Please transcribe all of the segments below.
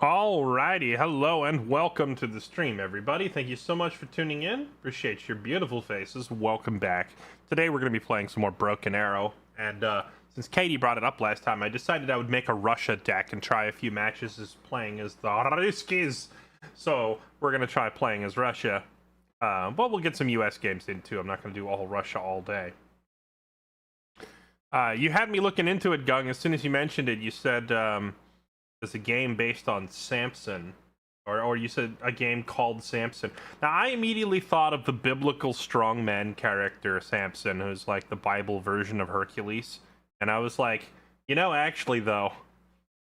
Alrighty, hello and welcome to the stream, everybody. Thank you so much for tuning in. Appreciate your beautiful faces. Welcome back. Today we're going to be playing some more Broken Arrow, and since Katie brought it up last time, I decided I would make a Russia deck and try a few matches as playing as the Ruskies. So we're going to try playing as Russia. But we'll get some US games in too. I'm not going to do all Russia all day. You had me looking into it, Gung. As soon as you mentioned it, you said there's a game based on Samson, or you said a game called Samson. Now, I immediately thought of the biblical strongman character Samson, who's like the Bible version of Hercules, and I was like, you know, actually though,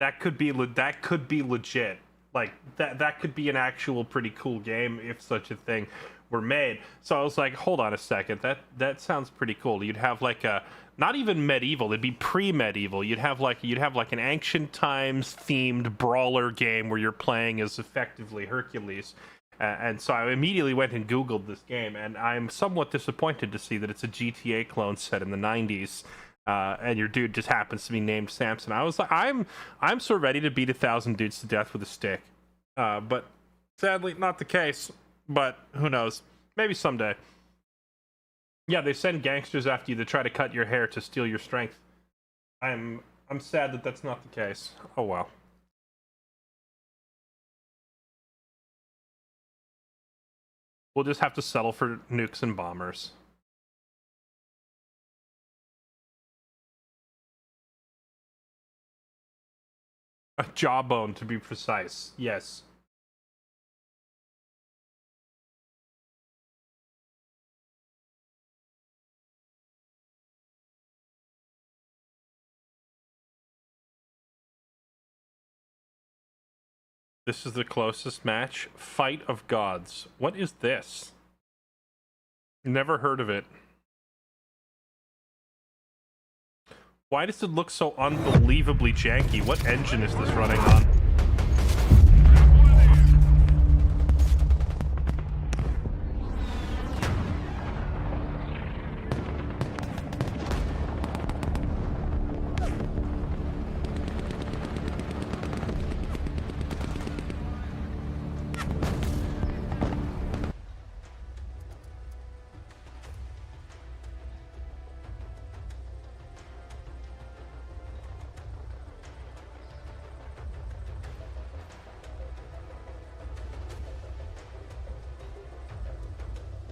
that could be legit. Like that could be an actual pretty cool game if such a thing were made. So I was like, hold on a second, that sounds pretty cool. You'd have like a not even medieval, it'd be pre-medieval. You'd have like an ancient times themed brawler game where you're playing as effectively Hercules. And so I immediately went and Googled this game, and I'm somewhat disappointed to see that it's a GTA clone set in the 90s. And your dude just happens to be named Samson. I was like, I'm so ready to beat 1,000 dudes to death with a stick. But sadly, not the case. But who knows? Maybe someday. Yeah, they send gangsters after you to try to cut your hair to steal your strength. I'm sad that that's not the case. Oh well. We'll just have to settle for nukes and bombers. A jawbone, to be precise. Yes. This is the closest match. Fight of Gods. What is this? Never heard of it. Why does it look so unbelievably janky? What engine is this running on?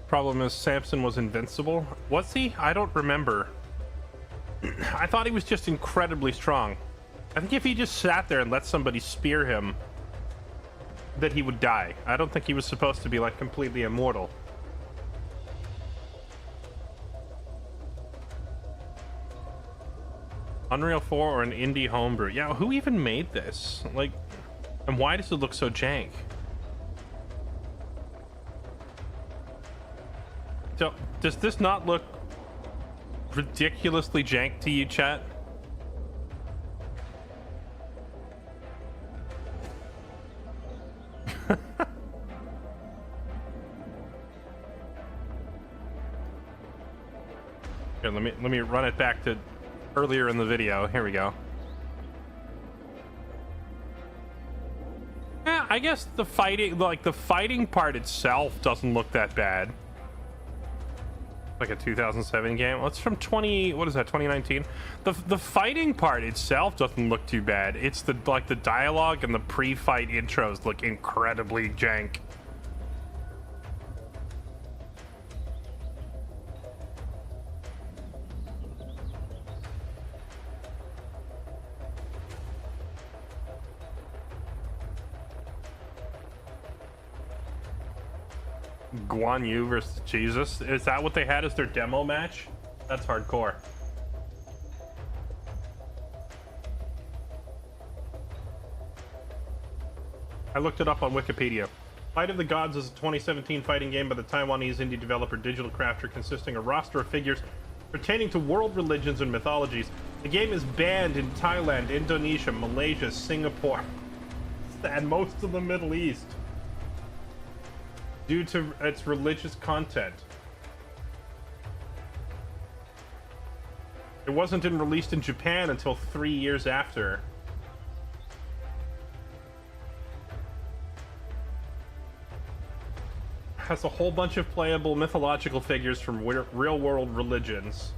Problem is, Samson was invincible. Was he? I don't remember. I thought he was just incredibly strong. I think if he just sat there and let somebody spear him, that he would die. I don't think he was supposed to be like completely immortal. Unreal 4 or an indie homebrew? Yeah, who even made this? Like, and why does it look so jank? So, does this not look ridiculously jank to you, chat? Here, let me run it back to earlier in the video. Here we go. Yeah, I guess the fighting part itself doesn't look that bad. Like a 2007 game. Well, it's from 2019. The fighting part itself doesn't look too bad. It's the dialogue and the pre-fight intros look incredibly jank. Guan Yu versus Jesus. Is that what they had as their demo match? That's hardcore. I looked it up on Wikipedia. Fight of the Gods is a 2017 fighting game by the Taiwanese indie developer Digital Crafter, consisting of a roster of figures pertaining to world religions and mythologies. The game is banned in Thailand, Indonesia, Malaysia, Singapore, and most of the Middle East due to its religious content. It wasn't released in Japan until 3 years after. has a whole bunch of playable mythological figures from real-world religions.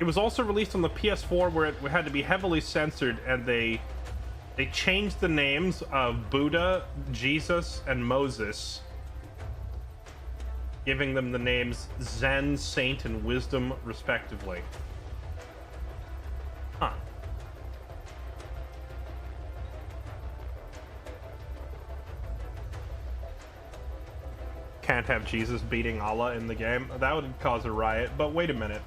It was also released on the PS4, where it had to be heavily censored, and they changed the names of Buddha, Jesus, and Moses, giving them the names Zen, Saint, and Wisdom, respectively. Huh. Can't have Jesus beating Allah in the game. That would cause a riot, but wait a minute.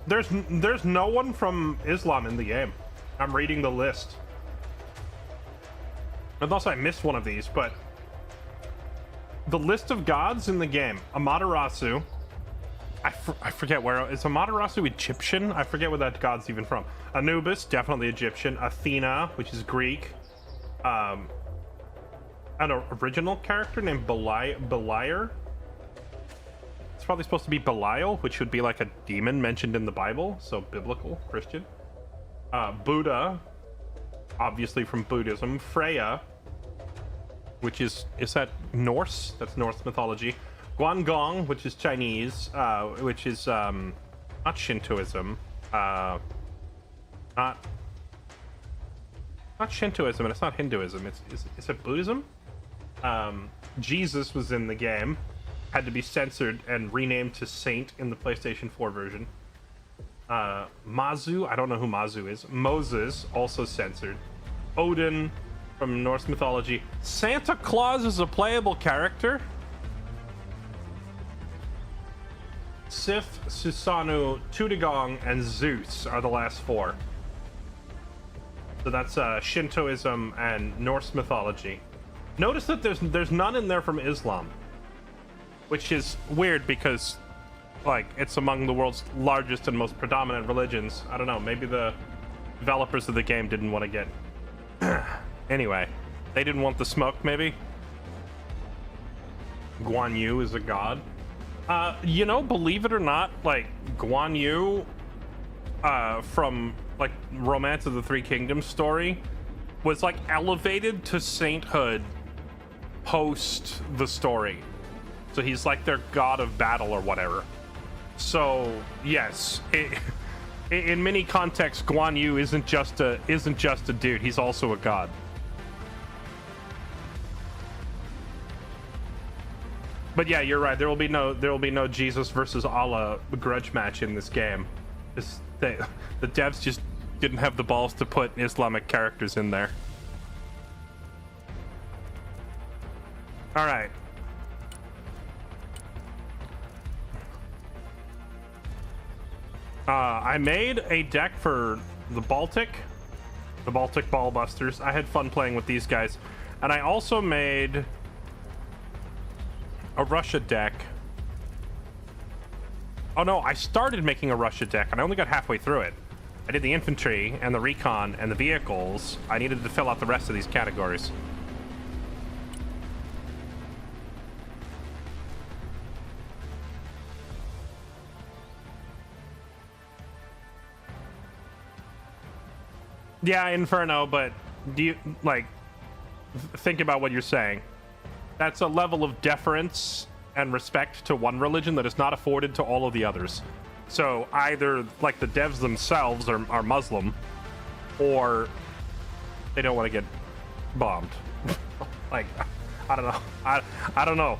There's no one from Islam in the game. I'm reading the list. Unless I missed one of these, but the list of gods in the game: Amaterasu. I forget where. Is Amaterasu Egyptian? I forget where that god's even from. Anubis, definitely Egyptian. Athena, which is Greek. An original character named Beliar. It's probably supposed to be Belial, which would be like a demon mentioned in the Bible, so biblical, Christian. Buddha, obviously from Buddhism. Freya, which is that Norse? That's Norse mythology. Guangdong, which is Chinese, which is not Shintoism, not Shintoism, and it's not Hinduism. Is it Buddhism? Jesus was in the game, had to be censored and renamed to Saint in the PlayStation 4 version. Mazu, I don't know who Mazu is. Moses, also censored. Odin from Norse mythology. Santa Claus is a playable character. Sif, Susanoo, Tudegong, and Zeus are the last four. So that's Shintoism and Norse mythology. Notice that there's none in there from Islam, which is weird because, like, it's among the world's largest and most predominant religions. I don't know, maybe the developers of the game didn't want to get... Anyway, they didn't want the smoke, maybe? Guan Yu is a god. You know, believe it or not, like, Guan Yu, from, like, Romance of the Three Kingdoms story, was, like, elevated to sainthood post the story. So he's, like, their god of battle or whatever. So, yes, in many contexts, Guan Yu isn't just a dude, he's also a god. But yeah, you're right. There will be no Jesus versus Allah grudge match in this game. The devs just didn't have the balls to put Islamic characters in there. All right. I made a deck for the Baltic Ballbusters. I had fun playing with these guys, and I also made a Russia deck. Oh no, I started making a Russia deck and I only got halfway through it. I did the infantry and the recon and the vehicles. I needed to fill out the rest of these categories. Yeah, Inferno, but do you, like, think about what you're saying. That's a level of deference and respect to one religion that is not afforded to all of the others. So either, like, the devs themselves are Muslim, or they don't want to get bombed. Like, I don't know. I don't know.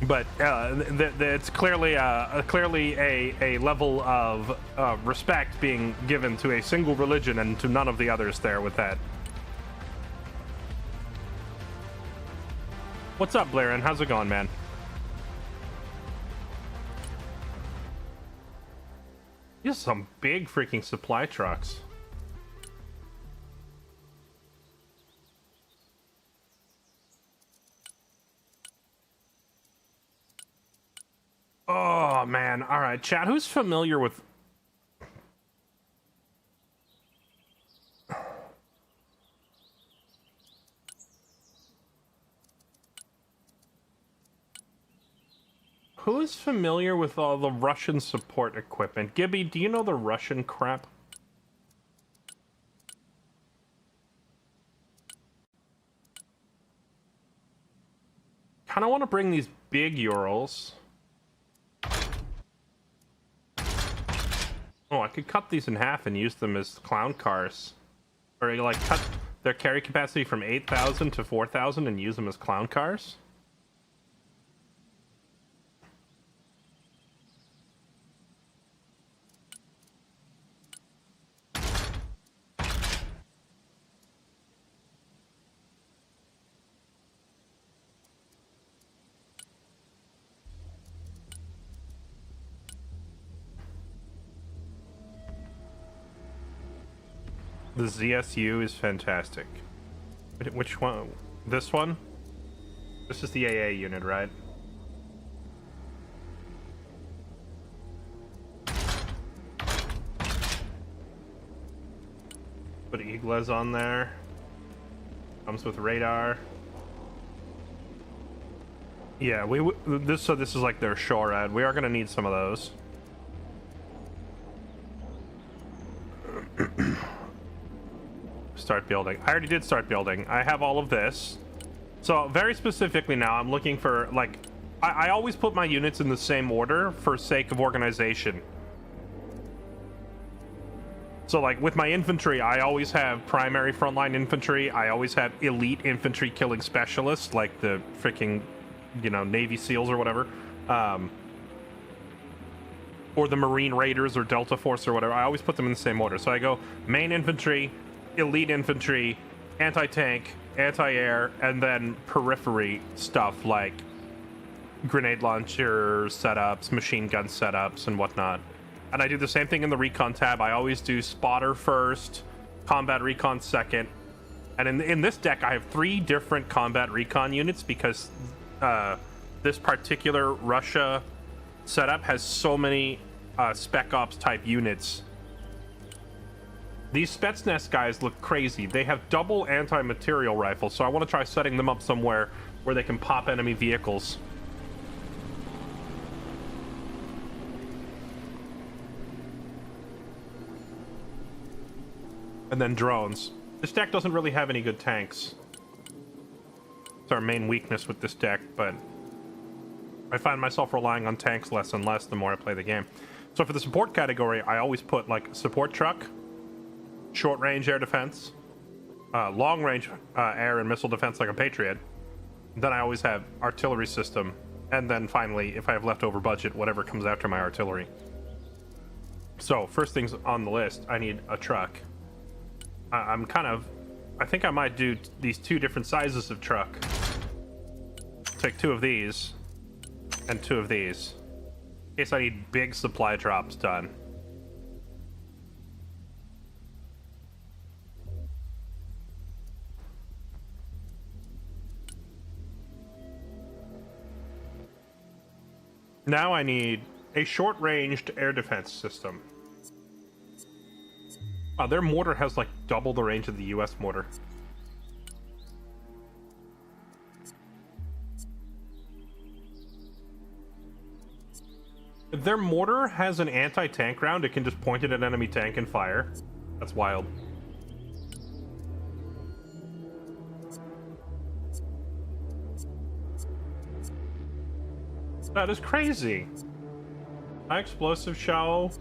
But it's clearly a level of respect being given to a single religion and to none of the others there with that. What's up, Blairin? How's it going, man? These are some big freaking supply trucks. Oh, man. All right, chat, who's familiar with... Who's familiar with all the Russian support equipment? Gibby, do you know the Russian crap? kind of want to bring these big Urals. Oh, I could cut these in half and use them as clown cars. Or like cut their carry capacity from 8,000 to 4,000 and use them as clown cars. The ZSU is fantastic. Which one? This one? This is the AA unit, right? Put Iglas on there. Comes with radar. Yeah, this is like their SHORAD. We are gonna need some of those. Start building. I already did start building. I have all of this. So very specifically now, I'm looking for like, I always put my units in the same order for sake of organization. So like with my infantry, I always have primary frontline infantry. I always have elite infantry killing specialists, like the freaking, you know, Navy SEALs or whatever. Or the Marine Raiders or Delta Force or whatever. I always put them in the same order. So I go main infantry, elite infantry, anti-tank, anti-air, and then periphery stuff like grenade launcher setups, machine gun setups, and whatnot. And I do the same thing in the recon tab. I always do spotter first, combat recon second. And in this deck, I have 3 different combat recon units because this particular Russia setup has so many Spec Ops type units. These Spetsnaz guys look crazy. They have double anti-material rifles, so I want to try setting them up somewhere where they can pop enemy vehicles. And then drones. This deck doesn't really have any good tanks. It's our main weakness with this deck, but I find myself relying on tanks less and less the more I play the game. So for the support category, I always put like support truck, short range air defense, long range air and missile defense like a Patriot. Then I always have artillery system, and then finally, if I have leftover budget, whatever comes after my artillery. So first things on the list, I need a truck. I think I might do these 2 different sizes of truck. Take 2 of these and 2 of these in case I need big supply drops done. Now I need a short-ranged air defense system. Wow, their mortar has like double the range of the US mortar. If their mortar has an anti-tank round, it can just point it at enemy tank and fire. That's wild. That is crazy. High explosive shell,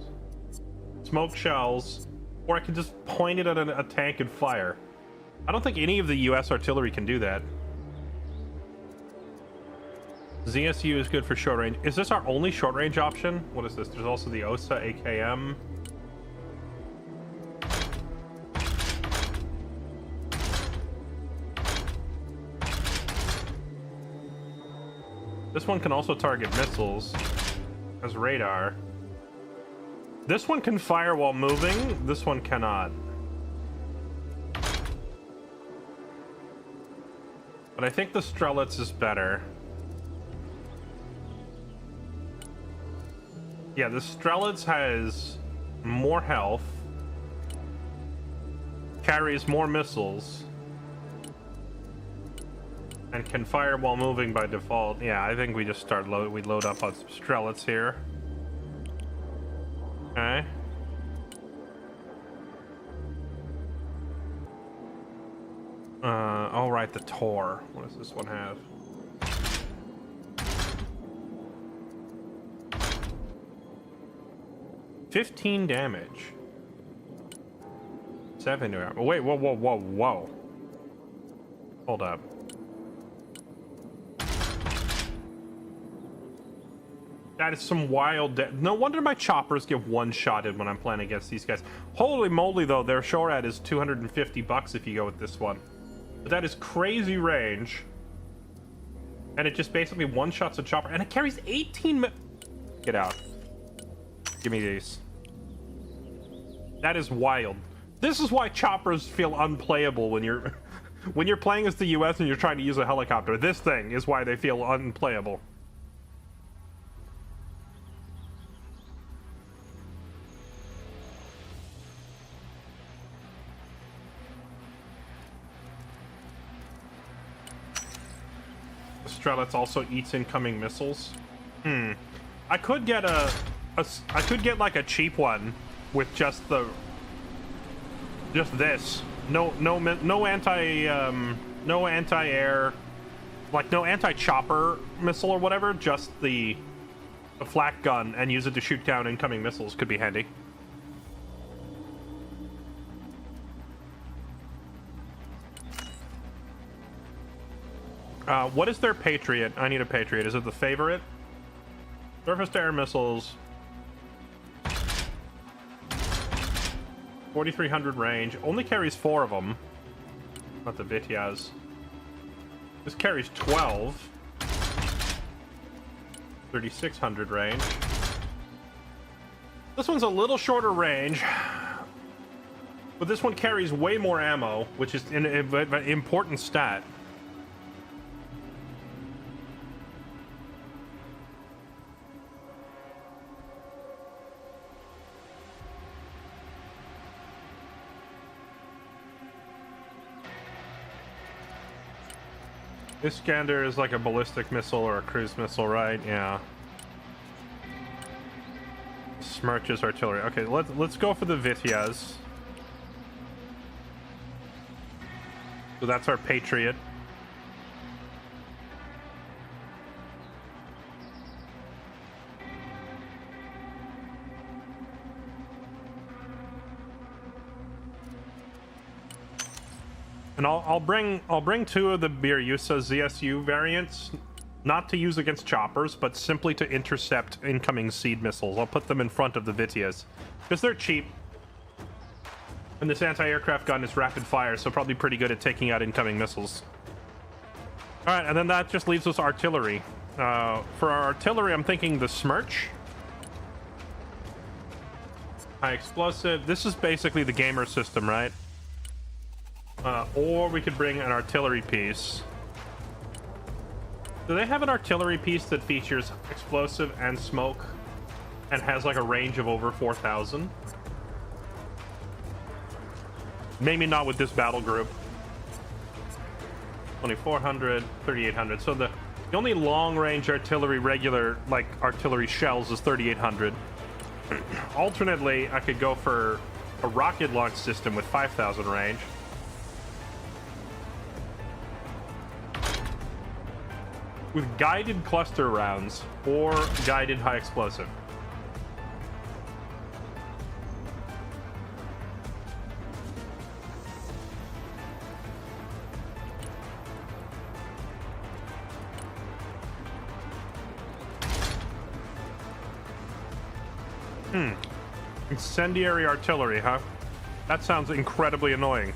smoke shells, or I can just point it at a tank and fire. I don't think any of the US artillery can do that. ZSU is good for short range. Is this our only short range option? What is this? There's also the OSA AKM. This one can also target missiles as radar. This one can fire while moving. This one cannot. But I think the Strelitz is better. Yeah, the Strelitz has more health, carries more missiles, and can fire while moving by default. Yeah, I think we just start we load up on some Strelitz here. Okay. All right, the Tor. What does this one have? 15 damage. 7 to armor. Wait, whoa. Hold up. That is some wild... No wonder my choppers get one-shotted when I'm playing against these guys. Holy moly, though, their shorad is $250 if you go with this one. But that is crazy range. And it just basically one-shots a chopper. And it carries 18... Get out. Give me these. That is wild. This is why choppers feel unplayable when you're... when you're playing as the US and you're trying to use a helicopter. This thing is why they feel unplayable. Strelets also eats incoming missiles. I could get I could get like a cheap one with just this. No anti-air, like no anti-chopper missile or whatever, just the flak gun, and use it to shoot down incoming missiles could be handy. What is their Patriot? I need a Patriot. Is it the favorite? Surface-to-air missiles. 4,300 range. Only carries 4 of them. Not the Vityaz. This carries 12. 3,600 range. This one's a little shorter range. But this one carries way more ammo, which is an important stat. Iskander is like a ballistic missile or a cruise missile, right? Yeah. Smirch is artillery. Okay, let's go for the Vityaz. So that's our Patriot. And I'll bring 2 of the Biryusa ZSU variants, not to use against choppers, but simply to intercept incoming seed missiles. I'll put them in front of the Vityaz, because they're cheap. And this anti-aircraft gun is rapid fire, so probably pretty good at taking out incoming missiles. Alright, and then that just leaves us artillery. For our artillery, I'm thinking the Smirch. High explosive. This is basically the gamer system, right? Or we could bring an artillery piece. Do they have an artillery piece that features explosive and smoke and has like a range of over 4,000? Maybe not with this battle group. 2,400, 3,800. So the only long-range artillery regular, like, artillery shells is 3,800. Alternately, I could go for a rocket launch system with 5,000 range. With guided cluster rounds or guided high explosive. Incendiary artillery, huh? That sounds incredibly annoying.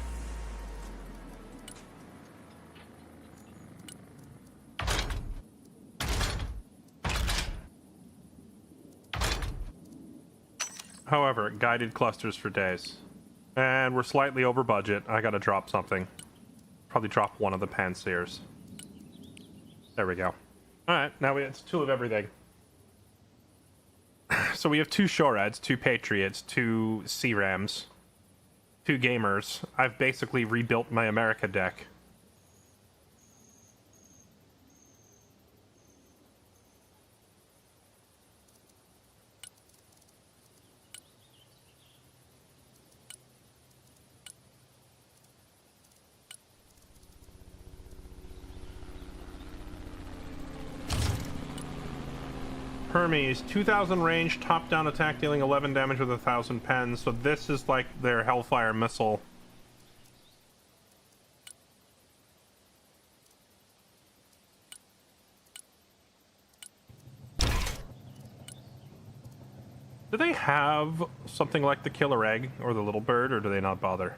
However, guided clusters for days. And we're slightly over budget. I gotta drop something. Probably drop one of the Pansirs. There we go. Alright, now it's 2 of everything. So we have 2 Shorads, 2 Patriots, 2 C-Rams, 2 Gamers. I've basically rebuilt my America deck. Hermes, 2,000 range, top-down attack, dealing 11 damage with 1,000 pens. So this is like their Hellfire missile. Do they have something like the Killer Egg or the Little Bird, or do they not bother?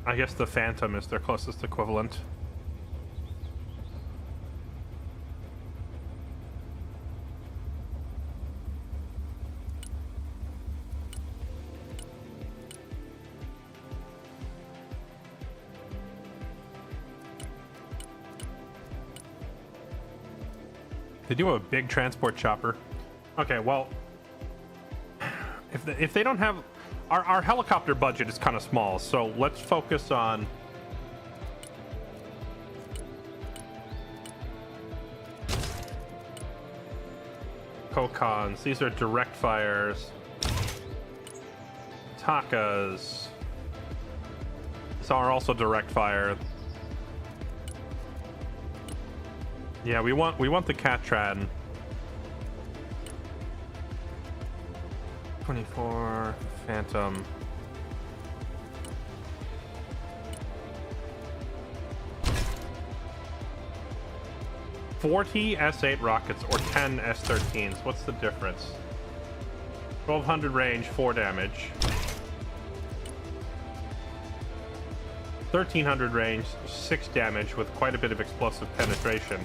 I guess the Phantom is their closest equivalent. They do have a big transport chopper. Okay, well, if they don't have... Our helicopter budget is kind of small, so let's focus on... Kokons. These are direct fires. Takas. These are also direct fire. Yeah, we want the Catran. 24 Phantom. $40 S8 rockets or 10 S13s. What's the difference? 1200 range, 4 damage. 1300 range, 6 damage with quite a bit of explosive penetration.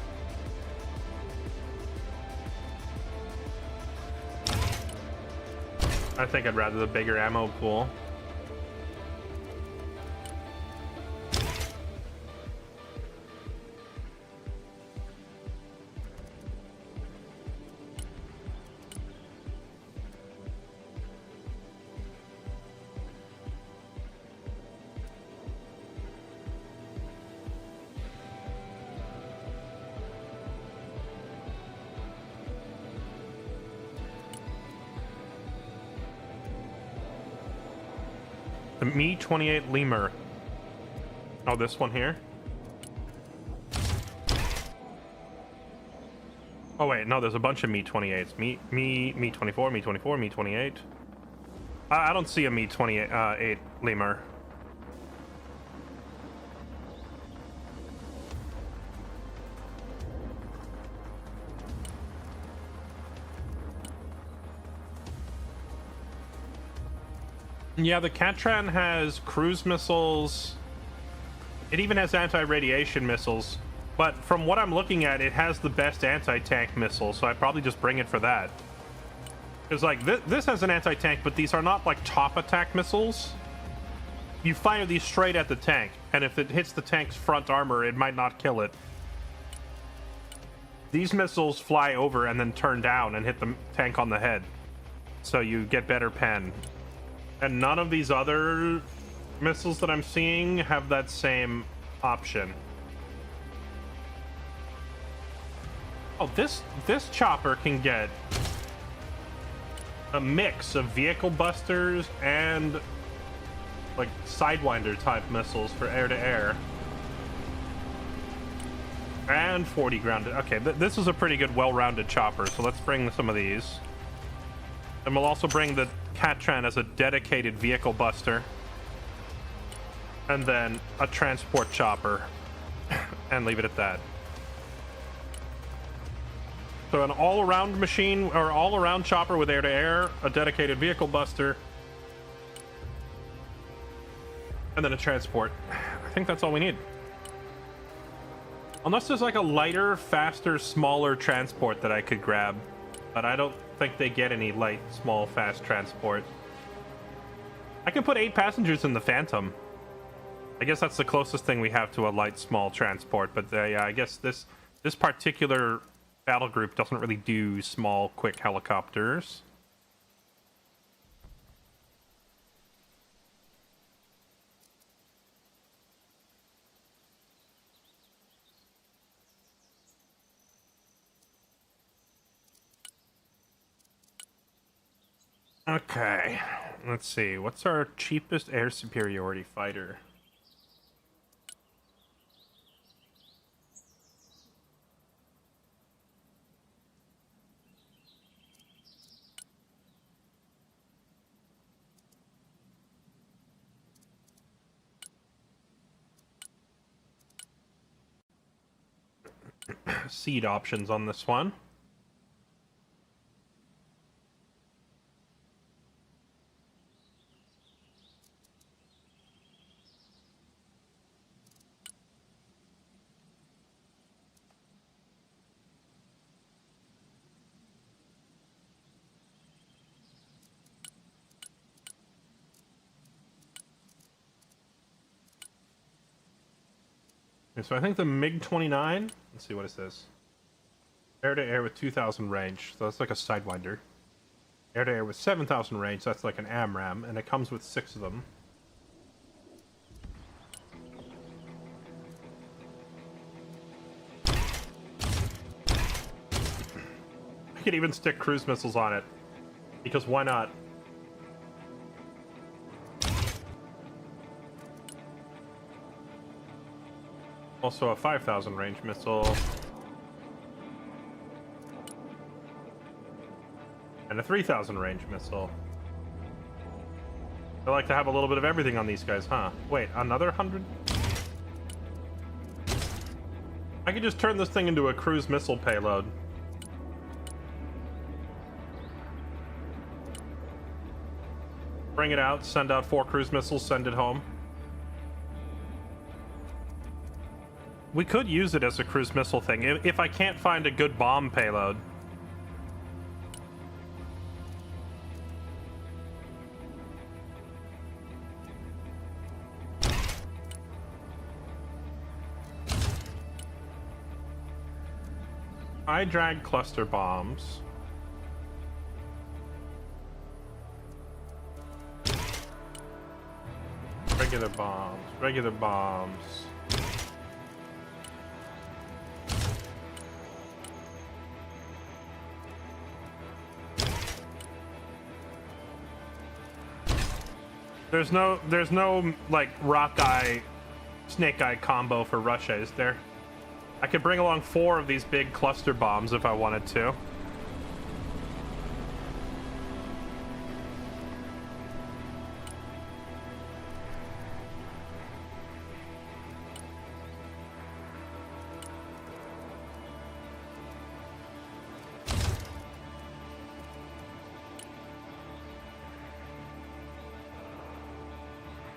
I think I'd rather the bigger ammo pool. The Mi-28 Lemur. Oh, this one here? Oh wait, no, there's a bunch of Mi-28s. Mi-24, Mi-24, Mi-28. I don't see a Mi-28 Lemur. Yeah, the Catran has cruise missiles. It even has anti-radiation missiles. But from what I'm looking at, it has the best anti-tank missile, so I'd probably just bring it for that. Because, like, this has an anti-tank, but these are not, like, top attack missiles. You fire these straight at the tank, and if it hits the tank's front armor, it might not kill it. These missiles fly over and then turn down and hit the tank on the head. So you get better pen. And none of these other missiles that I'm seeing have that same option. Oh, this chopper can get a mix of vehicle busters and like Sidewinder type missiles for air-to-air. And 40 grounded. Okay, this is a pretty good well-rounded chopper, so let's bring some of these. And we'll also bring the Catran as a dedicated vehicle buster. And then a transport chopper. And leave it at that. So an all-around machine, or all-around chopper with air-to-air, a dedicated vehicle buster, and then a transport. I think that's all we need. Unless there's like a lighter, faster, smaller transport that I could grab. But I don't think they get any light, small, fast transport. I can put 8 passengers in the Phantom. I guess that's the closest thing we have to a light, small transport. But yeah, I guess this particular battle group doesn't really do small, quick helicopters. Okay, let's see. What's our cheapest air superiority fighter? Seed options on this one. Okay, so I think the MiG-29, let's see what it says. Air-to-air with 2,000 range, so that's like a Sidewinder. Air-to-air with 7,000 range, so that's like an AMRAAM, and it comes with 6 of them. I could even stick cruise missiles on it, because why not? Also a 5,000 range missile. And a 3,000 range missile. I like to have a little bit of everything on these guys, huh? Wait, another 100? I could just turn this thing into a cruise missile payload. Bring it out, send out 4 cruise missiles, send it home. We could use it as a cruise missile thing, if I can't find a good bomb payload. I drag cluster bombs. Regular bombs, regular bombs. There's no like rock eye, snake eye combo for Russia, is there? I could bring along 4 of these big cluster bombs if I wanted to.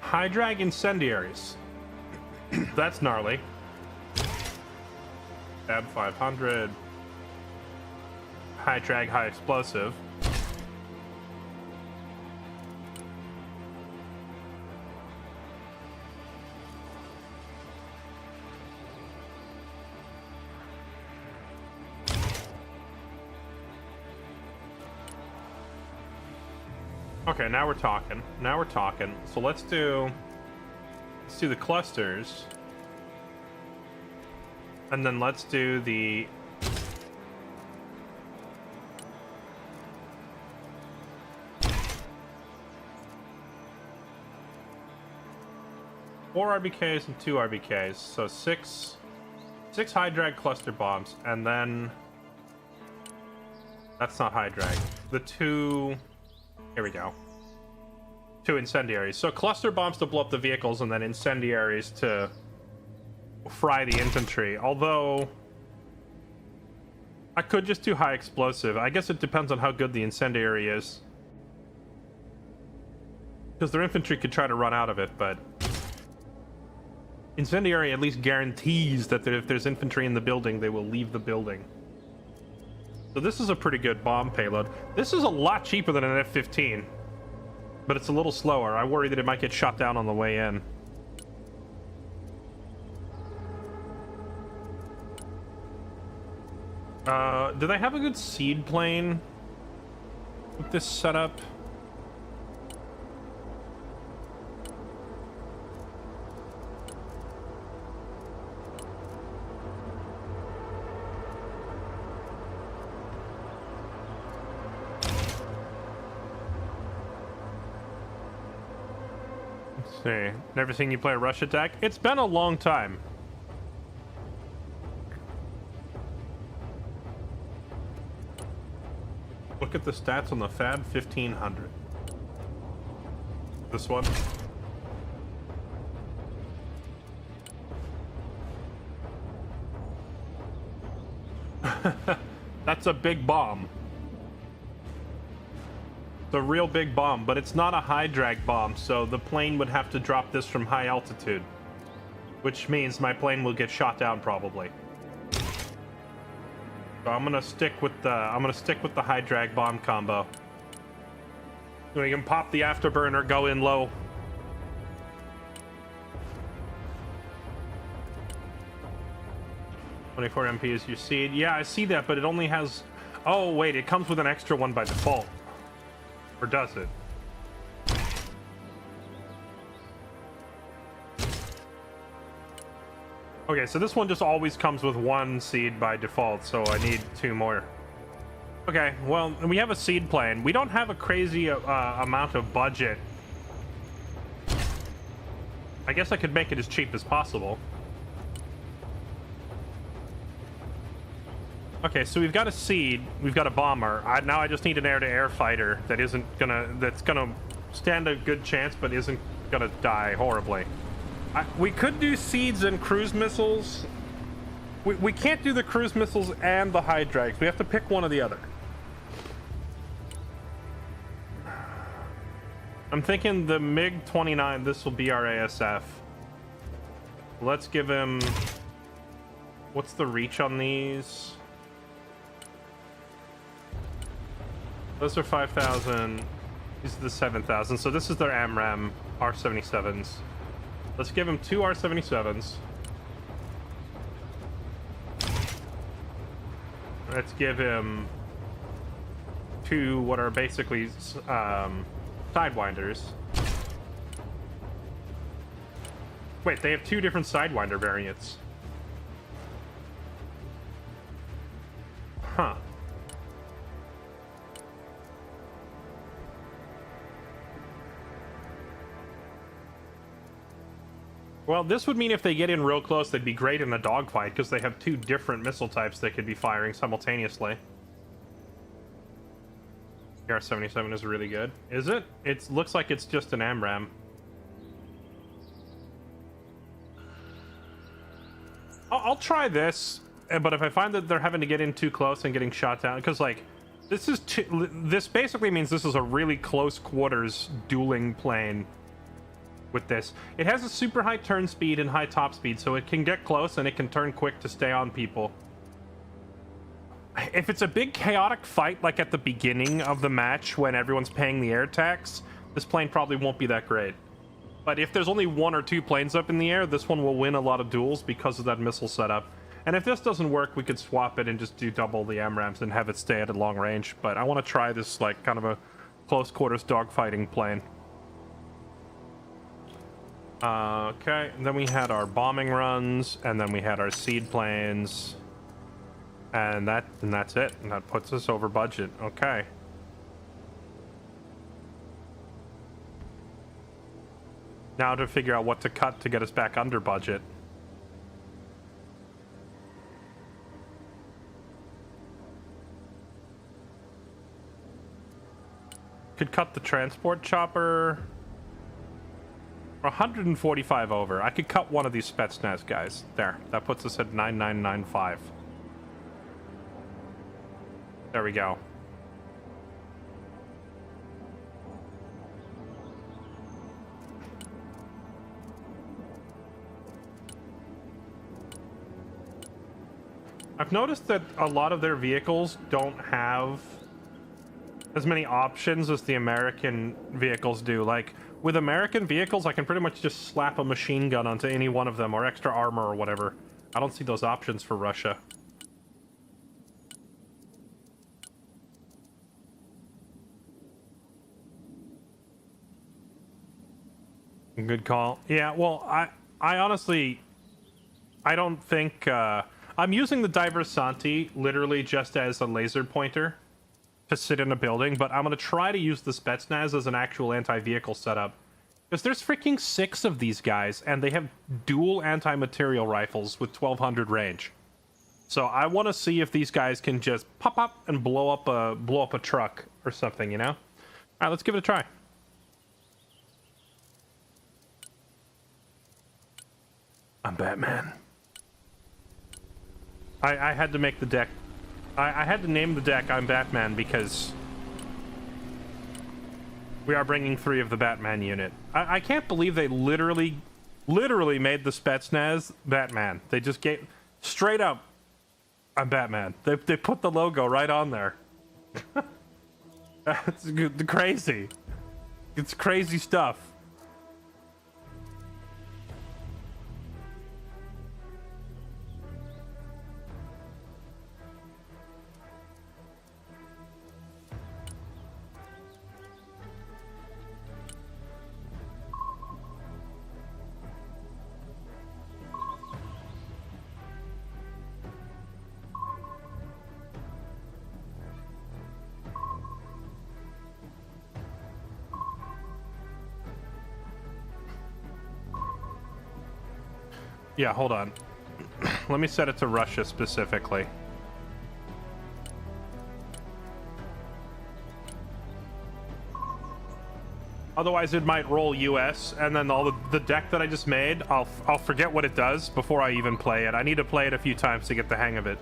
High drag incendiaries. That's gnarly. Tab 500. High drag, high explosive. Okay, now we're talking. Now we're talking. So let's do the clusters. And then let's do the four RBKs and 2 RBKs. So six high drag cluster bombs, and then that's not high drag. The 2, here we go. 2 incendiaries. So cluster bombs to blow up the vehicles, and then incendiaries to fry the infantry. Although I could just do high explosive. I guess it depends on how good the incendiary is, because their infantry could try to run out of it, but incendiary at least guarantees that if there's infantry in the building, they will leave the building. So this is a pretty good bomb payload. This is a lot cheaper than an F-15, but it's a little slower. I worry that it might get shot down on the way in. Do they have a good seed plane with this setup? See, never seen you play a Rush attack? It's been a long time. Look at the stats on the Fab 1500. This one. That's a big bomb. It's a real big bomb, but it's not a high drag bomb, so the plane would have to drop this from high altitude, which means my plane will get shot down probably. So I'm gonna stick with the high drag bomb combo. We can pop the afterburner, go in low. (24 MP is your seed). Yeah, I see that, but it only has... Oh, wait, it comes with an extra one by default. Or does it? Okay, so this one just always comes with one seed by default, so I need 2 more. Okay, well, we have a seed plane. We don't have a crazy amount of budget. I guess I could make it as cheap as possible. Okay, so we've got a seed, we've got a bomber. Now I just need an air-to-air fighter that's gonna stand a good chance, but isn't gonna die horribly. We could do seeds and cruise missiles. We can't do the cruise missiles and the high drags. We have to pick one or the other. I'm thinking the MiG-29, this will be our ASF. Let's give him... What's the reach on these? Those are 5,000. These are the 7,000. So this is their AMRAAM R-77s. Let's give him 2 R-77s. Let's give him 2 what are basically Sidewinders. Wait, they have 2 different Sidewinder variants. Huh. Well, this would mean if they get in real close, they'd be great in a dogfight, because they have 2 different missile types they could be firing simultaneously. The R-77 is really good. Is it? It looks like it's just an AMRAAM. I'll try this, but if I find that they're having to get in too close and getting shot down, because, like, this basically means this is a really close quarters dueling plane. With this, it has a super high turn speed and high top speed, so it can get close and it can turn quick to stay on people. If it's a big chaotic fight like at the beginning of the match when everyone's paying the air tax, this plane probably won't be that great. But if there's only 1 or 2 planes up in the air, this one will win a lot of duels because of that missile setup. And if this doesn't work, we could swap it and just do double the AMRAAMs and have it stay at a long range. But I want to try this, like, kind of a close quarters dogfighting plane. Okay, and then we had our bombing runs, and then we had our seed planes, and that's it, and that puts us over budget. Okay. Now to figure out what to cut to get us back under budget. Could cut the transport chopper. 145 over. I could cut one of these Spetsnaz guys. There. That puts us at 9995. There we go. I've noticed that a lot of their vehicles don't have as many options as the American vehicles do. Like, with American vehicles, I can pretty much just slap a machine gun onto any one of them, or extra armor or whatever. I don't see those options for Russia. Good call. Yeah, well, I honestly... I don't think... I'm using the Diversanti literally just as a laser pointer to sit in a building, but I'm going to try to use the Spetsnaz as an actual anti-vehicle setup Because there's freaking 6 of these guys, and they have dual anti-material rifles with 1200 range. So I want to see if these guys can just pop up and blow up a truck or something, you know? All right, let's give it a try. I'm Batman. I had to make the deck. I had to name the deck I'm Batman because we are bringing 3 of the Batman unit. I can't believe they literally made the Spetsnaz Batman. They just gave straight up, I'm Batman. They put the logo right on there. It's crazy. It's crazy stuff. Yeah, hold on. Let me set it to Russia specifically. Otherwise, it might roll US, and then all the deck that I just made, I'll forget what it does before I even play it. I need to play it a few times to get the hang of it.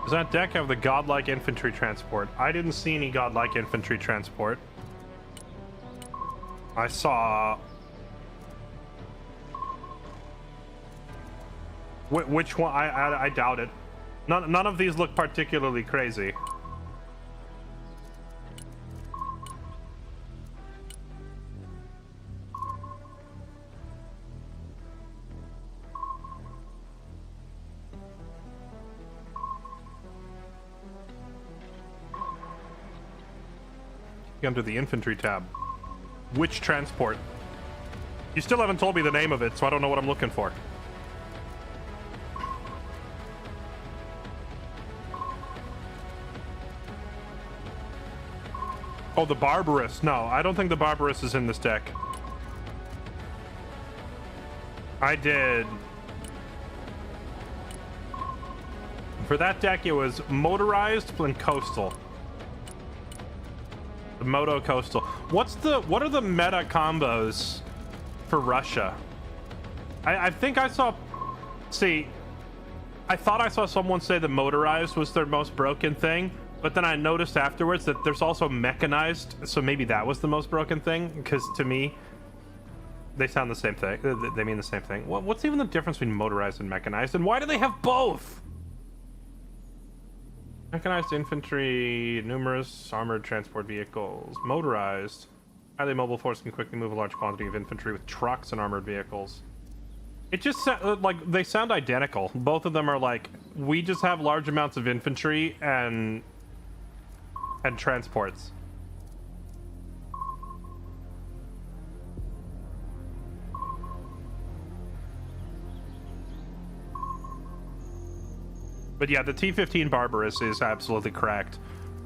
Does that deck have the godlike infantry transport? I didn't see any godlike infantry transport. I saw... Which one? I doubt it. None of these look particularly crazy. Under the infantry tab. Which transport? You still haven't told me the name of it, so I don't know what I'm looking for. Oh, the Barbarous. No, I don't think the Barbarous is in this deck. I did. For that deck, it was motorized and coastal. The Moto Coastal. What are the meta combos for Russia? I think I saw... See, I thought I saw someone say the motorized was their most broken thing, but then I noticed afterwards that there's also mechanized, so maybe that was the most broken thing, because to me, they sound the same thing. They mean the same thing. What's even the difference between motorized and mechanized, and why do they have both? Mechanized infantry, numerous armored transport vehicles. Motorized. Highly mobile force can quickly move a large quantity of infantry with trucks and armored vehicles. It just like they sound identical. Both of them are like, we just have large amounts of infantry and transports. But yeah, the T-15 Barbarous is absolutely cracked.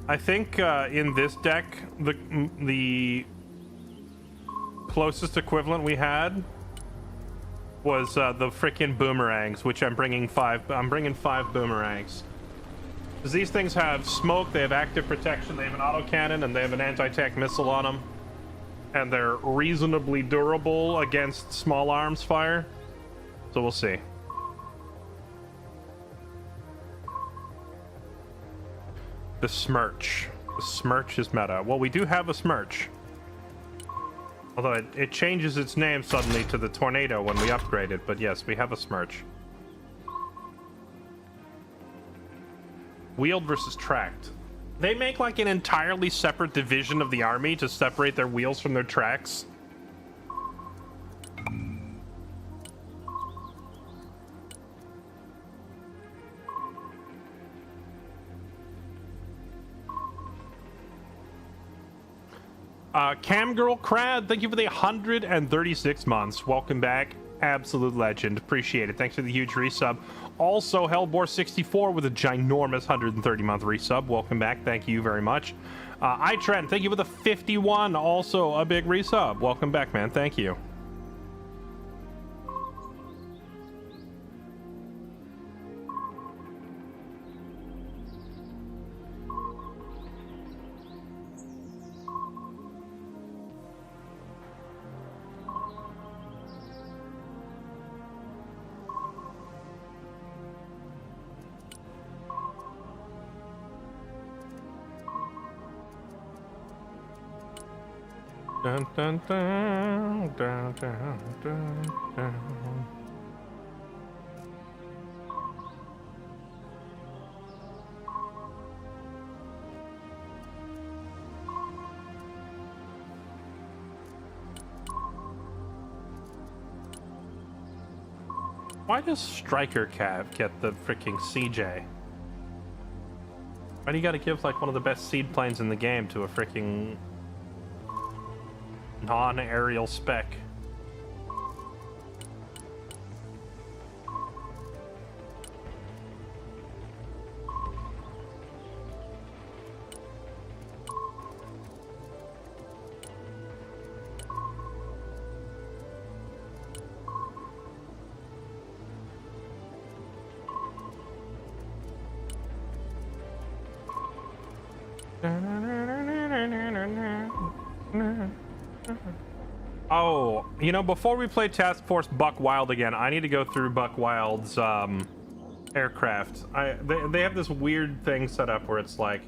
I think in this deck, the closest equivalent we had was the frickin' boomerangs, which I'm bringing 5 boomerangs. Because these things have smoke, they have active protection, they have an autocannon, and they have an anti-tank missile on them. And they're reasonably durable against small arms fire. So we'll see. The Smirch. The Smirch is meta. Well, we do have a Smirch. Although it changes its name suddenly to the Tornado when we upgrade it, but yes, we have a Smirch. Wheeled versus tracked. They make like an entirely separate division of the army to separate their wheels from their tracks. Camgirl Crad, thank you for the 136 months. Welcome back. Absolute legend. Appreciate it. Thanks for the huge resub. Also, Hellbore64 with a ginormous 130-month resub. Welcome back. Thank you very much. iTrent, thank you for the 51. Also, a big resub. Welcome back, man. Thank you. Dun, dun, dun, dun, dun, dun, dun. Why does Striker Cav get the freaking CJ? Why do you gotta give like one of the best seed planes in the game to a freaking non-aerial spec? Oh, you know, before we play Task Force Buck Wild again, I need to go through Buck Wild's aircraft. They have this weird thing set up where it's like,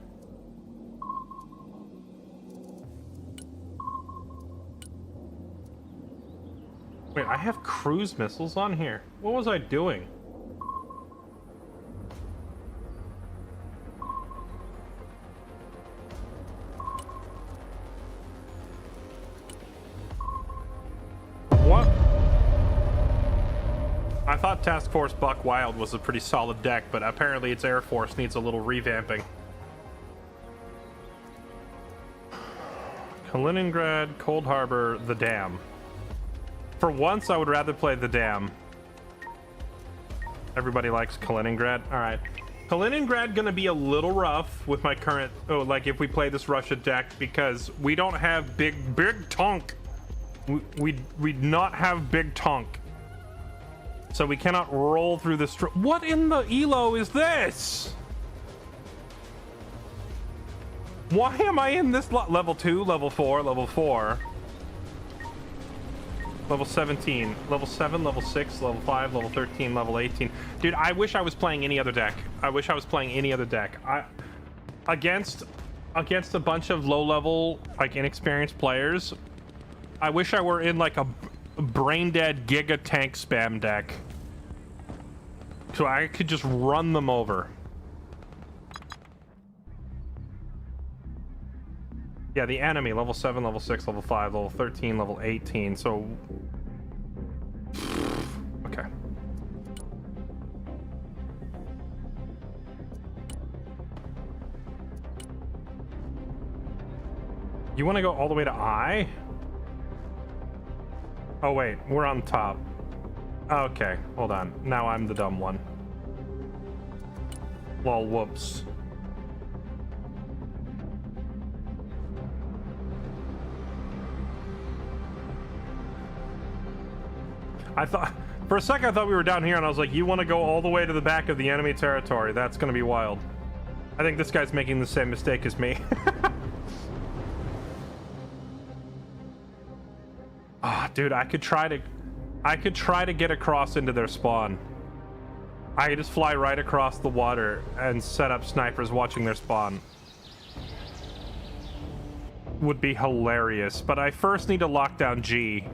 wait, I have cruise missiles on here. What was I doing? What? I thought Task Force Buck Wild was a pretty solid deck, but apparently its Air Force needs a little revamping. Kaliningrad, Cold Harbor, the Dam. For once, I would rather play the Dam. Everybody likes Kaliningrad. All right. Kaliningrad gonna be a little rough with my current... Oh, like if we play this Russia deck, because we don't have big tonk. We not have big tonk. So we cannot roll through this... What in the ELO is this? Why am I in this level 2, level 4, level 4? Level 17, level 7, level 6, level 5, level 13, level 18. Dude, I wish I was playing any other deck. I wish I was playing any other deck. Against a bunch of low-level, like, inexperienced players, I wish I were in, like, a brain-dead Giga Tank spam deck. So I could just run them over. Yeah, the enemy, level 7, level 6, level 5, level 13, level 18, so... Okay. You want to go all the way to I? Oh, wait, we're on top. Okay, hold on. Now I'm the dumb one. Lol, whoops. I thought, for a second I thought we were down here and I was like, you want to go all the way to the back of the enemy territory? That's going to be wild. I think this guy's making the same mistake as me. Ah, dude, I could try to get across into their spawn. I could just fly right across the water and set up snipers watching their spawn. Would be hilarious, but I first need to lock down G.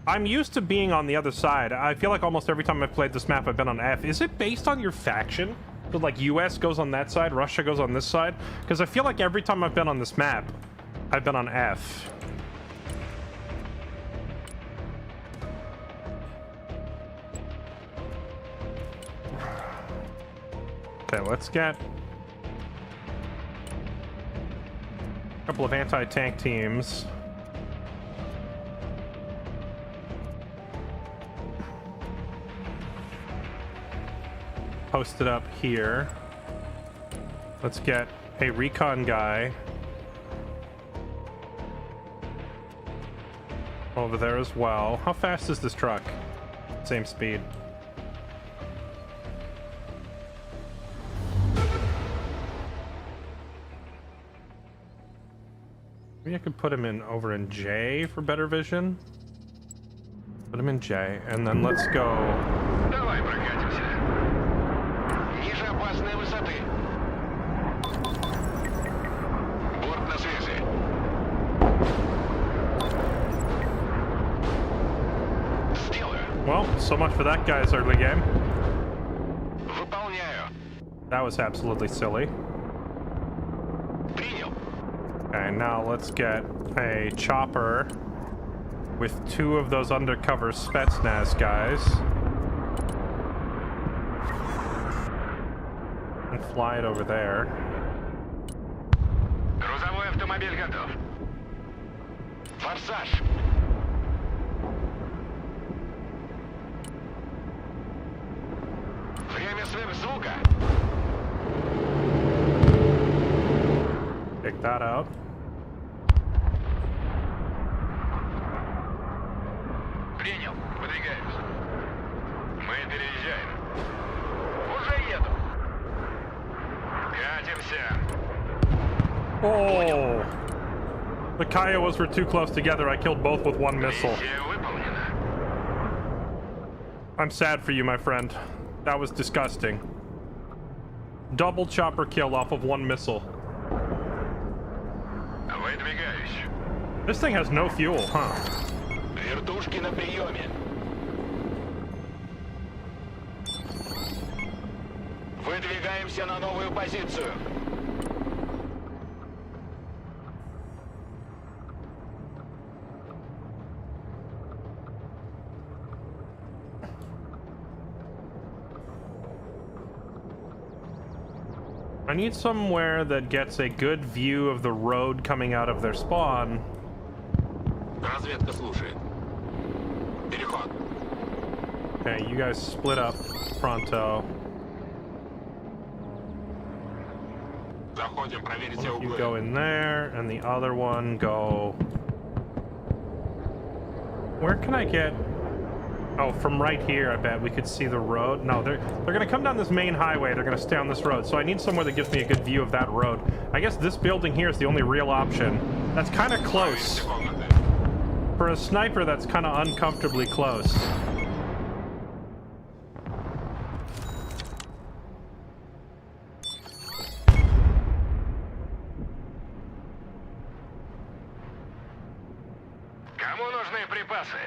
I'm used to being on the other side. I feel like almost every time I've played this map, I've been on F. Is it based on your faction? So like US goes on that side, Russia goes on this side? Because I feel like every time I've been on this map, I've been on F. Okay, let's get... couple of anti-tank teams. Posted up here. Let's get a recon guy over there as well. How fast is this truck? Same speed. Maybe I could put him in over in J for better vision. Put him in J, and then let's go. Давай прокатимся. Ниже опасной высоты. Борт на связи. Сделаю. Well, so much for that guy's early game. Выполняю. That was absolutely silly. Принял. Okay, now let's get a chopper with 2 of those undercover Spetsnaz guys. And fly it over there. Грузовой автомобиль готов. Форсаж. Время звука. Take that out. Принял. Выдвигаемся. Мы переезжаем. Уже еду. Катимся. Oh! The Kiowas were too close together. I killed both with 1 missile. Миссия выполнена. I'm sad for you, my friend. That was disgusting. Double chopper kill off of 1 missile. Выдвигаюсь. This thing has no fuel, huh? Вертушки на приеме. Выдвигаемся на новую позицию. I need somewhere that gets a good view of the road coming out of their spawn. Разведка слушает. Переход. Okay, you guys split up pronto. Заходим, проверить все You углы. go in there, and the other one go... Where can I get... Oh, from right here, I bet we could see the road. No, they're gonna come down this main highway. They're gonna stay on this road. So I need somewhere that gives me a good view of that road. I guess this building here is the only real option. That's kind of close. For a sniper, that's kind of uncomfortably close. Кому нужны припасы?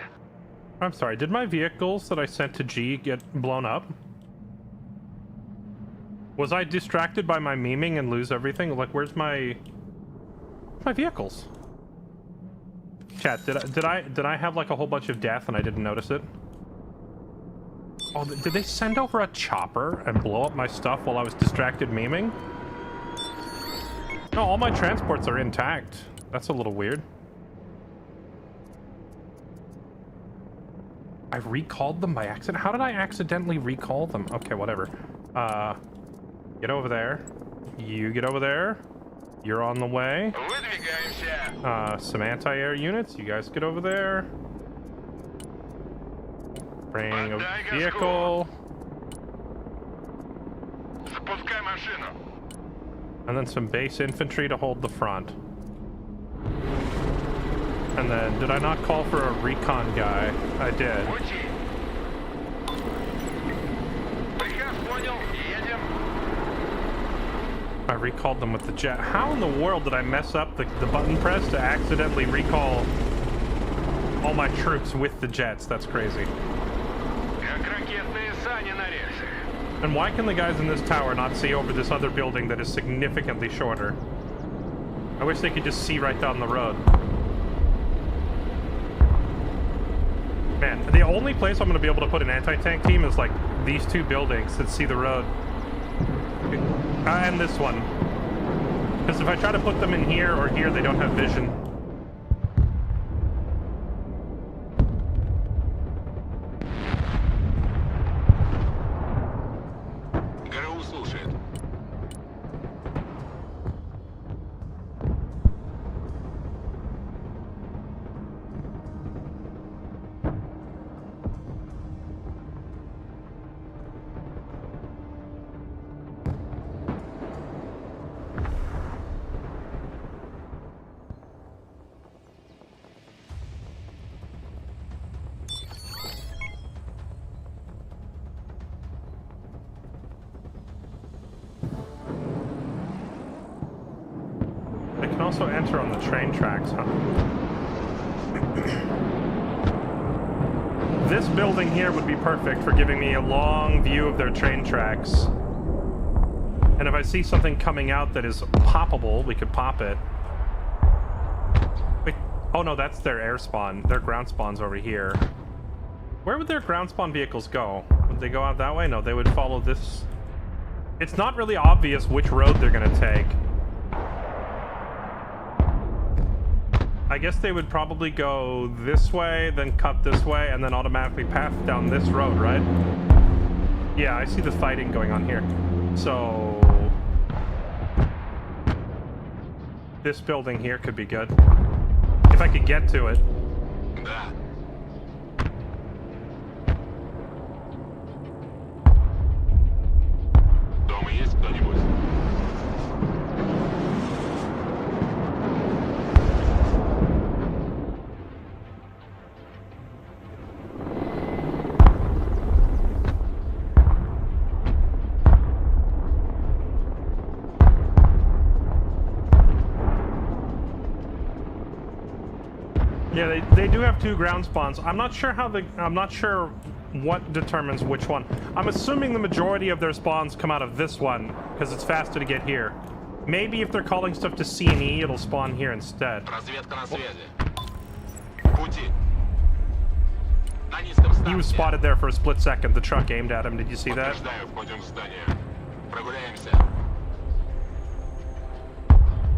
I'm sorry, did my vehicles that I sent to G get blown up? Was I distracted by my memeing and lose everything? Like, where's my vehicles? Chat, did I have like a whole bunch of death and I didn't notice it? Oh, did they send over a chopper and blow up my stuff while I was distracted memeing? No, all my transports are intact. That's a little weird. I recalled them by accident? How did I accidentally recall them? Okay, whatever. Get over there. You get over there. You're on the way. Выдвигаемся. Some anti-air units. You guys get over there. Bring a vehicle. Запускай машину. And then some base infantry to hold the front. And then, did I not call for a recon guy? I did. Учи. Приказ понял. Едем. I recalled them with the jet. How in the world did I mess up the button press to accidentally recall all my troops with the jets? That's crazy. Как ракетные сани на рельсах. And why can the guys in this tower not see over this other building that is significantly shorter? I wish they could just see right down the road. Man, the only place I'm going to be able to put an anti-tank team is like these 2 buildings that see the road. And this one. Because if I try to put them in here or here, they don't have vision. ГРУ слушает. They can also enter on the train tracks, huh? This building here would be perfect for giving me a long view of their train tracks. And if I see something coming out that is poppable, we could pop it. Wait, oh no, that's their air spawn. Their ground spawn's over here. Where would their ground spawn vehicles go? Would they go out that way? No, they would follow this. It's not really obvious which road they're gonna take. I guess they would probably go this way, then cut this way, and then automatically path down this road, right? Yeah, I see the fighting going on here. So... this building here could be good. If I could get to it. Да. Дома есть кто-нибудь? Yeah, they do have 2 ground spawns. I'm not sure what determines which one. I'm assuming the majority of their spawns come out of this one, because it's faster to get here. Maybe if they're calling stuff to C and E, it'll spawn here instead. Разведка на связи. Пути. На низком He was старте. spotted there for a split second. The truck aimed at him. Did you see that? Подтверждаю, входим в здание. Прогуляемся.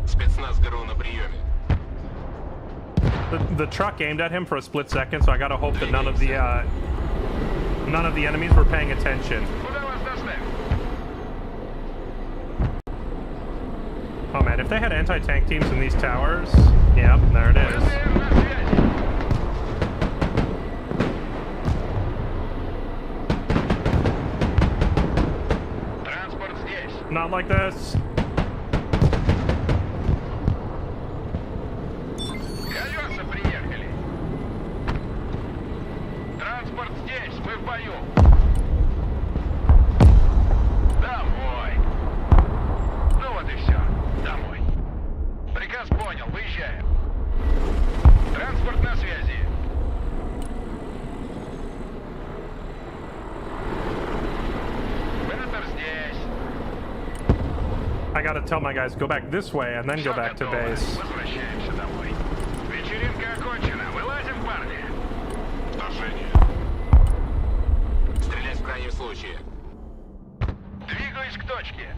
Спецназ ГРУ на приеме. The truck aimed at him for a split second, so I gotta hope that none of the enemies were paying attention. Куда вас доставить? Oh man, if they had anti-tank teams in these towers, yep, there it is. ГРУ на связи. Транспорт здесь. Not like this. Колеса приехали. Транспорт здесь, мы в бою. Домой. Ну вот и все. Домой. Приказ понял, выезжаем. Транспорт на связи. Сенатор здесь. I gotta tell my guys, go back this way and then go Всё back to готово. base. Возвращаемся домой. Вечеринка окончена. Вылазим, парни. Вторжение. Стрелять в крайнем случае. Двигаюсь к точке.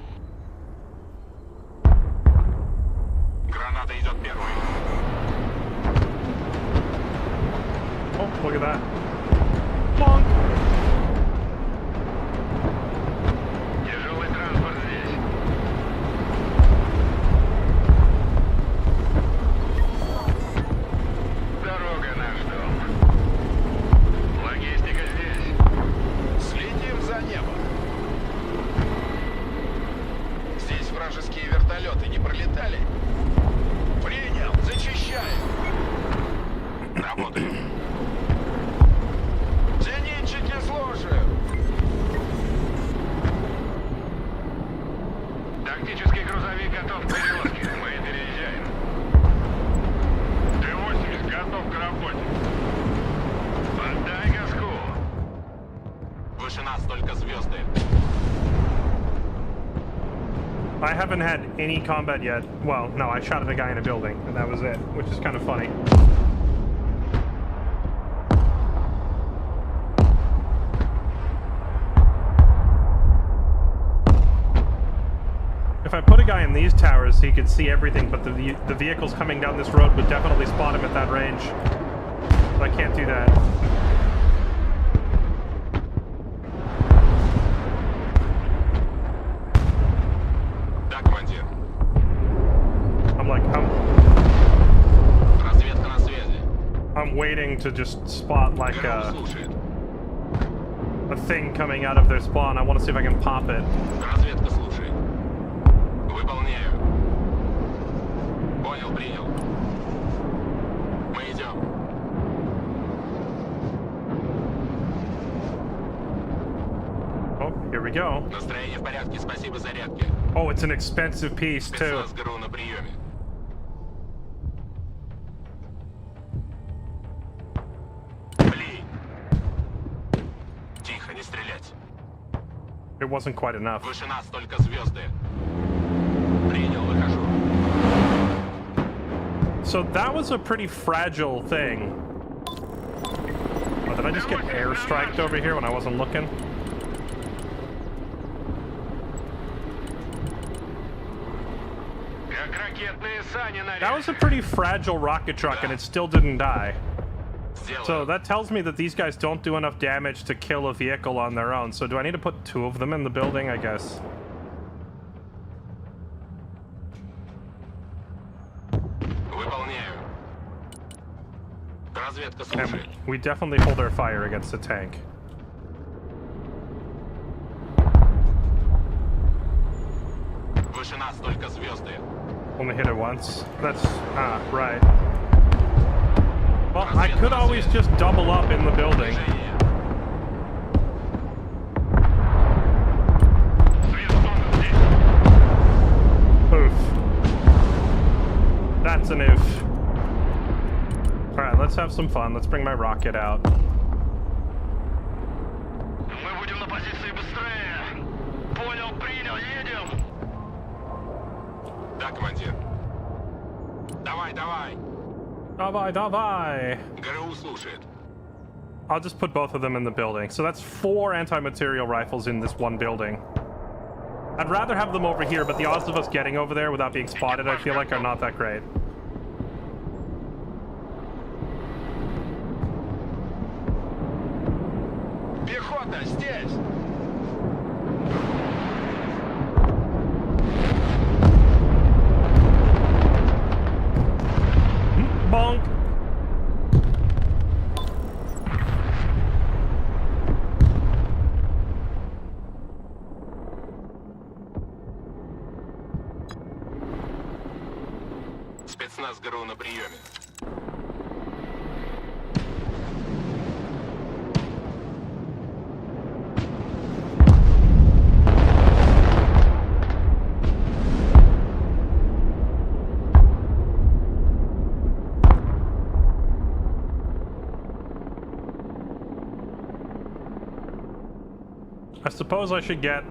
Граната идет первой. Oh, look at that. Bonk. Тяжелый транспорт здесь. Дорога наш дом. Логистика здесь. Следим за небо. Здесь вражеские вертолеты не пролетали? Принял, зачищаем. Работаем. Зенитчики слушают. Тактический грузовик готов к перевозке. Мы переезжаем. Т-80 готов к работе. Поддай газку. Выше нас только звезды. I haven't had any combat yet. Well, no, I shot at a guy in a building, and that was it, which is kind of funny. If I put a guy in behind these towers so he could see everything, but the vehicles coming down this road would definitely spot him at that range. So I can't do that. Да, командир. Разведка на связи. I'm waiting to just spot like ГРУ слушает. a thing coming out of their spawn. I want to see if I can pop it. Разведка слушает. Выполняю. Понял, принял. Мы идем. Oh, here we go. Настроение в порядке, спасибо зарядке. Oh, it's an expensive piece too. Спецназ ГРУ на приеме. Блин. Тихо, не стрелять. It wasn't quite enough. Выше нас только звезды. Принял, выхожу. So that was a pretty fragile thing. Oh, did I just get airstriked over here when I wasn't looking? Как ракетные сани на That was a pretty fragile rocket truck and it still didn't die. So that tells me that these guys don't do enough damage to kill a vehicle on their own. So do I need to put 2 of them in the building, I guess? Выполняю. Разведка And слушает. we definitely hold our fire against the tank. Выше нас только звезды. Only hit it once. That's... right. Well, I could always just double up in the building. Движение. Oof. That's an oof. Alright, let's have some fun. Let's bring my rocket out. Мы будем на позиции быстрее. Понял, принял, едем. Да, командир. Давай, давай. Davai, davai! ГРУ слушает. I'll just put both of them in the building. So that's 4 anti-material rifles in this one building. I'd rather have them over here, but the odds of us getting over there without being spotted, I feel like, are not that great. Пехота, здесь. Bonk! Спецназ ГРУ на приеме. I suppose I should get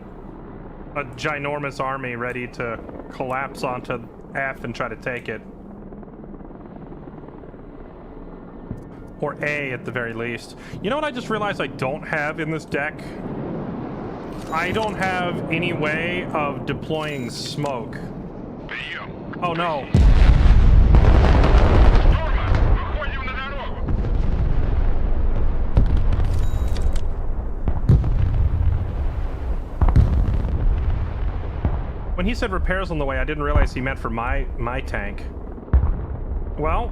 a ginormous army ready to collapse onto F and try to take it. Or A at the very least. You know what I just realized I don't have in this deck? I don't have any way of deploying smoke. Прием. Oh no. Штурман, выходим на дорогу. When he said repairs on the way, I didn't realize he meant for my tank. Well,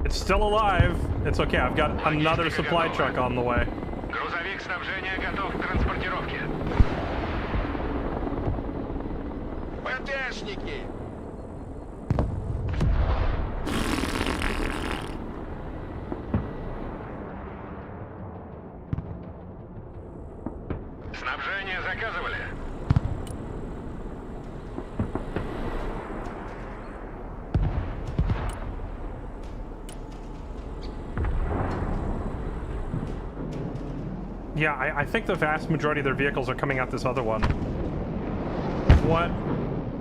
it's still alive. It's okay. I've got another supply truck on the way. Грузовик снабжения готов к транспортировке. ПТшники! Снабжение заказывали? Yeah, I think the vast majority of their vehicles are coming out this other one. What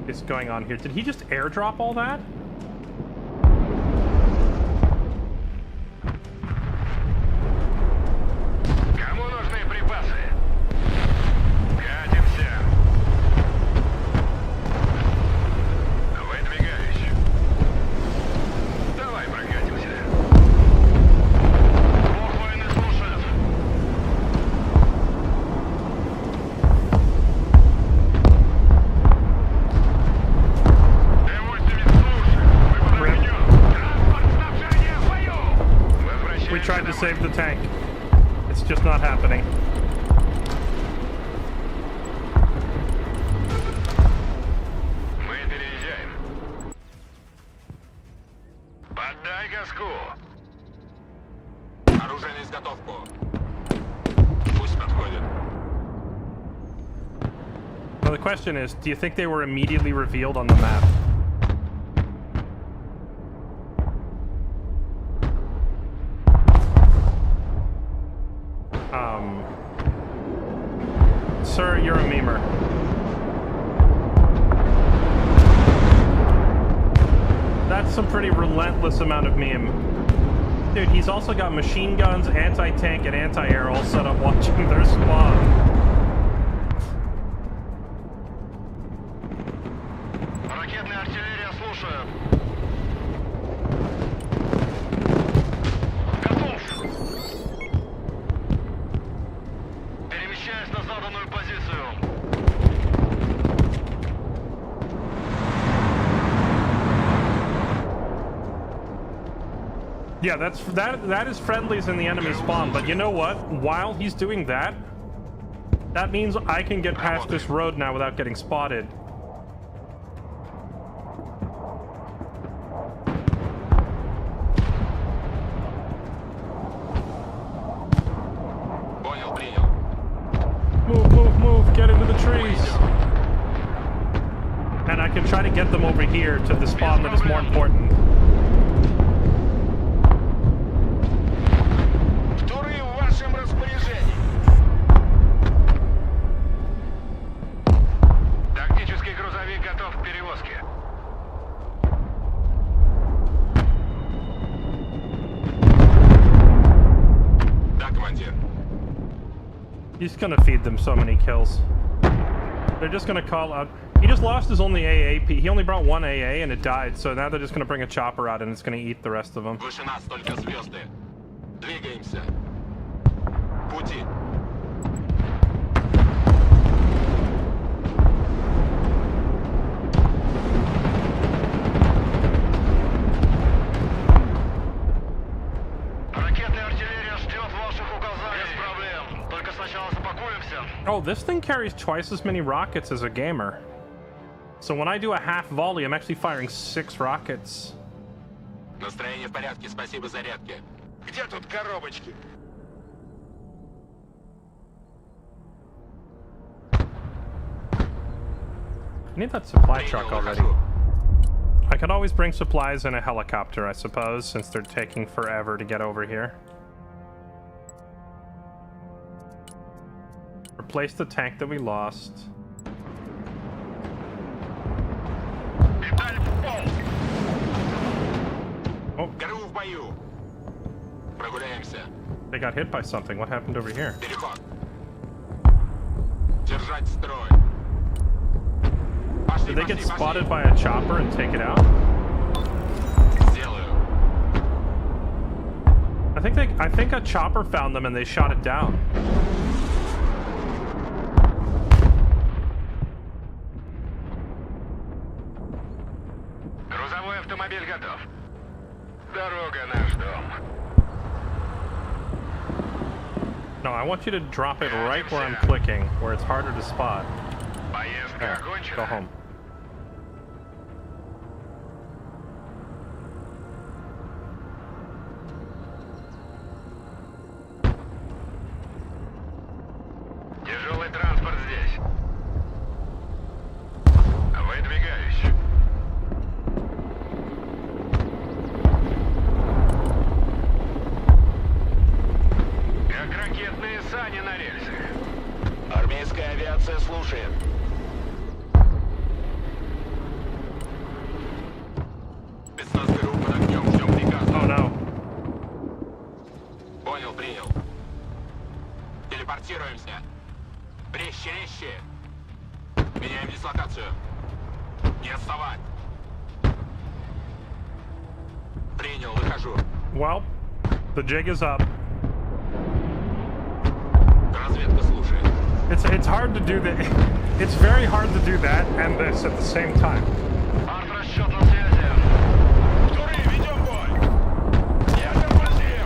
is going on here? Did he just airdrop all that? Кому нужны припасы? Катимся. we tried to save the tank. It's just not happening. Мы переезжаем. Поддай газку. Оружие на изготовку. Пусть подходит. Well, the question is, do you think they were immediately revealed on the map? Sir, you're a memer. That's some pretty relentless amount of meme. Dude, he's also got machine guns, anti-tank, and anti-air all set up watching their spawn. Ракетная артиллерия, слушаю. Готов. Перемещаюсь на заданную позицию. Yeah, that is friendlies in the enemy spawn, but you know what? While he's doing that, that means I can get past this road now without getting spotted. Понял, принял. Move, get into the trees. And I can try to get them over here to the spawn that is more important. Туры в вашем распоряжении. Тактический грузовик готов к перевозке. Да, командир. He's gonna feed them so many kills. They're just gonna call out. He just lost his only AAP. He only brought one AA and it died, so now they're just gonna bring a chopper out and it's gonna eat the rest of them. Выше нас только звезды. Двигаемся. Пути. Ракетная артиллерия ждет ваших указаний. Без проблем. Только сначала запакуемся. Oh, this thing carries twice as many rockets as a gamer. So when I do a half volley, I'm actually firing 6 rockets. Настроение в порядке, спасибо зарядке. Где тут коробочки? I need that supply truck Принял, already. выхожу. I could always bring supplies in a helicopter, I suppose, since they're taking forever to get over here. Replace the tank that we lost. Деталь в пол. Oh, Гору в бою. Прогуляемся. they got hit by something. What happened over here? Переход. Держать строй. Пошли, Did they get пошли, spotted пошли. by a chopper and take it out? Сделаю. I think a chopper found them and they shot it down. Грузовой автомобиль готов. Дорога наш дом. No, I want you to drop it right where I'm clicking, where it's harder to spot. Поездка There, окончена. go home. Тяжелый транспорт здесь. Выдвигаюсь. Как ракетные сани на рельсах. Армейская авиация слушает. Спецназ ГРУ под огнем, ждем приказа. Oh no. Понял, принял. Телепортируемся. Резче, резче. Меняем дислокацию. Не отставать. Принял, выхожу. Well, the jig is up. Разведка слушает. It's hard to do that. It's very hard to do that and this at the same time. Арт-расчет на связи. Туры, ведем бой. Я командир.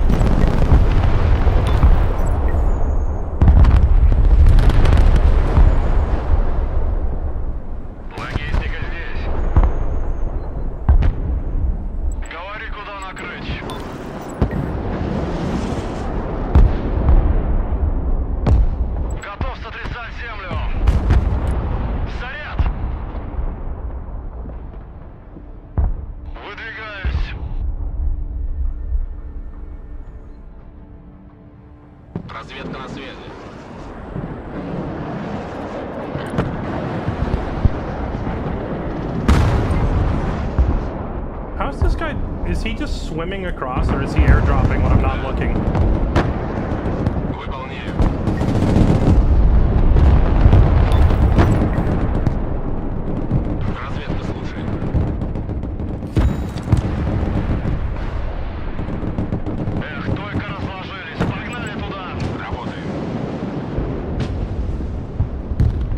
Готов сотрясать землю. Заряд. Выдвигаюсь. Разведка на связи. How's this guy? Is he just swimming across, or is he airdropping when I'm not looking? Выполняю. Разведка слушает. Эх, только разложились. Погнали туда. Работаем.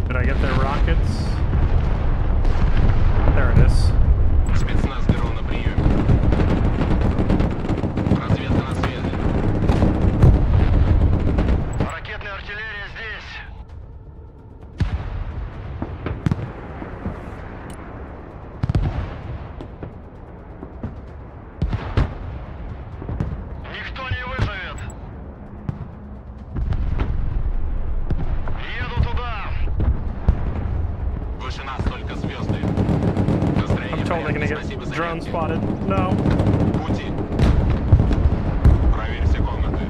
Did I get their rockets? There it is. Спецназ ГРУ на приеме. Разведка на связи. Ракетная артиллерия здесь. Никто не выживет. Еду туда. Выше нас только звезды. Настроение I'm в totally gonna порядке. get Спасибо за drone зарядки. spotted. No. Пути. Проверь все комнаты.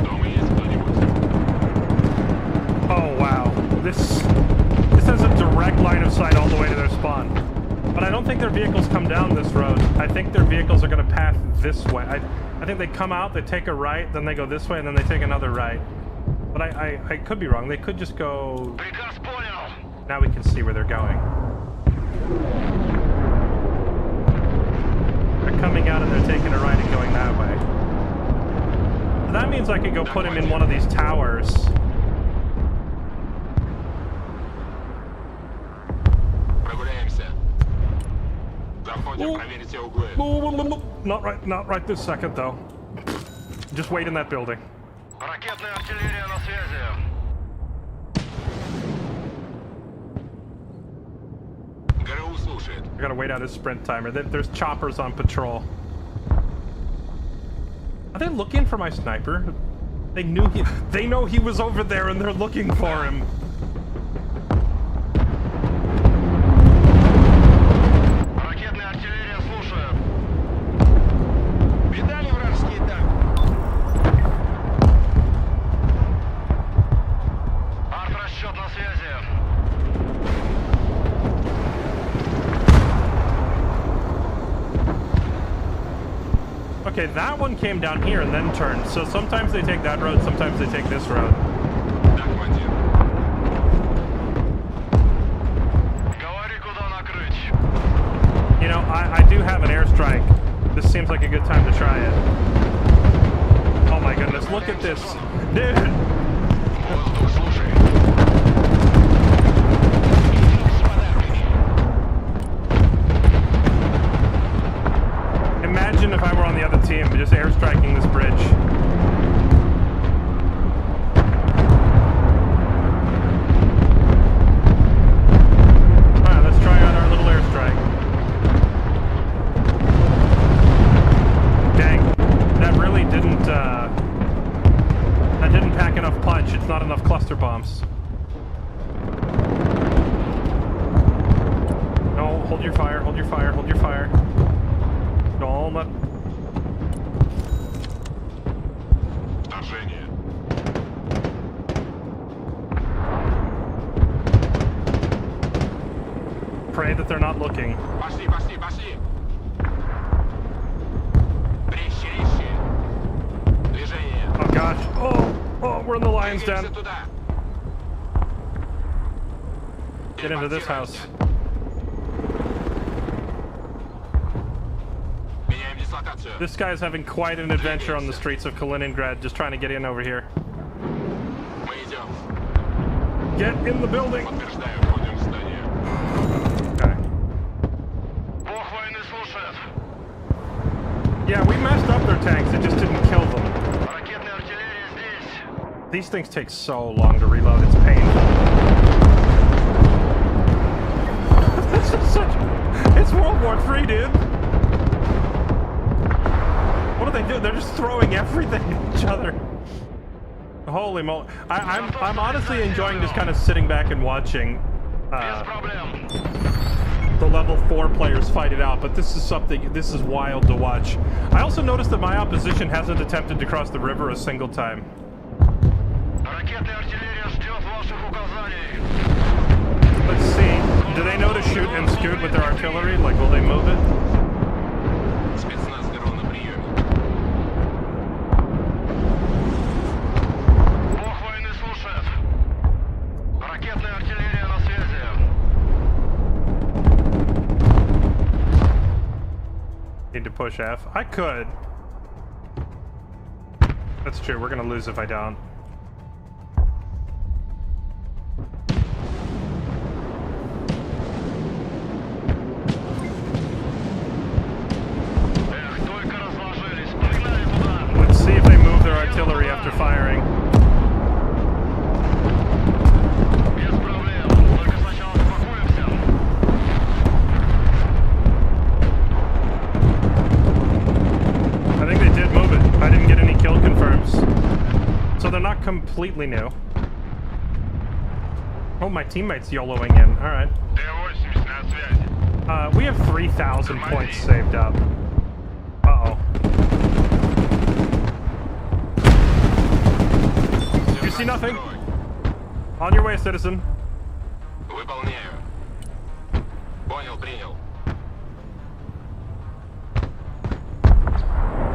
Дома есть кто-нибудь? Oh wow. This has a direct line of sight all the way to their spawn. But I don't think their vehicles come down this road. I think their vehicles are gonna path this way. I think they come out, they take a right, then they go this way, and then they take another right. But I could be wrong. They could just go. Приказ понял. Now we can see where they're going. They're coming out and they're taking a right and going that way. That means I could go put him in one of these towers. Прогуляемся. Заходим, проверить все углы. Not right this second though. Just wait in that building. Ракетная артиллерия на связи. ГРУ слушает. I gotta wait out his sprint timer. There's choppers on patrol. Are they looking for my sniper? They know he was over there and they're looking for him. Ракетная артиллерия слушает. Видали вражеский танк? Арт-расчет на связи. Okay, that one came down here and then turned. So sometimes they take that road, sometimes they take this road. Да, командир. Говори, куда накрыть. You know, I do have an airstrike. This seems like a good time to try it. Oh my goodness, look at this. Dude! Воздух слушает. С подарками. Imagine if I were on the other team, just airstriking this bridge. Alright, let's try out our little airstrike. Dang, that really didn't pack enough punch. It's not enough cluster bombs. No, hold your fire, hold your fire, hold your fire. Don't let... Вторжение. Pray that they're not looking. Пошли, пошли, пошли. Резче, резче. Движение. Oh gosh. Oh, we're in the lion's Двигаемся den. туда. Get into this house. Меняем дислокацию. This guy's having quite an adventure on the streets of Kaliningrad, just trying to get in over here. Мы идем. Get in the building. Подтверждаю, входим в здание. Okay. Бог войны слушает. Yeah, we messed up their tanks. It just didn't kill them. Ракетная артиллерия здесь. These things take so long to reload. It's painful. War 3, dude. What do they do? They're just throwing everything at each other. Holy moly! I'm honestly enjoying just kind of sitting back and watching Без проблем. the level 4 players fight it out, but this is wild to watch. I also noticed that my opposition hasn't attempted to cross the river a single time. Ракеты и артиллерия ждет ваших указаний. Let's see. Do they know to shoot and scoot with their artillery? Like, will they move it? Спецназ ГРУ на приеме. Бог войны слушает. Ракетная артиллерия на связи. Need to push F. I could. That's true. We're gonna lose if I don't. Эх, только разложились. Погнали туда. Let's see if they move their artillery after firing. Без проблем. Только сначала успокоимся. I think they did move it. I didn't get any kill confirms. So they're not completely new. Oh, my teammate's YOLOing in. Alright. Т-80 на связи. We have 3,000 points saved up. Uh-oh. You see nothing? On your way, citizen. Выполняю. Понял, принял.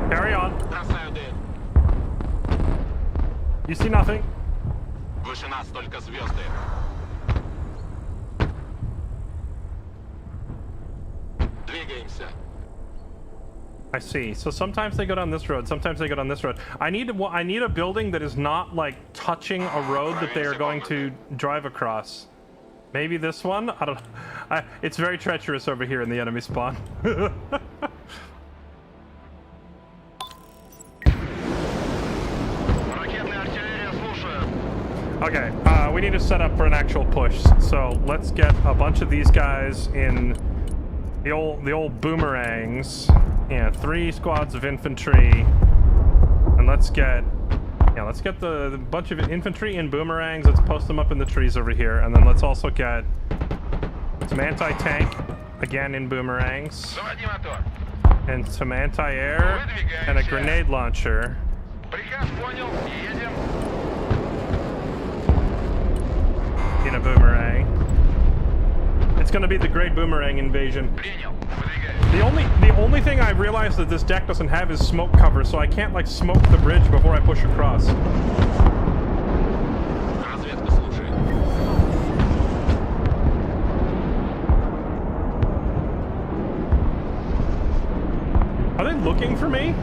Carry on. Бросаю дым. You see nothing? Выше нас только звезды. Двигаемся. I see. So sometimes they go down this road, sometimes they go down this road. I need a building that is not like touching a road that they are going to drive across. Maybe this one? I don't know. It's very treacherous over here in the enemy spawn. Ракетная артиллерия слушает. Okay, we need to set up for an actual push. So let's get a bunch of these guys in the old boomerangs. Yeah, 3 squads of infantry, and let's get the bunch of infantry in boomerangs. Let's post them up in the trees over here, and then let's also get some anti-tank again in boomerangs, Заводи мотор. and some anti-air, and a grenade launcher. Приказ понял. Едем. In a boomerang. It's gonna be the Great Boomerang Invasion. Принял. Выдвигаемся. The only thing I realized that this deck doesn't have is smoke cover, so I can't like smoke the bridge before I push across. Разведка слушает. Are they looking for me?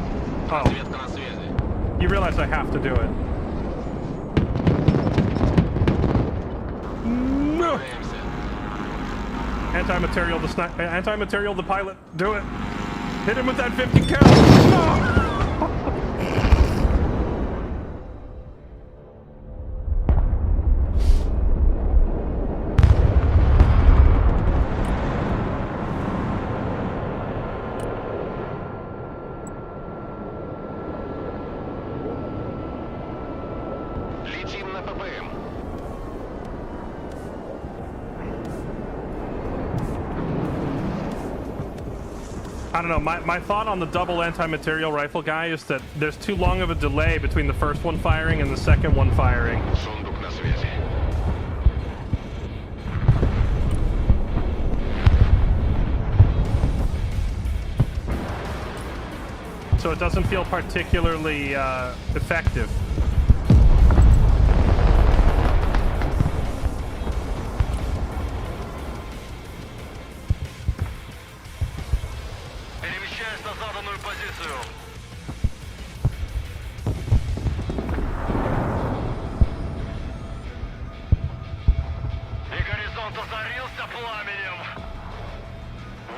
Oh, Разведка на связи. you realize I have to do it. No! Двигаемся. Anti-material the pilot. Do it. Hit him with that 50 cal. No! Летим на ППМ. I don't know, my thought on the double anti-material rifle guy is that there's too long of a delay between the first one firing and the second one firing. Сундук на связи. So it doesn't feel particularly effective. Перемещаясь на заданную позицию. И горизонт озарился пламенем.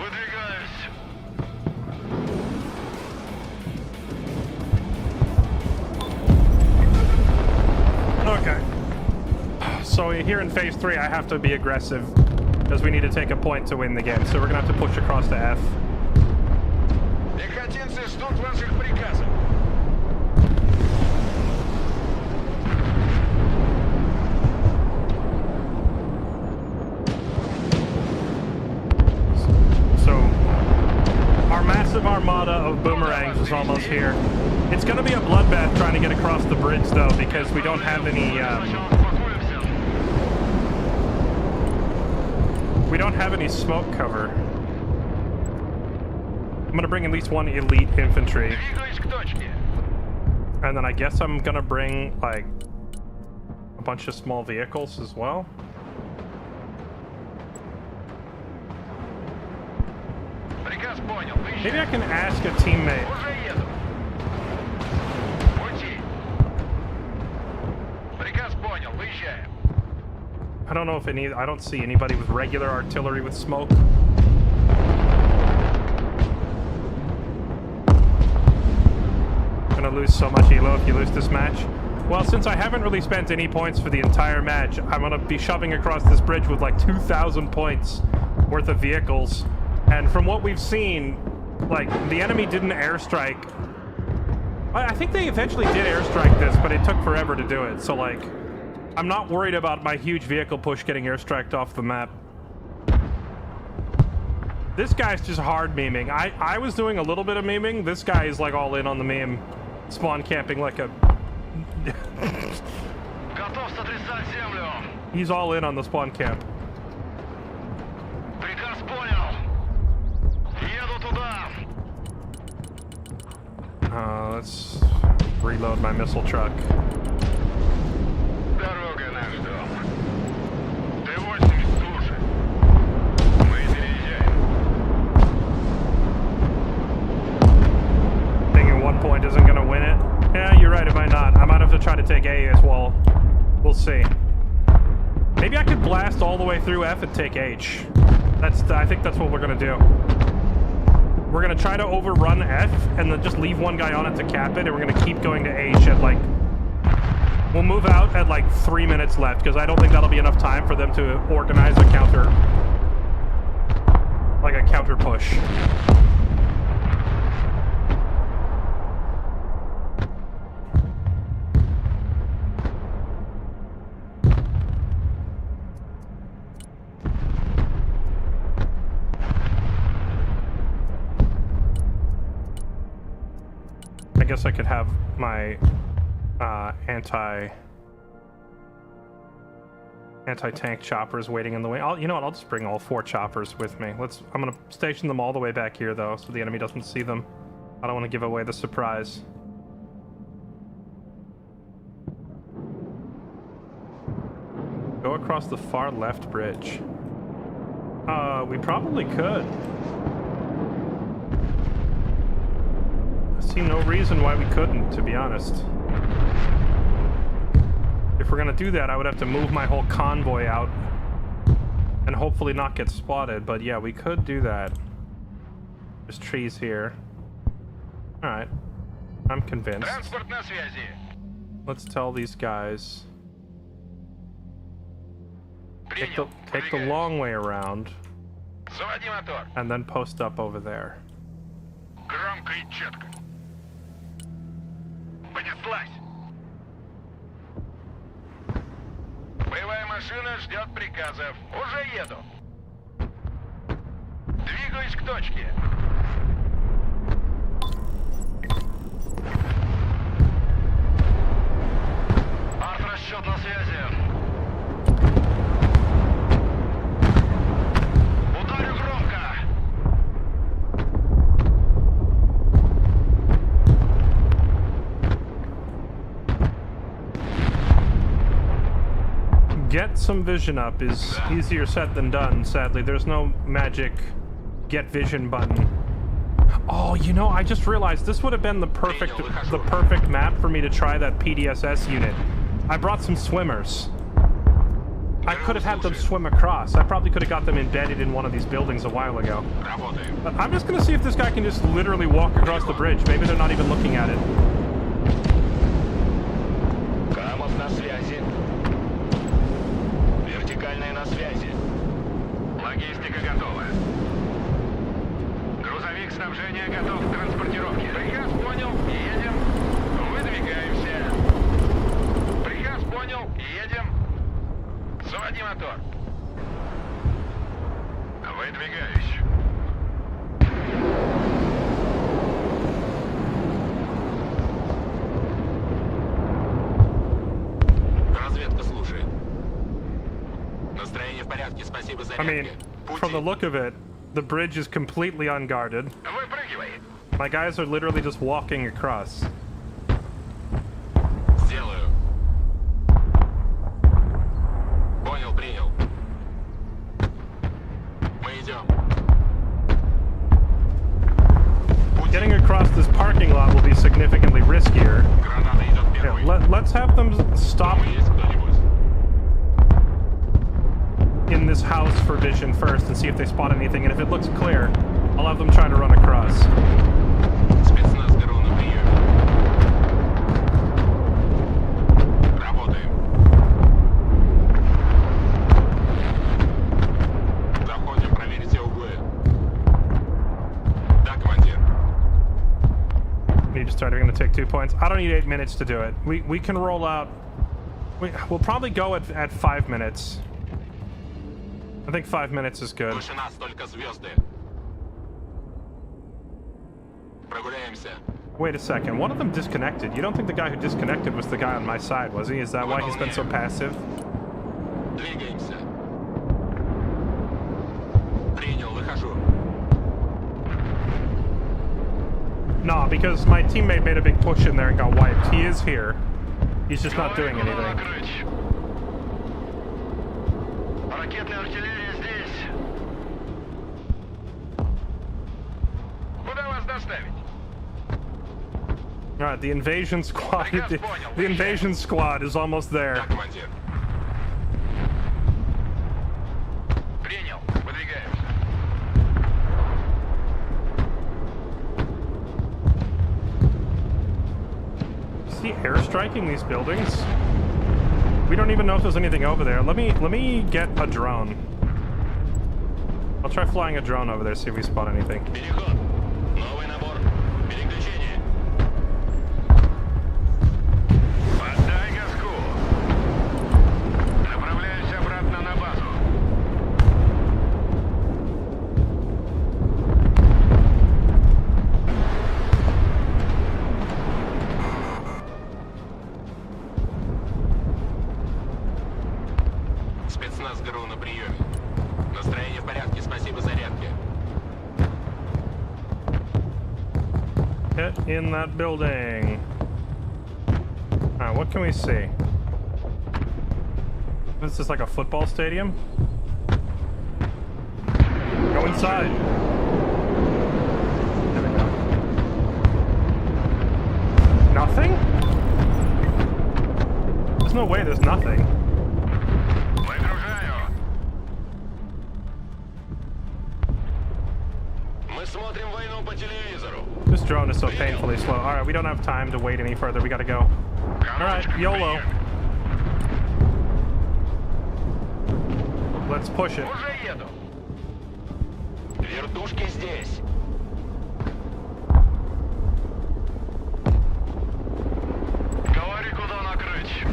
Выдвигаюсь. Okay. So here in phase 3, I have to be aggressive because we need to take a point to win the game. So we're gonna have to push across to F. Пехотинцы ждут ваших приказов. So our massive armada of boomerangs is almost here. It's gonna be a bloodbath trying to get across the bridge though, because we don't have any smoke cover. I'm gonna bring at least one elite infantry. And then I guess I'm gonna bring like a bunch of small vehicles as well. Maybe I can ask a teammate. I don't know if I don't see anybody with regular artillery with smoke. Gonna lose so much elo if you lose this match. Well, since I haven't really spent any points for the entire match, I'm gonna be shoving across this bridge with like 2,000 points worth of vehicles. And from what we've seen, like, the enemy didn't airstrike. I think they eventually did airstrike this, but it took forever to do it. So, like, I'm not worried about my huge vehicle push getting airstriked off the map. This guy's just hard memeing. I was doing a little bit of memeing. This guy is, like, all in on the meme. Spawn camping like a... He's all in on the spawn camp. Let's reload my missile truck. Дорога наш дом. Т-80 слушай. Мы переезжаем. Thinking 1 point isn't gonna win it. Yeah, you're right, it might not. I might have to try to take A as well. We'll see. Maybe I could blast all the way through F and take H. I think that's what we're gonna do. We're gonna try to overrun F and then just leave one guy on it to cap it, and we're gonna keep going to H at like... We'll move out at like 3 minutes left, because I don't think that'll be enough time for them to organize a counter... like a counter push. I guess I could have my anti-tank choppers waiting in the way. You know what? I'll just bring all 4 choppers with me. I'm gonna station them all the way back here though, so the enemy doesn't see them. I don't want to give away the surprise. Go across the far left bridge. We probably could. I see no reason why we couldn't, to be honest. If we're gonna do that, I would have to move my whole convoy out and hopefully not get spotted, but yeah, we could do that. There's trees here. Alright. I'm convinced. Let's tell these guys. Take the long way around. And then post up over there. Громко и четко. Понеслась. Боевая машина ждет приказов. Уже еду. Двигаюсь к точке. Арт-расчет на связи. Ударю громко. Get some vision up is easier said than done, sadly. There's no magic get vision button. Oh, you know, I just realized this would have been the perfect map for me to try that PDSS unit. I brought some swimmers. I could have had them swim across. I probably could have got them embedded in one of these buildings a while ago. But I'm just gonna see if this guy can just literally walk across the bridge. Maybe they're not even looking at it. Логистика готова. Грузовик снабжения готов к транспортировке. Приказ понял, едем. Выдвигаемся. Приказ понял, едем. Заводи мотор. Выдвигаюсь. Разведка слушает. Настроение в порядке, спасибо за I mean, from the look of it, the bridge is completely unguarded. Выпрыгивай. My guys are literally just walking across. Сделаю. Понял, принял. Мы идем. Getting across this parking lot will be significantly riskier. Граната идет Yeah, первой. let's have them stop Есть кто-нибудь? in this house for vision first and see if they spot anything. And if it looks clear, I'll have them try to run across. Спецназ ГРУ на приеме. Работаем. Заходим, проверить все углы. Да, командир. Need to start. Are going to take 2 points. I don't need 8 minutes to do it. We can roll out. We'll probably go at 5 minutes. I think 5 minutes is good. Выше нас только звезды. Прогуляемся. Wait a second. One of them disconnected. You don't think the guy who disconnected was the guy on my side, was he? Is that why he's been so passive? Двигаемся. Принял, выхожу. No, because my teammate made a big push in there and got wiped. He is here. He's just not doing Куда anything. накрыть? Ракетная артиллерия здесь. Куда вас доставить? Alright, the invasion squad. The invasion squad is almost there. Да, командир. Принял. Выдвигаемся. Is he airstriking these buildings? We don't even know if there's anything over there. Let me get a drone. I'll try flying a drone over there, see if we spot anything. Переход. Новый набор. Переключение. Поддай газку. Направляюсь обратно на базу. Спецназ ГРУ на приеме. Настроение в порядке, спасибо зарядке. Get in that building. Alright, what can we see? This is like a football stadium. Go inside. There we go. Nothing? There's no way there's nothing. Выгружаю. Мы смотрим войну по телевизору. This drone is so painfully slow. Alright, we don't have time to wait any further. We gotta go. Alright, YOLO. Let's push it. Уже еду. Вертушки здесь. Говори, куда накрыть.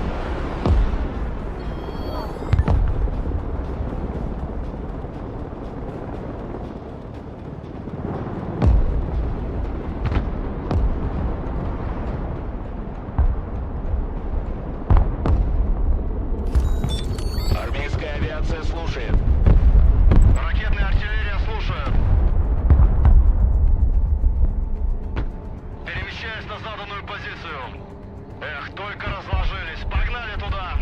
Армейская авиация слушает. Ракетная артиллерия слушает. Перемещаюсь на заданную позицию. Эх, только разложились. Погнали туда.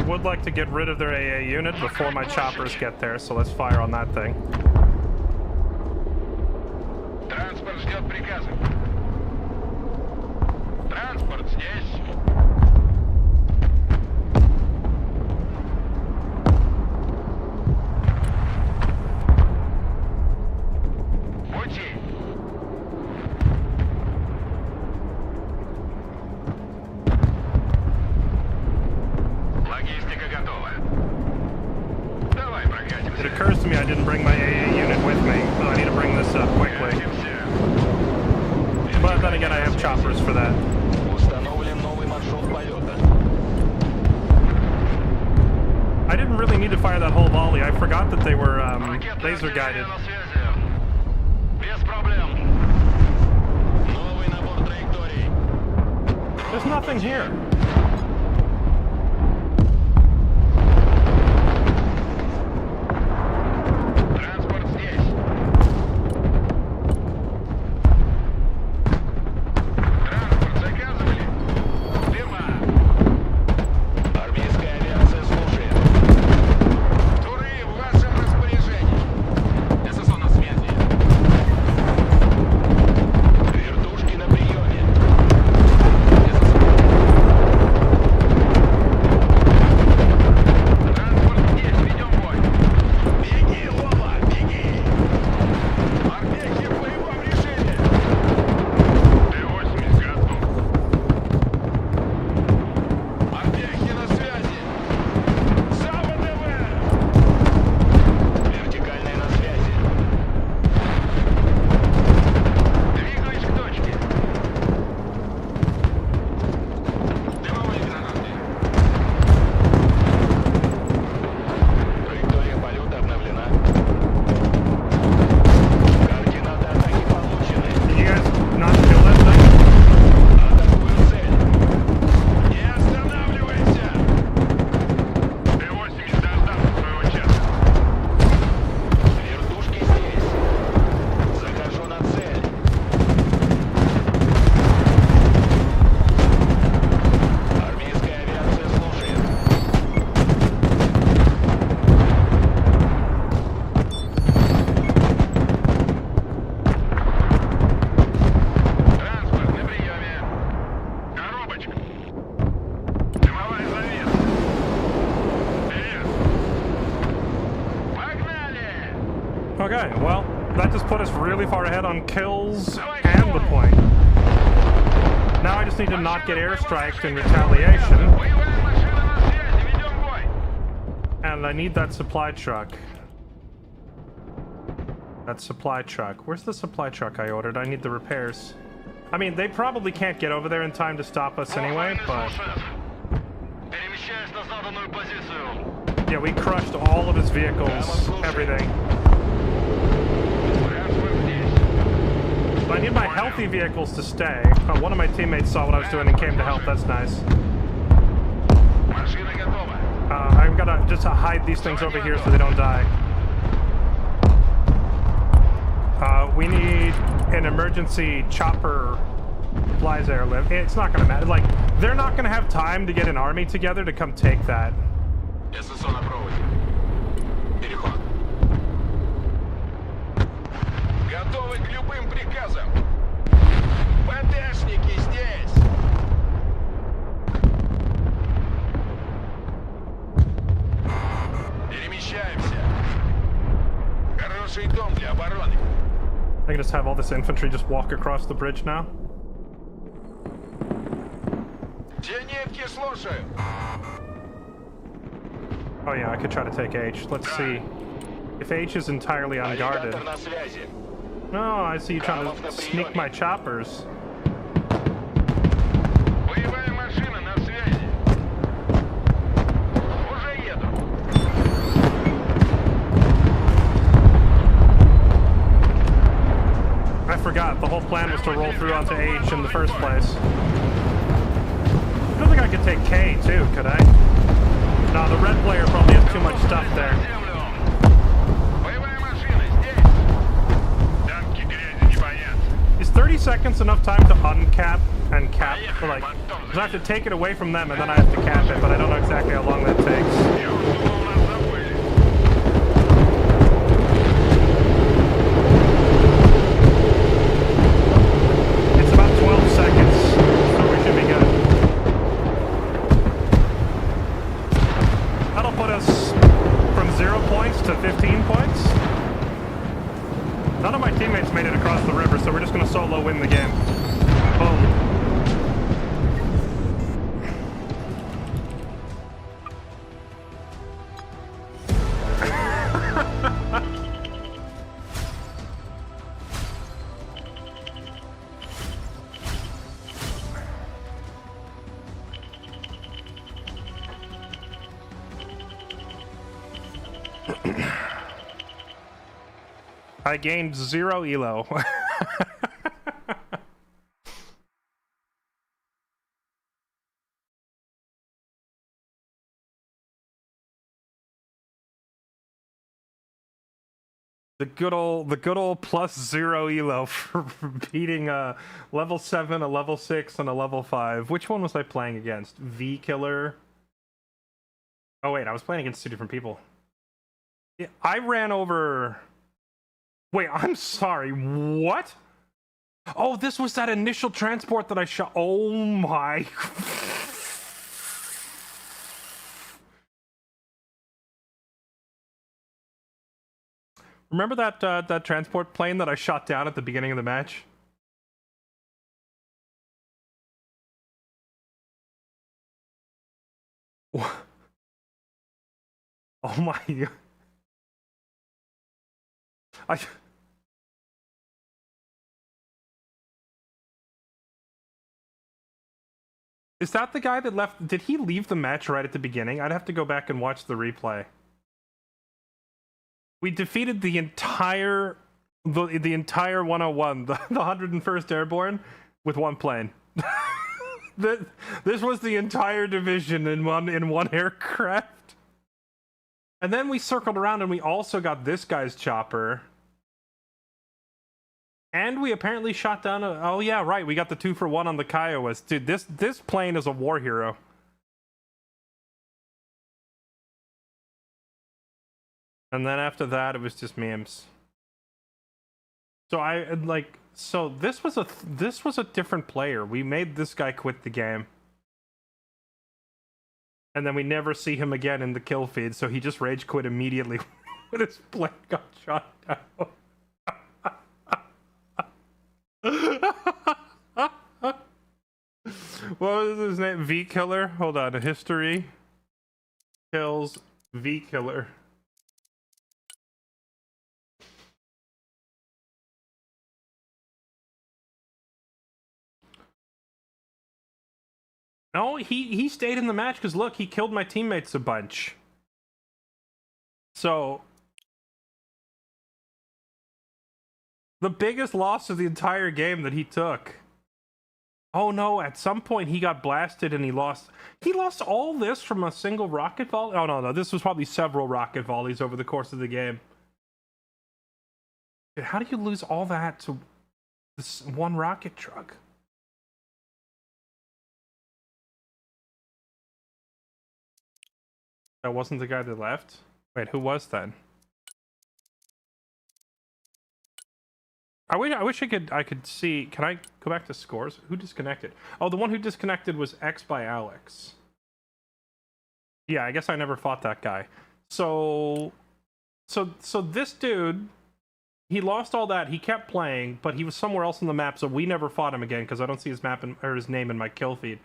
Would like to get rid of their AA unit before my choppers get there, so let's fire on that thing. Транспорт ждет приказа. Транспорт здесь. Пути. Логистика готова. Давай, It occurs to me I didn't bring my AA unit with me, so I need to bring this up quickly. But then again, I have choppers for that. I didn't really need to fire that whole volley. I forgot that they were laser guided. There's nothing here. Okay, well, that just put us really far ahead on kills and the point. Now I just need to not get airstriked in retaliation. And I need that supply truck. That supply truck. Where's the supply truck I ordered? I need the repairs. I mean, they probably can't get over there in time to stop us anyway, but... yeah, we crushed all of his vehicles, everything. So I need my healthy vehicles to stay. Oh, one of my teammates saw what I was doing and came to help. That's nice. I've got to just hide these things over here so they don't die. We need an emergency chopper flies airlift. It's not going to matter. Like, they're not going to have time to get an army together to come take that. Готовы к любым приказам. ПТшники здесь. Перемещаемся. Хороший дом для обороны. I can just have all this infantry just walk across the bridge now. Зенитки слушаю. Oh yeah, I could try to take H. Let's see. If H is entirely unguarded. Навигатор на связи. No, I see you trying to sneak my choppers. Боевая машина на связи. Уже еду. I forgot, the whole plan was to roll through onto H in the first place. I don't think I could take K too, could I? No, the red player probably has too much stuff there. Боевая машина здесь. Танки грязи не боятся. Is 30 seconds enough time to uncap and cap? Or like, because I have to take it away from them and then I have to cap it, but I don't know exactly how long that takes. Я уж думал, нас забыли. It's about 12 seconds, so we should be good. That'll put us from 0 points to 15 points. None of my teammates made it across the river, so we're just going to solo win the game. Boom. I gained 0 elo. The good old plus 0 elo for beating a level 7, a level 6, and a level 5. Which one was I playing against? V Killer. Oh wait, I was playing against 2 different people. Yeah, I ran over. Wait, I'm sorry. What? Oh, this was that initial transport that I shot. Oh my. Remember that transport plane that I shot down at the beginning of the match? Oh my god. Is that the guy that left? Did he leave the match right at the beginning? I'd have to go back and watch the replay. We defeated the entire 101, the 101st Airborne, with 1 plane. This was the entire division in one aircraft. And then we circled around and we also got this guy's chopper. And we apparently shot down oh yeah, right, we got the 2-for-1 on the Kiowas. Dude, this plane is a war hero. And then after that, it was just memes. So this was a different player. We made this guy quit the game. And then we never see him again in the kill feed, so he just rage quit immediately when his plane got shot down. What was his name? V Killer? Hold on, history. Kills V Killer. No, he stayed in the match because look, he killed my teammates a bunch. So the biggest loss of the entire game that he took. Oh no, at some point he got blasted and he lost all this from a single rocket volley? Oh no, this was probably several rocket volleys over the course of the game. Dude, how do you lose all that to this one rocket truck? That wasn't the guy that left? Wait, who was then? I wish I could see. Can I go back to scores? Who disconnected? Oh, the one who disconnected was X by Alex. Yeah, I guess I never fought that guy. So this dude, he lost all that. He kept playing, but he was somewhere else on the map, so we never fought him again because I don't see his map or his name in my kill feed.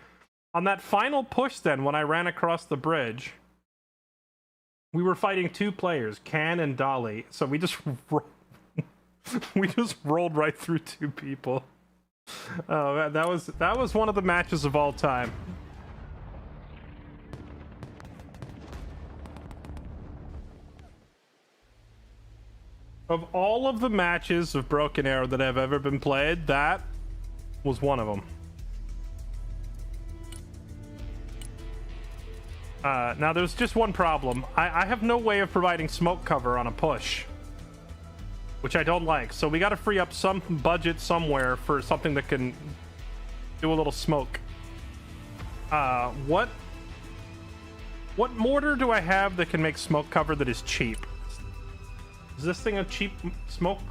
On that final push, then, when I ran across the bridge, we were fighting 2 players, Can and Dolly. So we just rolled right through 2 people. Oh, that was one of the matches of all time. Of all of the matches of Broken Arrow that have ever been played, that was one of them. Now there's just one problem. I have no way of providing smoke cover on a push, which I don't like. So we got to free up some budget somewhere for something that can do a little smoke. What mortar do I have that can make smoke cover that is cheap? Is this thing a cheap smoke?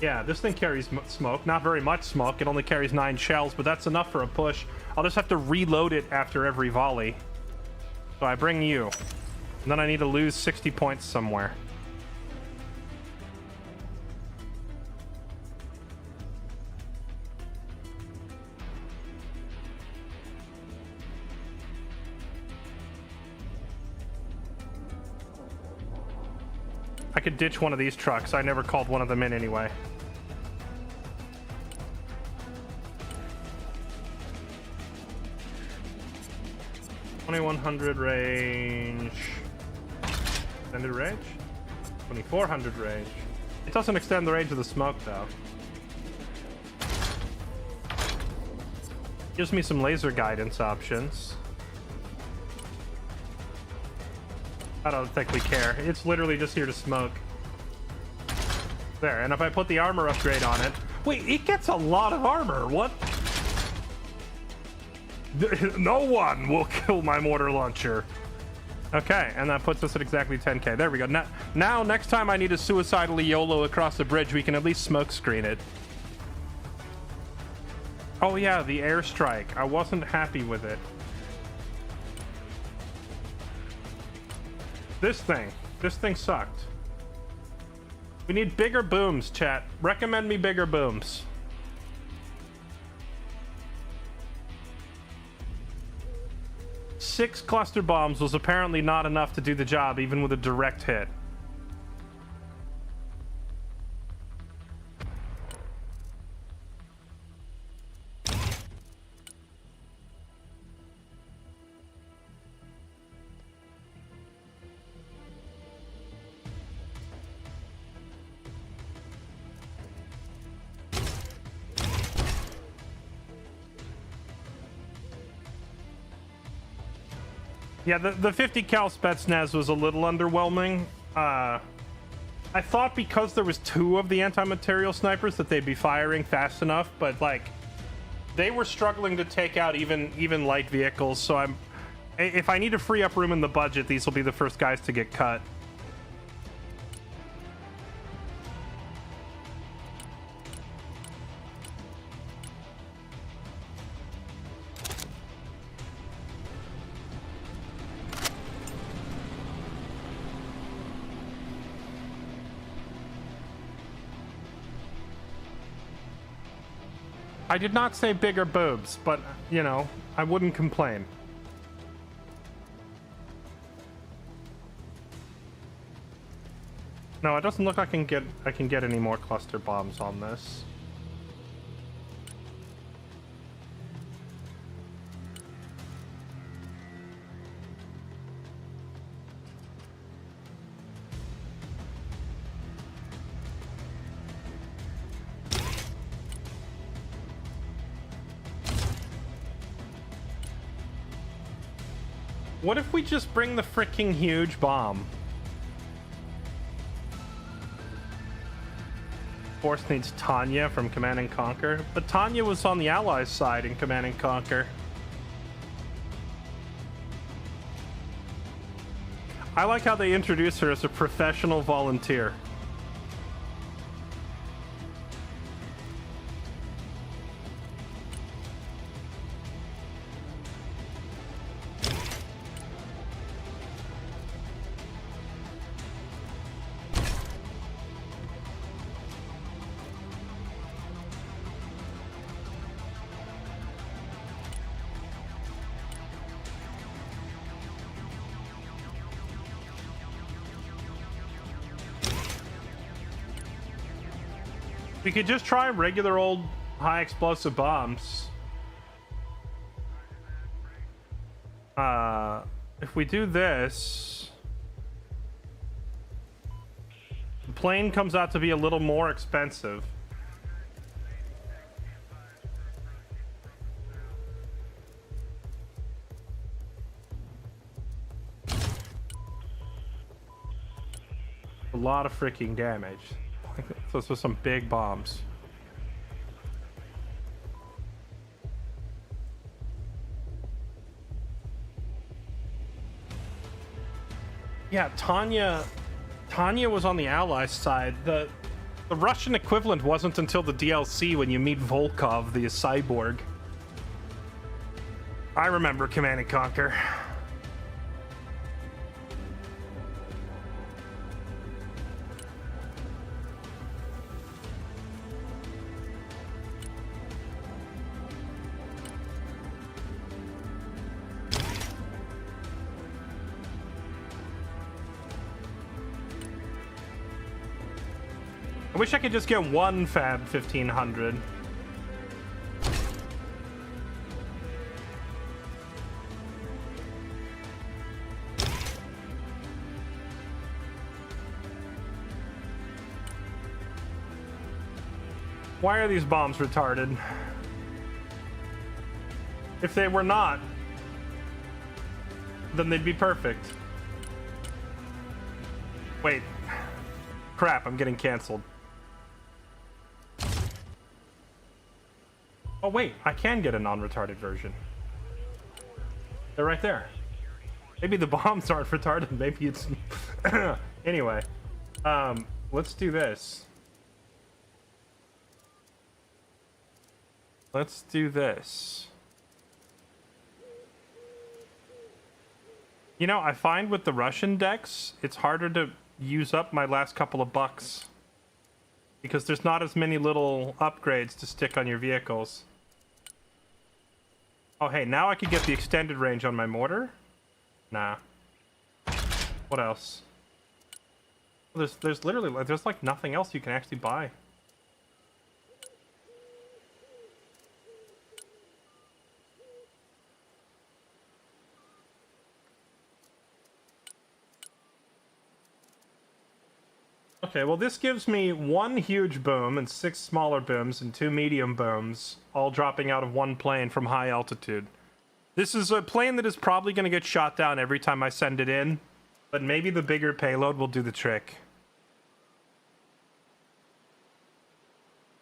Yeah, this thing carries smoke. Not very much smoke. It only carries 9 shells, but that's enough for a push. I'll just have to reload it after every volley. So I bring you. And then I need to lose 60 points somewhere. I could ditch one of these trucks. I never called one of them in anyway. $2,100 range. Extended range? 2,400 range. It doesn't extend the range of the smoke, though. Gives me some laser guidance options. I don't think we care. It's literally just here to smoke. There, and if I put the armor upgrade on it... Wait, it gets a lot of armor. What? No one will kill my mortar launcher. Okay, and that puts us at exactly 10k. There we go. Now, next time I need to suicidally YOLO across the bridge, we can at least smoke screen it. Oh yeah, the airstrike. I wasn't happy with it. This thing sucked. We need bigger booms, chat. Recommend me bigger booms. Six cluster bombs was apparently not enough to do the job, even with a direct hit. Yeah, the 50 cal Spetsnaz was a little underwhelming. I thought because there was 2 of the anti-material snipers that they'd be firing fast enough, but like they were struggling to take out even light vehicles. So if I need to free up room in the budget, these will be the first guys to get cut. I did not say bigger boobs, but, you know, I wouldn't complain. No, it doesn't look like I can get any more cluster bombs on this. What if we just bring the freaking huge bomb? Force needs Tanya from Command and Conquer, but Tanya was on the Allies' side in Command and Conquer. I like how they introduce her as a professional volunteer. We could just try regular old high explosive bombs. If we do this, the plane comes out to be a little more expensive. A lot of freaking damage. Those were some big bombs. Yeah, Tanya was on the Allies' side. The Russian equivalent wasn't until the DLC when you meet Volkov, the cyborg. I remember Command and Conquer. I wish I could just get one Fab 1500. Why are these bombs retarded? If they were not, then they'd be perfect. Wait. Crap, I'm getting canceled. Oh wait, I can get a non-retarded version. They're right there. Maybe the bombs aren't retarded, maybe it's... Anyway, let's do this. Let's do this. You know, I find with the Russian decks, it's harder to use up my last couple of bucks. Because there's not as many little upgrades to stick on your vehicles. Oh, hey, now I could get the extended range on my mortar? Nah. What else? There's literally, there's like nothing else you can actually buy. Okay, well this gives me one huge boom and 6 smaller booms and 2 medium booms, all dropping out of one plane from high altitude. This is a plane that is probably going to get shot down every time I send it in, but maybe the bigger payload will do the trick.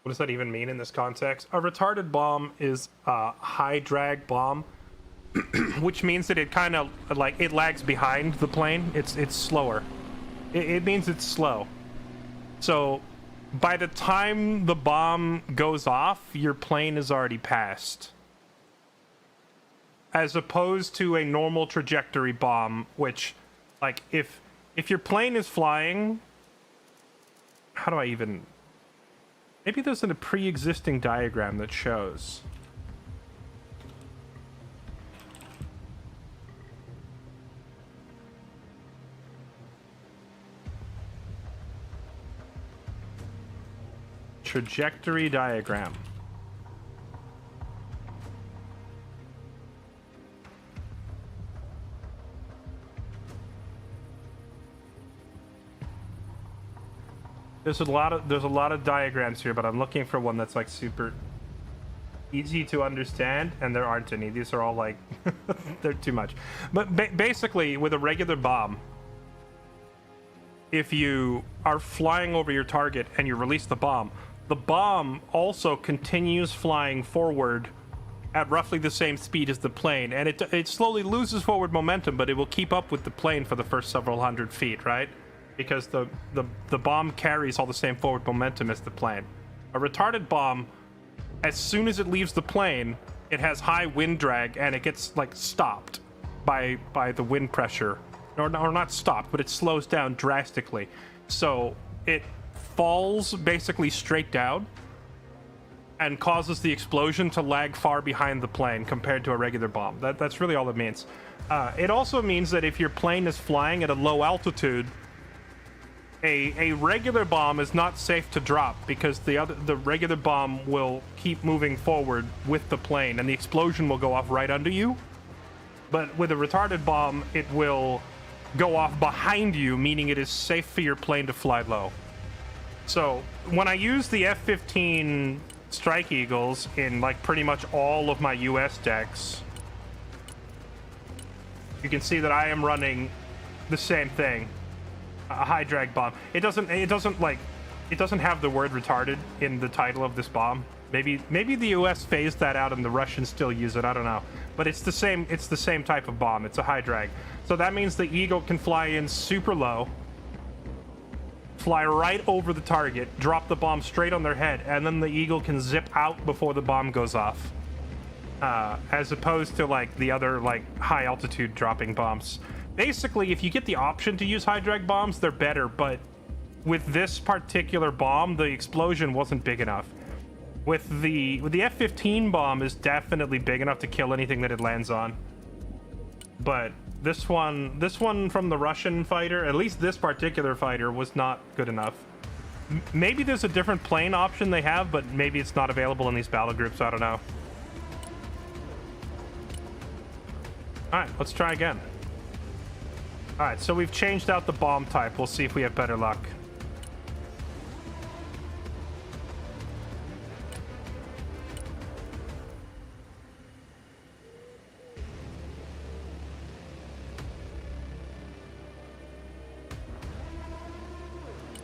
What does that even mean in this context? A retarded bomb is a high drag bomb, which means that it kind of, like, it lags behind the plane. It's slower. It means it's slow. So, by the time the bomb goes off, your plane is already passed. As opposed to a normal trajectory bomb, which, like, if your plane is flying... How do I even... Maybe there's a pre-existing diagram that shows... Trajectory diagram. There's a lot of diagrams here, but I'm looking for one that's like super easy to understand, and there aren't any. These are all like they're too much. But basically, with a regular bomb, if you are flying over your target and you release the bomb also continues flying forward at roughly the same speed as the plane, and it slowly loses forward momentum, but it will keep up with the plane for the first several hundred feet, right? Because the bomb carries all the same forward momentum as the plane. A retarded bomb, as soon as it leaves the plane, it has high wind drag and it gets like stopped by the wind pressure. Or not stopped, but it slows down drastically. So it falls basically straight down and causes the explosion to lag far behind the plane compared to a regular bomb. That's really all it means. It also means that if your plane is flying at a low altitude, a regular bomb is not safe to drop because the regular bomb will keep moving forward with the plane and the explosion will go off right under you. But with a retarded bomb, it will go off behind you, meaning it is safe for your plane to fly low. So when I use the F-15 Strike Eagles in like pretty much all of my US decks, you can see that I am running the same thing, a high drag bomb. It doesn't have the word retarded in the title of this bomb. Maybe the US phased that out and the Russians still use it, I don't know. But it's the same type of bomb. It's a high drag. So that means the Eagle can fly in super low, fly right over the target, drop the bomb straight on their head, and then the Eagle can zip out before the bomb goes off. As opposed to like the other like high altitude dropping bombs. Basically, if you get the option to use high drag bombs, they're better, but with this particular bomb, the explosion wasn't big enough. With the F-15 bomb is definitely big enough to kill anything that it lands on. But this one from the Russian fighter, at least this particular fighter, was not good enough. Maybe there's a different plane option they have, but maybe it's not available in these battle groups, I don't know. Alright, let's try again. Alright, so we've changed out the bomb type. We'll see if we have better luck.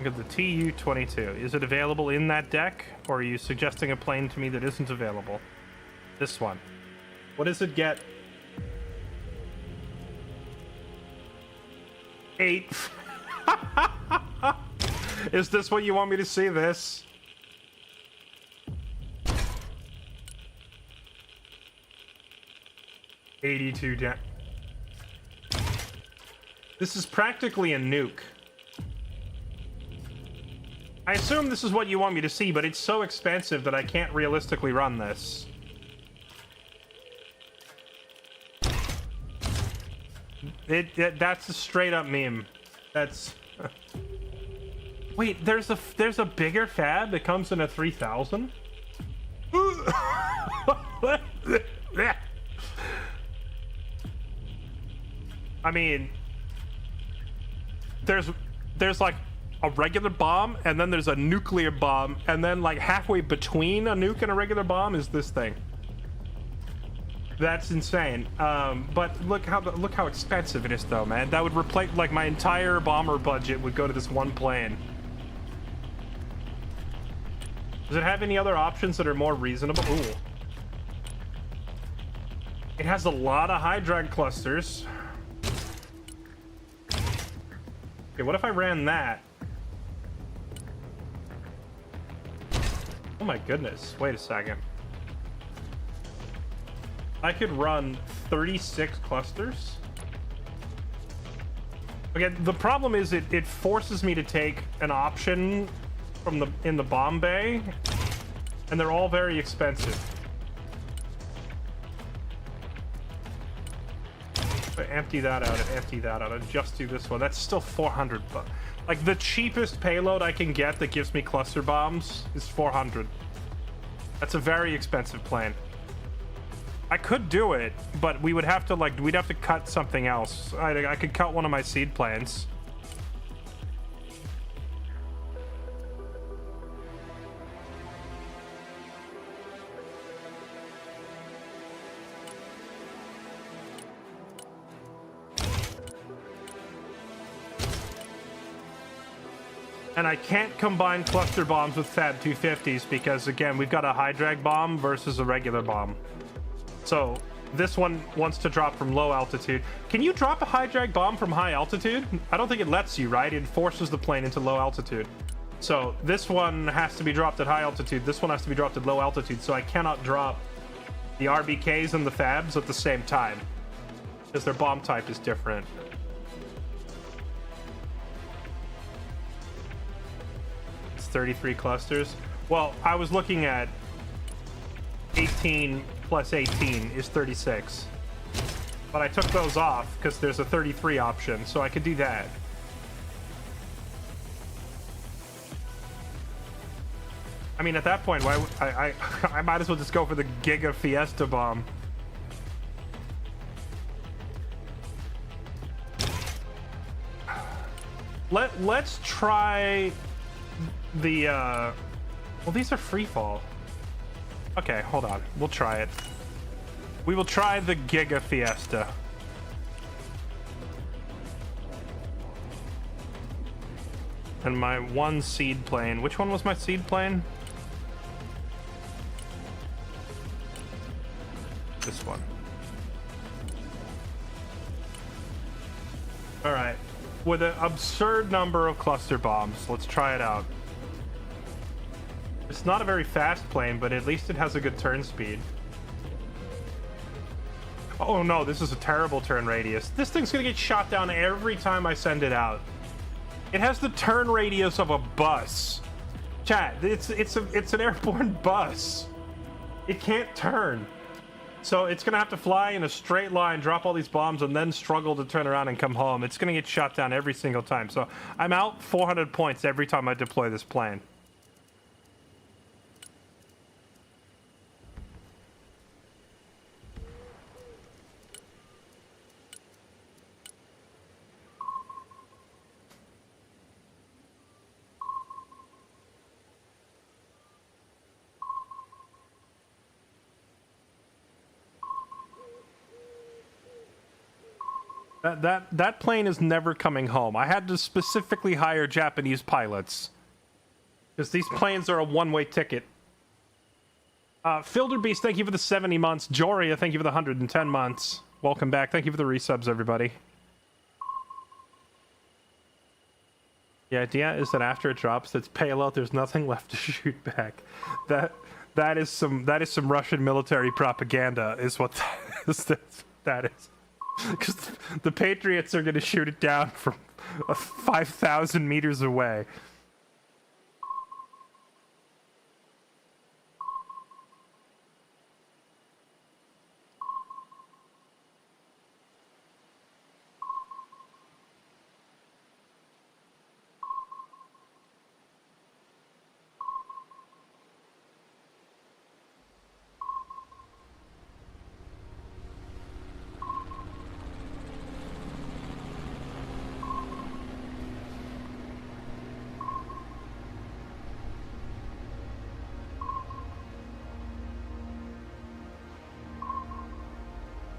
Look at the Tu-22. Is it available in that deck, or are you suggesting a plane to me that isn't available? This one. What does it get? 8. Is this what you want me to see? This? $82 down. This is practically a nuke. I assume this is what you want me to see, but it's so expensive that I can't realistically run this. That's a straight up meme. That's... Wait, there's a bigger fab that comes in a 3000? I mean, there's like a regular bomb, and then there's a nuclear bomb, and then like halfway between a nuke and a regular bomb is this thing. That's insane. But look how expensive it is, though, man. That would replace like my entire bomber budget would go to this one plane. Does it have any other options that are more reasonable? Ooh. It has a lot of high drag clusters. Okay, what if I ran that? Oh my goodness, wait a second. I could run 36 clusters? Okay, the problem is it forces me to take an option from in the bomb bay, and they're all very expensive. If I empty that out and empty that out and just do this one, that's still 400 bucks. Like, the cheapest payload I can get that gives me cluster bombs is 400. That's a very expensive plane. I could do it, but we would have to, like, we'd have to cut something else. I could cut one of my seed planes. And I can't combine cluster bombs with Fab 250s because, again, we've got a high drag bomb versus a regular bomb. So this one wants to drop from low altitude. Can you drop a high drag bomb from high altitude? I don't think it lets you, right? It forces the plane into low altitude. So this one has to be dropped at high altitude. This one has to be dropped at low altitude. So I cannot drop the RBKs and the Fabs at the same time because their bomb type is different. It's 33 clusters. Well, I was looking at 18 plus 18 is 36. But I took those off because there's a 33 option, so I could do that. I mean, at that point, why I might as well just go for the Giga Fiesta bomb. Let's try the well, these are free fall. Okay, hold on. We'll try it. We will try the Giga Fiesta. And my one seed plane. Which one was my seed plane? This one. All right. With an absurd number of cluster bombs. Let's try it out. It's not a very fast plane, but at least it has a good turn speed. Oh no, this is a terrible turn radius. This thing's gonna get shot down every time I send it out. It has the turn radius of a bus. Chat, it's an airborne bus. It can't turn. So it's gonna have to fly in a straight line, drop all these bombs, and then struggle to turn around and come home. It's gonna get shot down every single time. So I'm out 400 points every time I deploy this plane. That plane is never coming home. I had to specifically hire Japanese pilots because these planes are a one-way ticket. Filderbeast, thank you for the 70 months. Joria, thank you for the 110 months. Welcome back. Thank you for the resubs, everybody. The idea is that after it drops its payload, there's nothing left to shoot back. That is some Russian military propaganda, is what that is. Because the Patriots are going to shoot it down from 5,000 meters away.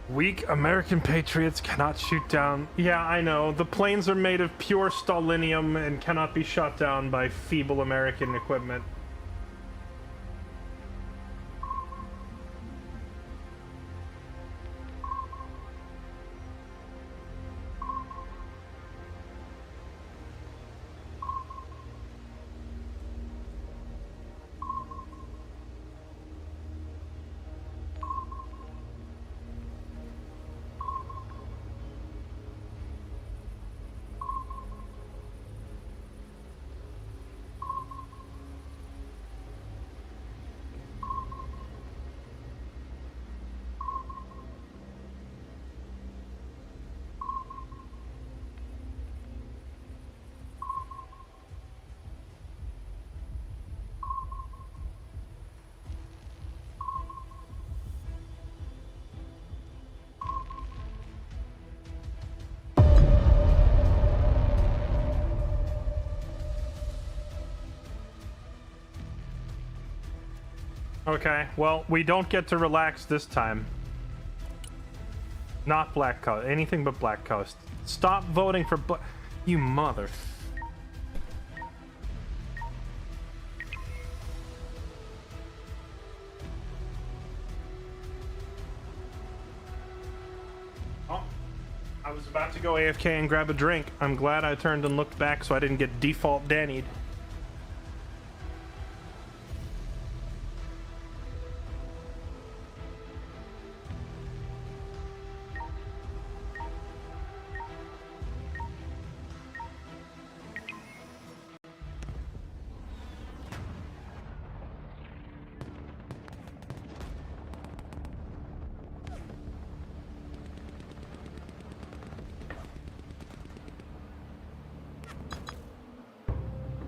Weak American patriots cannot shoot down. Yeah, I know. The planes are made of pure stalinium and cannot be shot down by feeble American equipment. Okay, well, we don't get to relax this time. Not Black Coast. Anything but Black Coast. Stop voting for you mother... Oh, I was about to go AFK and grab a drink. I'm glad I turned and looked back so I didn't get default Dannied.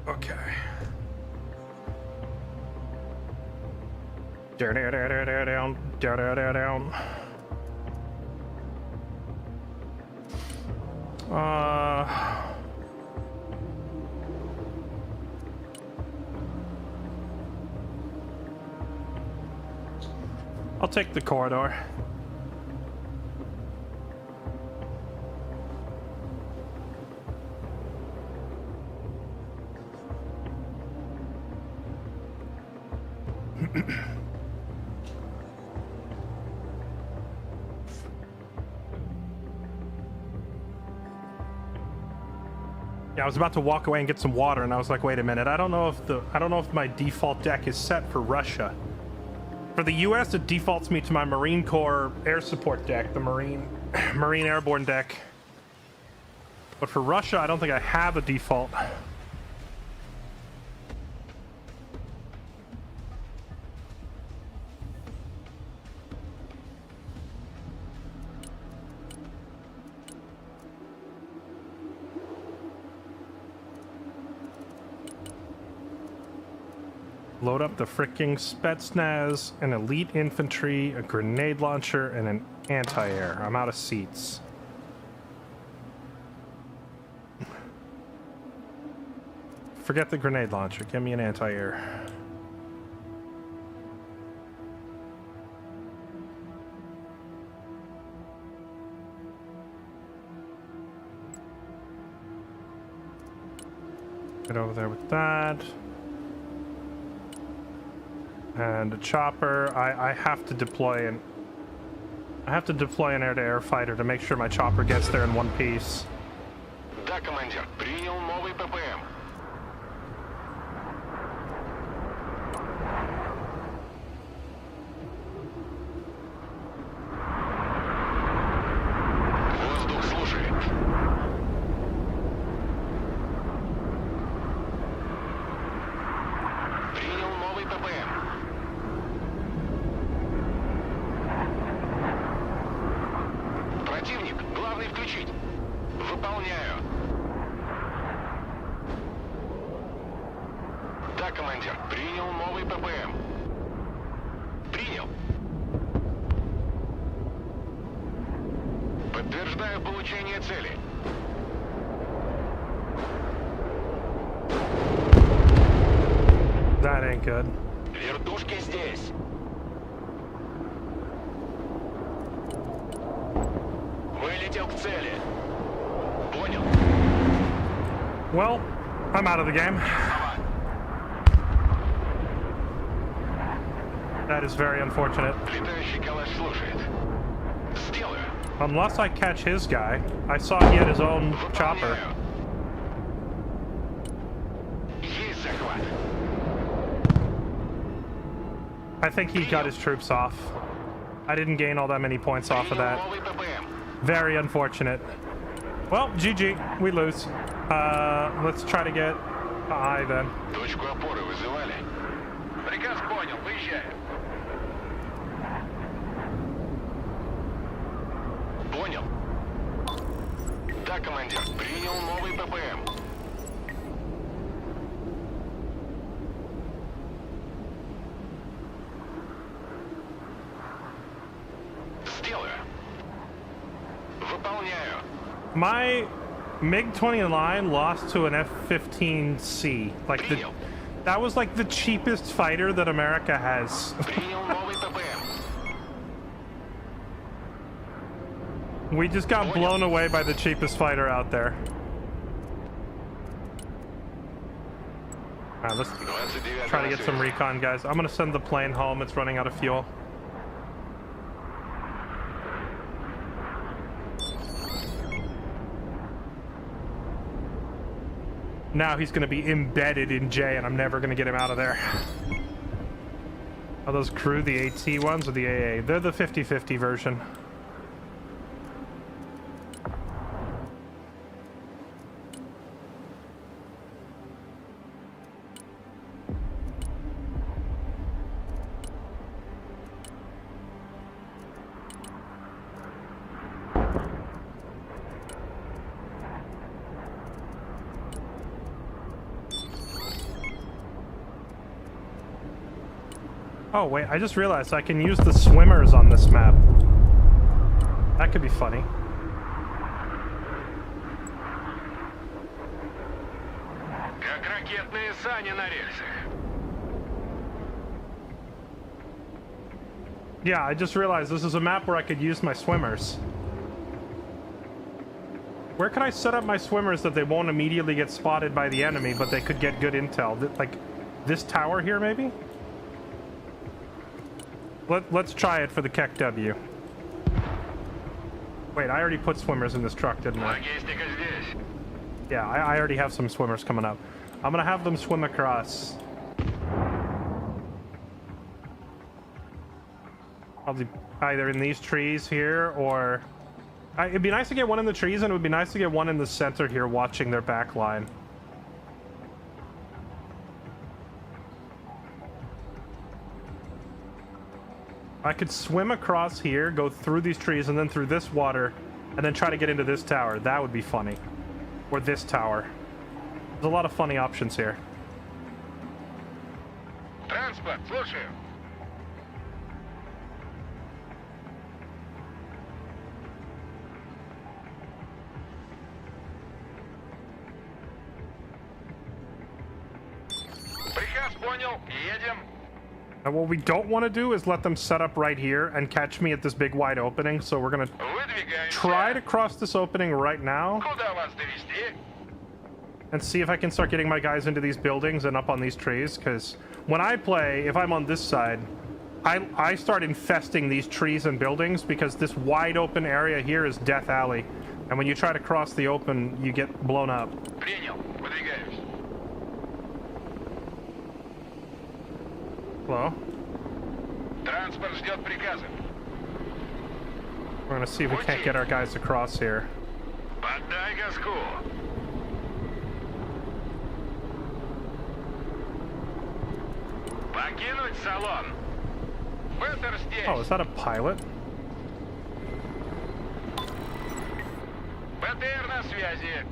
Okay. Down. I'll take the corridor. Yeah, I was about to walk away and get some water, and I was like, "Wait a minute! I don't know if my default deck is set for Russia. For the U.S., it defaults me to my Marine Corps air support deck, the Marine Airborne deck. But for Russia, I don't think I have a default." Load up the fricking Spetsnaz, an elite infantry, a grenade launcher, and an anti-air. I'm out of seats. Forget the grenade launcher. Give me an anti-air. Get over there with that. And a chopper. I have to deploy an... I have to deploy an air-to-air fighter to make sure my chopper gets there in one piece. Да, командир. Принял новый ППМ. Воздух слушает. Принял новый ППМ. Противник, главный включить. Выполняю. Да, командир. Принял новый ППМ. Принял. Подтверждаю получение цели. That ain't good. Вертушки здесь. Вылетел к цели. Понял. Well, I'm out of the game. That is very unfortunate. Летающий калаш слушает. Сделаю. Unless I catch his guy. I saw he had his own chopper. Выполняю. Есть захват. I think he got his troops off. I didn't gain all that many points off of Принял that. новый ППМ. Very unfortunate. Well, GG. We lose. Let's try to get high then. Точку опоры вызывали. Приказ понял. Выезжаем. Понял. Да, командир. Принял новый ППМ. Сделаю. Выполняю. My MiG-29 lost to an F-15C. Like that was like the cheapest fighter that America has. Принял новый ППМ. We just got blown away by the cheapest fighter out there. Alright, let's 29 try to get some recon, guys. I'm gonna send the plane home. It's running out of fuel. Now he's gonna be embedded in J, and I'm never gonna get him out of there. Are those crew the AT ones or the AA? They're the 50-50 version. Oh wait, I just realized I can use the swimmers on this map. That could be funny. Как ракетные сани на рельсах. Yeah, I just realized this is a map where I could use my swimmers. Where could I set up my swimmers that they won't immediately get spotted by the enemy, but they could get good intel? Like this tower here, maybe? Let's try it for the Keck W. Wait, I already put swimmers in this truck, didn't I? Логистика здесь. Yeah, I already have some swimmers coming up. I'm gonna have them swim across. Probably either in these trees here or... it'd be nice to get one in the trees, and it would be nice to get one in the center here watching their back line. I could swim across here, go through these trees, and then through this water, and then try to get into this tower. That would be funny. Or this tower. There's a lot of funny options here. Транспорт, слушаю. Приказ понял. Едем. Now what we don't want to do is let them set up right here and catch me at this big wide opening, so we're gonna Выдвигаемся. try to cross this opening right now. Куда вас довести? and see if I can start getting my guys into these buildings and up on these trees, because when I play, if I'm on this side, I start infesting these trees and buildings because this wide open area here is Death Alley. And when you try to cross the open, you get blown up. Принял. Выдвигаюсь. Hello? Транспорт ждет приказа. We're gonna see if we can't get our guys across here. Поддай газку. Покинуть салон. Беттер здесь. Oh, is that a pilot? БТР на связи.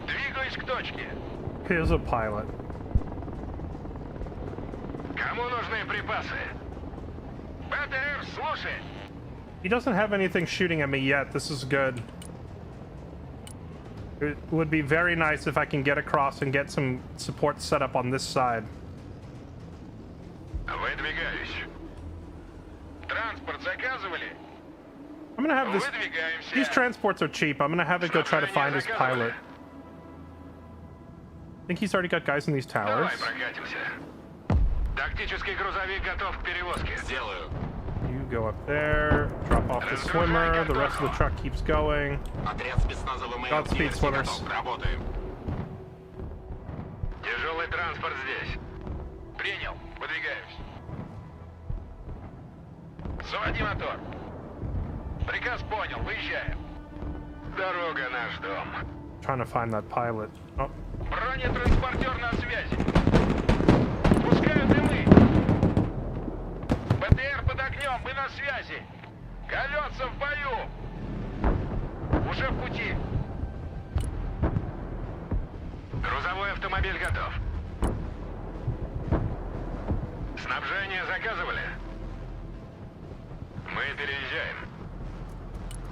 Двигаюсь к точке. Here's a pilot. Кому нужны припасы? БТР, слушай. He doesn't have anything shooting at me yet. This is good. It would be very nice if I can get across and get some support set up on this side. Выдвигаюсь. Транспорт заказывали? I'm gonna have this. Выдвигаемся. These transports are cheap. I'm gonna have it go try to find his pilot. I think he's already got guys in these towers. Давай прокатимся. Тактический грузовик готов к перевозке. Сделаю. You go up there, drop off the swimmer. The rest of the truck keeps going. Отряд спецназа ВМФ Godspeed, swimmers. готов. Работаем. Тяжелый транспорт здесь. Принял. Выдвигаюсь. Заводи мотор. Приказ понял. Выезжаем. Дорога наш дом. Trying to find that pilot. Oh, Бронетранспортер на связи. Пускают дымы. БТР под огнем. Мы на связи. Колеса в бою. Уже в пути. Грузовой автомобиль готов. Снабжение заказывали? Мы переезжаем.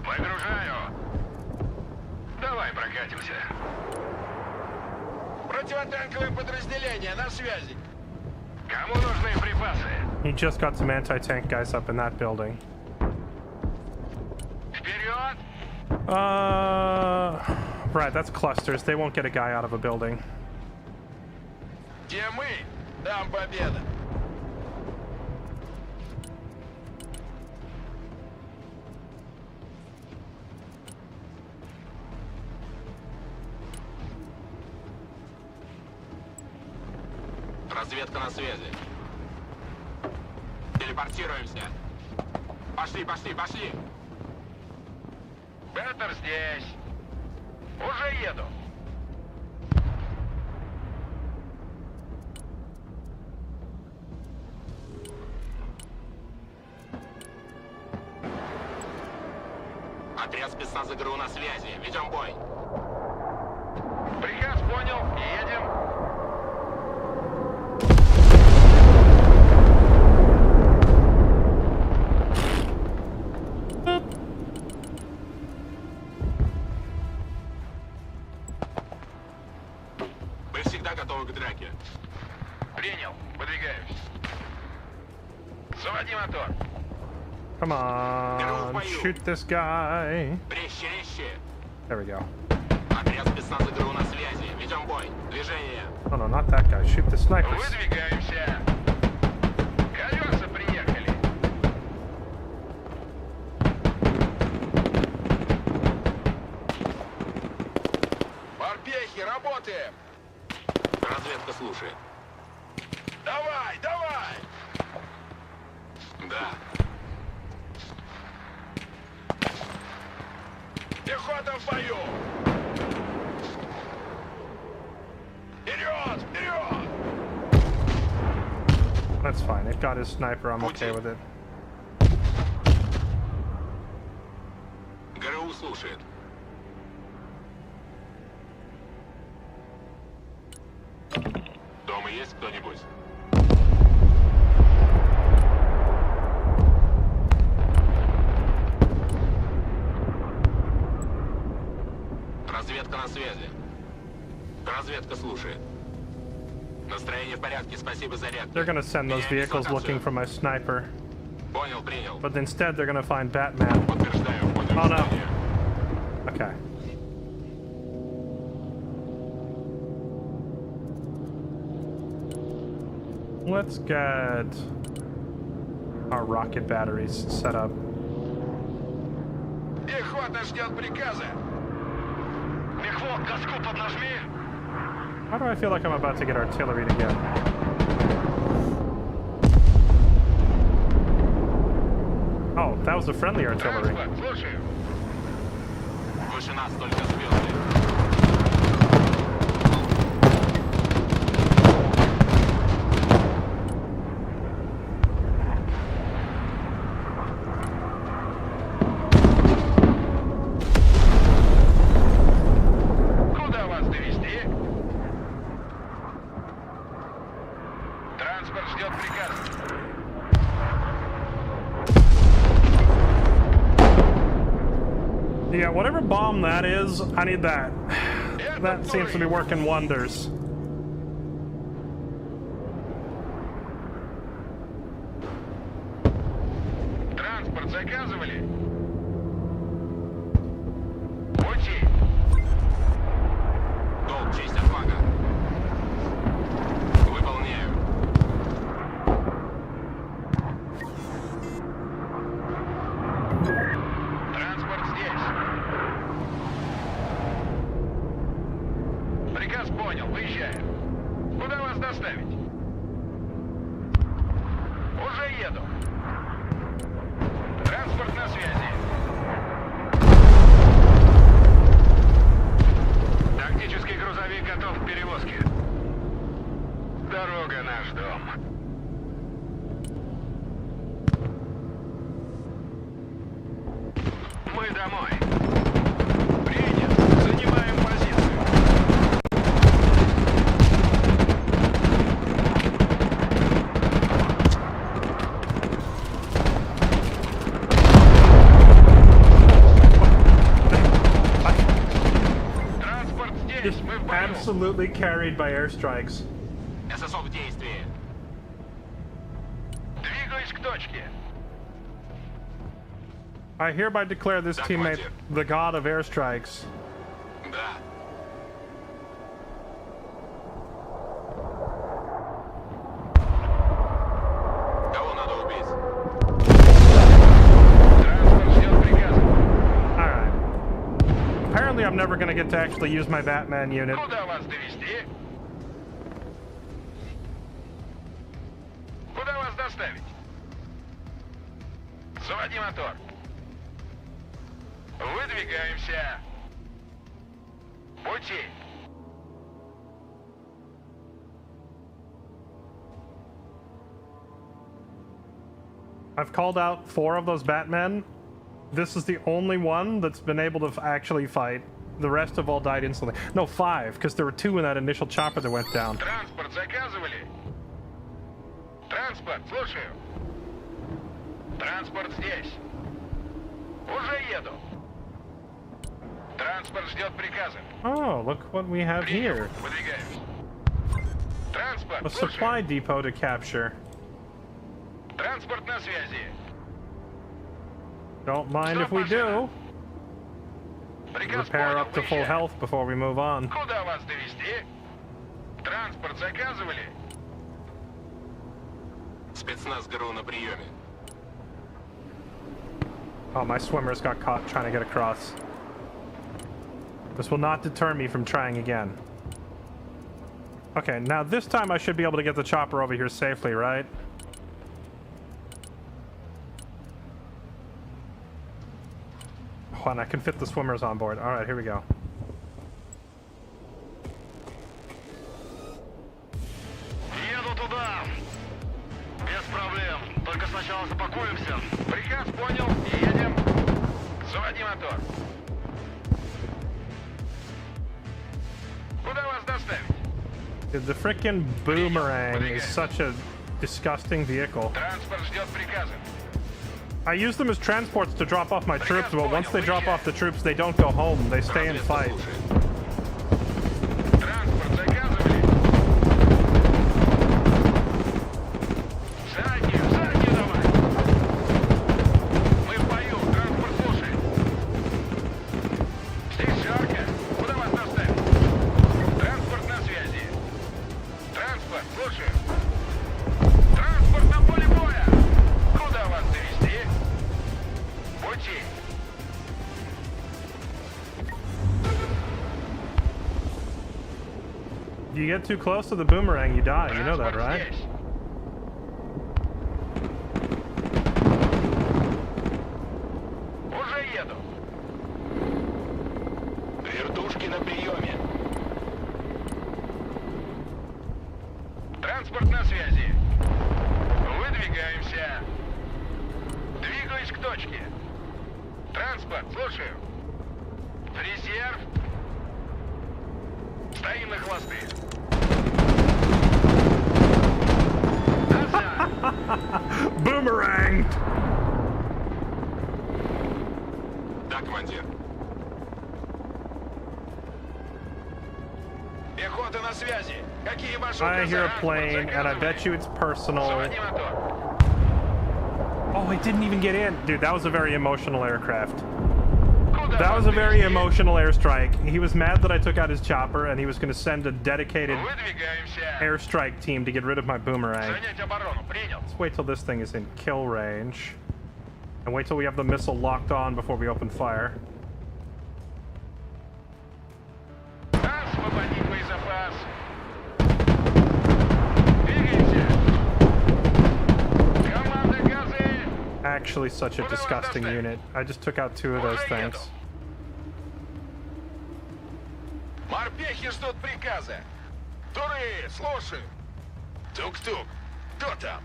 Выгружаю. Давай прокатимся. Противотанковое подразделение на связи. Кому нужны припасы? he just got some anti-tank guys up in that building. Вперед! Right, that's clusters. They won't get a guy out of a building. Где мы? Там победа. Разведка на связи. Телепортируемся. Пошли, пошли, пошли. Беттер здесь. Уже еду. Отряд спецназа ГРУ на связи. Ведем бой. Приказ понял. Едем. Мы всегда готовы к драке. Принял. Выдвигаюсь. Заводи мотор. Come on, shoot this guy. Резче, резче. There we go. Отряд спецназа ГРУ на связи. Ведем бой. Движение. Oh no, not that guy. Shoot the snipers. Выдвигаемся. Колеса приехали. Морпехи, работаем. Разведка слушает. Давай, давай. Да. Пехота в бою. Вперед, вперед. That's fine. It got his sniper. I'm okay with it. ГРУ слушает. Дома есть кто-нибудь? Разведка на связи. Разведка слушает. Настроение в порядке, спасибо за зарядку. They're gonna send those vehicles looking for my sniper, Понял, принял. but instead they're gonna find Batman. Подтверждаю, понял. Oh no. Okay. Let's get our rocket batteries set up. Пехота ждет приказа. Мехвод, газку поднажми. Why do I feel like I'm about to get artillery again? Oh, that was the friendly artillery. Транспорт, слушаю. Выше нас только звезды. Куда вас довести? Транспорт ждет приказа. Yeah, whatever bomb that is, I need that. That seems to be working wonders. Транспорт заказывали? Пути. Долг, честь от флага. Выполняю. Транспорт здесь. Приказ понял, выезжаю. Куда вас доставить? Уже еду. Транспорт на связи. Тактический грузовик готов к перевозке. Дорога наш дом. Мы домой. Принят. Занимаем позицию. Транспорт здесь. Мы в бою. Absolutely carried by airstrikes. ССО в действии. Двигаюсь к точке. I hereby declare this teammate the god of airstrikes. Да. Кого надо убить? Транспорт ждет приказа. Alright. Apparently I'm never gonna get to actually use my Batman unit. Куда вас довести? Куда вас доставить? Заводи мотор. Выдвигаемся. Пути. I've called out 4 of those Batmen. This is the only one that's been able to actually fight. The rest have all died instantly. No, 5, because there were 2 in that initial chopper that went down. Транспорт заказывали? Транспорт, слушаю. Транспорт здесь. Уже еду. Транспорт ждет приказа. Oh, look what we have Принял. here. Выдвигаемся. Транспорт, A слушаю. supply depot to capture. Транспорт на связи. Don't mind if we do. Приказ Repair понял, up to full выезжаю. health before we move on. Куда вас довести? Транспорт заказывали? Спецназ ГРУ на приеме. Oh, my swimmers got caught trying to get across. This will not deter me from trying again. Okay, now this time I should be able to get the chopper over here safely, right? Oh, and I can fit the swimmers on board. All right, here we go. Еду туда. Без проблем. Только сначала запакуемся. Приказ понял. Едем. Заводи мотор. Куда вас доставить? Dude, the frickin' boomerang is such a disgusting vehicle. Транспорт ждет приказа. I use them as transports to drop off my troops, but once they drop off the troops, they don't go home. They stay and Разведка fight. слушает. Транспорт заказывали? Заднюю давай. Мы в бою. Транспорт слушает. Здесь жарко. Куда вас доставить? Транспорт на связи. Транспорт, слушаю. You get too close to the boomerang, you die. You know that, Транспорт right? здесь. Уже еду. Вертушки на приеме. Транспорт на связи. Выдвигаемся. Двигаюсь к точке. Транспорт, слушаю. В резерв. Стоим на хвосты. Назад. Boomerang! Да, командир. Пехота на связи. Какие ваши I hear a указания? plane, and I bet you it's personal. Заводи мотор. Oh, it didn't even get in. Dude, that was a very emotional aircraft. Куда That вас was a very перевести? emotional airstrike. He was mad that I took out his chopper, and he was going to send a dedicated Выдвигаемся. airstrike team to get rid of my boomerang. Занять оборону. Принял. Let's wait till this thing is in kill range. And wait till we have the missile locked on before we open fire. Освободить боезапас. Двигаемся. Команда газы. Actually, such a disgusting unit. I just took out 2 of those things. Морпехи ждут приказа. Туры, слушай. Тук-тук. Кто там?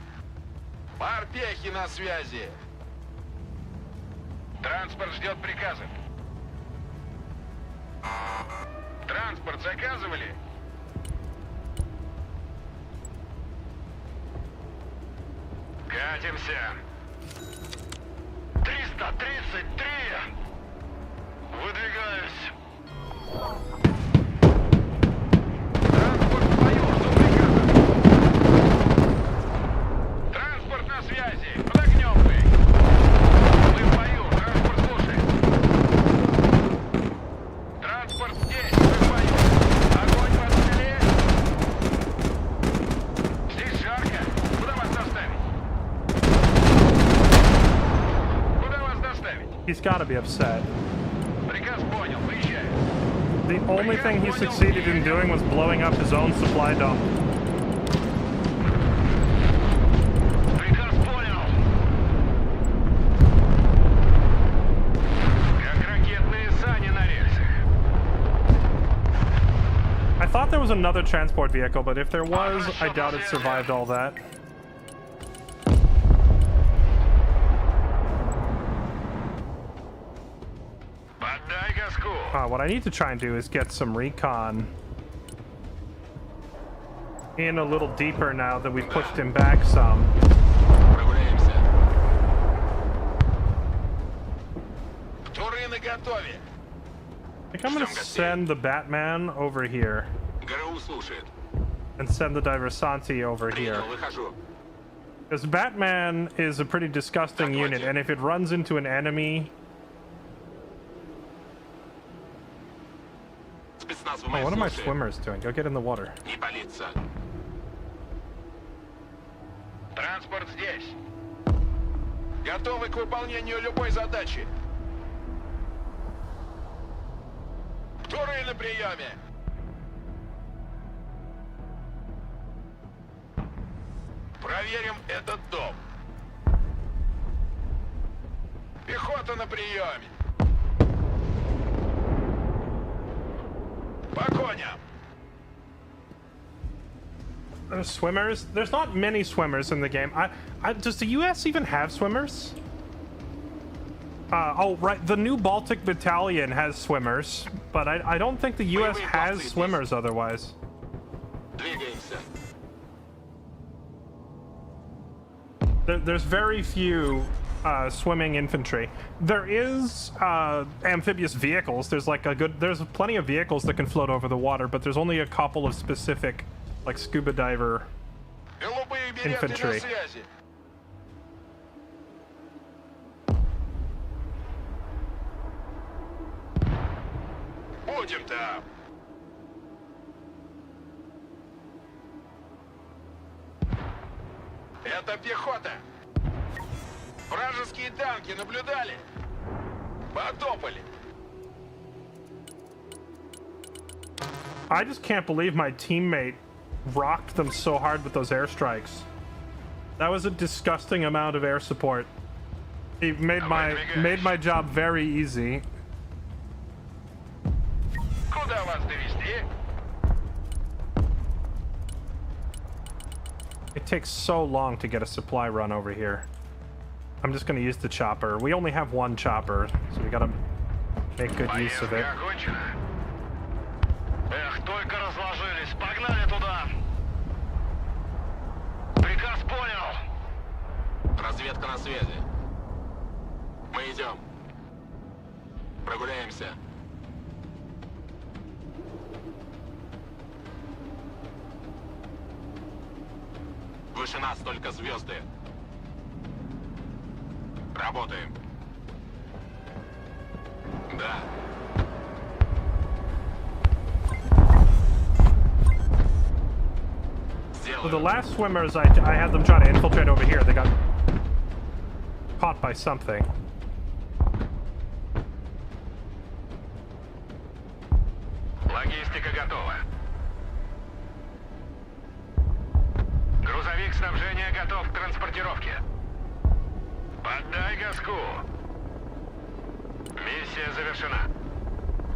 Морпехи на связи. Транспорт ждет приказа. Транспорт заказывали? Катимся. 333. Выдвигаюсь. Транспорт в бою, жду приказа. Транспорт на связи. Под огнем вы. Мы в бою. Транспорт слушает. Транспорт здесь. Мы в бою. Огонь по цели. Здесь жарко. Куда вас доставить? Куда вас доставить? He's got to be upset. Приказ понял. Приезжаю. The only thing he succeeded in doing was blowing up his own supply dump. Приказ понял. Как ракетные сани на рельсах. I thought there was another transport vehicle, but if there was, I doubt it survived all that. Подай газку. What I need to try and do is get some recon in a little deeper now that we've pushed him back some. Прогуляемся. Туры наготове. I think I'm gonna send the Batman over here ГРУ слушает. and send the Diversanti over here. Принял, выхожу. Because Batman is a pretty disgusting unit, and if it runs into an enemy... Спецназ в Oh, моей what are my службе. swimmers doing? Go get in the water. Не палиться. Транспорт здесь. Готовы к выполнению любой задачи. Туры на приеме. Проверим этот дом. Пехота на приеме. По коням. Swimmers? There's not many swimmers in the game. Does the US even have swimmers? Oh, right. The new Baltic Battalion has swimmers, but I don't think the US has swimmers otherwise. Двигаемся. There's very few swimming infantry. There is amphibious vehicles. There's plenty of vehicles that can float over the water, but there's only a couple of specific, like scuba diver Голубые береты на infantry. связи. Будем там. Это пехота. Вражеские танки наблюдали. Потопали. I just can't believe my teammate rocked them so hard with those airstrikes. That was a disgusting amount of air support. He made my job very easy. Куда вас довести? It takes so long to get a supply run over here. I'm just gonna use the chopper. We only have one chopper, so we gotta make good use of it. Поездка окончена. Эх, только разложились. Погнали туда. Приказ понял. Разведка на связи. Мы идем. Прогуляемся. Выше нас только звезды. Работаем. Да. So the last swimmers, I had them try to infiltrate over here. They got caught by something. Логистика готова. Грузовик снабжения готов к транспортировке. Поддай газку. Миссия завершена.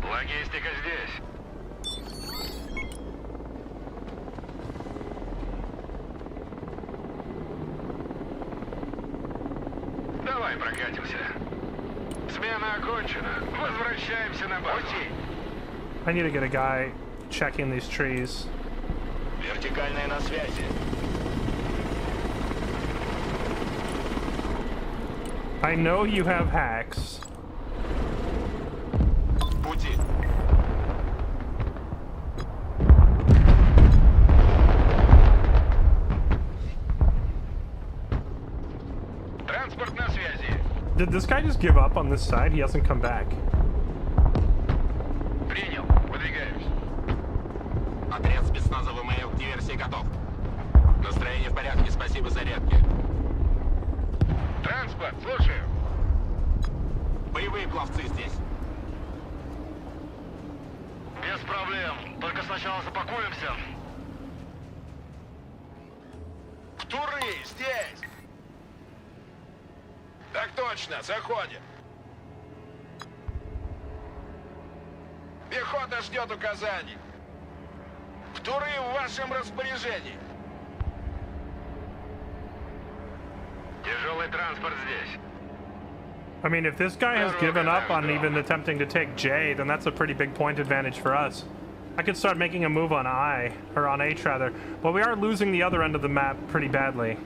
Логистика здесь. Давай прокатимся. Смена окончена. Возвращаемся на базу. I need to get a guy checking these trees. Вертикальная на связи. I know you have hacks. Пути. Транспорт на связи. Did this guy just give up on this side? He hasn't come back. Принял. Выдвигаемся. Отряд спецназа ВМФ к диверсии готов. Настроение в порядке, спасибо зарядке. Транспорт, слушаю. Боевые пловцы здесь. Без проблем. Только сначала запакуемся. В туры, здесь. Так точно, заходим. Пехота ждет указаний. В туры в вашем распоряжении. Тяжелый транспорт здесь. I mean, if this guy has given up on even attempting to take J, then that's a pretty big point advantage for us. I could start making a move on I, or on H rather, but we are losing the other end of the map pretty badly.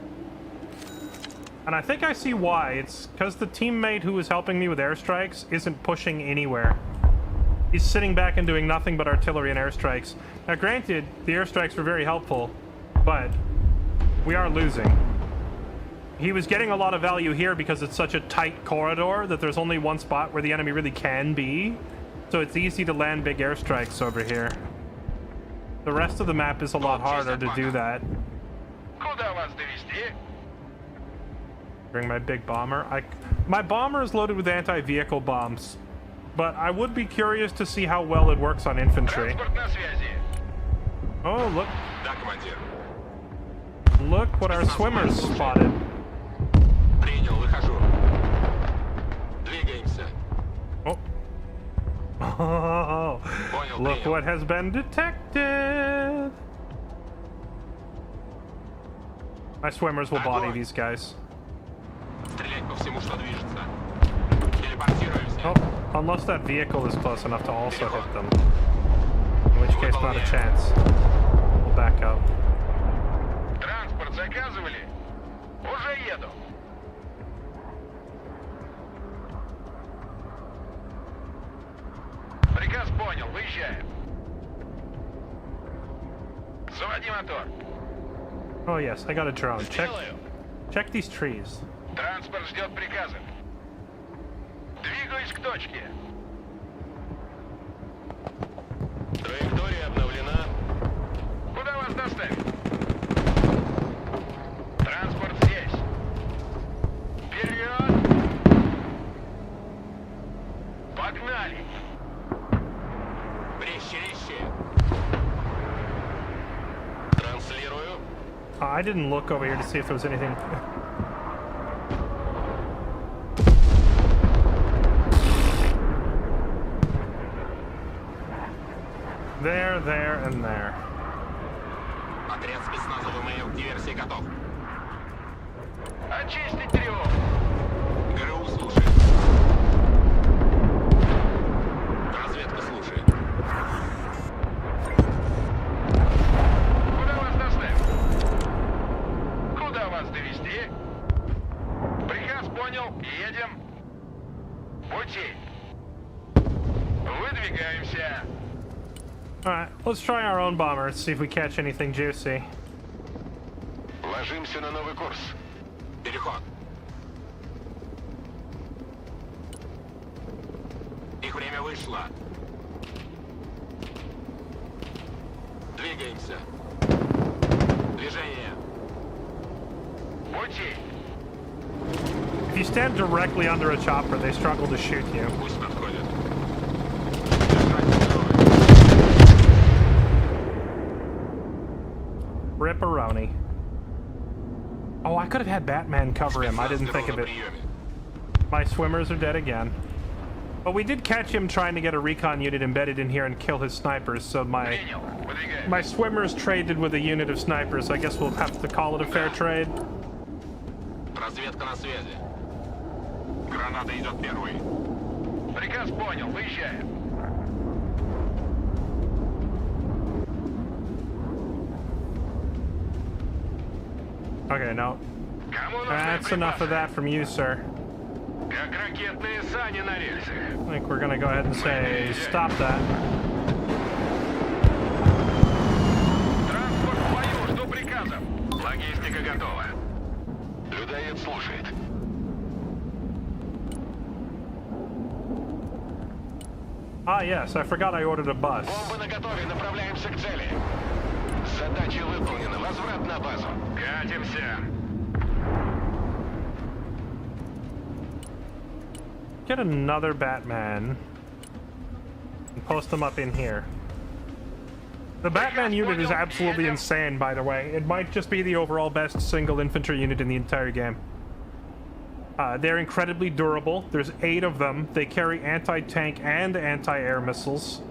And I think I see why. It's because the teammate who was helping me with airstrikes isn't pushing anywhere. He's sitting back and doing nothing but artillery and airstrikes. Now granted, the airstrikes were very helpful, but we are losing. He was getting a lot of value here because it's such a tight corridor that there's only one spot where the enemy really can be. So it's easy to land big airstrikes over here. The rest of the map is a lot harder to do that. Куда вас довести? Bring my big bomber. My bomber is loaded with anti-vehicle bombs, but I would be curious to see how well it works on infantry. Транспорт на связи. Oh, look. Да, командир. Look what our swimmers spotted. Принял, выхожу. Двигаемся. Oh. Oh, look what has been detected. My swimmers will body these guys. Стрелять по всему, что движется. Телепортируемся. Oh, unless that vehicle is close enough to also hit them. In which case, not a chance. We'll back up. Транспорт заказывали? Уже еду. Приказ понял, выезжаем. Заводи мотор. Oh yes, I got a drone. Сделаю. Check these trees. Транспорт ждет приказа. Двигаюсь к точке. Траектория обновлена. Куда вас доставить? Транспорт здесь. Вперед! Погнали! Резче, резче. I didn't look over here to see if there was anything. There, and there. Отряд спецназа ВМФ к диверсии готов. Очистить тревогу. ГРУ слушает. Разведка слушает. Куда вас доставить? Куда вас довезти? Приказ понял. Едем. Пути. Выдвигаемся. Alright, let's try our own bomber, see if we catch anything juicy. Ложимся на новый курс. Переход. Их время вышло. Двигаемся. Движение. Пути. If you stand directly under a chopper, they struggle to shoot you. Пусть подходят. Ripperoni. Oh, I could have had Batman cover him. I didn't think of it. My swimmers are dead again. But we did catch him trying to get a recon unit embedded in here and kill his snipers, so my swimmers traded with a unit of snipers. I guess we'll have to call it a fair trade. Разведка на связи. Граната идет первой. Приказ понял. Выезжаем. Okay, no. That's enough of that from you, sir. Как ракетные сани на рельсах. I think we're gonna go ahead and say, stop that. Транспорт в бою. Жду приказов. Логистика готова. Людоед слушает. Ah, yes, I forgot I ordered a bus. Бомбы наготове. Направляемся к цели. Задача выполнена. Возврат на базу. Катимся. Get another Batman and post them up in here. The Batman unit is absolutely insane, by the way. It might just be the overall best single infantry unit in the entire game. They're incredibly durable. There's 8 of them. They carry anti-tank and anti-air missiles.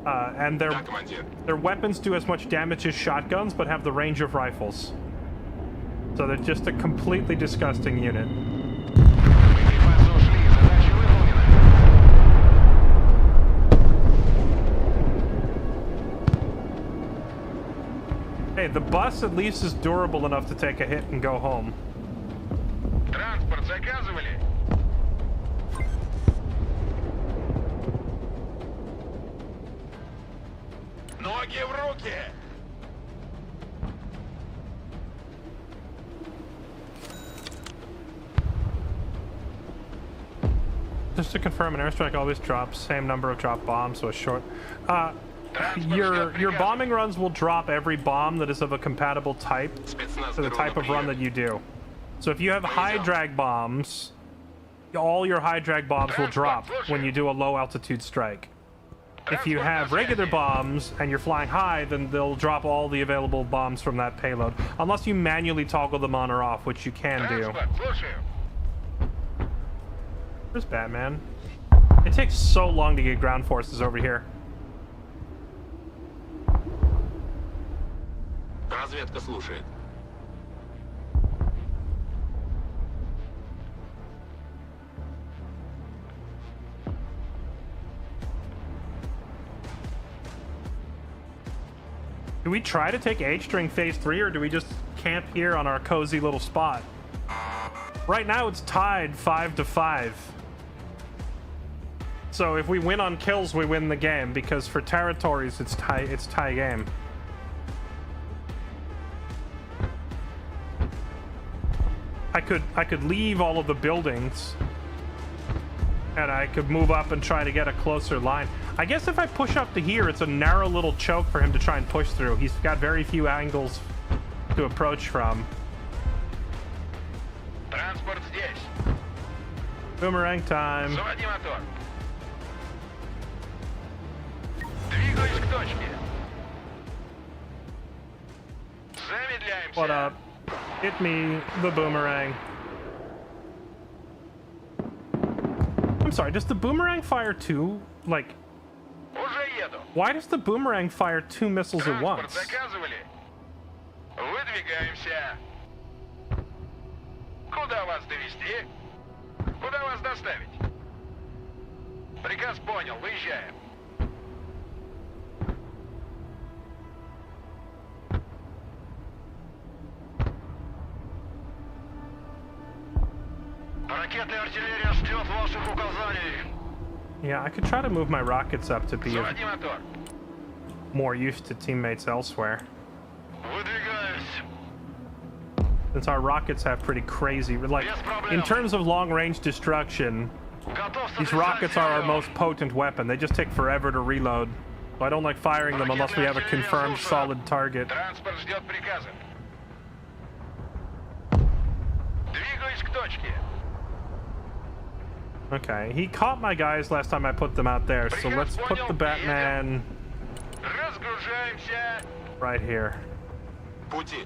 And their weapons do as much damage as shotguns, but have the range of rifles. So they're just a completely disgusting unit. Hey, the bus at least is durable enough to take a hit and go home. Транспорт заказывали? Ноги в руки! Just to confirm, an airstrike always drops same number of drop bombs, so a short. Your bombing runs will drop every bomb that is of a compatible type to the type of run that you do. So if you have high drag bombs, all your high drag bombs will drop when you do a low altitude strike. If you have regular bombs and you're flying high, then they'll drop all the available bombs from that payload, unless you manually toggle them on or off, which you can do. Where's Batman? It takes so long to get ground forces over here. Разведка слушает. Do we try to take H during phase 3, or do we just camp here on our cozy little spot? Right now it's tied 5-5. So if we win on kills, we win the game, because for territories it's tie game. I could leave all of the buildings and I could move up and try to get a closer line. I guess if I push up to here, it's a narrow little choke for him to try and push through. He's got very few angles to approach from. Транспорт здесь. Boomerang time. Заводи мотор. Двигаюсь к точке. Замедляемся. What up? Hit me, the boomerang. I'm sorry, does the boomerang fire two? Like, Уже еду. why does the boomerang fire two missiles at Транспорт once? заказывали? Выдвигаемся. Куда вас довезти? Куда вас доставить? Приказ понял, выезжаем. Ракетная артиллерия ждет ваших указаний. Yeah, I could try to move my rockets up to be Заводи мотор. more used to teammates elsewhere. Выдвигаюсь. Since our rockets have pretty crazy, like, in terms of long-range destruction, Готов these rockets are our most potent weapon. They just take forever to reload. So I don't like firing them unless we have a confirmed solid target. Транспорт ждет приказа. Двигаюсь к точке. Okay, he caught my guys last time I put them out there, so let's put the Batman Разгружаемся. right here. Пути.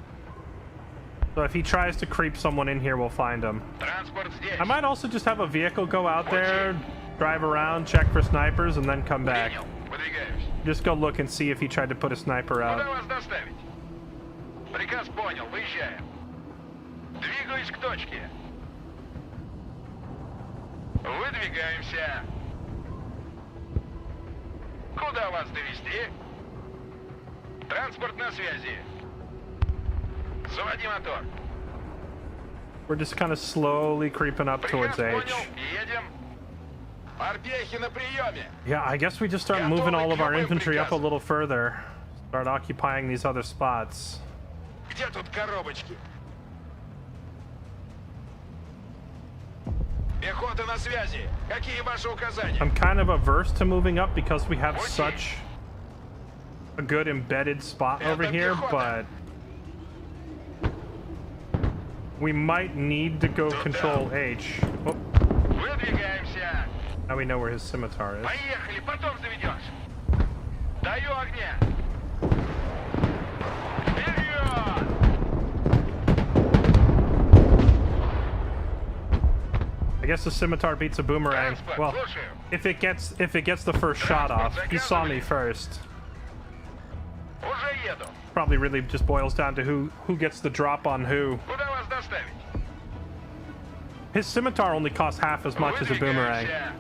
So if he tries to creep someone in here, we'll find him. Транспорт здесь. I might also just have a vehicle go out there, drive around, check for snipers, and then come back. Принял. Выдвигаюсь. Just go look and see if he tried to put a sniper Куда out. вас доставить? Приказ понял, выезжаем. Двигаюсь к точке. Выдвигаемся. Куда вас довезти? Транспорт на связи. Заводи мотор. We're just kind of slowly creeping up towards Приказ H. понял, едем. Арпехи на приеме. Yeah, I guess we just start moving all of our infantry up a little further. Start occupying these other spots. Где тут коробочки? Пехота на связи. Какие ваши указания? I'm kind of averse to moving up because we have such a good embedded spot over here, but we might need to go control H. Oh, Выдвигаемся. now we know where his scimitar is. Поехали, потом заведешь. Даю огня. Вперед! I guess the scimitar beats a boomerang. Транспорт, Well, слушаю. if it gets the first shot off, he saw me first. Уже еду. Probably really just boils down to who gets the drop on who. Куда вас доставить? His scimitar only costs half as much as a boomerang. Выдвигаемся.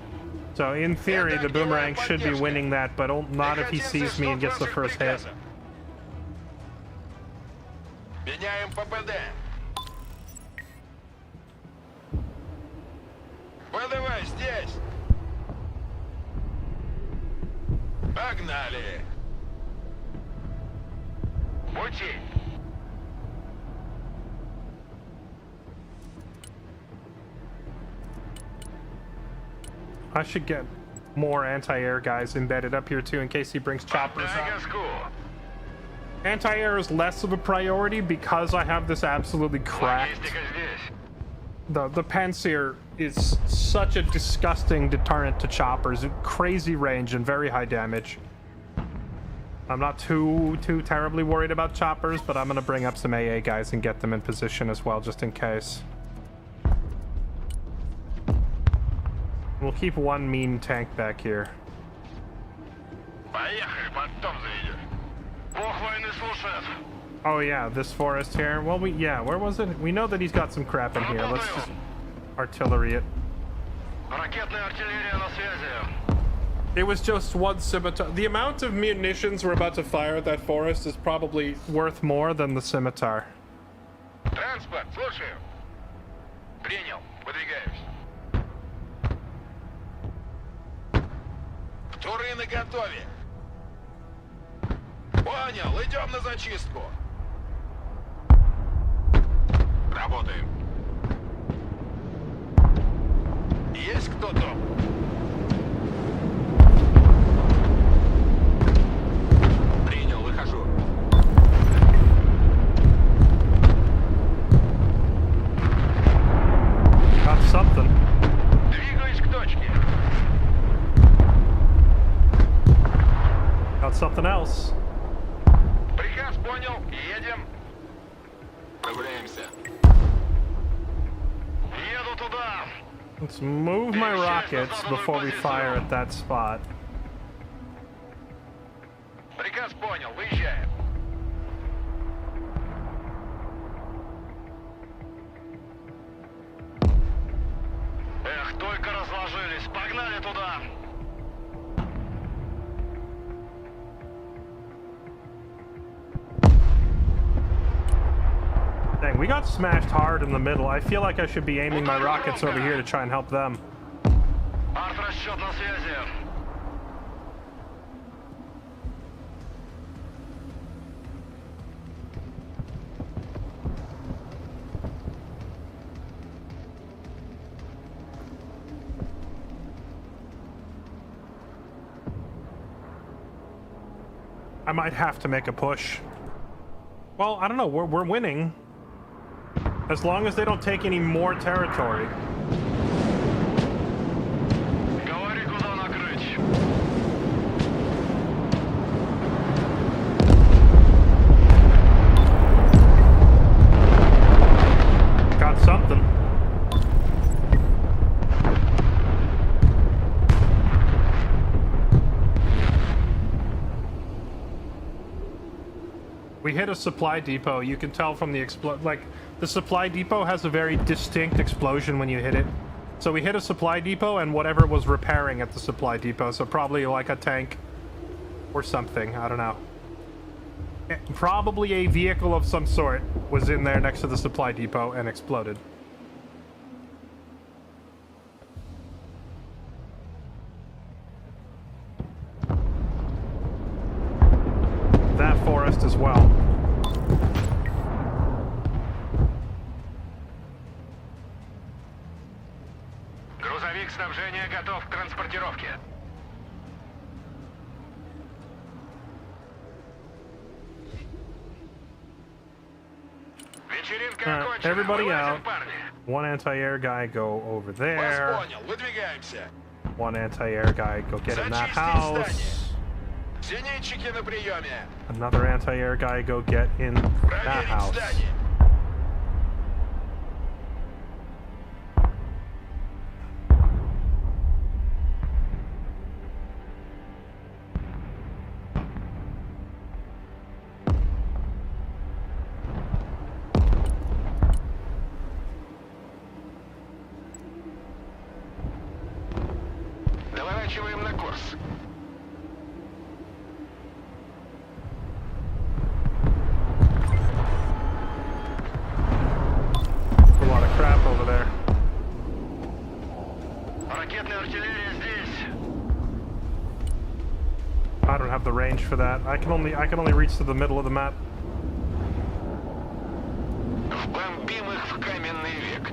So in theory, the boomerang should be winning that, but not if he sees me and gets the first hit. Меняем ППД. Подавай здесь. Погнали. Пути. I should get more anti-air guys embedded up here too in case he brings choppers На out. газку. Anti-air is less of a priority because I have this absolutely cracked. Логистика здесь. The Panzer is such a disgusting deterrent to choppers. Crazy range and very high damage. I'm not too terribly worried about choppers, but I'm gonna bring up some AA guys and get them in position as well, just in case. We'll keep one mean tank back here. Поехали, потом заведешь. Бог войны слушает. Oh yeah, this forest here. Well, where was it? We know that he's got some crap in here. Let's just artillery it. Ракетная артиллерия на связи. It was just one scimitar. The amount of munitions we're about to fire at that forest is probably worth more than the scimitar. Транспорт, слушаю. Принял. Выдвигаюсь. Туры наготове. Понял, идем на зачистку. Работаем. Есть кто-то? Принял, выхожу. Got something. Двигаюсь к точке. Got something else. Приказ понял. Едем. Прогуляемся. Еду туда. Let's move my rockets before we fire at that spot. Приказ понял, выезжаем. Эх, только разложились. Погнали туда. Dang, we got smashed hard in the middle. I feel like I should be aiming my rockets over here to try and help them. Арт-расчет на связи. I might have to make a push. Well, I don't know. We're winning. As long as they don't take any more territory. Говори, куда накрыть. Got something. We hit a supply depot. You can tell from the the supply depot has a very distinct explosion when you hit it. So we hit a supply depot and whatever was repairing at the supply depot. So probably like a tank or something. I don't know. Probably a vehicle of some sort was in there next to the supply depot and exploded. That forest as well. Грузовик снабжения готов к транспортировке. Вечеринка окончена. Everybody Вылазим, out. парни. One anti-air guy go over Вас there. понял, выдвигаемся. One anti-air guy go get in that house. Зенитчики на приеме. Another anti-air guy go get in that Проверить house. здание. Доворачиваем на курс. A lot of crap over there. Ракетная артиллерия здесь. I don't have the range for that. I can only reach to the middle of the map. Вбомбим их в каменный век.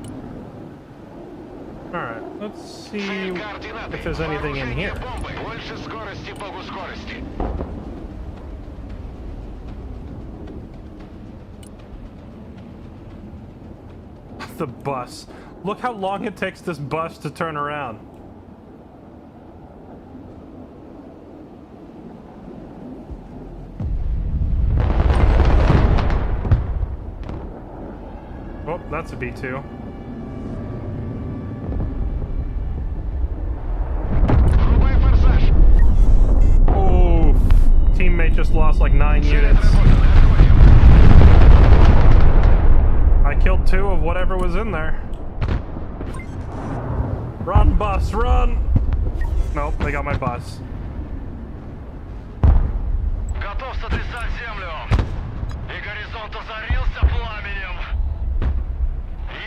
Alright, let's see Координаты. if there's anything in here. Бомбы. Больше скорости, богу скорости. The bus. Look how long it takes this bus to turn around. Oh, that's a B2. Врубай форсаж. Oh, teammate just lost like 9 Цель units. отработана. Отходим. I killed 2 of whatever was in there. Run, bus, run! Nope, they got my bus. Готов сотрясать землю. И горизонт озарился пламенем.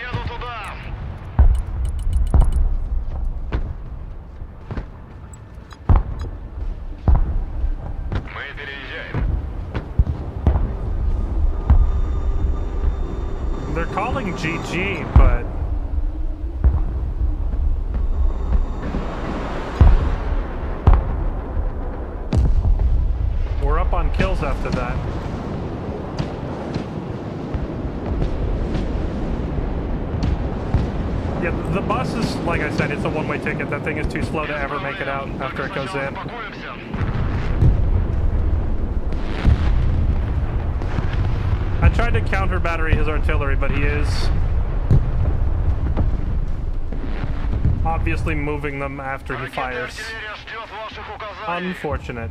Еду туда. Мы переезжаем. They're calling GG, but... we're up on kills after that. Yeah, the bus is, like I said, it's a one-way ticket. That thing is too slow to ever make it out after it goes in. I tried to counter battery his artillery, but he is obviously moving them after he fires. Unfortunate.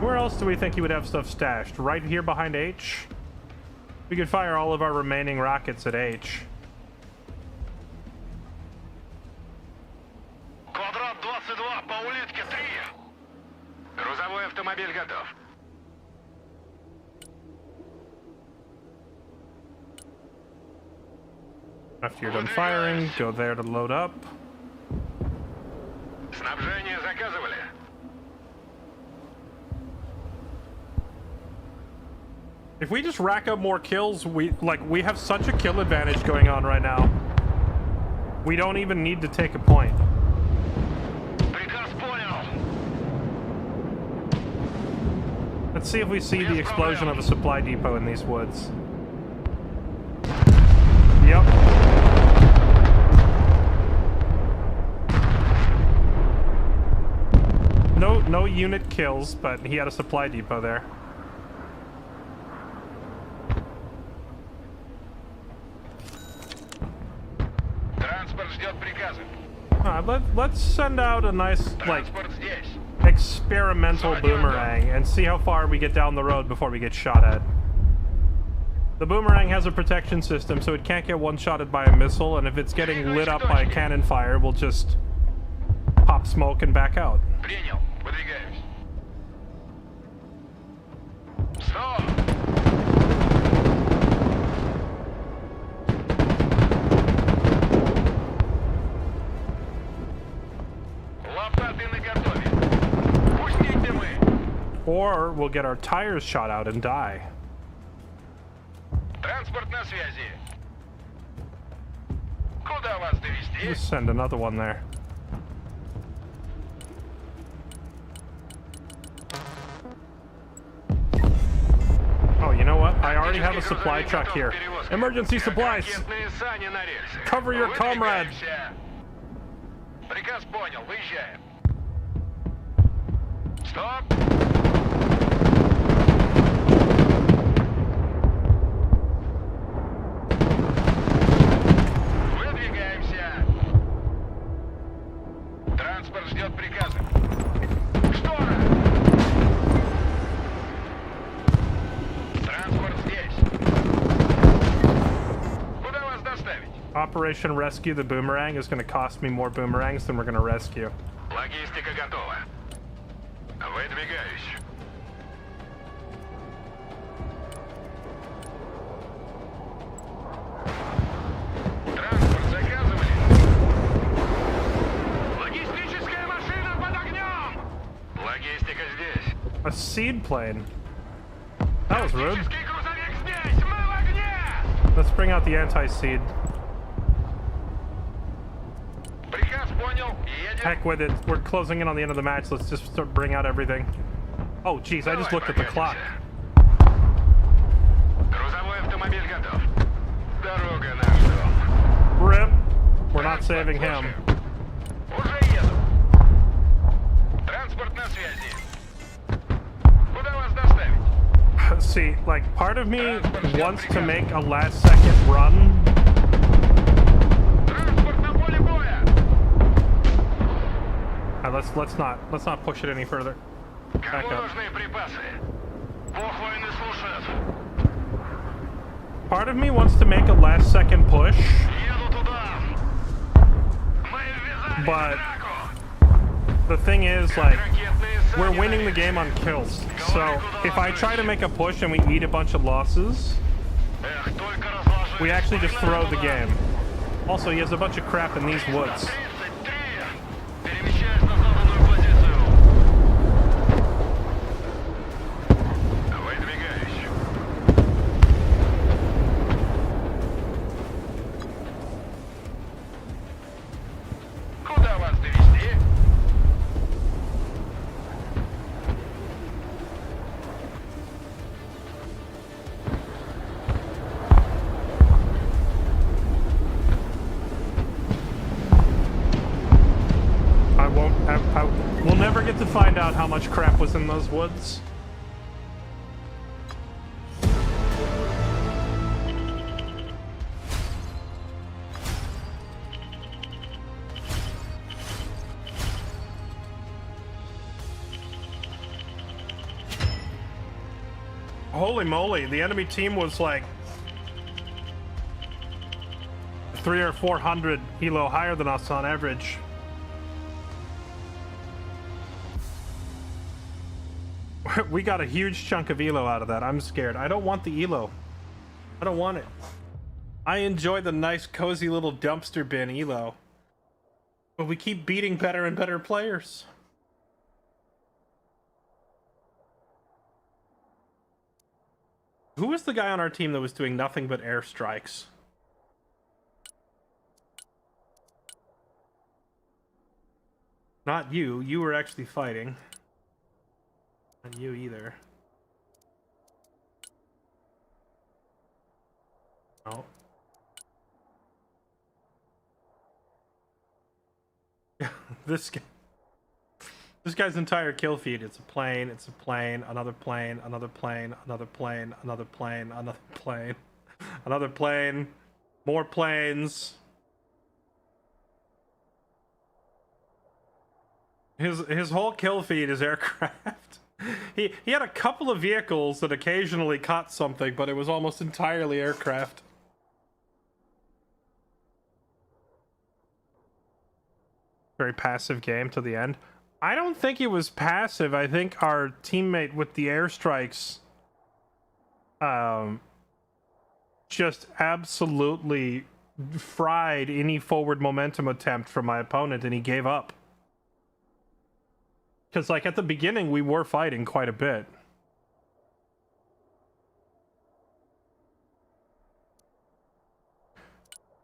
Where else do we think he would have stuff stashed? Right here behind H? We could fire all of our remaining rockets at H. Квадрат 22, по улитке 3. Грузовой автомобиль готов. After you're done firing, go there to load up. Снабжение заказывали. If we just rack up more kills, we have such a kill advantage going on right now. We don't even need to take a point. Приказ понял. Let's see if we see the explosion of a supply depot in these woods. Yep. No unit kills, but he had a supply depot there. Транспорт ждет приказа. Let's send out a nice, like, Транспорт здесь. experimental boomerang and see how far we get down the road before we get shot at. The boomerang has a protection system, so it can't get one-shotted by a missile, and if it's getting lit up by a cannon fire, we'll just pop smoke and back out. Принял. Выдвигаемся. Стоп! Лопаты наготове. Пустите мы. Or we'll get our tires shot out and die. Транспорт на связи. Куда вас довести? Just send another one there. Oh, you know what? I already have a supply truck here. Emergency supplies! Ракетные сани на рельсы. Cover your comrade! Выдвигаемся. Приказ понял. Выезжаем. Стоп! Выдвигаемся. Транспорт ждет приказа. Штора! Транспорт здесь. Куда вас доставить? Operation Rescue the Boomerang is going to cost me more boomerangs than we're going to rescue. Логистика готова. Выдвигаюсь. Транспорт заказывали? Логистическая машина под огнем! Логистика здесь. A seed plane. That was rude. Тактический грузовик здесь! Мы в огне! Let's bring out the anti-seed. Приказ понял. Едем. Heck with it. We're closing in on the end of the match. Let's just start bring out everything. Oh, jeez, I just looked at the clock. Грузовой автомобиль готов. Дорога наш дом. RIP. We're not saving him. Уже еду. Транспорт на связи. Куда вас доставить? See, like, part of me wants to make a last-second run. Транспорт на поле боя. Let's not push it any further. Back Кому up. нужны припасы? Бог войны слушает. Part of me wants to make a last-second push, Еду туда. Мы ввязались but в драку. the thing is, like, Ракетные сани we're на winning the рельсы. game on kills. So if I try to make a push and we eat a bunch of losses, Эх, только разложились. we actually just throw the Погнали game. Also, he has a bunch of crap in these woods. 33. Перемещаюсь на заданную позицию. Выдвигаюсь. Куда вас довести? We'll never get to find out how much crap was in those woods. Holy moly, the enemy team was like 300 or 400 elo higher than us on average. We got a huge chunk of elo out of that. I'm scared. I don't want the elo. I don't want it. I enjoy the nice cozy little dumpster bin elo. But we keep beating better and better players. Who was the guy on our team that was doing nothing but airstrikes? Not you. You were actually fighting. Not you either. Oh. This guy's entire kill feed. It's a plane, another plane, another plane, another plane, another plane, another plane, another plane, more planes. His whole kill feed is aircraft. He had a couple of vehicles that occasionally caught something, but it was almost entirely aircraft. Very passive game to the end. I don't think it was passive. I think our teammate with the airstrikes just absolutely fried any forward momentum attempt from my opponent, and he gave up. Because, like, at the beginning, we were fighting quite a bit.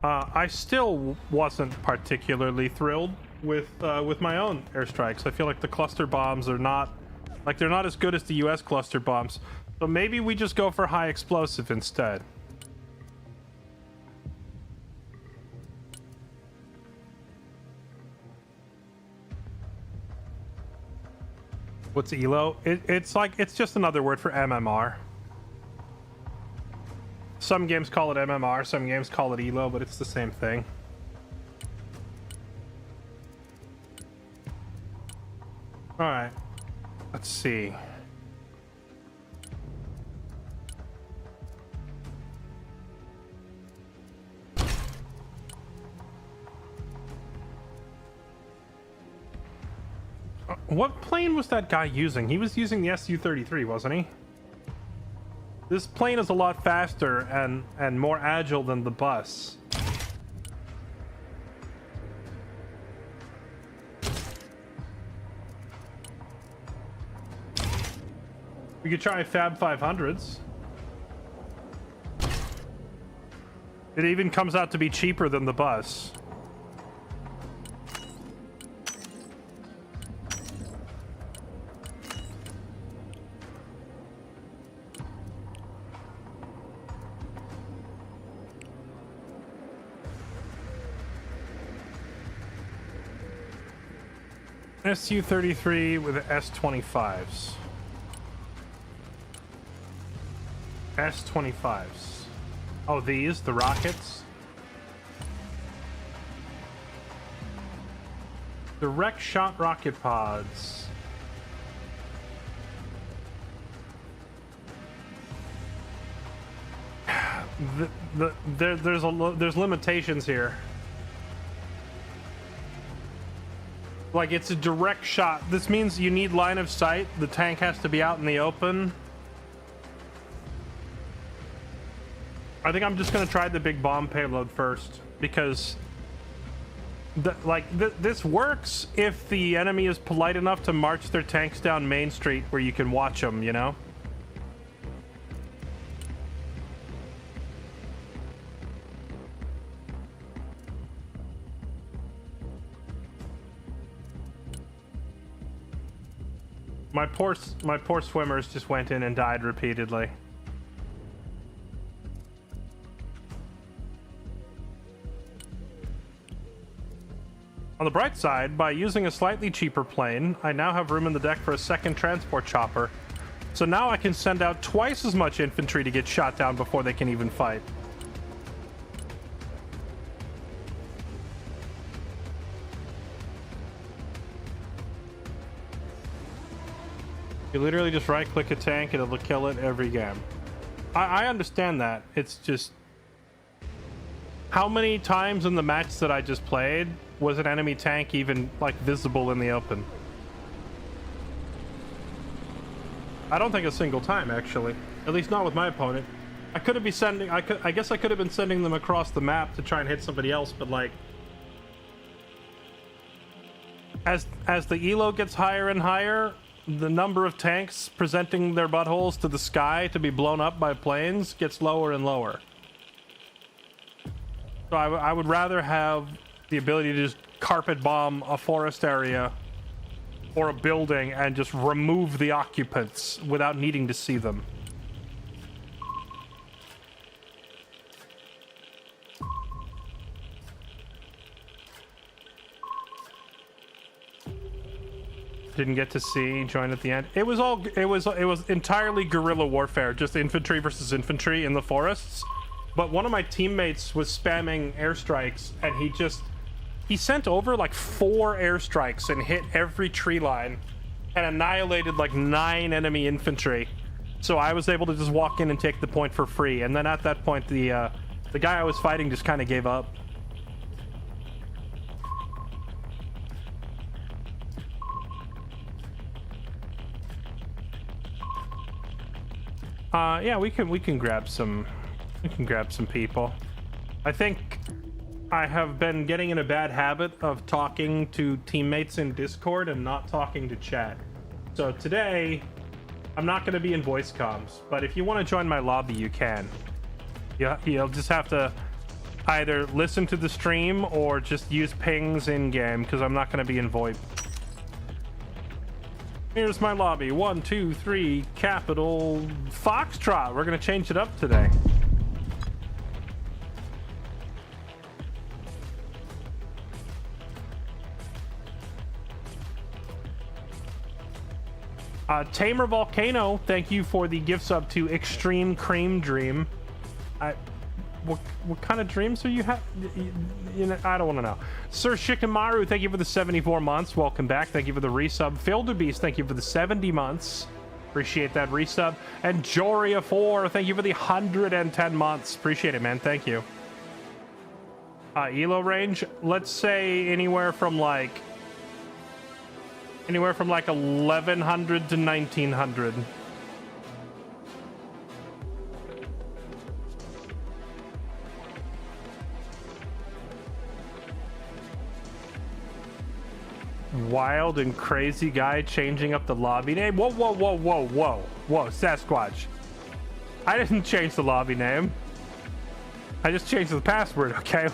I still wasn't particularly thrilled with my own airstrikes. I feel like the cluster bombs are not, like, they're not as good as the US cluster bombs. So maybe we just go for high explosive instead. What's ELO? It's like, it's just another word for MMR. Some games call it MMR, some games call it ELO, but it's the same thing. Alright. Let's see. What plane was that guy using? He was using the Su-33, wasn't he? This plane is a lot faster and more agile than the bus. We could try Fab 500s. It even comes out to be cheaper than the bus. Su-33 with S-25s. S-25s. Oh, these? The rockets? Direct shot rocket pods. There's limitations here. Like, it's a direct shot. This means you need line of sight. The tank has to be out in the open. I think I'm just gonna try the big bomb payload first, because this works if the enemy is polite enough to march their tanks down Main Street where you can watch them, you know? My poor swimmers just went in and died repeatedly. On the bright side, by using a slightly cheaper plane, I now have room in the deck for a second transport chopper. So now I can send out twice as much infantry to get shot down before they can even fight. You literally just right-click a tank and it'll kill it every game. I understand that. It's just... How many times in the match that I just played was an enemy tank even, like, visible in the open? I don't think a single time, actually. At least not with my opponent. I could have been sending... I guess I could have been sending them across the map to try and hit somebody else, but, like... As the elo gets higher and higher, the number of tanks presenting their buttholes to the sky to be blown up by planes gets lower and lower. So I would rather have the ability to just carpet bomb a forest area or a building and just remove the occupants without needing to see them. Didn't get to see, joined at the end. It was entirely guerrilla warfare, just infantry versus infantry in the forests. But one of my teammates was spamming airstrikes, and he sent over like 4 airstrikes and hit every tree line and annihilated like 9 enemy infantry. So I was able to just walk in and take the point for free. And then at that point, the guy I was fighting just kind of gave up. Yeah, we can grab some people. I think I have been getting in a bad habit of talking to teammates in Discord and not talking to chat. So today, I'm not going to be in voice comms, but if you want to join my lobby, you can. You'll just have to either listen to the stream or just use pings in-game, because I'm not going to be in VoIP. Here's my lobby. 1, 2, 3, capital Foxtrot. We're gonna change it up today. Tamer Volcano, thank you for the gift sub to Extreme Cream Dream. What kind of dreams are you have? You know, I don't want to know. Sir Shikamaru, thank you for the 74 months. Welcome back. Thank you for the resub. Filderbeast, thank you for the 70 months. Appreciate that resub. And Joria4, thank you for the 110 months. Appreciate it, man. Thank you. Elo range, let's say anywhere from like 1100 to 1900. Wild and crazy guy changing up the lobby name. Whoa, Sasquatch. I didn't change the lobby name. I just changed the password. Okay,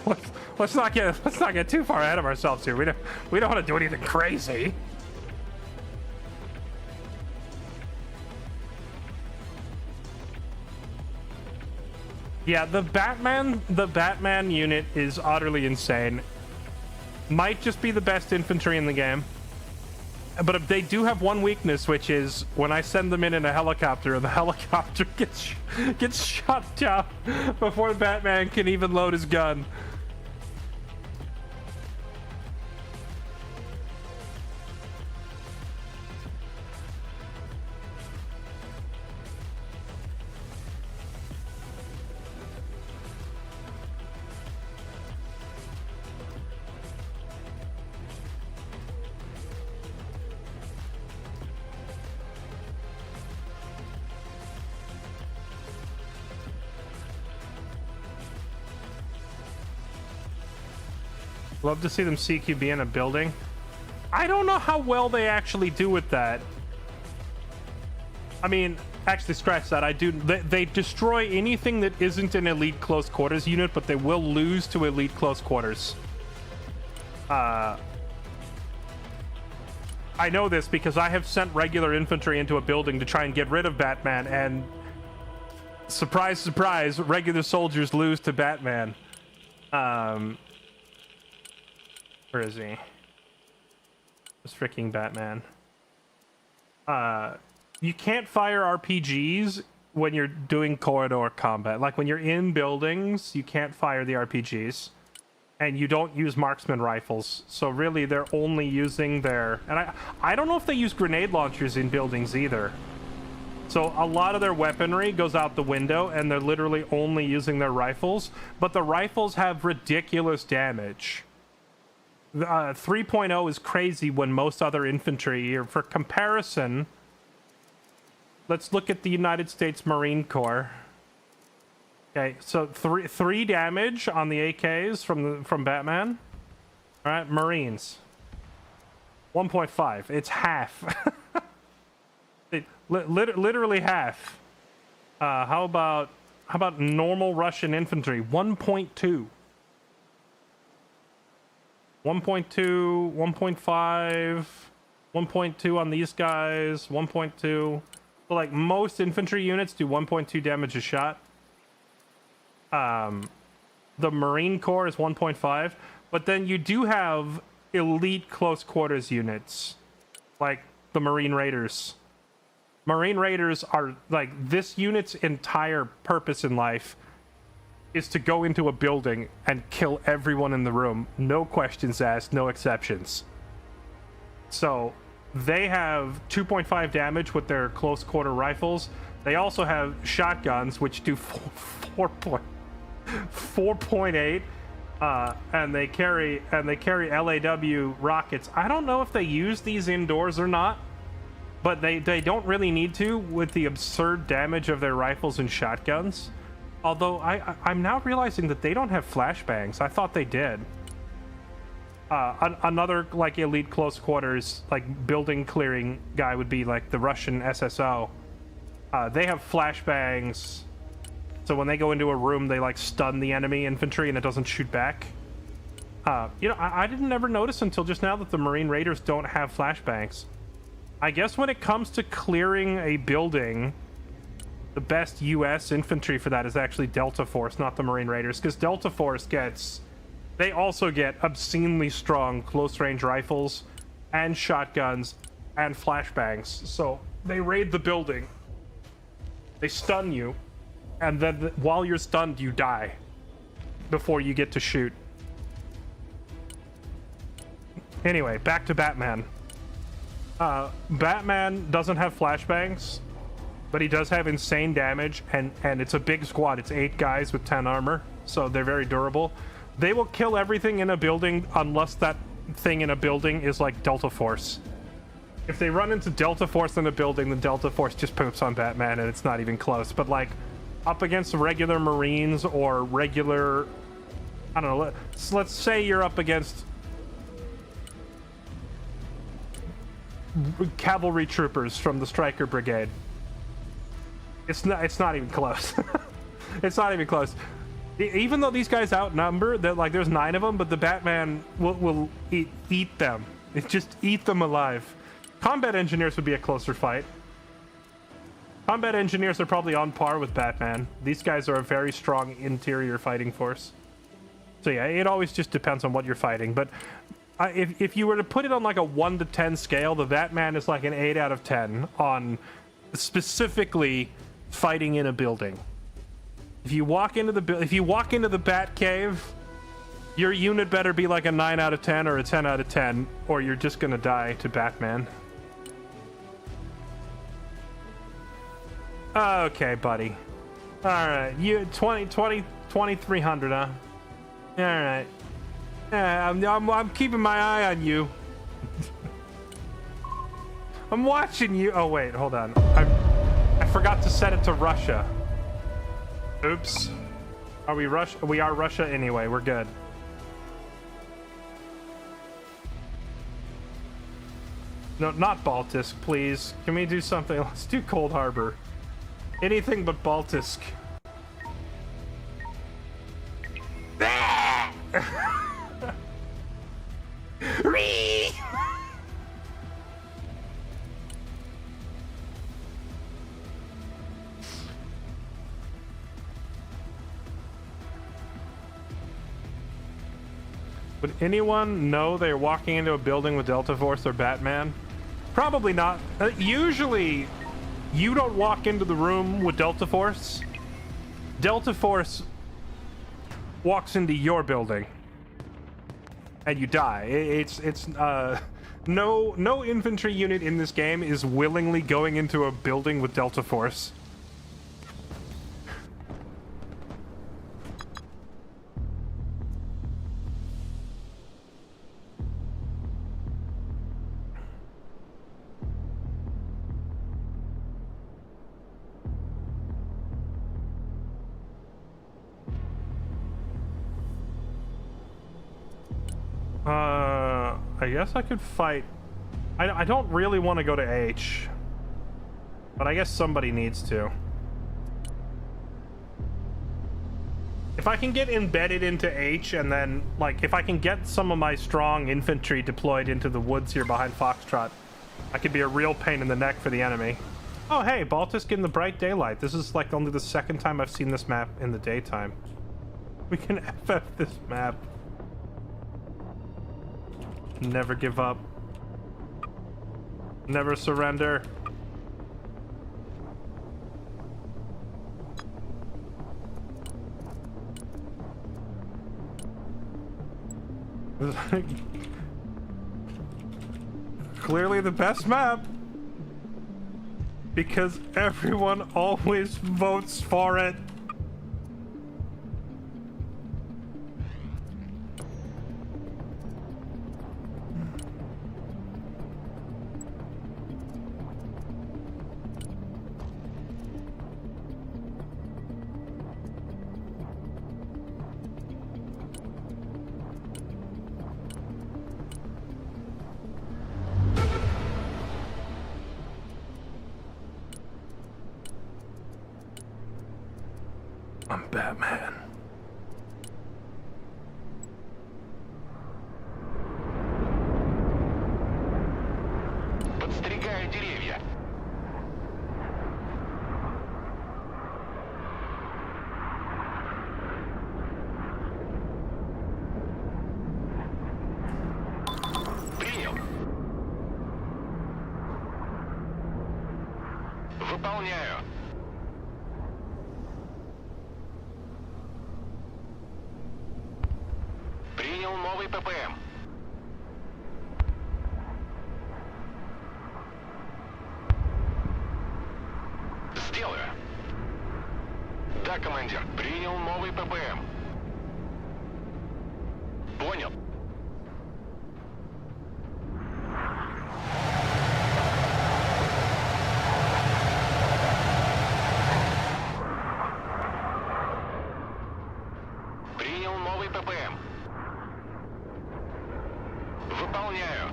let's not get too far ahead of ourselves here. We don't want to do anything crazy. Yeah, the Batman unit is utterly insane. Might just be the best infantry in the game, but they do have one weakness, which is when I send them in a helicopter, the helicopter gets shot down before Batman can even load his gun. Love to see them CQB in a building. I don't know how well they actually do with that. I mean, actually scratch that. They destroy anything that isn't an elite close quarters unit, but they will lose to elite close quarters. I know this because I have sent regular infantry into a building to try and get rid of Batman, and surprise, surprise, regular soldiers lose to Batman. Where is he? This freaking Batman. You can't fire RPGs when you're doing corridor combat. Like when you're in buildings, you can't fire the RPGs. and you don't use marksman rifles. So really, they're only using their... And I don't know if they use grenade launchers in buildings either. So a lot of their weaponry goes out the window, and they're literally only using their rifles. But the rifles have ridiculous damage. 3.0 is crazy when most other infantry... For comparison, let's look at the United States Marine Corps. Okay, so three damage on the AKs from Batman. All right, Marines. 1.5. It's half. Literally half. How about normal Russian infantry? 1.2. 1.2, 1.5, 1.2 on these guys, 1.2. So like most infantry units do 1.2 damage a shot. The Marine Corps is 1.5, but then you do have elite close quarters units, like the Marine Raiders. Marine Raiders are like, this unit's entire purpose in life is to go into a building and kill everyone in the room. No questions asked, no exceptions. So they have 2.5 damage with their close quarter rifles. They also have shotguns, which do 4.8, and they carry LAW rockets. I don't know if they use these indoors or not, but they don't really need to with the absurd damage of their rifles and shotguns. Although I'm now realizing that they don't have flashbangs. I thought they did. Another like elite close quarters like building clearing guy would be like the Russian SSO. They have flashbangs. So when they go into a room, they like stun the enemy infantry and it doesn't shoot back. You know, I didn't ever notice until just now that the Marine Raiders don't have flashbangs. I guess when it comes to clearing a building, the best US infantry for that is actually Delta Force, not the Marine Raiders, because Delta Force they also get obscenely strong close-range rifles and shotguns and flashbangs. So they raid the building, they stun you, and then while you're stunned, you die before you get to shoot. Anyway, back to Batman. Batman doesn't have flashbangs, but he does have insane damage, and it's a big squad. It's 8 guys with 10 armor, so they're very durable. They will kill everything in a building unless that thing in a building is like Delta Force. If they run into Delta Force in a building, the Delta Force just poops on Batman, and it's not even close. But like up against regular Marines or regular, I don't know, let's say you're up against cavalry troopers from the Stryker Brigade. It's not even close. It's not even close. Even though these guys outnumber, that like there's 9 of them, but the Batman will eat them. It just eat them alive. Combat engineers would be a closer fight. Combat engineers are probably on par with Batman. These guys are a very strong interior fighting force. So yeah, it always just depends on what you're fighting. But if you were to put it on like a 1 to 10 scale, the Batman is like an 8 out of 10 on specifically fighting in a building. If you walk into the Bat Cave, your unit better be like a 9 out of 10 or a 10 out of 10, or you're just gonna die to Batman. Okay, buddy. Alright, you 2300, huh? Alright. Yeah, I'm keeping my eye on you. I'm watching you. Oh wait, hold on. I forgot to set it to Russia. Oops. Are we Russia? We are Russia anyway. We're good. No, not Baltisk, please. Can we do something? Let's do Cold Harbor. Anything but Baltisk. Would anyone know they're walking into a building with Delta Force or Batman? Probably not. Usually, you don't walk into the room with Delta Force. Delta Force walks into your building. and you die. It's no infantry unit in this game is willingly going into a building with Delta Force. I guess I could fight. I don't really want to go to H, but I guess somebody needs to. If I can get embedded into H, and then, like, if I can get some of my strong infantry deployed into the woods here behind Foxtrot, I could be a real pain in the neck for the enemy. Oh, hey, Baltisk in the bright daylight. This is, like, only the second time I've seen this map in the daytime. We can FF this map. Never give up. Never surrender. Clearly the best map. Because everyone always votes for it. I'm Batman. Подстригаю деревья. Принял. Выполняю. Принял новый ППМ. Сделаю. Да, командир. Принял новый ППМ. Понял. Принял новый ППМ. Выполняю.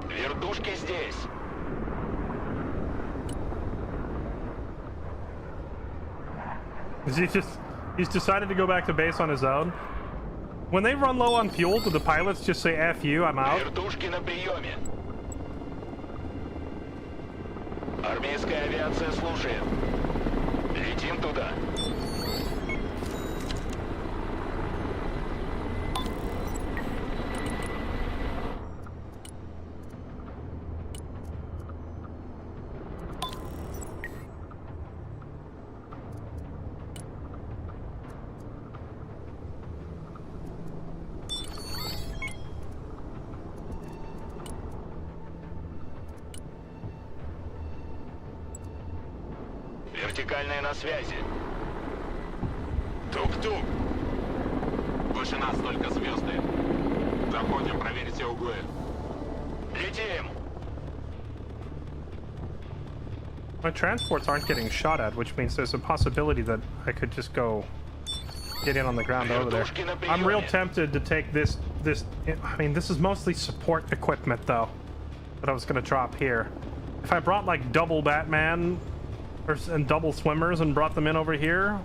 Вертушки здесь. He's decided to go back to base on his own. When they run low on fuel, do the pilots just say F you, I'm out? Вертушки на приеме. Армейская авиация слушает. Летим туда. Вертикальная на связи. Тук-тук. Выше нас только звезды. Заходим проверить все углы. Летим. My transports aren't getting shot at, which means there's a possibility that I could just go get in on the ground over there. I'm real tempted to take this. I mean, this is mostly support equipment, though, that I was going to drop here. If I brought, like, double Batman and double swimmers and brought them in over here,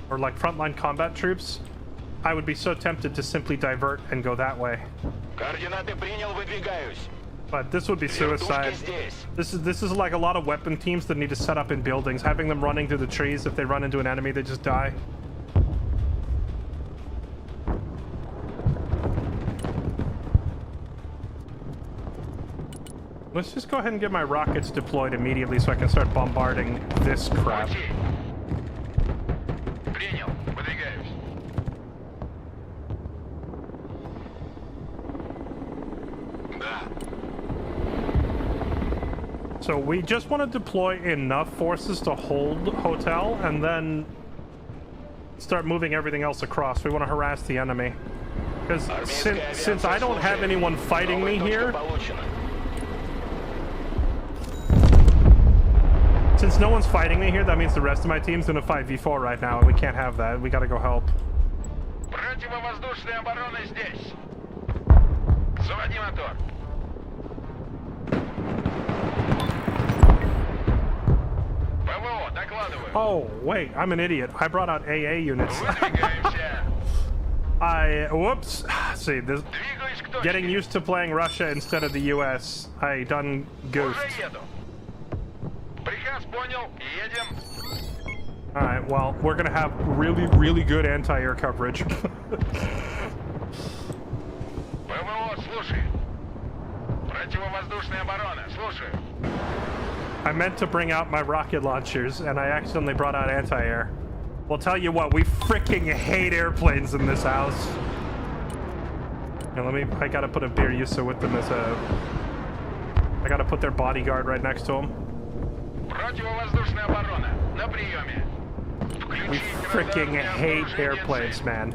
or, like, frontline combat troops, I would be so tempted to simply divert and go that way. Координаты принял, выдвигаюсь. But this would be suicide. This is like a lot of weapon teams that need to set up in buildings. Having them running through the trees, if they run into an enemy, they just die. Let's just go ahead and get my rockets deployed immediately so I can start bombarding this crap. Принял, выдвигаюсь. So we just want to deploy enough forces to hold Hotel and then start moving everything else across. We want to harass the enemy. Because since I don't have anyone fighting me here, since no one's fighting me here, that means the rest of my team's in a 5v4 right now, and we can't have that. We gotta go help. Противовоздушная оборона здесь. Заводи мотор. ПВО, докладываю. Oh, wait, I'm an idiot. I brought out AA units. Выдвигаемся. Whoops. See, this, Двигаюсь к точке. getting used to playing Russia instead of the US, I done goofed. Уже еду. Приказ понял. Едем. Alright, well, we're gonna have really, really good anti-air coverage. ПВО, слушай. Противовоздушная оборона, слушай. I meant to bring out my rocket launchers, and I accidentally brought out anti-air. Well, tell you what, we freaking hate airplanes in this house. Now, I gotta put a beer user with them as a... I gotta put their bodyguard right next to him. Противовоздушная оборона, на приеме. We freaking hate airplanes, man.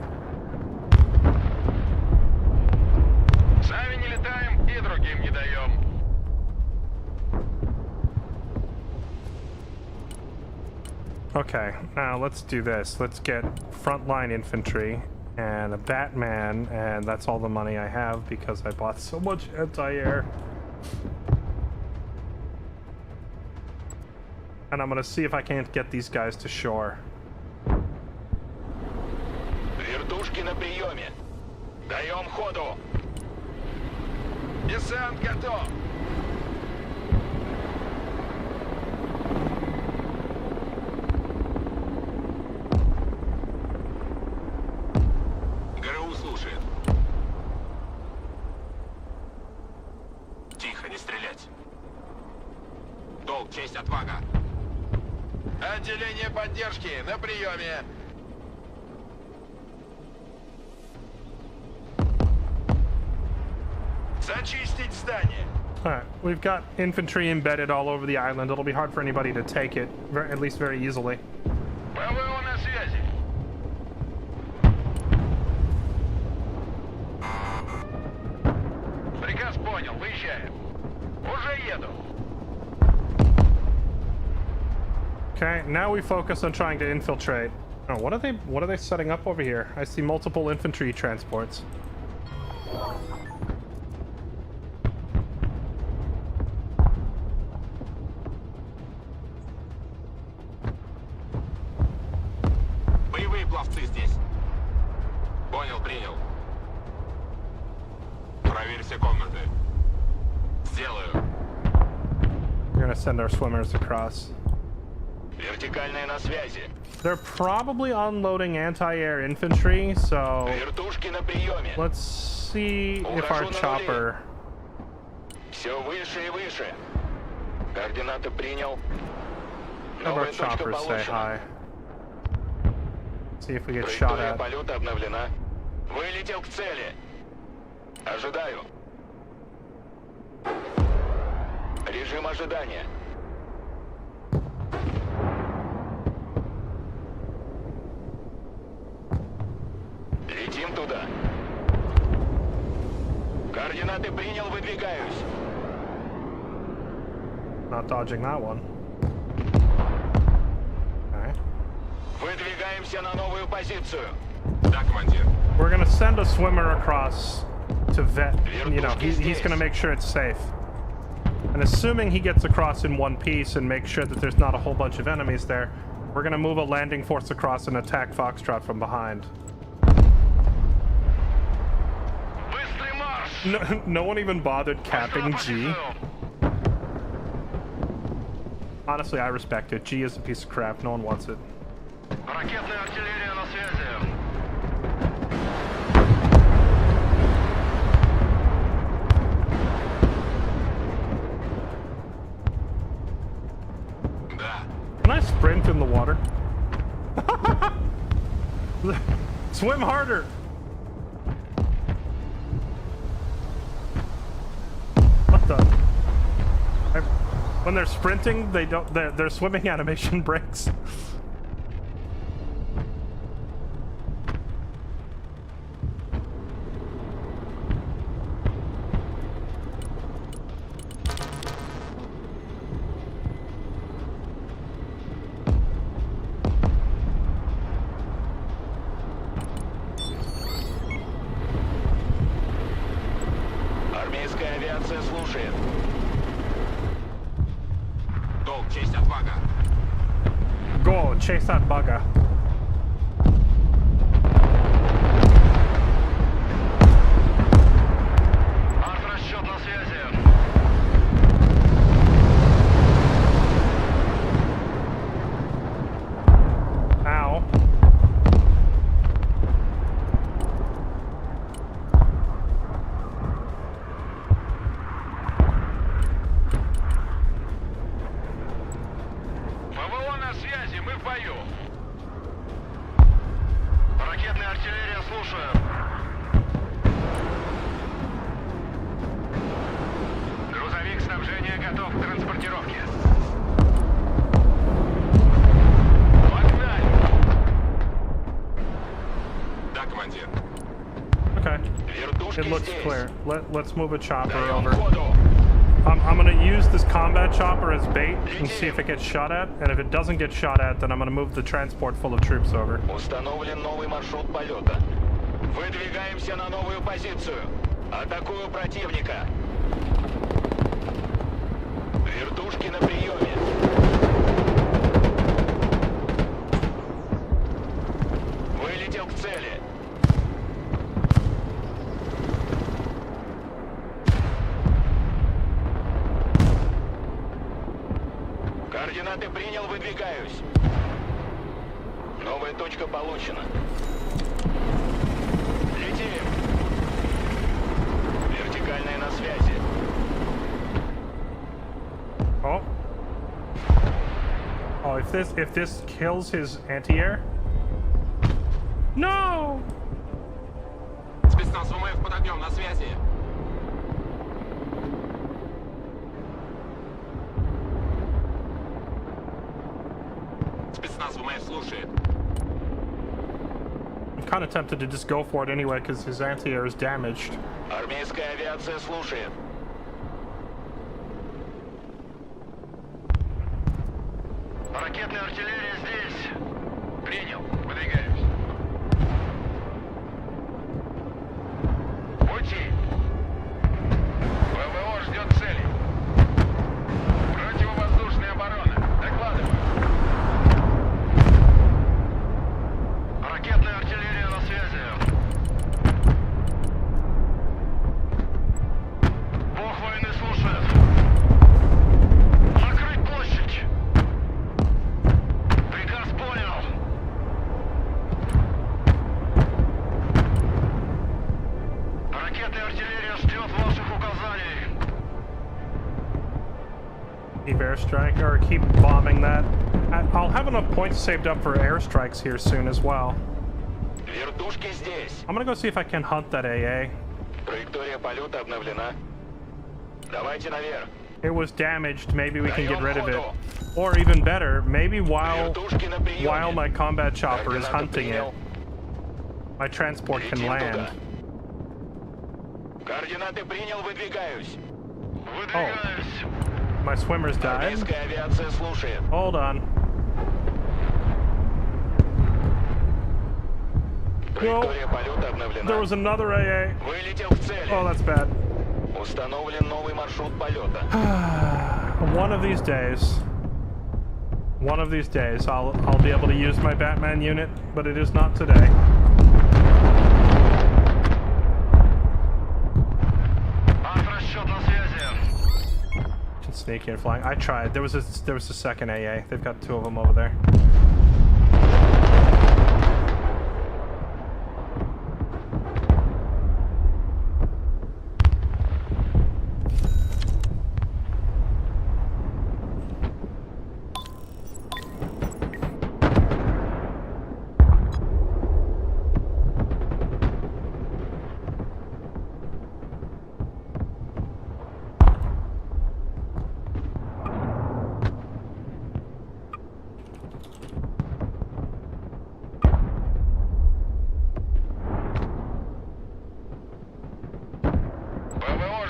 Сами не летаем и другим не даем. Okay, now let's do this. Let's get frontline infantry and a Batman, and that's all the money I have because I bought so much anti-air. And I'm gonna see if I can't get these guys to shore. Вертушки на приеме. Даем ходу. Десант готов. ГРУ слушает. Тихо, не стрелять. Долг, честь, отвага. Отделение поддержки на приеме. Зачистить здание. Alright, we've got infantry embedded all over the island. It'll be hard for anybody to take it, at least very easily. ПВО на связи. Приказ понял, выезжаем. Уже еду. Okay, now we focus on trying to infiltrate. Oh, what are they setting up over here? I see multiple infantry transports. Боевые пловцы здесь. Понял, принял. Проверь все комнаты. Сделаю. We're gonna send our swimmers across. Вертикальная на связи. They're probably unloading anti-air infantry, so Вертушки на приеме. let's see if our chopper... Все выше и выше. Координаты принял. Have our Новая точка choppers say получена. hi. See if we get shot Траектория at. полета обновлена. Вылетел к цели. Ожидаю. Режим ожидания. Летим туда. Координаты принял, выдвигаюсь. Not dodging that one. Alright. Выдвигаемся на новую позицию. Да, командир. We're gonna send a swimmer across to vet, you know, he's gonna make sure it's safe. And assuming he gets across in one piece and make sure that there's not a whole bunch of enemies there, we're gonna move a landing force across and attack Foxtrot from behind. Быстрый марш. No one even bothered capping G. Honestly, I respect it. G is a piece of crap. No one wants it. Ракетная артиллерия на связи. Да. Can I sprint in the water? Swim harder! What the? When they're sprinting, they don't. Their swimming animation breaks. Армейская авиация слушает. Долг, честь, отвага. Go, chase that bugger. Арт-расчет на связи. Ow. ПВО на связи, мы в бою. Ракетная артиллерия, слушаю. Грузовик снабжения готов к транспортировке. Погнали! Да, командир. Okay. Вертушки It looks здесь. clear. Let's move a chopper Даем over. ходу. I'm gonna use this combat chopper as bait and see if it gets shot at. And if it doesn't get shot at, then I'm gonna move the transport full of troops over. Установлен новый маршрут полета. Выдвигаемся на новую позицию. Атакую противника. Вертушки на приеме. Вылетел к цели. Координаты принял, выдвигаюсь. Новая точка получена. Летим. Вертикальная на связи. Oh. Oh, if this kills his anti-air. No! Спецназ ВМФ под огнем на связи. Спецназ ВМФ слушает. I'm kind of tempted to just go for it anyway because his anti-air is damaged. Армейская авиация слушает. Ракетная артиллерия здесь. Принял. Выдвигаюсь. Пути. ПВО ждет цели. Противовоздушная оборона. Докладываю. Ракетная артиллерия на связи. Бог войны слушает. Накрыть площадь. Приказ понял. Ракетная артиллерия ждет ваших указаний. Keep airstrike or keep bombing that. I'll have enough points saved up for airstrikes here soon as well. Вертушки здесь. I'm gonna go see if I can hunt that AA. Траектория полета обновлена. Давайте наверх. It was damaged. Maybe we can get rid of it. Or even better, maybe while Вертушки на приеме. my combat chopper is Координаты hunting it, принял. my transport can Летим land. туда. Координаты принял, выдвигаюсь. Выдвигаюсь. My swimmers died. Армейская авиация слушает. Hold on. Траектория полета обновлена. There was another AA. Вылетел к цели. Oh, that's bad. Установлен новый маршрут полета. One of these days, I'll be able to use my Batman unit, but it is not today. Арт-расчет на связи. Can sneak in flying. I tried. There was a second AA. They've got two of them over there.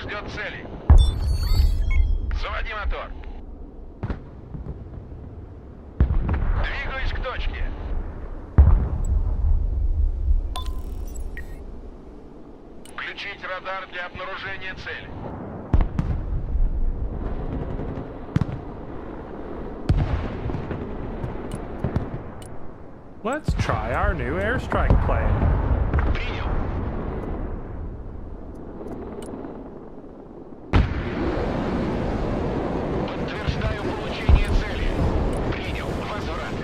ждет цели. Заводи мотор. Двигаюсь к точке. Включить радар для обнаружения цели. Let's try our new airstrike plane. Принял. Подтверждаю получение цели. Принял. Возврат.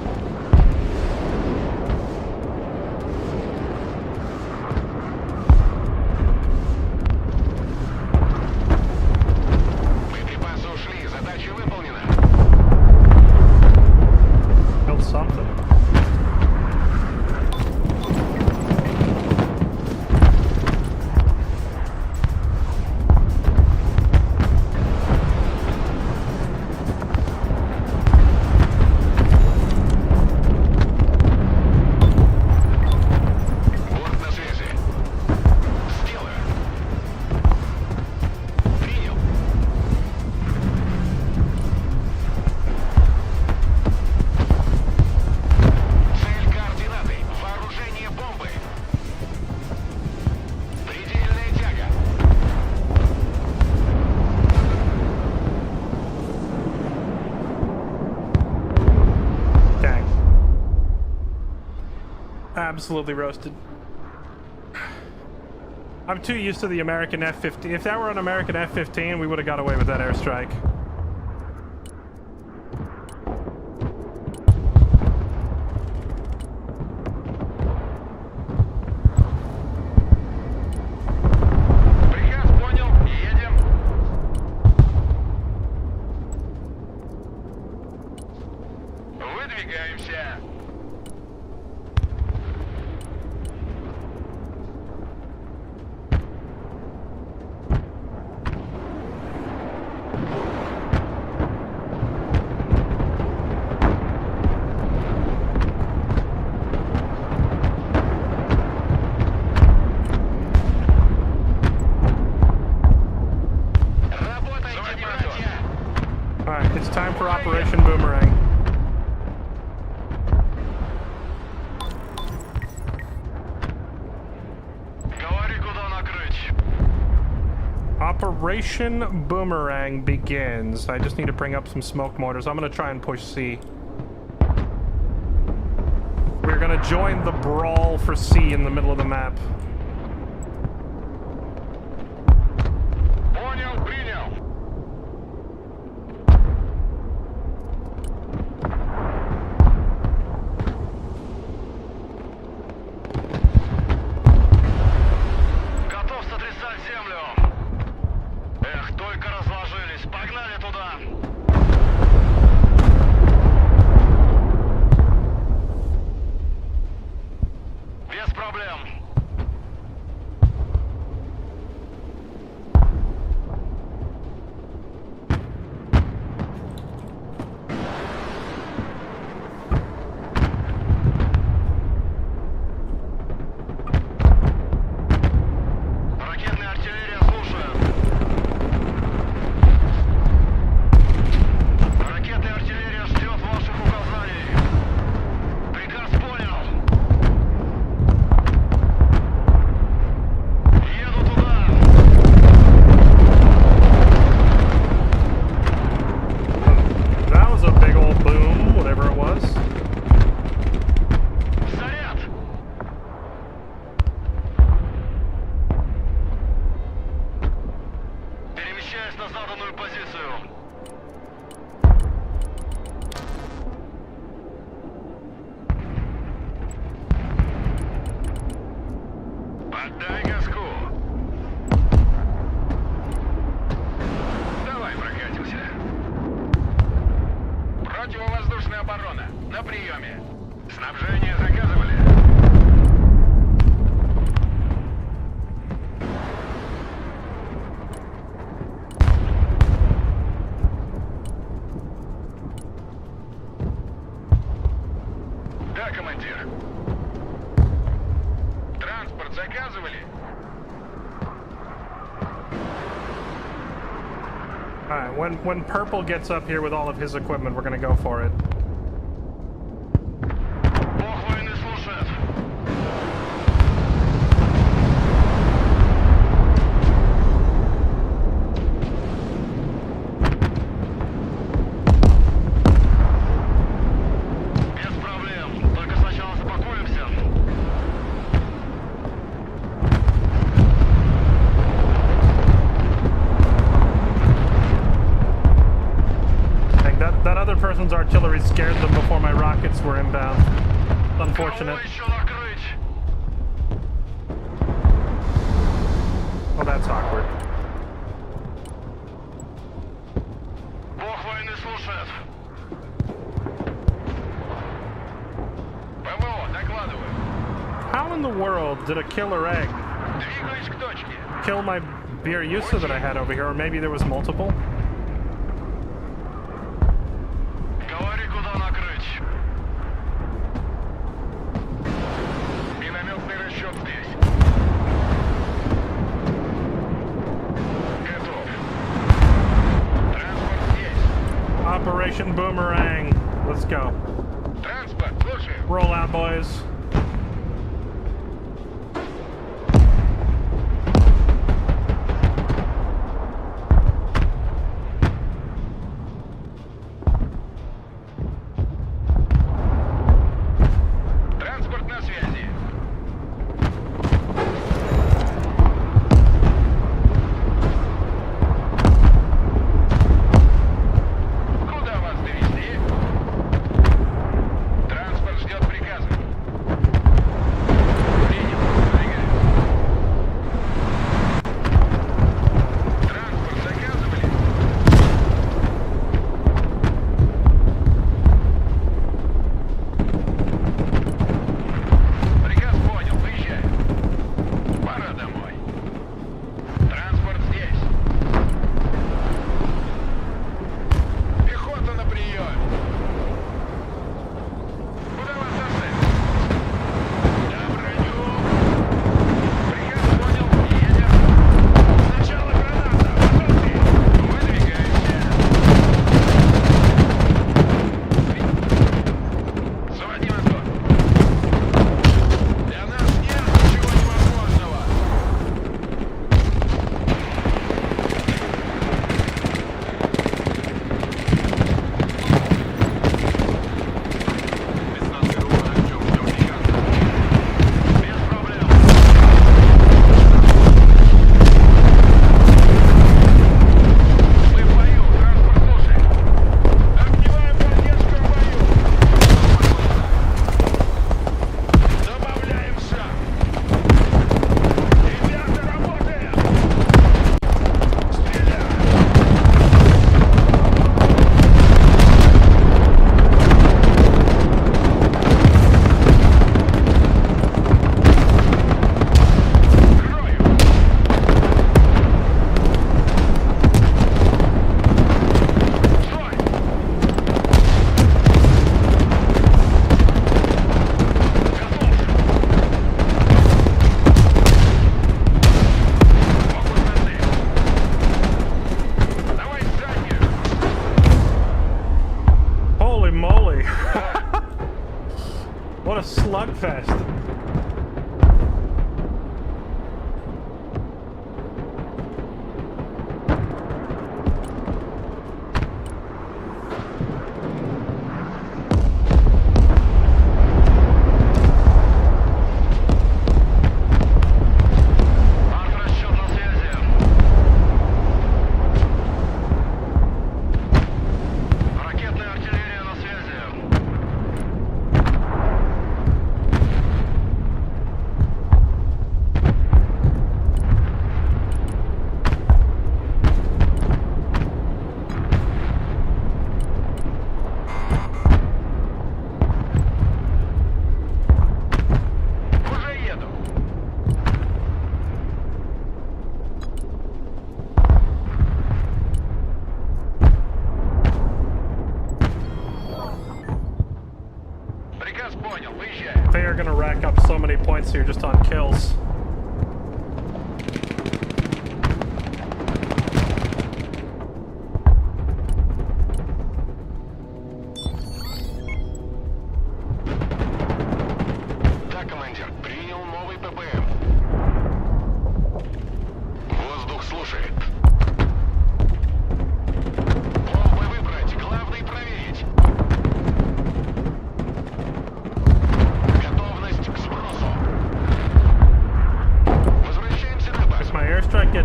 Боеприпасы ушли. Задача выполнена. Build something. Борт на связи. Сделаю. Принял. Цель координаты. Вооружение бомбы. Предельная тяга. Dang. Absolutely roasted. I'm too used to the American F-15. If that were an American F-15, we would have got away with that airstrike. Приказ понял. Едем. Выдвигаемся. Работайте, Заводи братья! Alright, it's time for Operation Boomerang. Говори, куда накрыть. Operation Boomerang begins. I just need to bring up some smoke mortars. I'm gonna try and push C. We're gonna join the brawl for C in the middle of the map. Понял, принял. Готов сотрясать землю. Эх, только разложились. Погнали туда. Без проблем. Ракетная артиллерия слушает. Ракетная артиллерия ждет ваших указаний. Приказ понял. Еду туда. That was a big old boom, whatever it was. Заряд. Перемещаюсь на заданную позицию. Поддай газку. Давай прокатимся. Противовоздушная оборона. На приеме. Снабжение заказывали. Да, командир. Транспорт заказывали? Alright, when Purple gets up here with all of his equipment, we're gonna go for it. Бог войны слушает. Без проблем. Только сначала успокоимся. Dang, that other person's artillery scared them before my rockets were inbound. It's unfortunate. Кого еще накрыть? Oh, that's awkward. Бог войны слушает. ПВО, докладываю. How in the world did a killer egg Двигаюсь к точке. kill my Biryusa that I had over here? Or maybe there was multiple? Говори, куда накрыть. Минометный расчет здесь. Готов. Транспорт здесь. Operation Boomerang. Let's go. Транспорт, слушаю. Roll out, boys. Транспорт на связи. Куда вас довезти? Транспорт ждет приказа. Принял. Двигаем. Транспорт заказывали? Приказ понял, выезжай. Пора домой. Транспорт здесь. Пехота на приеме. Куда вас доставить? На броню. Приказ понял, едем. Сначала граната, потом ты. Выдвигаемся. Заводи мотор. Для нас нет ничего невозможного. Спецназ ГРУ, Артем, ждем приказа. Без проблем. Мы в бою, транспорт слушай. Огневая поддержка в бою. Добавляем шаг. Ребята, работаем. Стреляем. Крою. Стой. Готов. Фокус на цель. Давай заднюю. Holy moly. What a slugfest. Арт-расчет на связи. Ракетная артиллерия на связи. Уже еду. Приказ понял, выезжаем. They are gonna rack up so many points here just on kills.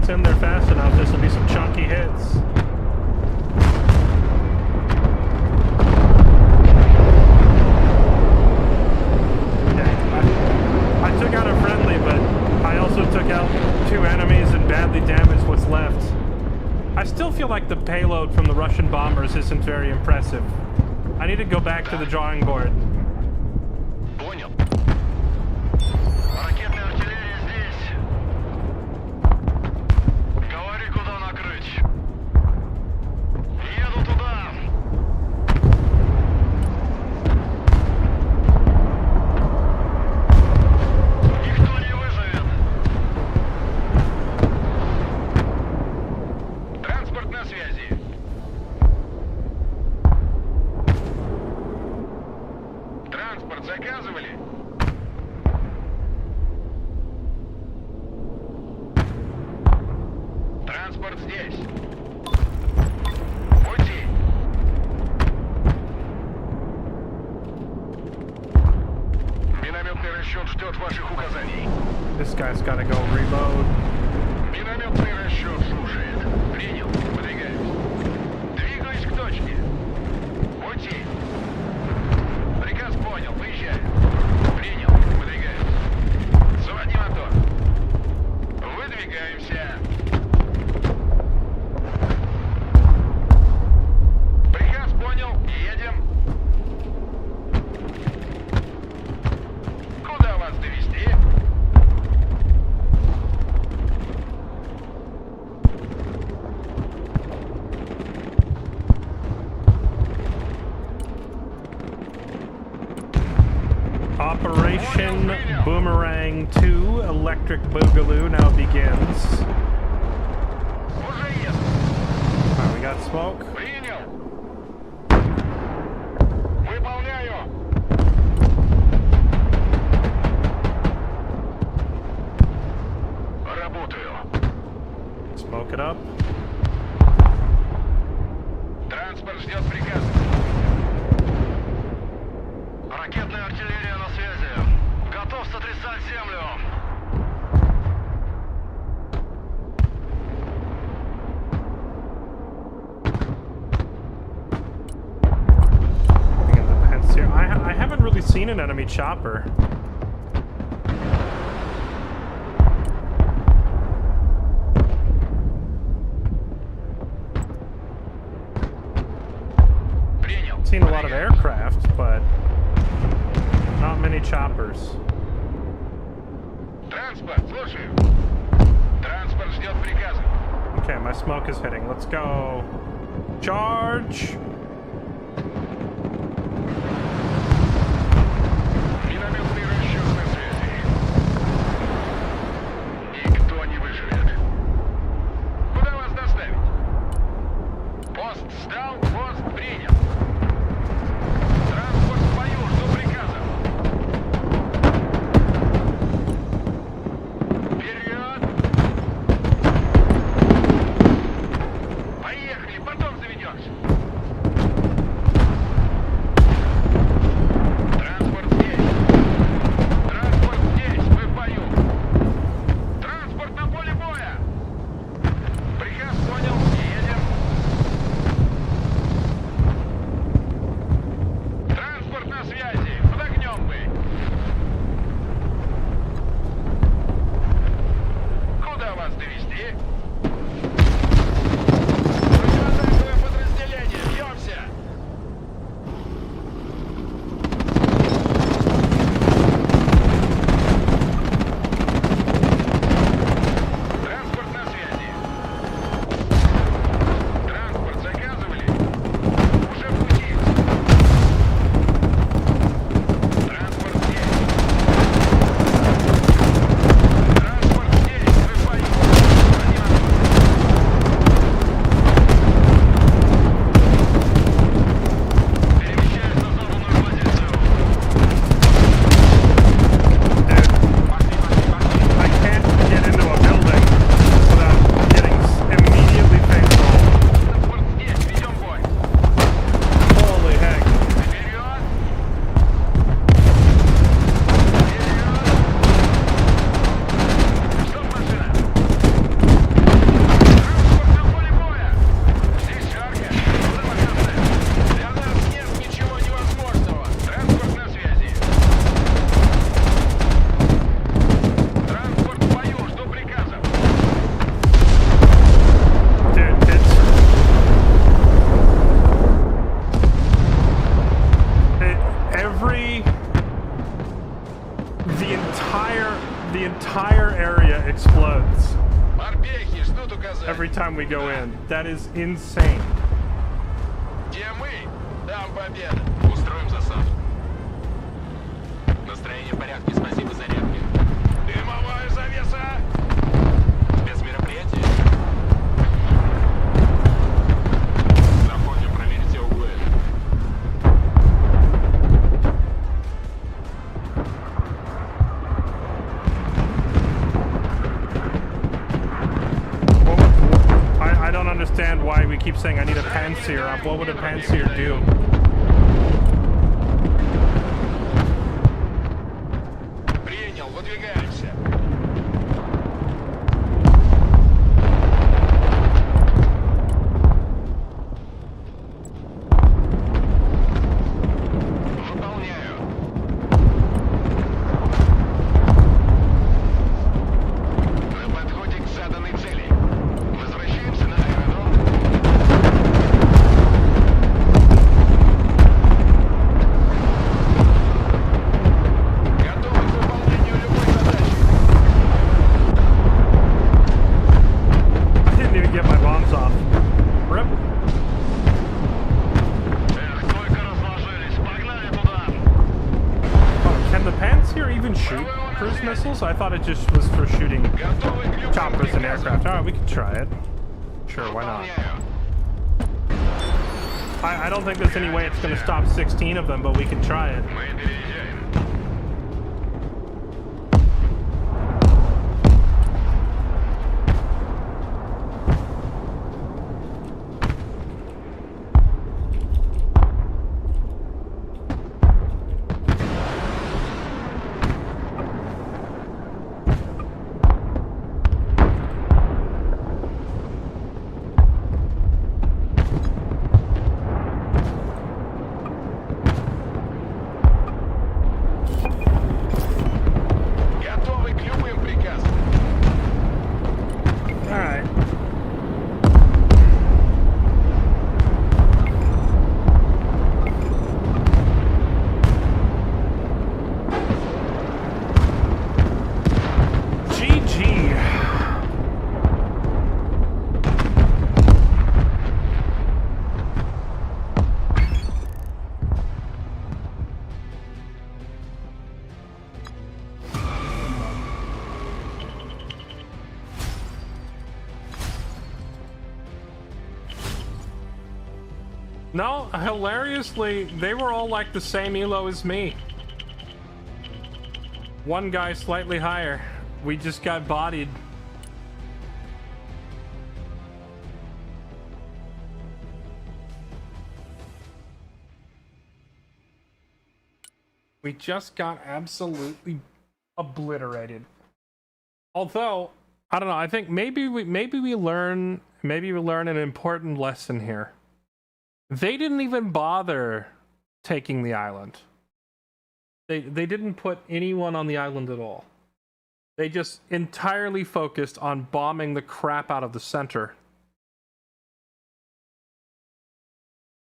gets in there fast enough, this will be some chunky hits. I took out a friendly, but I also took out 2 enemies and badly damaged what's left. I still feel like the payload from the Russian bombers isn't very impressive. I need to go back to the drawing board. Понял. Ракетная артиллерия здесь. Говори, куда накрыть. Еду туда. Никто не выживет. Транспорт на связи. Транспорт заказывали? Транспорт здесь. Пути. Минометный расчет ждет ваших указаний. This guy's gotta go reload. Минометный расчет слушает. Принял. Выдвигаюсь. Двигаюсь к точке. Пути. Приказ понял. Выезжаю. Принял. Выдвигаюсь. Заводи мотор. Выдвигаемся. Приказ понял. Едем. Куда вас довезти? Operation Boomerang 2 Electric Boogaloo now begins. Уже еду. Alright, we got smoke. Принял. Выполняю. Работаю. Smoke it up. Транспорт ждет приказа. Ракетная артиллерия на связи. Готов сотрясать землю. Begin the defense here. I haven't really seen an enemy chopper. Принял. Seen a lot of aircraft, but not many choppers. Транспорт, слушаю. Транспорт ждет приказа. Okay, my smoke is hitting. Let's go. Charge! Минометный расчет на связи. Никто не выживет. Куда вас доставить? Пост сдал, пост принял. Транспорт в бою, жду приказа. Вперед! Поехали, потом заведемся. the entire area explodes Морпехи ждут указаний. every time we go in. That is insane. Где мы? Там победа. Устроим засаду. Настроение в порядке, спасибо зарядке. Дымовая завеса. Спецмероприятие. Заходим, проверить все углы. I don't understand why we keep saying I need a pansier up. What would a pansier do? Принял, выдвигаемся. Выполняю. На подходе к заданной цели. Возвращаемся на аэродром. Готовы к выполнению любой задачи. I didn't even get my bombs off. Rip. Эх, только разложились. Погнали туда. Oh, can the pansier even shoot cruise missiles? I thought it just was for shooting Готовы к любым choppers and приказам. aircraft. Alright, we can try it. Sure, why not? Выполняю. I don't think there's any way it's going to stop 16 of them, but we can try it. Мы переезжаем. Готовы к любым приказам. Alright. GG. No, hilariously, they were all like the same elo as me. One guy slightly higher. We just got bodied. We just got absolutely obliterated. Although, I don't know, I think maybe we learn an important lesson here. They didn't even bother taking the island. They didn't put anyone on the island at all. They just entirely focused on bombing the crap out of the center.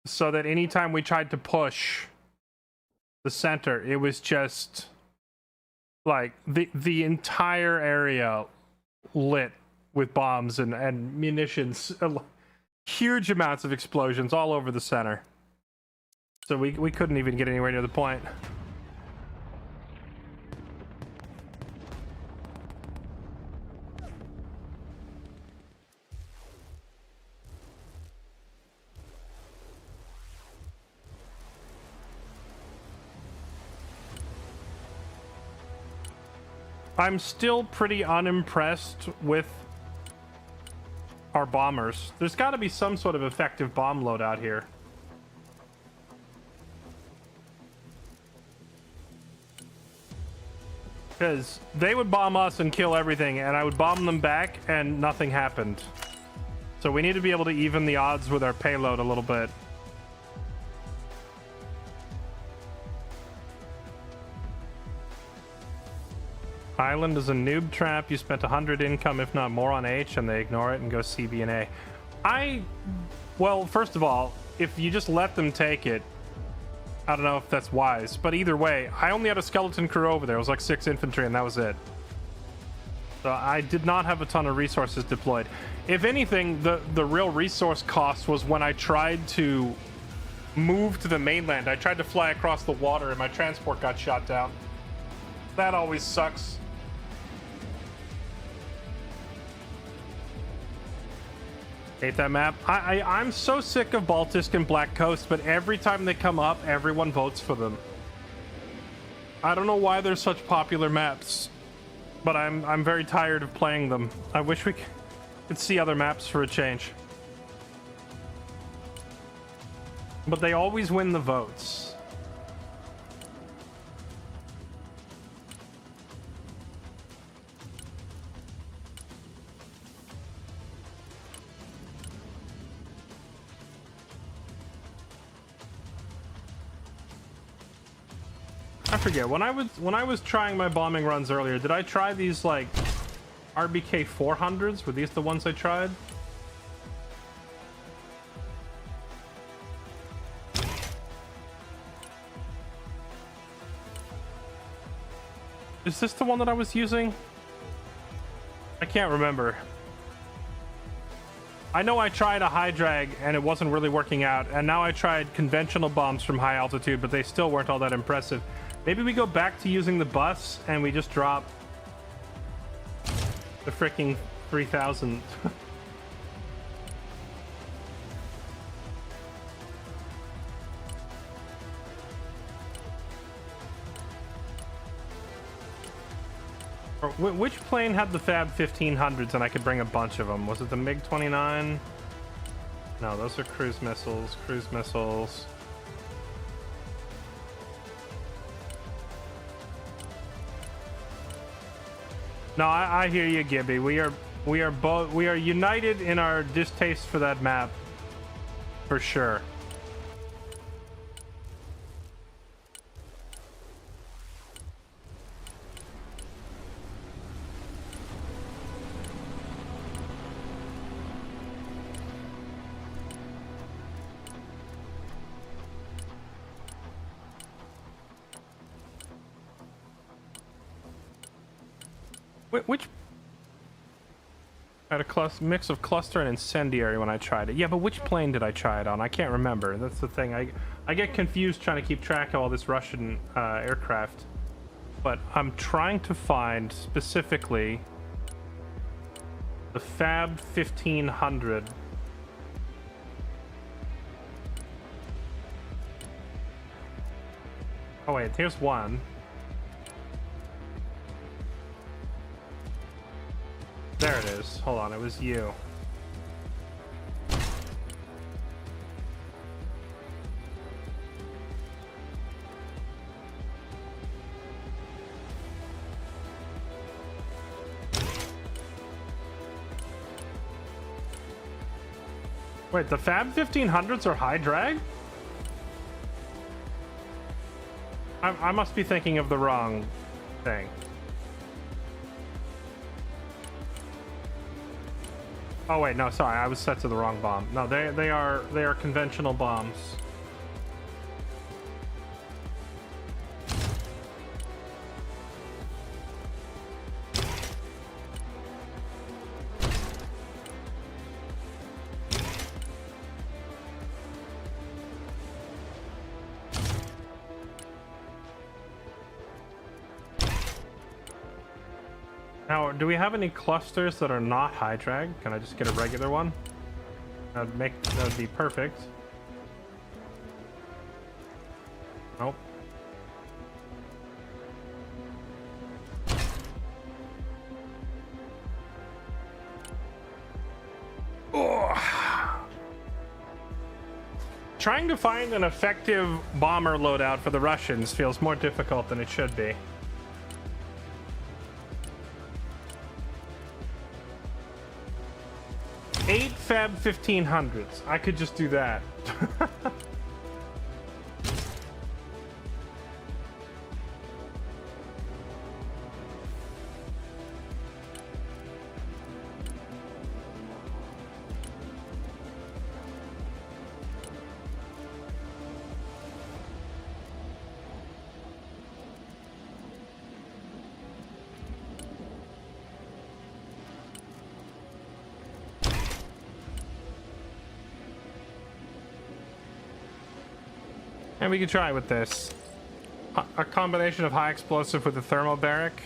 So that anytime we tried to push the center, it was just like the entire area lit with bombs and munitions. Huge amounts of explosions all over the center. So we couldn't even get anywhere near the point. I'm still pretty unimpressed with our bombers. There's got to be some sort of effective bomb loadout here. Because they would bomb us and kill everything, and I would bomb them back, and nothing happened. So we need to be able to even the odds with our payload a little bit. Island is a noob trap. You spent 100 income, if not more, on H, and they ignore it and go CB and A. Well, first of all, if you just let them take it, I don't know if that's wise, but either way, I only had a skeleton crew over there. It was like 6 infantry, and that was it. So I did not have a ton of resources deployed. If anything, the real resource cost was when I tried to move to the mainland. I tried to fly across the water, and my transport got shot down. That always sucks. Hate that map. I'm so sick of Baltisk and Black Coast, but every time they come up, everyone votes for them. I don't know why they're such popular maps, but I'm very tired of playing them. I wish we could see other maps for a change. But they always win the votes. I forget, when I was trying my bombing runs earlier, did I try these like RBK 400s? Were these the ones I tried? Is this the one that I was using? I can't remember. I know I tried a high drag and it wasn't really working out, and now I tried conventional bombs from high altitude, but they still weren't all that impressive. Maybe we go back to using the bus and we just drop the freaking 3000. Which plane had the Fab 1500s and I could bring a bunch of them? Was it the MiG-29? No, those are cruise missiles. Cruise missiles. No, I hear you, Gibby. We are united in our distaste for that map, for sure. Which I had a mix of cluster and incendiary when I tried it. Yeah, but which plane did I try it on? I can't remember. That's the thing. I get confused trying to keep track of all this Russian aircraft. But I'm trying to find specifically the Fab 1500. Oh wait, here's one. There it is. Hold on, it was you. Wait, the Fab 1500s are high drag? I must be thinking of the wrong thing. Oh wait, no, sorry, I was set to the wrong bomb. No, they are conventional bombs. Now, do we have any clusters that are not high drag? Can I just get a regular one? That would be perfect. Nope. Oh. Trying to find an effective bomber loadout for the Russians feels more difficult than it should be. Eight Fab 1500s. I could just do that. And we can try with this. A combination of high explosive with the thermal barrack.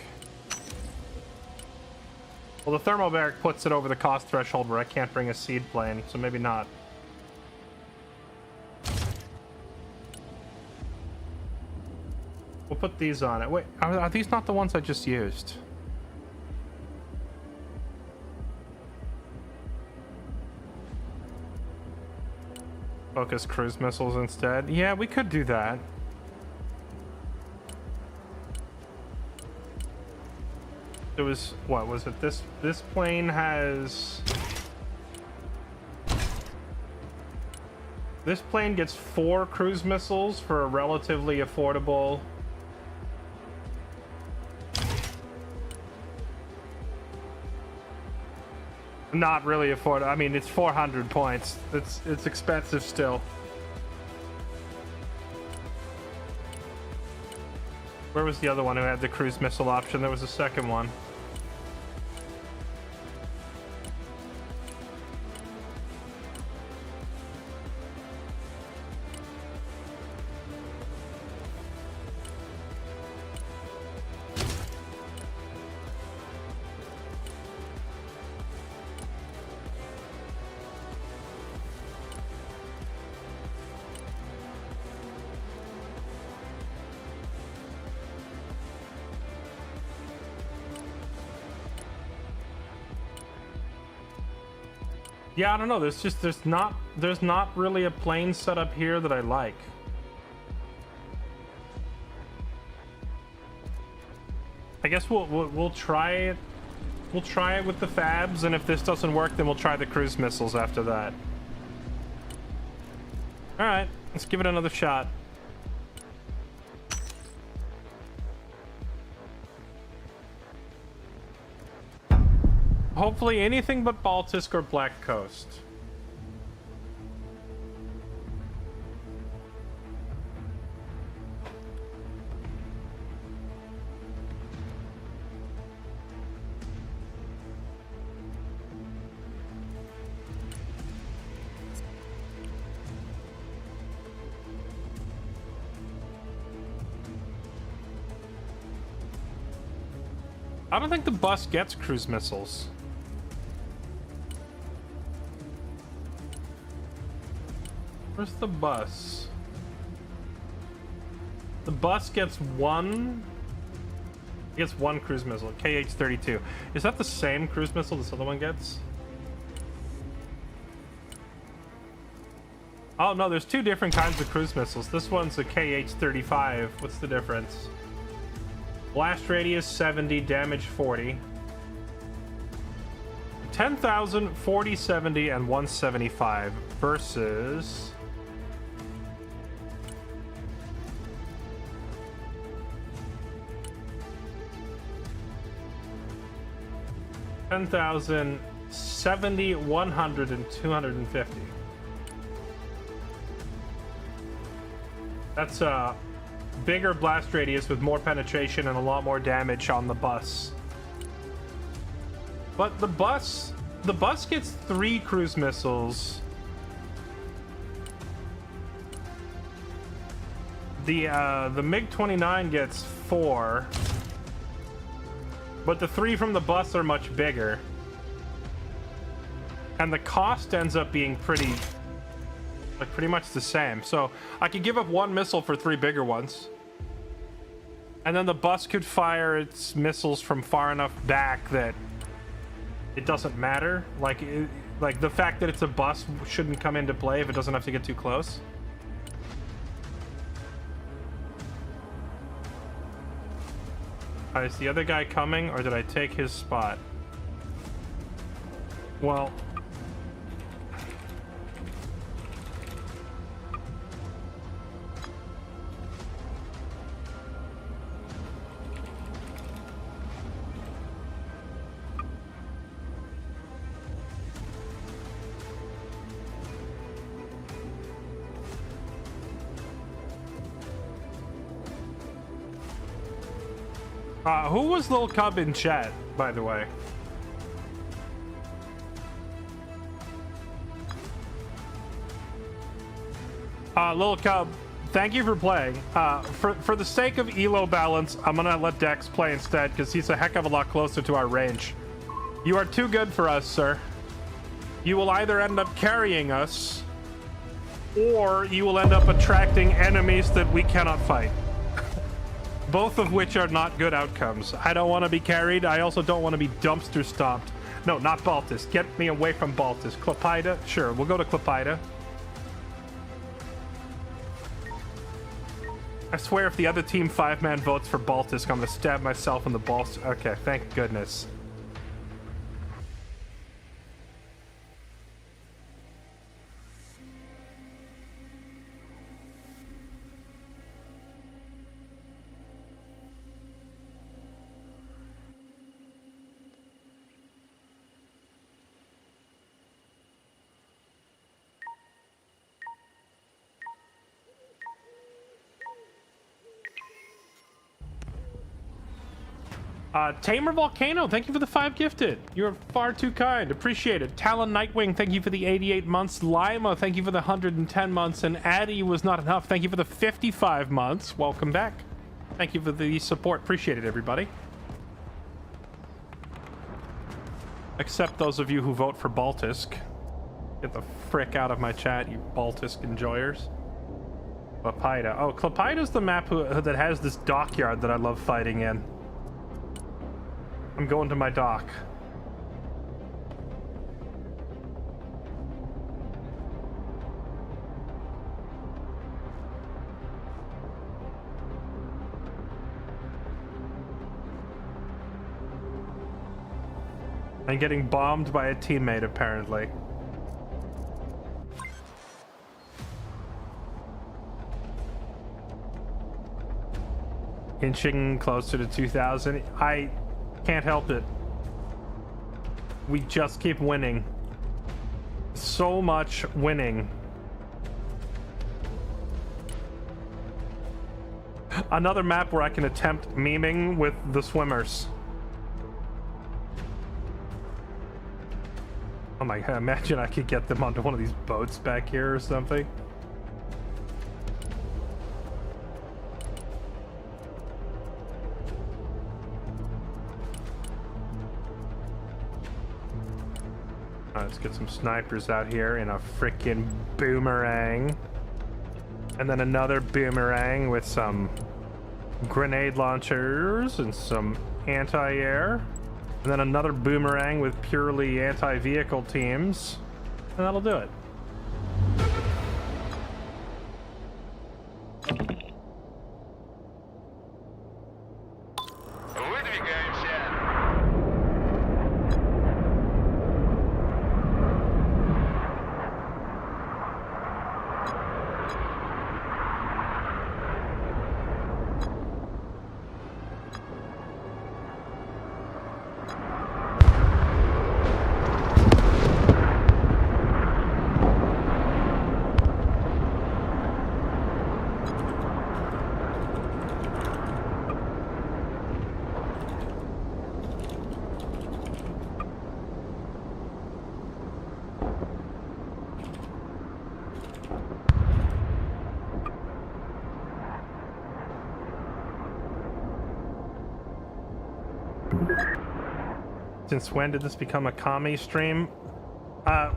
Well, the thermal barrack puts it over the cost threshold where I can't bring a seed plane, so maybe not. We'll put these on it. Wait, are these not the ones I just used? Focus cruise missiles instead. Yeah, we could do that. It was, what was it? This plane has... This plane gets 4 cruise missiles for a relatively affordable... Not really affordable. I mean, it's 400 points. It's expensive still. Where was the other one who had the cruise missile option? There was a second one. Yeah, I don't know. There's not really a plane set up here that I like. I guess we'll try it. We'll try it with the fabs, and if this doesn't work, then we'll try the cruise missiles after that. All right, let's give it another shot. Hopefully anything but Baltisk or Black Coast. I don't think the bus gets cruise missiles. Where's the bus? The bus gets one. It gets 1 cruise missile. KH-32. Is that the same cruise missile this other one gets? Oh no, there's 2 different kinds of cruise missiles. This one's a KH-35. What's the difference? Blast radius 70, damage 40. 10,000, 40, 70, and 175 versus... 10,000, 70, 100, and 250. That's a bigger blast radius with more penetration and a lot more damage on the bus. But the bus gets 3 cruise missiles. The MiG-29 gets 4. But the 3 from the bus are much bigger. And the cost ends up being pretty much the same. So I could give up 1 missile for 3 bigger ones. And then the bus could fire its missiles from far enough back that it doesn't matter. Like the fact that it's a bus shouldn't come into play if it doesn't have to get too close. Is the other guy coming, or did I take his spot? Well... who was Lil Cub in chat, by the way? Lil Cub, thank you for playing. For the sake of elo balance, I'm gonna let Dex play instead because he's a heck of a lot closer to our range. You are too good for us, sir. You will either end up carrying us, or you will end up attracting enemies that we cannot fight. Both of which are not good outcomes. I don't want to be carried. I also don't want to be dumpster stomped. No, not Baltus. Get me away from Baltus. Clepida? Sure, we'll go to Clepida. I swear if the other team 5-man votes for Baltus, I'm gonna stab myself in the balls. Okay, thank goodness. Tamer Volcano, thank you for the 5 gifted. You're far too kind. Appreciate it. Talon Nightwing, thank you for the 88 months. Lima, thank you for the 110 months. And Addy was not enough. Thank you for the 55 months. Welcome back. Thank you for the support. Appreciate it, everybody. Except those of you who vote for Baltisk. Get the frick out of my chat, you Baltisk enjoyers. Clepida. Oh, Clepida's the map that has this dockyard that I love fighting in. I'm going to my dock. And getting bombed by a teammate, apparently. Inching closer to 2,000. I can't help it. We just keep winning. So much winning. Another map where I can attempt memeing with the swimmers. Oh my god, imagine I could get them onto one of these boats back here or something. Let's get some snipers out here in a freaking boomerang. And then another boomerang with some grenade launchers and some anti-air. And then another boomerang with purely anti-vehicle teams. And that'll do it. Since when did this become a commie stream?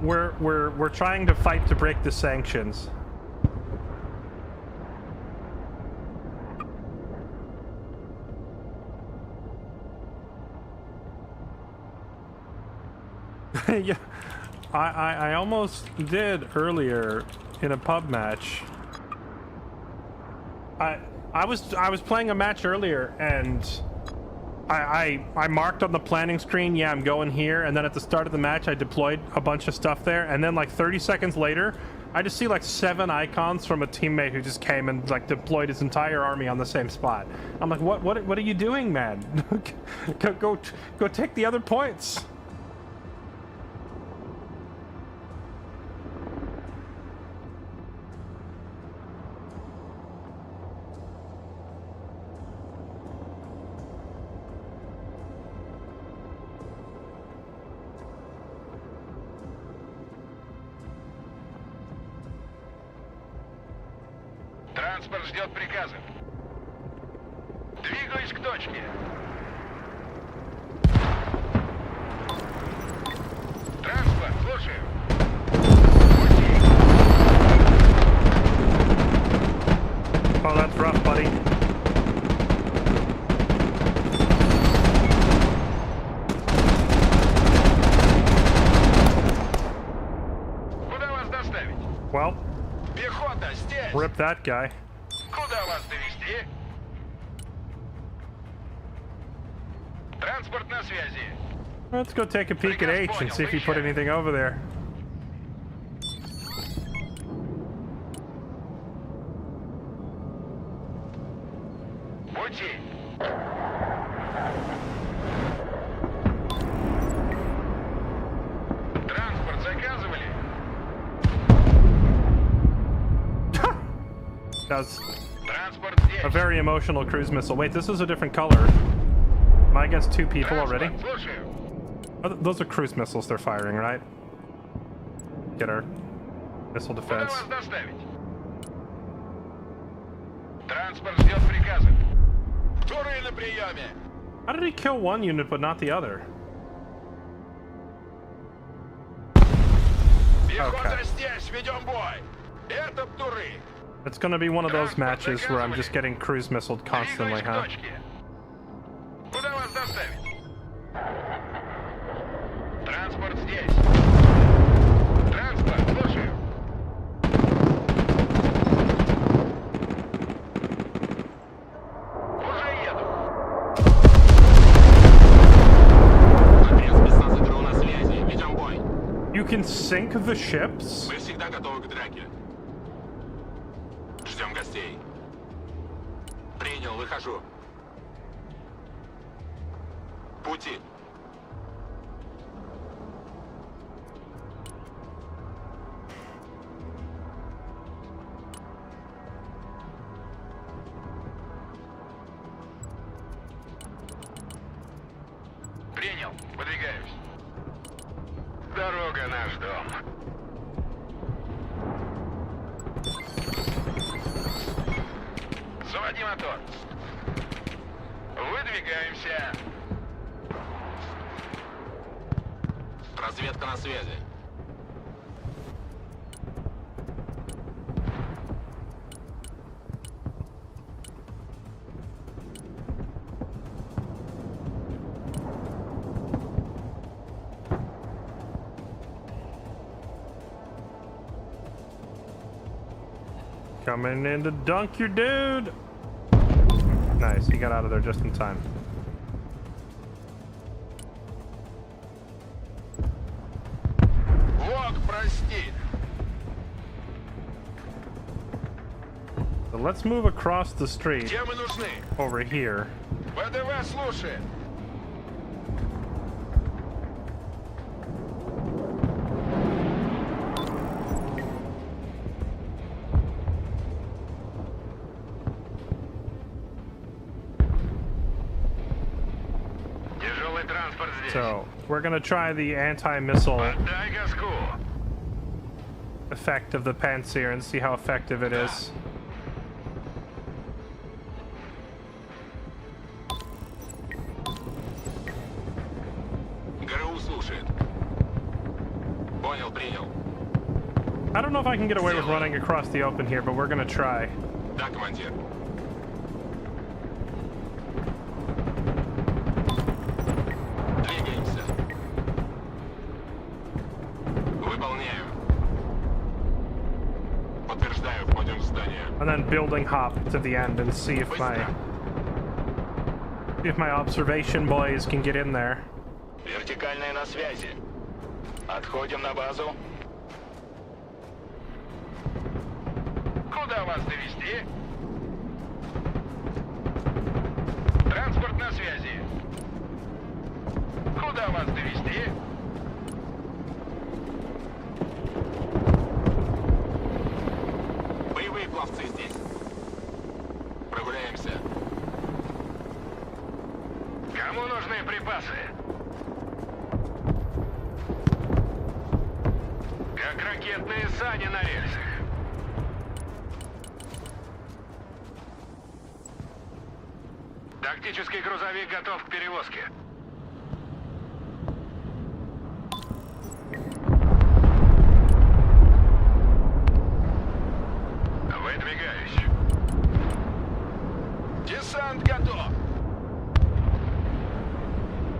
We're trying to fight to break the sanctions. Yeah, I almost did earlier in a pub match. I was playing a match earlier and I marked on the planning screen, yeah, I'm going here, and then at the start of the match I deployed a bunch of stuff there, and then like 30 seconds later I just see like 7 icons from a teammate who just came and like deployed his entire army on the same spot. I'm like, what are you doing, man? go take the other points. Транспорт ждет приказов. Двигаюсь к точке. Транспорт, слушаю. Oh, that's rough, buddy. Куда вас доставить? Well, Пехота, здесь. rip that guy. Куда вас довезти? Транспорт на связи. Let's go take a peek at H and see if he put anything over there. Пути. Транспорт заказывали? That's Транспорт здесь. a very emotional cruise missile. Wait, this is a different color. Am I against two people already? Транспорт, слушаю. Oh, those are cruise missiles they're firing, right? Get our missile Куда defense. вас доставить? Транспорт ждет приказов. Туры на приеме. How did he kill one unit but not the other? Пехота Okay. здесь, ведем бой. Это туры. It's gonna be one of those matches where I'm just getting cruise missiled constantly, Двигаюсь к huh? точке. Куда вас доставить? Транспорт здесь. Транспорт, слушаю. Уже еду. Отряд спецназа ГРУ на связи. Ведем бой. You can sink the ships? Мы всегда готовы к драке. Ждем гостей. Принял, выхожу. Пути. Принял. Выдвигаюсь. Дорога наш дом. Заводи мотор. Выдвигаемся. Разведка на связи. Coming in to dunk your dude! Nice, he got out of there just in time. Бог простит. So let's move across the street Где мы нужны? over here. ВДВ слушает. Тяжелый транспорт здесь. So, we're gonna try the anti-missile Отдай газку. effect of the Panzer and see how effective it is. ГРУ слушает. Понял, принял. I don't know if I can get away with running across the open here, but we're gonna try. Да, командир. Двигаемся. Выполняю. Подтверждаю, входим в здание. And then building hop to the end and see if my observation boys can get in there. Вертикальная на связи. Отходим на базу. Куда вас довезти? Транспорт на связи. Куда вас довезти? Боевые пловцы здесь. Прогуляемся. Кому нужны припасы? Как ракетные сани на рельсах. Тактический грузовик готов к перевозке. Выдвигаюсь. Десант готов.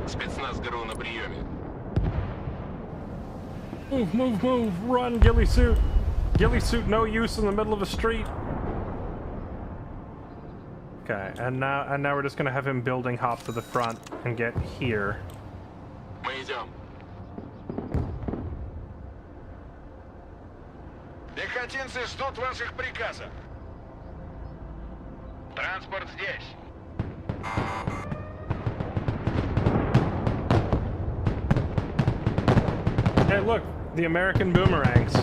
Спецназ ГРУ на приеме. Move, move, move! Run, ghillie suit! Ghillie suit, no use in the middle of a street. Okay, and now we're just gonna have him building hop to the front and get here. Мы идем. Пехотинцы ждут ваших приказов. Транспорт здесь. Hey, look, the American boomerangs.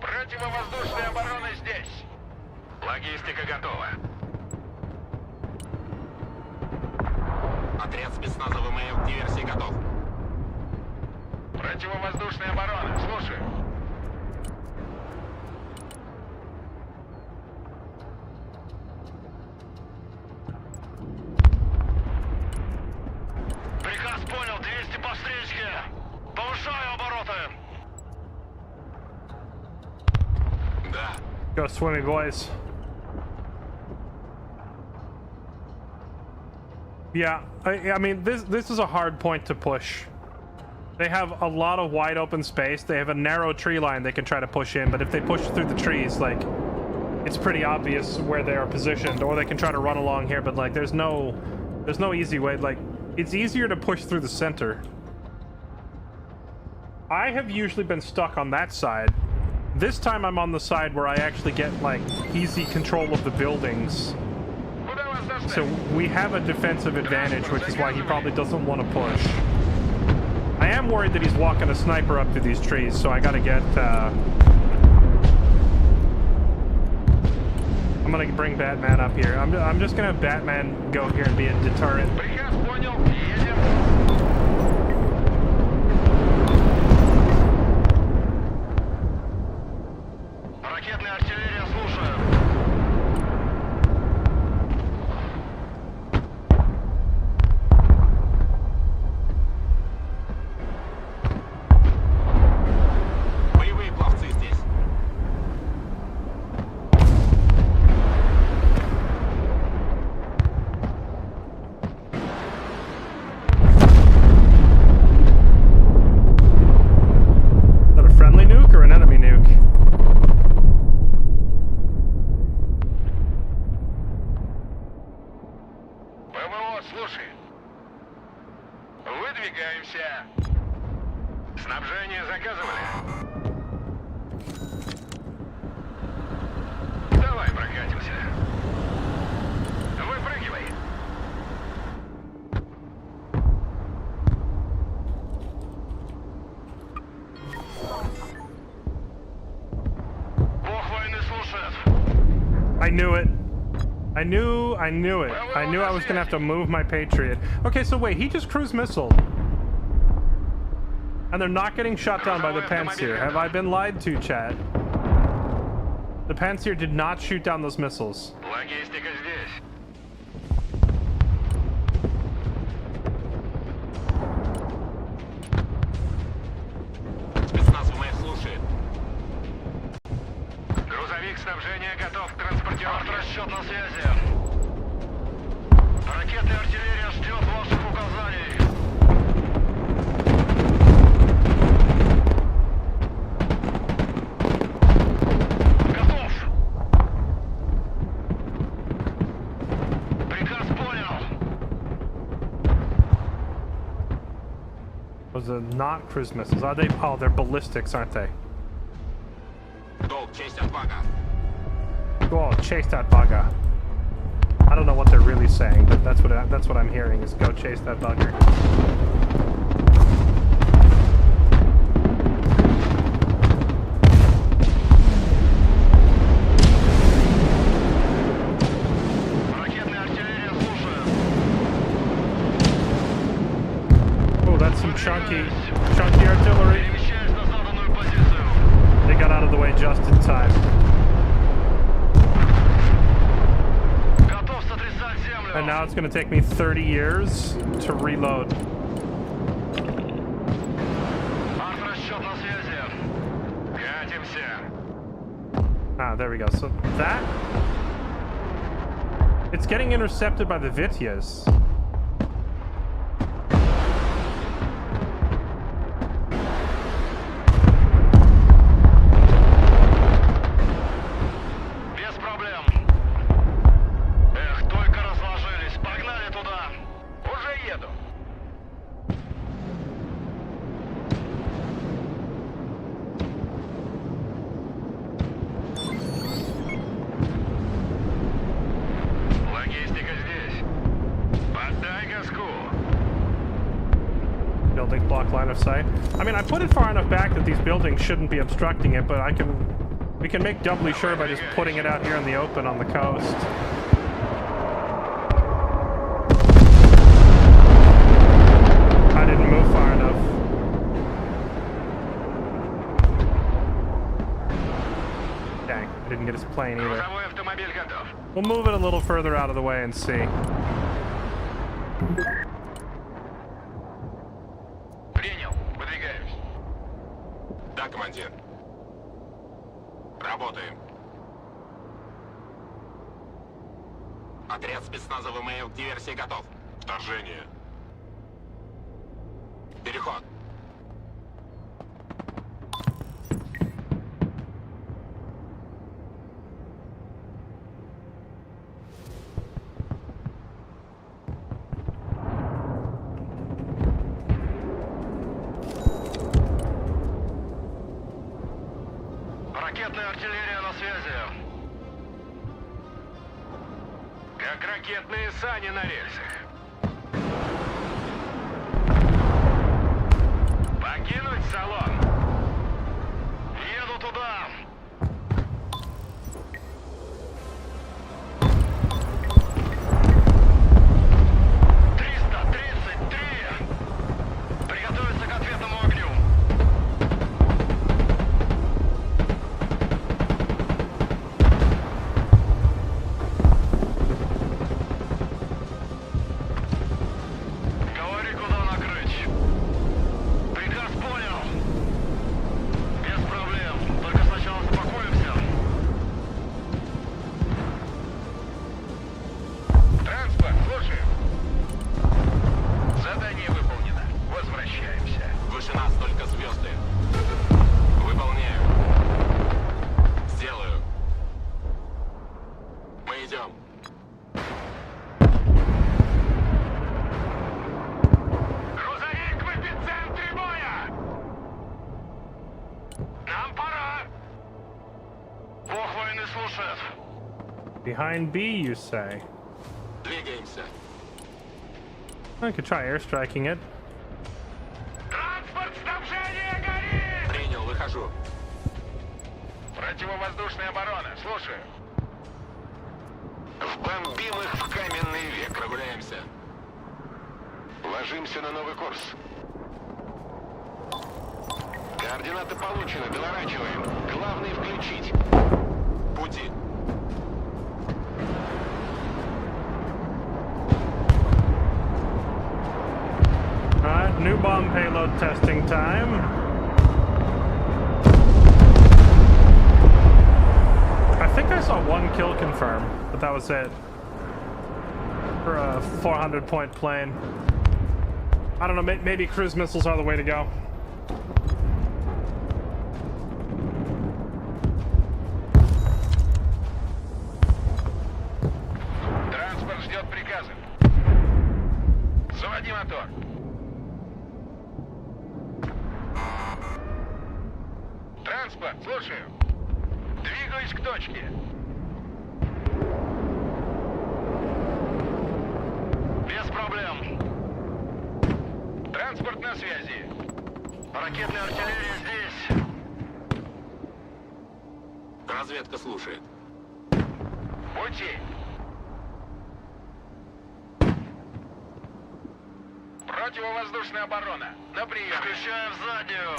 Противовоздушная оборона здесь. Логистика готова. Отряд спецназа ВМФ к диверсии готов. Противовоздушная оборона. Слушаю. Приказ понял. 200 по встречке. Повышаю обороты. Да. Go swimming, boys. Yeah, I mean, this is a hard point to push. They have a lot of wide open space. They have a narrow tree line they can try to push in, but if they push through the trees, like, it's pretty obvious where they are positioned. Or they can try to run along here, but like, there's no easy way. Like, it's easier to push through the center. I have usually been stuck on that side. This time I'm on the side where I actually get, like, easy control of the buildings. So we have a defensive advantage, which is why he probably doesn't want to push. I am worried that he's walking a sniper up through these trees, so I gotta get, I'm gonna bring Batman up here. I'm just gonna have Batman go here and be a deterrent. Приказ понял. Едем. Ракетная артиллерия, слушаю. Боевые пловцы здесь. Is that a friendly nuke or an enemy nuke? ПВО, слушай. Выдвигаемся. Снабжение заказывали? Давай прокатимся. Выпрыгивай. Бог войны слушает. I knew it. I knew it. I knew I was gonna have to move my Patriot. Okay, so wait, he just cruise missile. And they're not getting shot down by the Panzer. Have I been lied to, chat? The Panzer did not shoot down those missiles. Логистика здесь. Спецназ ВМФ слушает. Грузовик снабжения готов к транспортировке. Расчет на связи. Ракетная артиллерия ждет ваших указаний. Готов. Приказ понял. Was it not cruise missiles? Are they? Oh, they're ballistics, aren't they? Долг, честь, отвага. Go chase that bugger. I don't know what they're really saying, but that's what I'm hearing is go chase that bugger. Ракетная артиллерия, слушаю. Oh, that's some chunky artillery. Перемещаюсь на заданную позицию. They got out of the way just in time. And now it's going to take me 30 years to reload. Арт-расчет на связи. Катимся. Ah, there we go. So that... It's getting intercepted by the Vityas. Без проблем. Эх, только разложились. Погнали туда. Уже еду. Логистика здесь. Поддай газку. Buildings block line of sight. I mean, I put it far enough back that these buildings shouldn't be obstructing it, but we can make doubly sure by just putting it out here in the open on the coast. I didn't move far enough. Dang, I didn't get his plane either. Грузовой автомобиль готов. We'll move it a little further out of the way and see. Принял. Выдвигаюсь. Да, командир. Работаем. Отряд спецназа ВМФ к диверсии готов. Вторжение. Переход. Ракетная артиллерия на связи. Как ракетные сани на рельсах. Покинуть салон. Еду туда. Приготовиться к ответному огню. Говори, куда накрыть. Приказ понял. Без проблем. Только сначала успокоимся. Транспорт, слушай. Задание выполнено. Возвращаемся. Выше нас только звезды. Выполняю. Сделаю. Мы идем. Грузовик в эпицентре боя! Нам пора! Бог войны слушает. Behind B, you say? Двигаемся. I could try airstriking it. Транспорт снабжения горит! Принял, выхожу. Противовоздушная оборона, слушаю. Вбомбим их в каменный век. Прогуляемся. Ложимся на новый курс. Координаты получены, доворачиваем. Главное включить. Пути. Alright, new bomb payload testing time. I think I saw one kill confirm, but that was it. For a 400-point plane. I don't know, maybe cruise missiles are the way to go. Транспорт ждет приказа. Заводи мотор. Транспорт, слушаю. Двигаюсь к точке. Без проблем. Транспорт на связи. Ракетная артиллерия здесь. Разведка слушает. Пути. Противовоздушная оборона. На прием. Включаем в заднюю.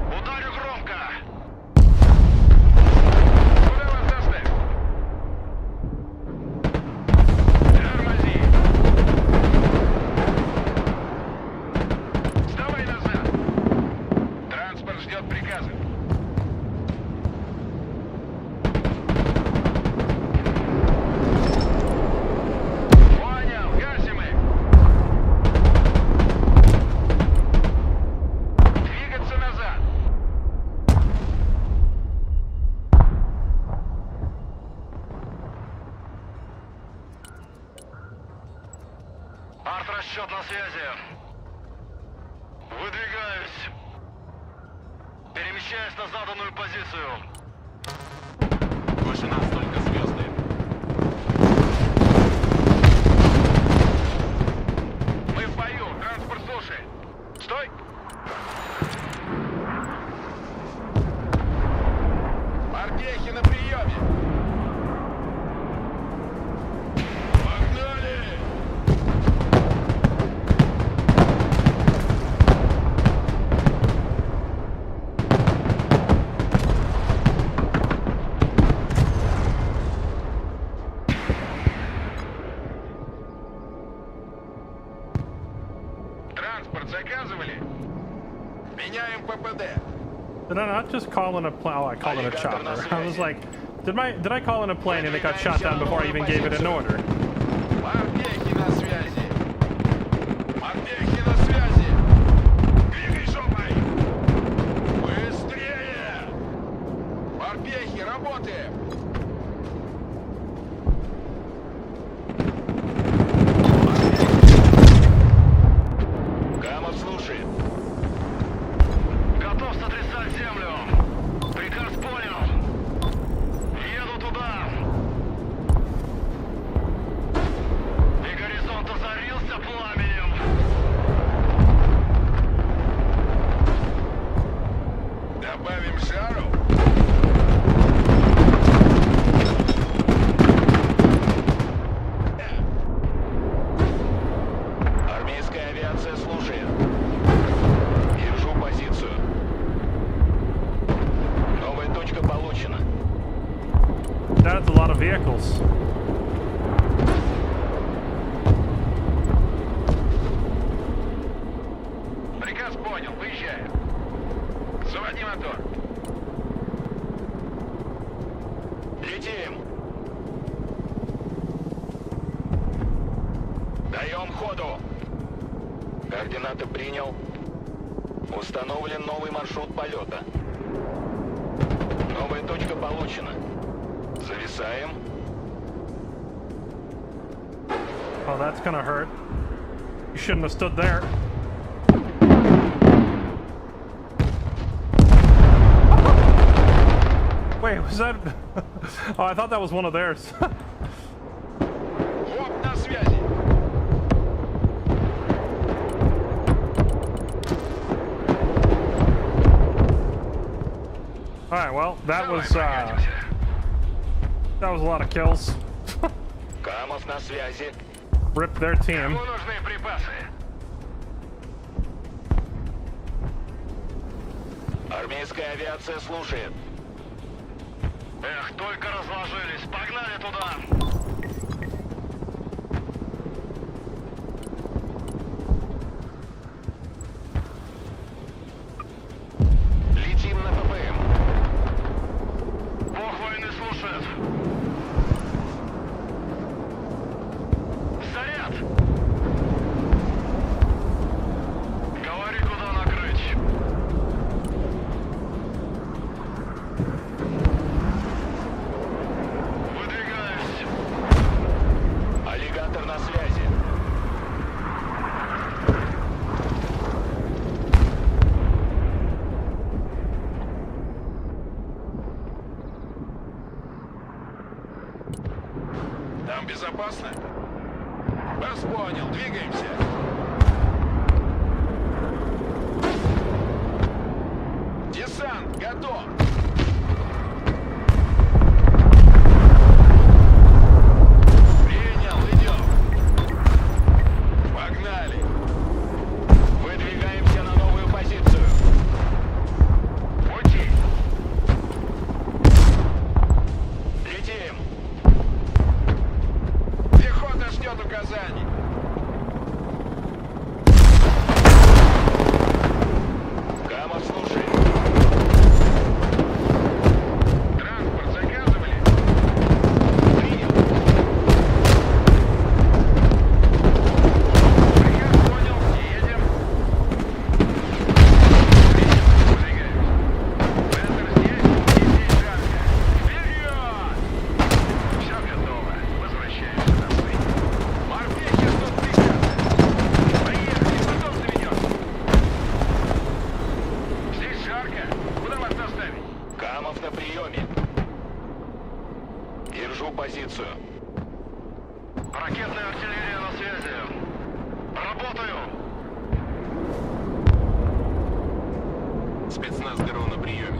Ударю громко. Расчет на связи. Выдвигаюсь. Перемещаюсь на заданную позицию. Выше нас только звезды. Мы в бою. Транспорт слушай. Стой! Морпехи на приеме. Погнали! Транспорт заказывали? Меняем ППД. Did I not just call in a plane? Oh, I called in a chopper. I was like, did I call in a plane and it got shot down before I even gave it an order? Морпехи на связи. Морпехи на связи. Двигай жопой. Быстрее! Морпехи, работаем! Камов слушает. Готов сотрясать землю. Приказ понял. Еду туда. И горизонт озарился пламенем. Добавим жару. Армейская авиация слушает. Держу позицию. Новая точка получена. That's a lot of vehicles. Приказ понял. Выезжаю. Заводи мотор. Летим. Даем ходу. Координаты принял. Установлен новый маршрут полета. Новая точка получена. Зависаем. Oh, that's gonna hurt. You shouldn't have stood there. Wait, was that? Oh, I thought that was one of theirs. ВОП на связи. All right, well, that Давай was прокатимся. that was a lot of kills. Камов на связи. Ripped their team. Кому нужны припасы? Армейская авиация слушает. Эх, только разложились. Погнали туда. Летим на ППМ. Бог войны слушает. Заряд! Говори, куда накрыть. Выдвигаюсь. Аллигатор на связи. Там безопасно? Вас понял. Двигаемся. Десант готов. Принял. Идем. Погнали. Выдвигаемся на новую позицию. Пути. Летим. Пехота ждет указаний. Камов на приеме. Держу позицию. Ракетная артиллерия на связи. Работаю. Спецназ ГРУ на приеме.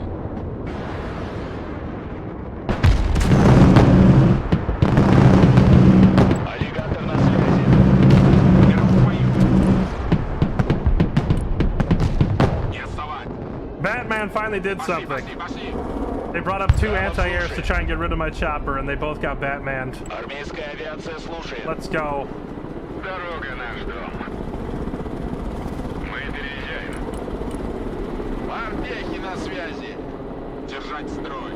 Аллигатор на связи. ГРУ в бою. Не отставать. Batman finally did Пошли, something. пошли, пошли. They brought up 2 anti-airs to try and get rid of my chopper, and they both got Batmaned. Армейская авиация слушает. Let's go. Дорога наш дом. Мы переезжаем. Морпехи на связи. Держать строй.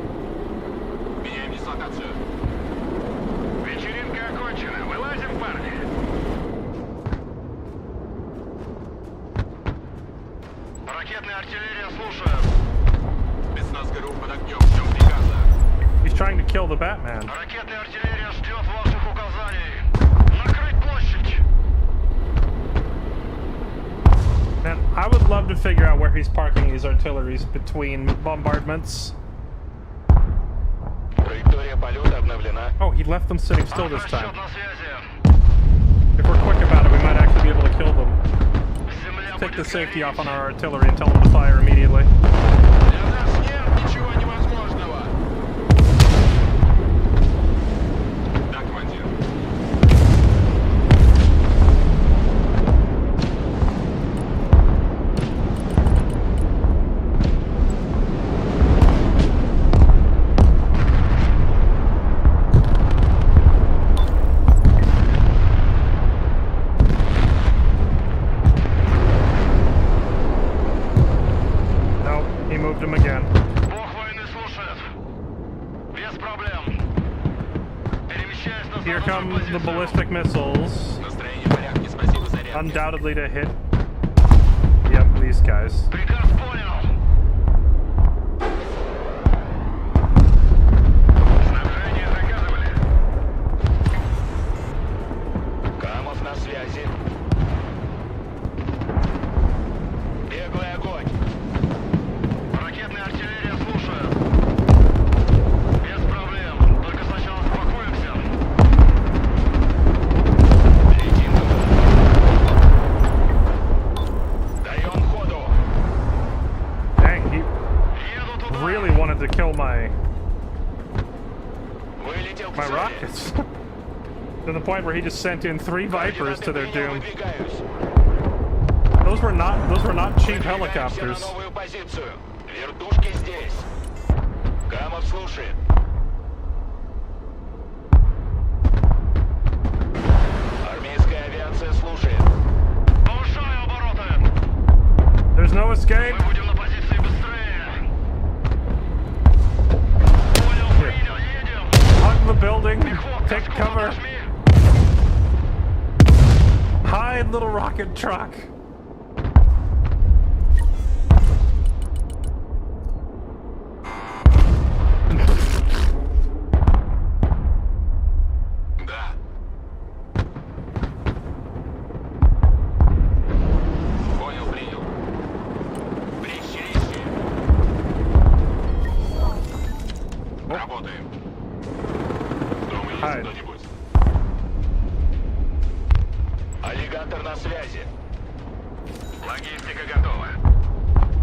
Меняем дислокацию. Вечеринка окончена. Вылазим, парни. Ракетная артиллерия слушает. Спецназ ГРУ под огнем. Ждем приказа. He's trying to kill the Batman. Ракетная артиллерия ждет ваших указаний. Накрыть площадь. Man, I would love to figure out where he's parking these artilleries between bombardments. Траектория полета обновлена. Oh, he left them sitting still this Расчет time. на связи. If we're quick about it, we might actually be able to kill them. Земля Take the будет safety off on гореть. our artillery and tell them to fire immediately. Для нас нет ничего невозможного. Да, командир. No, he moved him again. Бог войны слушает. Без проблем. Перемещаясь на Here come западную the позицию. ballistic missiles. Настроение в порядке. Спасибо за зарядки. Undoubtedly to hit. Yep, these guys. Приказ понял. Снабжение заказывали. Камов на связи. Беглый огонь. Ракетная артиллерия слушает. Без проблем. Только сначала успокоимся. Летим туда. Даем ходу. Dang, he Еду туда. really wanted to kill my Вылетел к цели. rockets. To the point where he just sent in 3 Vipers to their doom. Выдвигаюсь. Those were not cheap Выдвигаемся на helicopters. новую позицию. Вертушки здесь. Камов слушает. Армейская авиация слушает. Повышаю обороты. There's no escape. Мы будем на позиции быстрее. Понял, принял, едем. Hug the building. Пехот, Take каском cover. нажми. Hide, little rocket truck. Да. Понял, принял. Брищи. Работаем. Дома есть Ай. кто-нибудь? Аллигатор на связи. Логистика готова.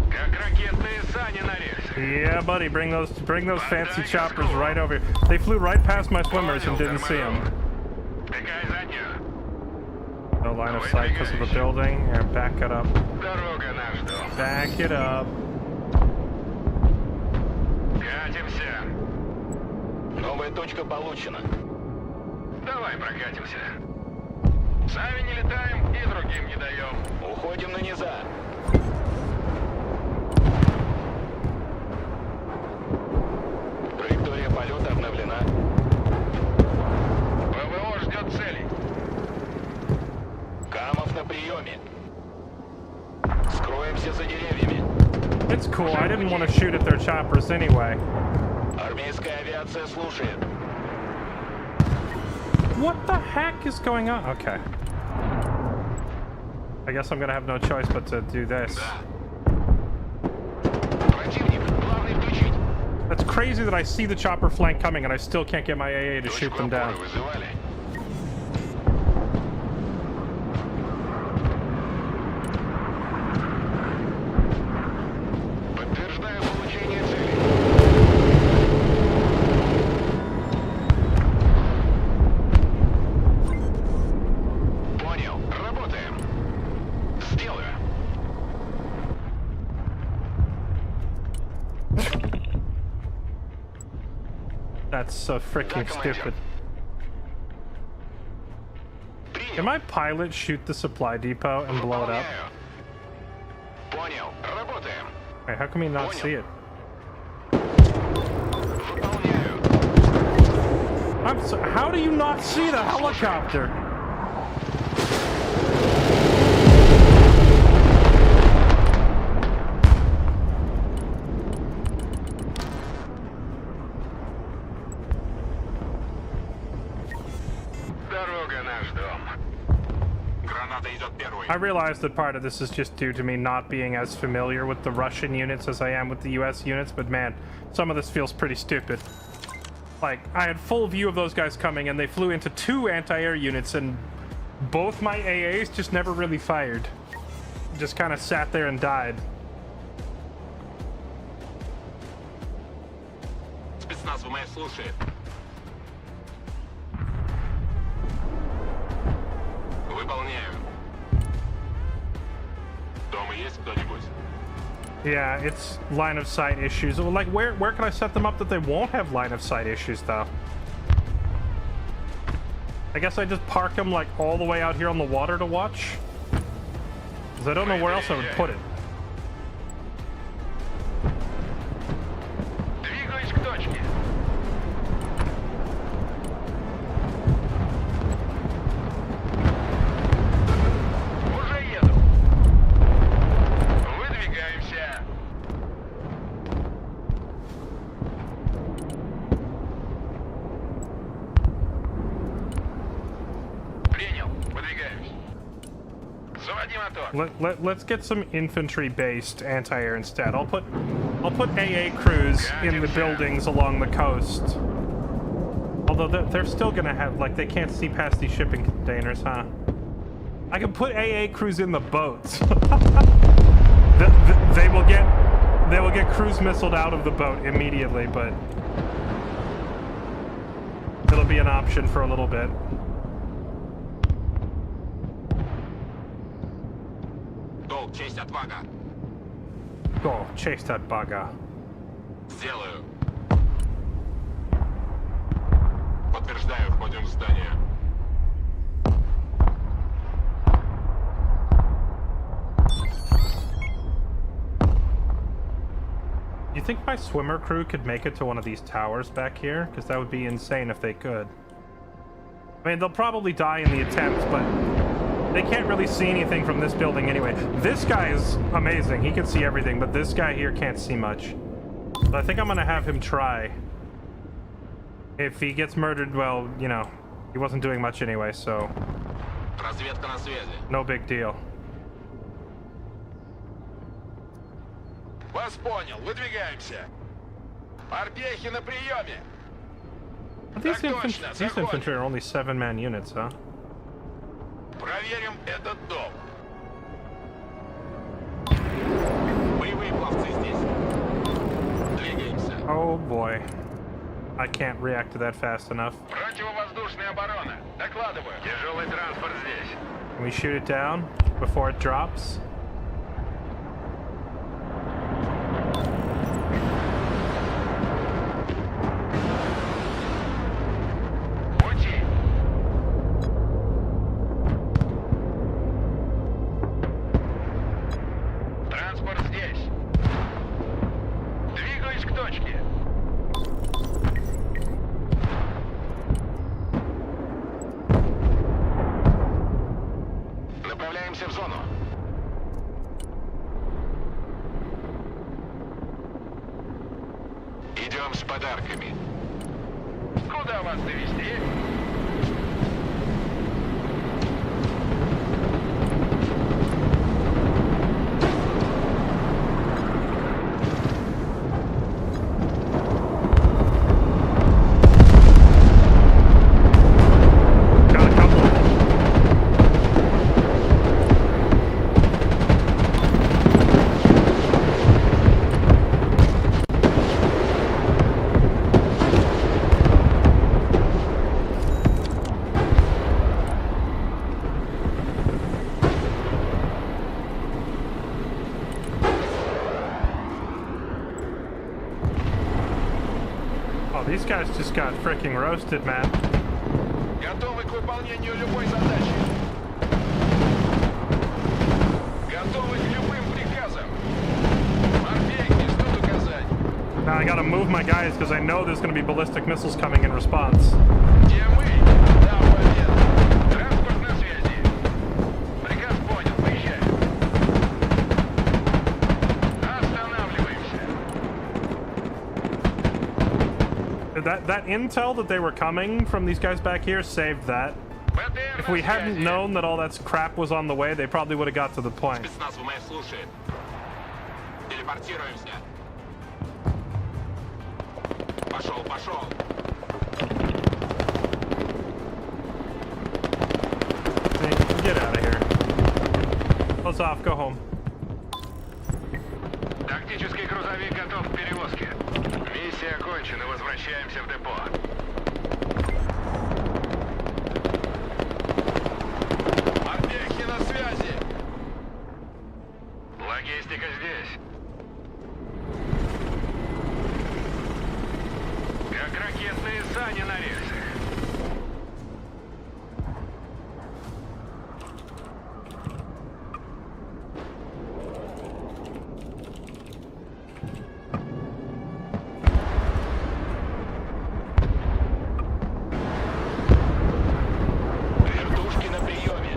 Как ракетные сани на рельсах. Yeah, buddy, bring those fancy choppers right over here. They flew right past my swimmers and didn't see them. Какая задняя? No line of sight because of the building. Here, back it up. Дорога наш дом. Back it up. Катимся. Новая точка получена. Давай прокатимся. Сами не летаем и другим не даем. Уходим на низа. Траектория полета обновлена. ПВО ждет целей. Камов на приеме. Скроемся за деревьями. It's cool. I didn't want to shoot at their choppers anyway. Армейская авиация слушает. What the heck is going on? Okay. I guess I'm gonna have no choice but to do this. Противник, главный включить. crazy that I see the chopper flank coming and I still can't get my AA to shoot Точку them опоры down. вызывали. Подтверждаю получение цели. Понял. Работаем. Сделаю. That's so freaking stupid. Принял. Can my pilot shoot the supply depot and blow it up? Выполняю. Понял. Работаем. Wait, how can we not see it? Выполняю. How do you not see the helicopter? Дорога наш дом. Граната идет первой. I realize that part of this is just due to me not being as familiar with the Russian units as I am with the US units, but man, some of this feels pretty stupid. Like, I had full view of those guys coming and they flew into 2 anti-air units and both my AAs just never really fired. Just kind of sat there and died. Спецназ ВМС слушает. Выполняю. Дома есть кто-нибудь? Yeah, it's line of sight issues. Well, like, where can I set them up that they won't have line of sight issues, though? I guess I just park them, like, all the way out here on the water to watch? Because I don't know where else I would put it. Двигаюсь к точке. Уже еду. Выдвигаемся. Принял. Выдвигаемся. Заводи мотор. Let's get some infantry-based anti-air instead. I'll put AA crews in the buildings along the coast. Although they're still gonna have, like, they can't see past these shipping containers, huh? I can put AA crews in the boats. They will get cruise missiled out of the boat immediately, but it'll be an option for a little bit. Долг, честь, отвага. Go, chase that bugger. Сделаю. Подтверждаю, входим в здание. You think my swimmer crew could make it to one of these towers back here? Because that would be insane if they could. I mean, they'll probably die in the attempt, but they can't really see anything from this building anyway. This guy is amazing. He can see everything, but this guy here can't see much. So I think I'm gonna have him try. If he gets murdered, well, you know, he wasn't doing much anyway, so Разведка на связи. no big deal. Вас понял. Выдвигаемся. Морпехи на приеме. These, Так точно, these заходим. infantry are only 7-man units, huh? Проверим этот дом. Боевые пловцы здесь. Двигаемся. Oh boy. I can't react to that fast enough. Противовоздушная оборона. Докладываю. Тяжелый транспорт здесь. Can we shoot it down before it drops? Пути. Транспорт здесь. Двигаюсь к точке. Направляемся в зону. Идем с подарками. Куда вас довести? Oh, these guys just got freaking roasted, man. Готовы к выполнению любой задачи. Готовы к любым приказам. Морпех не ждут указаний. Now I gotta move my guys because I know there's gonna be ballistic missiles coming in response. Где мы? Да, победа. Транспорт на связи. Приказ понял, выезжай. Останавливаемся. That intel that they were coming from these guys back here saved that. БТР If на we hadn't связи. known that all that crap was on the way, they probably would have got to the point. Спецназ ВМФ слушает. Телепортируемся. Пошел, пошел. Get out of here. Buzz off, go home. Тактический грузовик готов к перевозке. Миссия окончена, возвращаемся в депо. Морпехи на связи. Логистика здесь. Как ракетные сани на рельсах. Вертушки на приеме.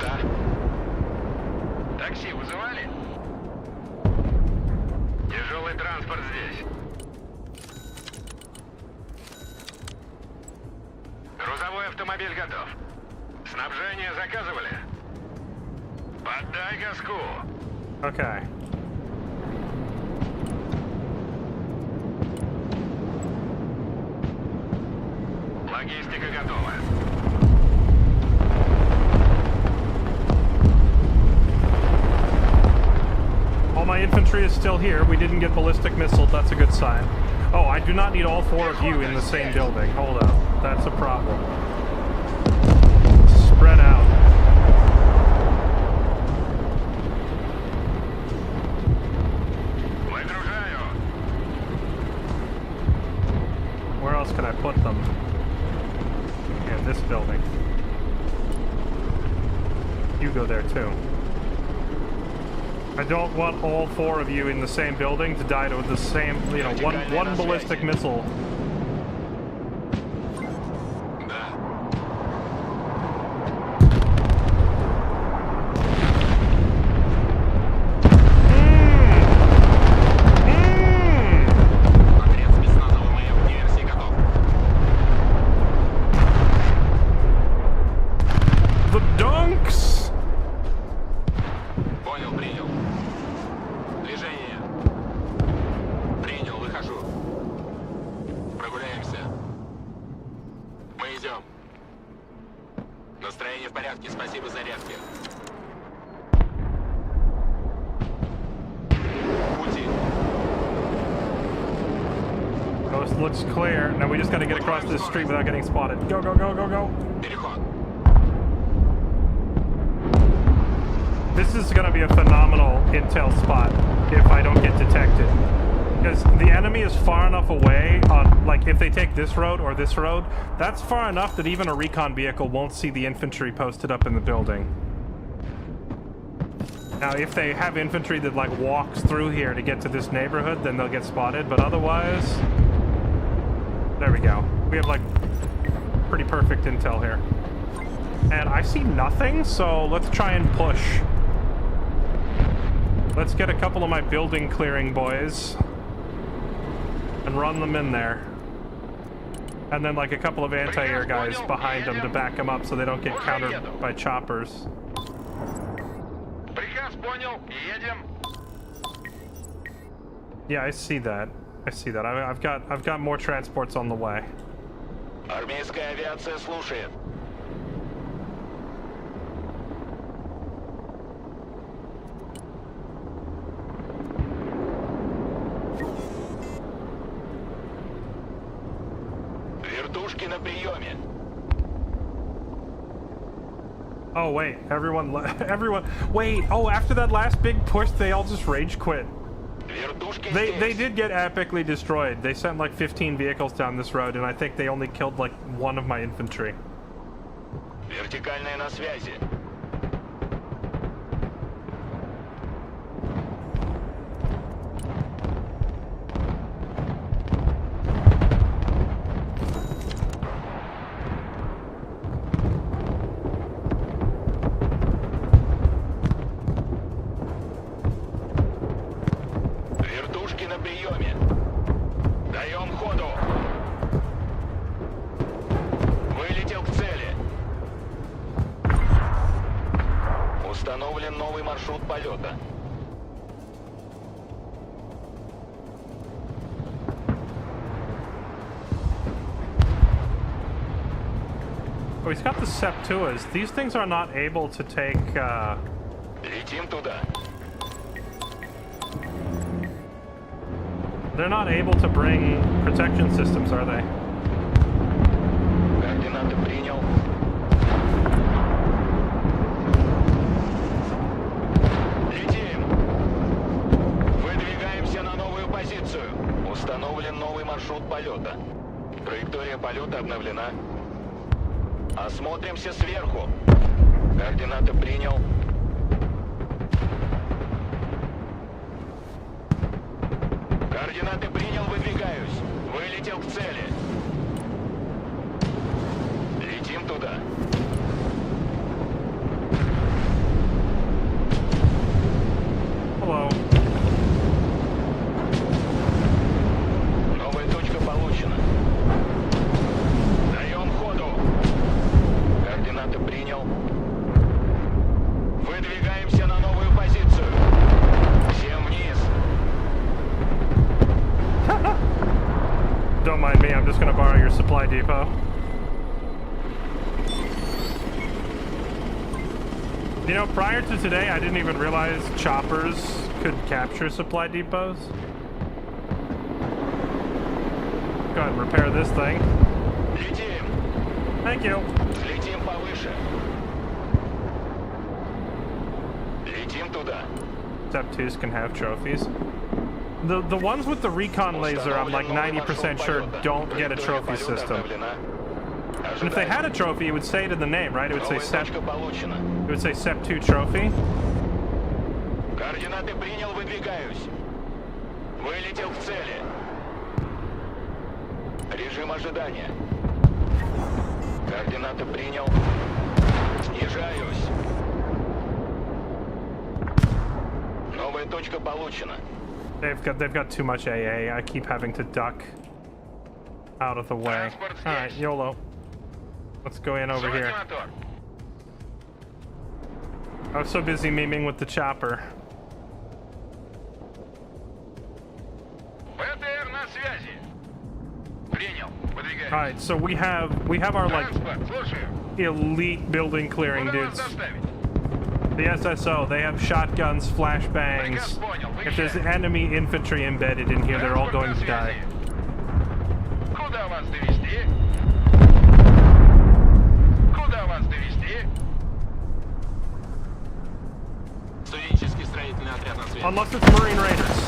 Да. Такси вызывали? Тяжелый транспорт здесь. Грузовой автомобиль готов. Снабжение заказывали? Поддай газку. Okay. Логистика готова. All my infantry is still here. We didn't get ballistic missiles. That's a good sign. Oh, I do not need all four of you in the same building. Hold up. That's a problem. Spread out. Выгружаю. Where else can I put them? In this building. You go there too. I don't want all four of you in the same building to die to the same, you know, one ballistic missile. Да. Отряд спецназа ВМФ к диверсии готов. The dunks! Понял, принял. Движение. Принял, выхожу. Прогуляемся. Мы идем. Настроение в порядке, спасибо зарядке. Пути. Coast looks clear. Now we just gotta get across this street without getting spotted. Go, go, go, go, go. Переход. This is gonna be a phenomenal intel spot if I don't get detected. Because the enemy is far enough away on, like, if they take this road or this road, that's far enough that even a recon vehicle won't see the infantry posted up in the building. Now, if they have infantry that, like, walks through here to get to this neighborhood, then they'll get spotted, but otherwise... There we go. We have, like, pretty perfect intel here. And I see nothing, so let's try and push. Let's get a couple of my building clearing boys and run them in there. And then like a couple of anti-air guys behind them to back them up so they don't get countered by choppers. Приказ понял. Едем. Yeah, I see that. I see that. I've got more transports on the way. Армейская авиация слушает. Вертушки на приеме. Oh wait, everyone. Wait. Oh, after that last big push, they all just rage quit. Вертушки They здесь. did get epically destroyed. They sent like 15 vehicles down this road, and I think they only killed like one of my infantry. Вертикальная на связи. Вертушки на приеме. Даем ходу. Вылетел к цели. Установлен новый маршрут полета. Oh, he's got the Septuas. These things are not able to take. Летим туда. They're not able to bring protection systems, are they? Координаты принял. Летим. Выдвигаемся на новую позицию. Установлен новый маршрут полета. Траектория полета обновлена. Осмотримся сверху. Координаты принял. Координаты принял, выдвигаюсь. Вылетел к цели. Летим туда. Hello. Новая точка получена. Даем ходу. Координаты принял. Выдвигаемся на новую позицию. Всем вниз. Don't mind me. I'm just gonna borrow your supply depot. You know, prior to today, I didn't even realize choppers could capture supply depots. Go ahead and repair this thing. Летим. Thank you. Летим повыше. Летим туда. Step 2s can have trophies. The ones with the recon laser, I'm like 90% sure don't get a trophy system. And if they had a trophy, it would say it in the name, right? It would say Новая Sep. точка получена. It would say Sep 2 trophy. Координаты принял, выдвигаюсь. Вылетел к цели. Режим ожидания. Координаты принял. Снижаюсь. Новая точка получена. They've got too much AA. I keep having to duck out of the way. All right, YOLO. Let's go in over here. I was so busy memeing with the chopper. ПТР на связи. Принял. Выдвигаюсь. All right, so we have our like Транспорт, слушаю. elite building clearing Куда вас dudes. доставить? The SSO, they have shotguns, flashbangs. Приказ понял. If there's Выезжаем. enemy infantry embedded in here, they're all Транспорт going на to die. связи. Куда вас довести? Куда вас довести? Студенческий строительный отряд на связи. Unless it's Marine Raiders.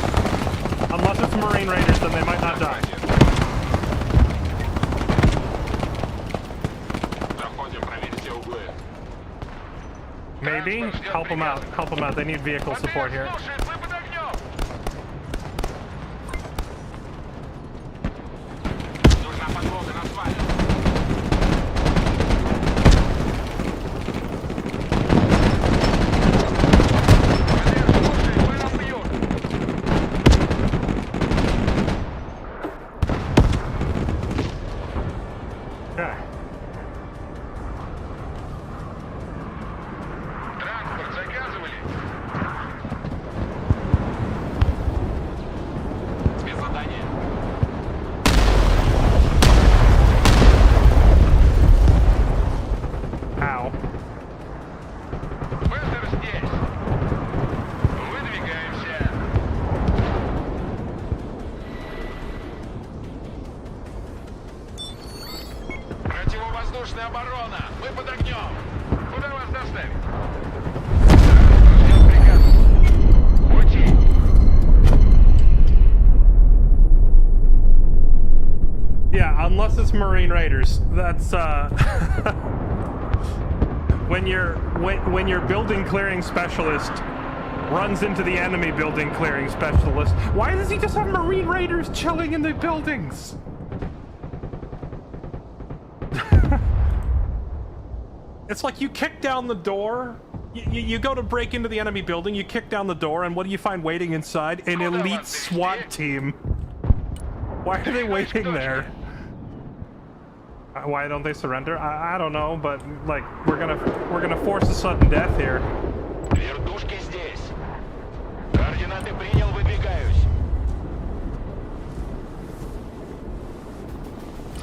Unless it's Marine Raiders, then they might not die. Проходим, проверить все углы. Maybe help them out. Help them out. They need vehicle support here. Слушает, вы под огнем. Нужна подмога на свале. ПТР, слушает, вы нам бьют. Okay. Транспорт заказывали? Спецзадание. That's Marine Raiders. That's when your building clearing specialist runs into the enemy building clearing specialist. Why does he just have Marine Raiders chilling in the buildings? It's like you kick down the door. You go to break into the enemy building, you kick down the door, and what do you find waiting inside? An elite SWAT team. Why are they waiting there? Why don't they surrender? I don't know, but like we're gonna force a sudden death here. Вертушки здесь. Координаты принял, выдвигаюсь.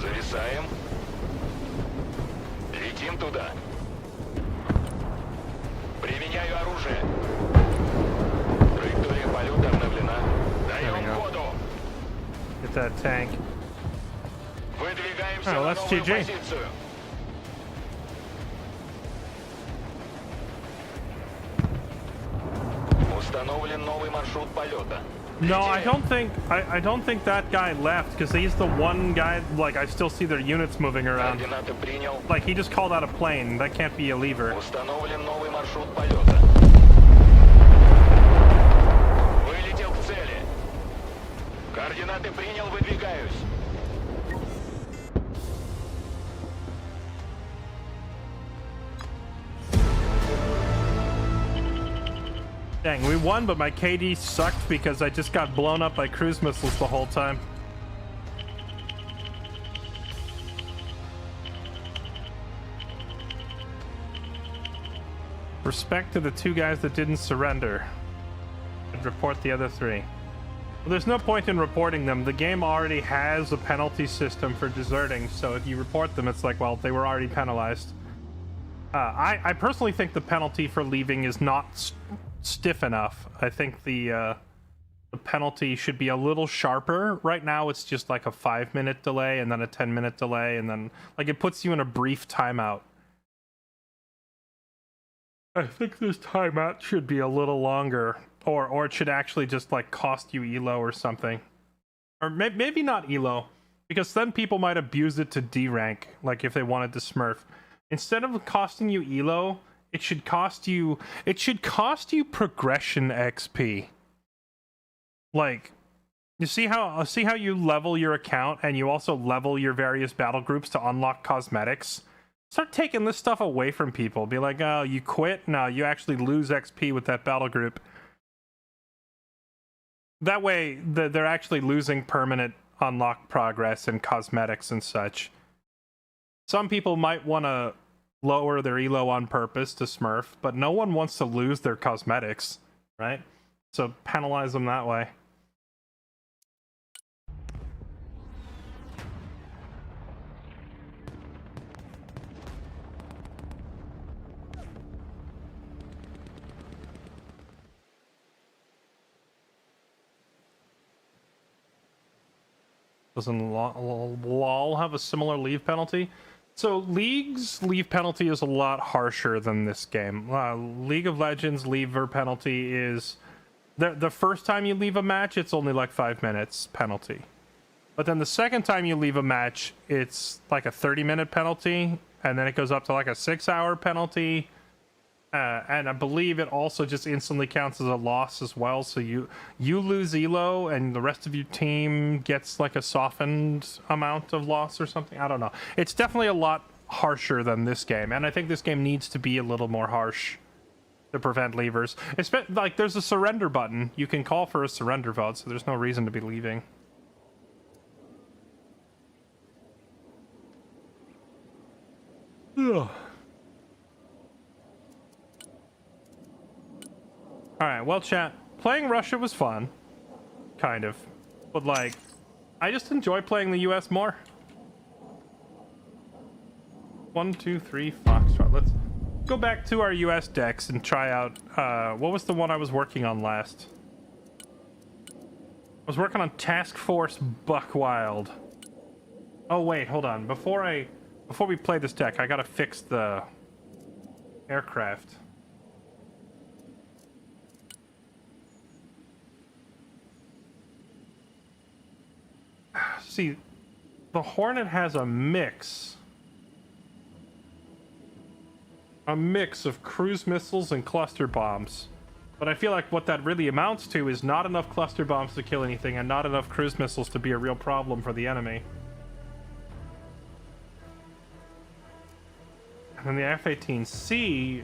Зависаем. Летим туда. Применяю оружие. Траектория полета обновлена. Даем ходу. Get that tank. Выдвигаемся Oh, на that's новую GG. позицию. Установлен новый маршрут полета. No, I Летим. don't think that guy left because he's the one guy. Like I still see their units moving around. Координаты принял. Like he just called out a plane. That can't be a lever. Установлен новый маршрут полета. Вылетел к цели. Координаты принял, выдвигаюсь. Dang, we won, but my KD sucked because I just got blown up by cruise missiles the whole time. Respect to the 2 guys that didn't surrender. And report the other 3. Well, there's no point in reporting them. The game already has a penalty system for deserting, so if you report them, it's like, well, they were already penalized. I personally think the penalty for leaving is not stiff enough. I think the penalty should be a little sharper. Right now, it's just like a 5-minute delay and then a 10-minute delay, and then like it puts you in a brief timeout. I think this timeout should be a little longer, or it should actually just like cost you elo or something, or maybe not elo, because then people might abuse it to D rank, like if they wanted to smurf. Instead of costing you elo, it should cost you progression XP. Like, you see how you level your account and you also level your various battle groups to unlock cosmetics? Start taking this stuff away from people. Be like, oh, you quit? No, you actually lose XP with that battle group. That way, they're actually losing permanent unlock progress and cosmetics and such. Some people might want to lower their elo on purpose to smurf, but no one wants to lose their cosmetics, right? So penalize them that way. Doesn't LOL have a similar leave penalty? So League's leave penalty is a lot harsher than this game. League of Legends leaver penalty is the first time you leave a match, it's only like 5 minutes penalty. But then the second time you leave a match, it's like a 30-minute penalty, and then it goes up to like a 6-hour penalty. And I believe it also just instantly counts as a loss as well. So you lose elo, and the rest of your team gets like a softened amount of loss or something. I don't know. It's definitely a lot harsher than this game, and I think this game needs to be a little more harsh to prevent leavers. Like, there's a surrender button. You can call for a surrender vote, so there's no reason to be leaving. Ugh. Alright, well, chat, playing Russia was fun. Kind of. But, like, I just enjoy playing the US more. 1, 2, 3, Foxtrot. Let's go back to our US decks and try out, what was the one I was working on last? I was working on Task Force Buckwild. Oh, wait, hold on. Before we play this deck, I gotta fix the aircraft. See, The Hornet has a mix of cruise missiles and cluster bombs. But I feel like what that really amounts to is not enough cluster bombs to kill anything and not enough cruise missiles to be a real problem for the enemy. And then the F-18C...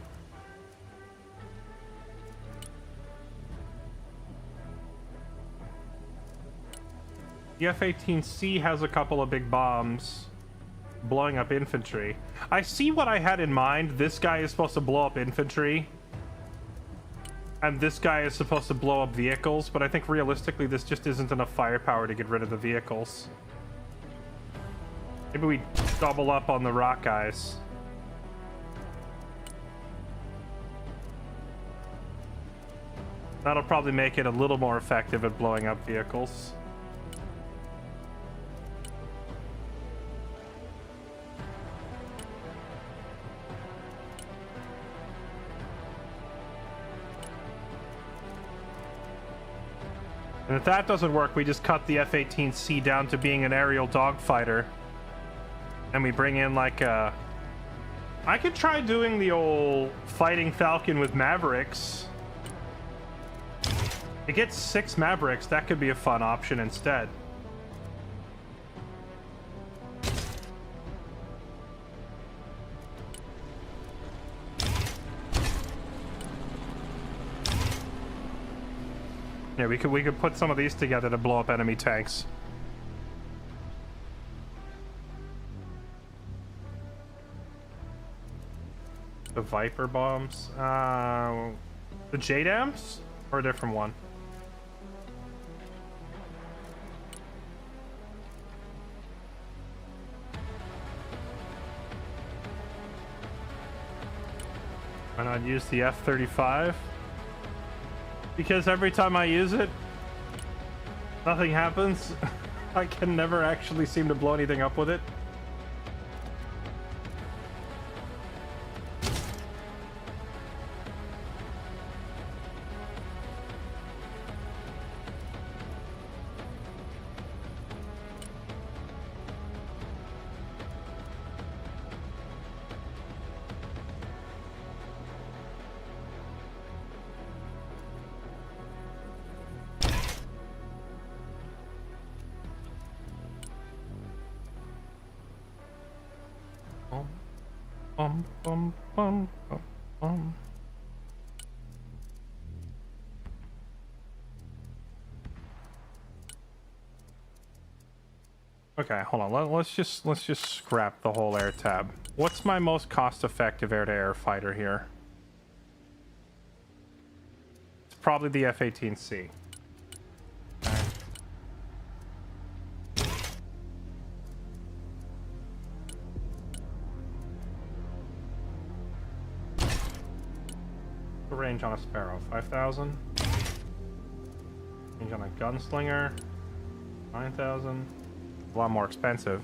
The F-18C has a couple of big bombs blowing up infantry. I see what I had in mind. This guy is supposed to blow up infantry. And this guy is supposed to blow up vehicles, but I think realistically this just isn't enough firepower to get rid of the vehicles. Maybe we double up on the rock guys. That'll probably make it a little more effective at blowing up vehicles. And if that doesn't work, we just cut the F-18C down to being an aerial dogfighter. And we bring in like a... I could try doing the old Fighting Falcon with Mavericks. It gets 6 Mavericks. That could be a fun option instead. Yeah, we could put some of these together to blow up enemy tanks. The Viper bombs? The JDAMs? Or a different one? Why not use the F-35? Because every time I use it, nothing happens. I can never actually seem to blow anything up with it. Bum, bum, bum, bum, bum. Okay, hold on. Let's just scrap the whole air tab. What's my most cost-effective air-to-air fighter here? It's probably the F-18C. Range on a Sparrow, 5,000. Range on a Gunslinger, 9,000. A lot more expensive.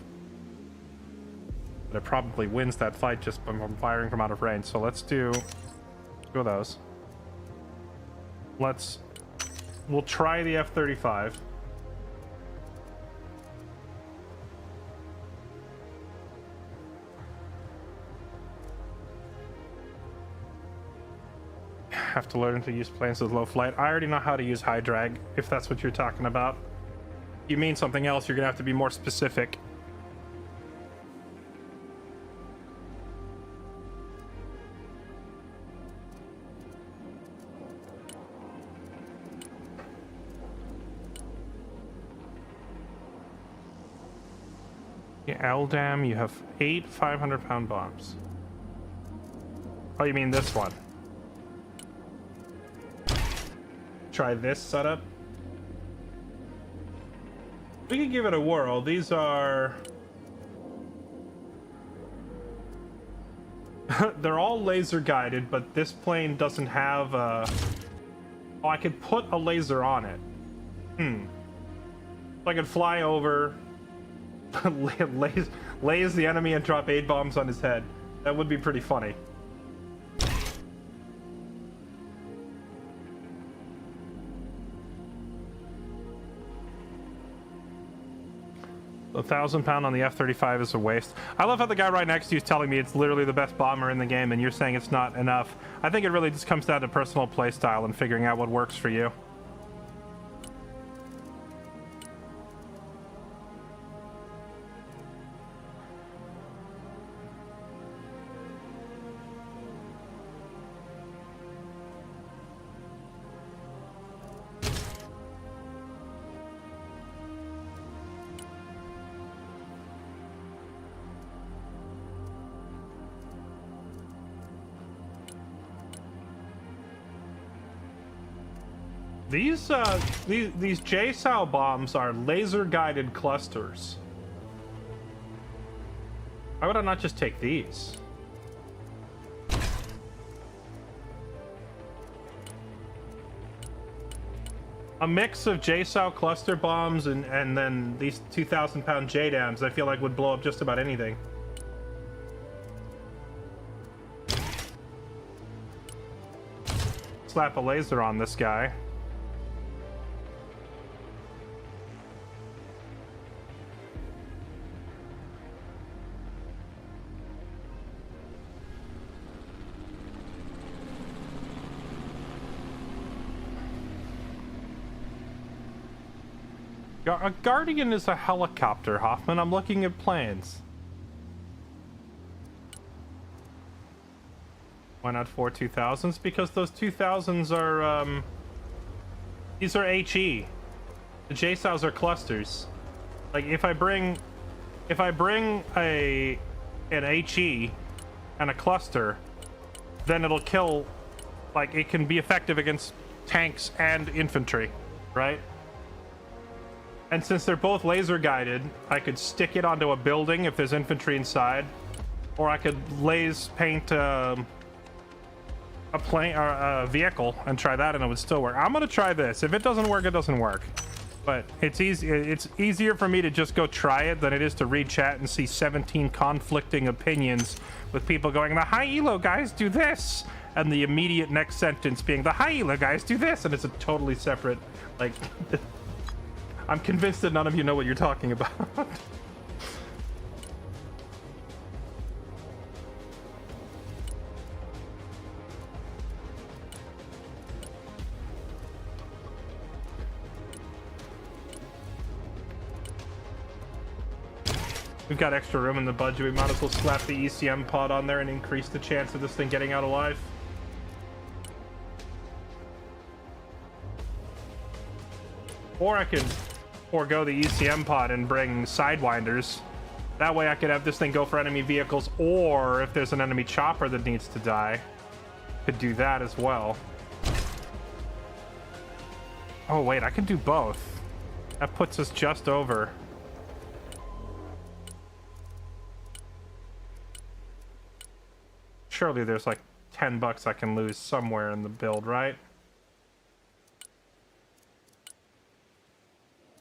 But it probably wins that fight just from firing from out of range. So let's do 2 of those. We'll try the F-35. Have to learn to use planes with low flight. I already know how to use high drag, if that's what you're talking about. If you mean something else, you're gonna have to be more specific. Yeah, LDAM, you have 8 500-pound bombs. Oh, you mean this one? Try this setup. We could give it a whirl. These are... They're all laser guided, but this plane doesn't have a... Oh, I could put a laser on it. So I could fly over, laze the enemy and drop 8 bombs on his head. That would be pretty funny. 1,000 pound on the F-35 is a waste. I love how the guy right next to you is telling me it's literally the best bomber in the game, and you're saying it's not enough. I think it really just comes down to personal playstyle and figuring out what works for you. These JSOW bombs are laser-guided clusters. Why would I not just take these? A mix of JSOW cluster bombs and then these 2,000-pound JDAMs I feel like would blow up just about anything. Slap a laser on this guy. A Guardian is a helicopter, Hoffman. I'm looking at plans. Why not 4 2000s? Because those 2000s are, these are HE. The JSOWs are clusters. Like, if I bring an HE and a cluster, then it'll kill, like, it can be effective against tanks and infantry, right? And since they're both laser guided, I could stick it onto a building if there's infantry inside, or I could paint a plane or a vehicle and try that, and it would still work. I'm gonna try this. If it doesn't work, it doesn't work. But it's easy. It's easier for me to just go try it than it is to read chat and see 17 conflicting opinions with people going, "The high elo guys do this," and the immediate next sentence being, "The high elo guys do this," and it's a totally separate, like. I'm convinced that none of you know what you're talking about. We've got extra room in the budget. We might as well slap the ECM pod on there and increase the chance of this thing getting out alive. Or I could forego the ECM pod and bring sidewinders. That way I could have this thing go for enemy vehicles, or if there's an enemy chopper that needs to die, could do that as well. Oh wait, I can do both. That puts us just over. Surely there's like 10 bucks I can lose somewhere in the build, right?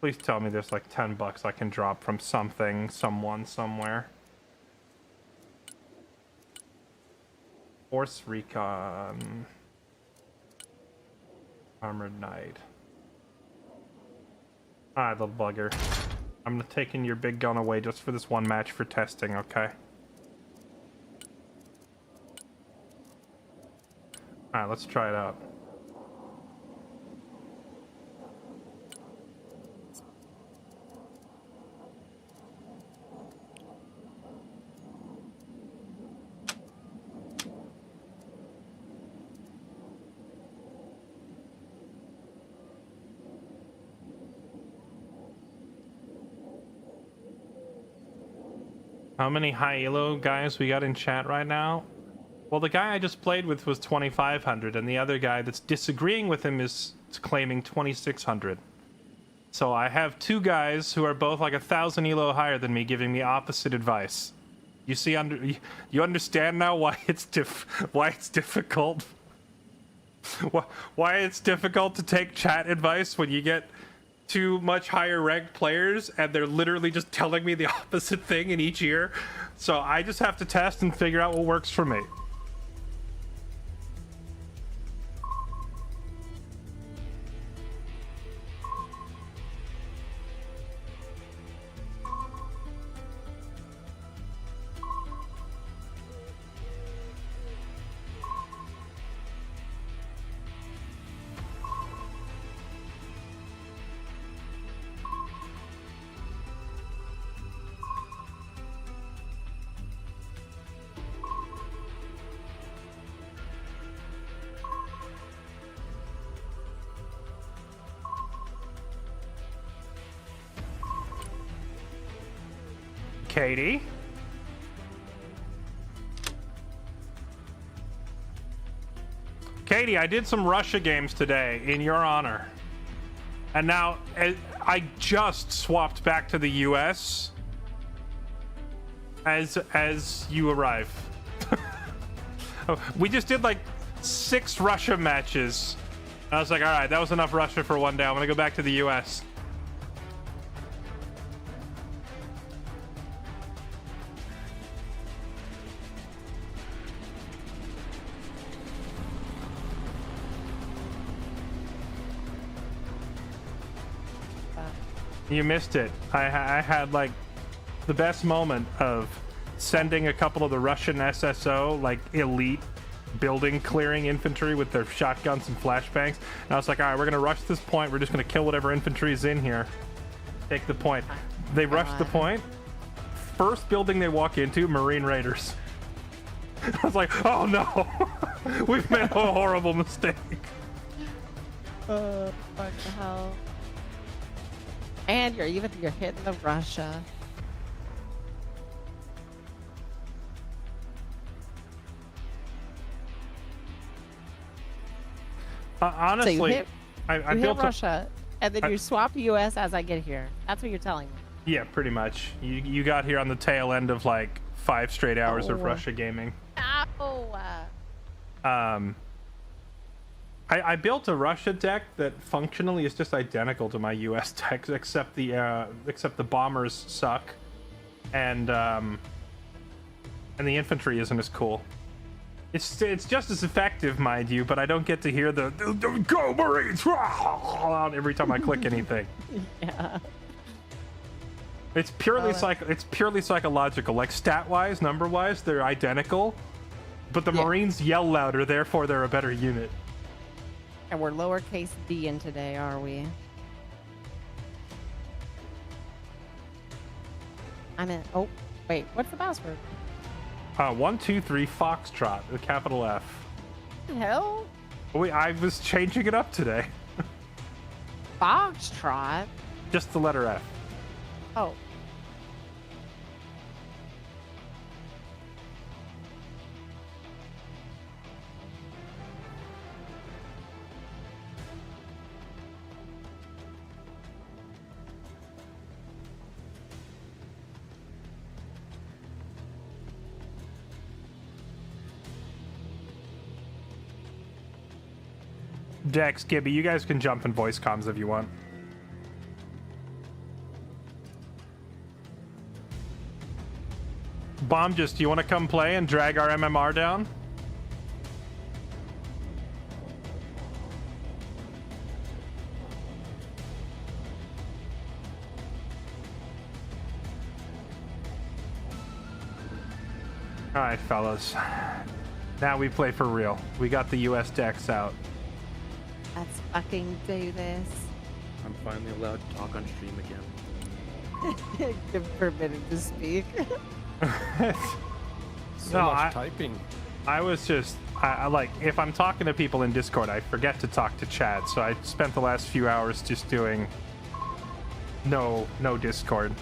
Please tell me there's like 10 bucks I can drop from something, someone, somewhere. Force Recon. Armored Knight. Alright, little bugger. I'm taking your big gun away just for this one match for testing, okay? Alright, let's try it out. How many high elo guys we got in chat right now? Well, the guy I just played with was 2,500, and the other guy that's disagreeing with him is claiming 2,600. So I have two guys who are both like 1,000 elo higher than me giving me opposite advice. You see, you understand now why it's difficult? Why it's difficult to take chat advice when you get two much higher ranked players and they're literally just telling me the opposite thing in each ear. So I just have to test and figure out what works for me. Katie. Katie, I did some Russia games today in your honor. And now I just swapped back to the US as you arrive. We just did like 6 Russia matches. I was like, all right, that was enough Russia for one day. I'm gonna go back to the US. You missed it. I had like the best moment of sending a couple of the Russian SSO, like elite building clearing infantry with their shotguns and flashbangs. And I was like, all right, we're gonna rush this point. We're just gonna kill whatever infantry is in here. Take the point. They rushed the point. First building they walk into, Marine Raiders. I was like, oh no, we've made a horrible mistake. What the hell? And you're hitting the Russia. Honestly, so you hit, I you built hit Russia, and then you swap US as I get here. That's what you're telling me. Yeah, pretty much. You got here on the tail end of like 5 straight hours of Russia gaming. Ow! I built a Russia deck that functionally is just identical to my US decks, except the bombers suck, and the infantry isn't as cool. It's just as effective, mind you, but I don't get to hear the "Go Marines!" every time I click anything. Yeah. It's purely psychological. Like stat-wise, number-wise, they're identical, but the Marines yell louder, therefore they're a better unit. And we're lowercase d in today, are we? I'm in. Oh, wait. What's the password? 123 Foxtrot with capital F. What the hell? Wait, I was changing it up today. Foxtrot? Just the letter F. Oh. Dex, Gibby, you guys can jump in voice comms if you want. Bomb, do you want to come play and drag our MMR down? Alright, fellas. Now we play for real. We got the US decks out. Let's fucking do this. I'm finally allowed to talk on stream again. Give permission to speak. So much typing. I was just, I like, if I'm talking to people in Discord, I forget to talk to chat. So I spent the last few hours just doing no Discord.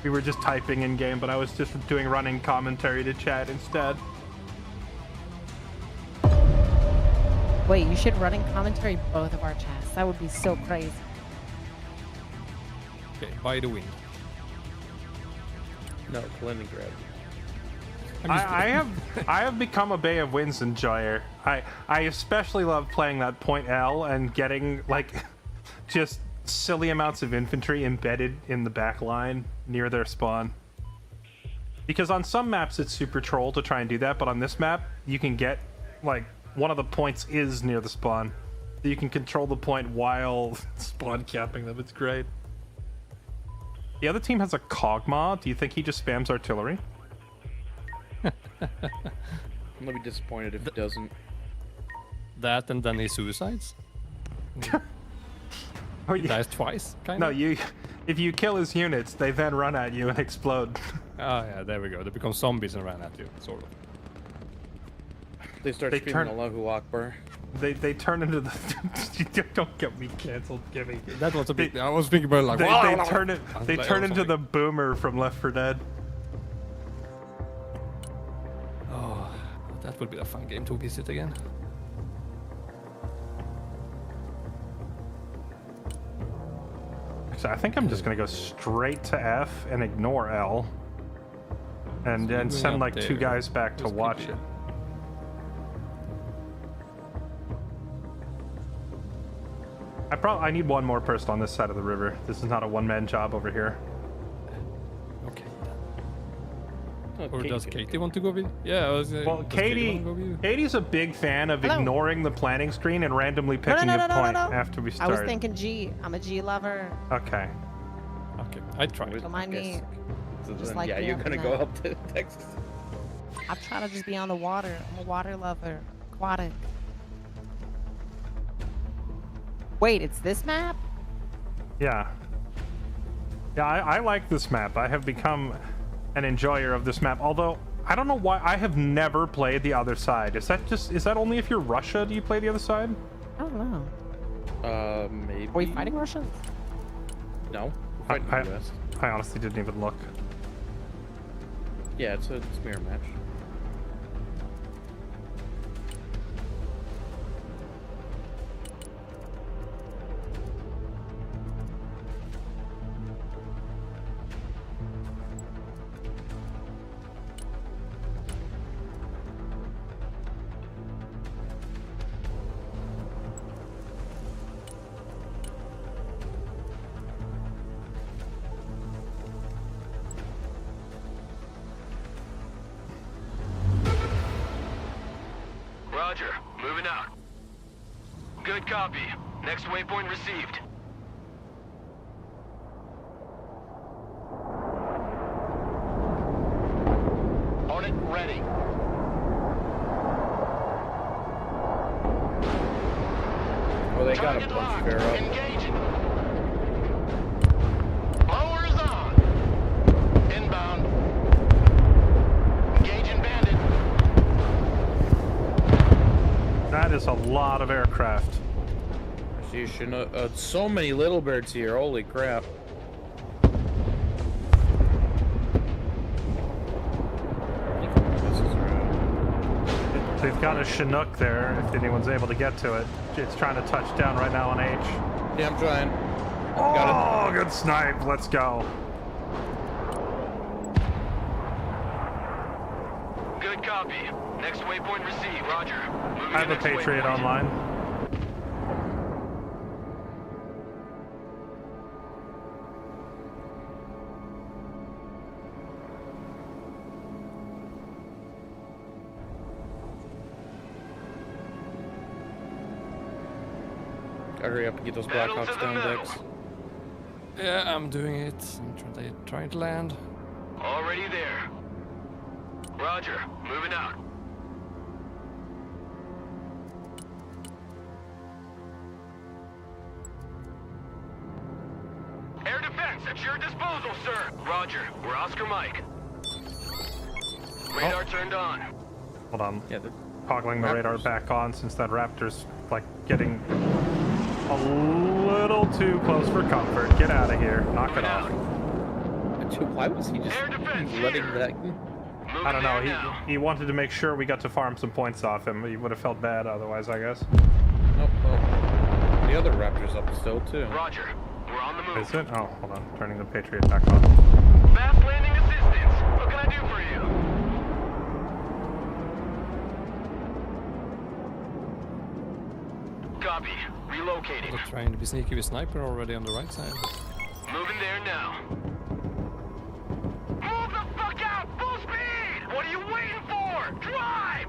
We were just typing in game, but I was just doing running commentary to chat instead. Wait, you should running commentary both of our chats. That would be so crazy. Okay, by the wind. No, Kaliningrad. I have become a Bay of Winds enjoyer. I especially love playing that point L and getting like just silly amounts of infantry embedded in the back line near their spawn. Because on some maps it's super troll to try and do that, but on this map you can get like one of the points is near the spawn. So you can control the point while spawn capping them. It's great. The other team has a Kog'Maw. Do you think he just spams artillery? I'm gonna be disappointed if it doesn't. That and then he suicides? Oh, He dies twice, kind No, of? if you kill his units, they then run at you and explode. Oh yeah, there we go. They become zombies and ran at you, sort of. They start They screaming turn- Allahu Akbar. They turn into the. Don't get me canceled, Gibby. That was a bit. I was thinking about like. They "Wow!" turn it. They Or turn into something. the boomer from Left 4 Dead. That would be a fun game to visit again. So I think I'm just gonna go straight to F and ignore L, and then going send up like two there. guys back to Just keep watch it. it. I need one more person on this side of the river. This is not a one-man job over here. Okay. Oh, Or Katie does can- Katie want to go with? Yeah, I was. Well, does Katie Katie, wanna go with you? Katie's a big fan of Hello. ignoring the planning screen and randomly picking a point after we I start. was thinking G. I'm a G lover. Okay. Okay, I tried. Don't mind me. So Just then, like yeah, the you're gonna other go night. up to Texas. I'm trying to just be on the water. I'm a water lover. Aquatic. Wait, it's this map? Yeah. Yeah, I like this map. I have become an enjoyer of this map. Although I don't know why I have never played the other side. Is that only if you're Russia? Do you play the other side? I don't know. Maybe. Are we fighting Russians? No. We're fighting the US. I honestly didn't even look. Yeah, it's mirror match. Roger. Moving out. Good copy. Next waypoint received. Hornet ready. Oh, they got a Target bunch locked. fair up. Engaging. Blower is on. Inbound. Engaging bandit. That is a lot of aircraft. So you should know. So many little birds here. Holy crap. They've got a Chinook there, if anyone's able to get to it. It's trying to touch down right now on H. Yeah, I'm trying. Oh, good snipe. Let's go. Good copy. Next waypoint received. Roger. Moving I have to a next Patriot waypoint. online. Gotta hurry up and get those Black Pedal to Hawks the down metal. decks. Yeah, I'm doing it. I'm trying to land. Already there. Roger. Moving out. Air defense at your disposal, sir. Roger. We're Oscar Mike. Radar turned on. Hold on. Yeah, the Toggling the radar Raptors. back on since that Raptor's like getting a little too close for comfort. Get out of here. Knock it Moving off. out. Dude, why was he just Air defense letting here. that? Moving I don't know. there now. He wanted to make sure we got to farm some points off him. He would have felt bad otherwise, I guess. Nope. Well, the other Raptor's up still too. Roger. We're on the move. Is it? Oh, hold on. Turning the Patriot back on. Fast landing assistance. What can I do for you? Copy. Relocating. They're trying to be sneaky with sniper already on the right side. Moving there now. Move the fuck out! Full speed! What are you waiting for? Drive!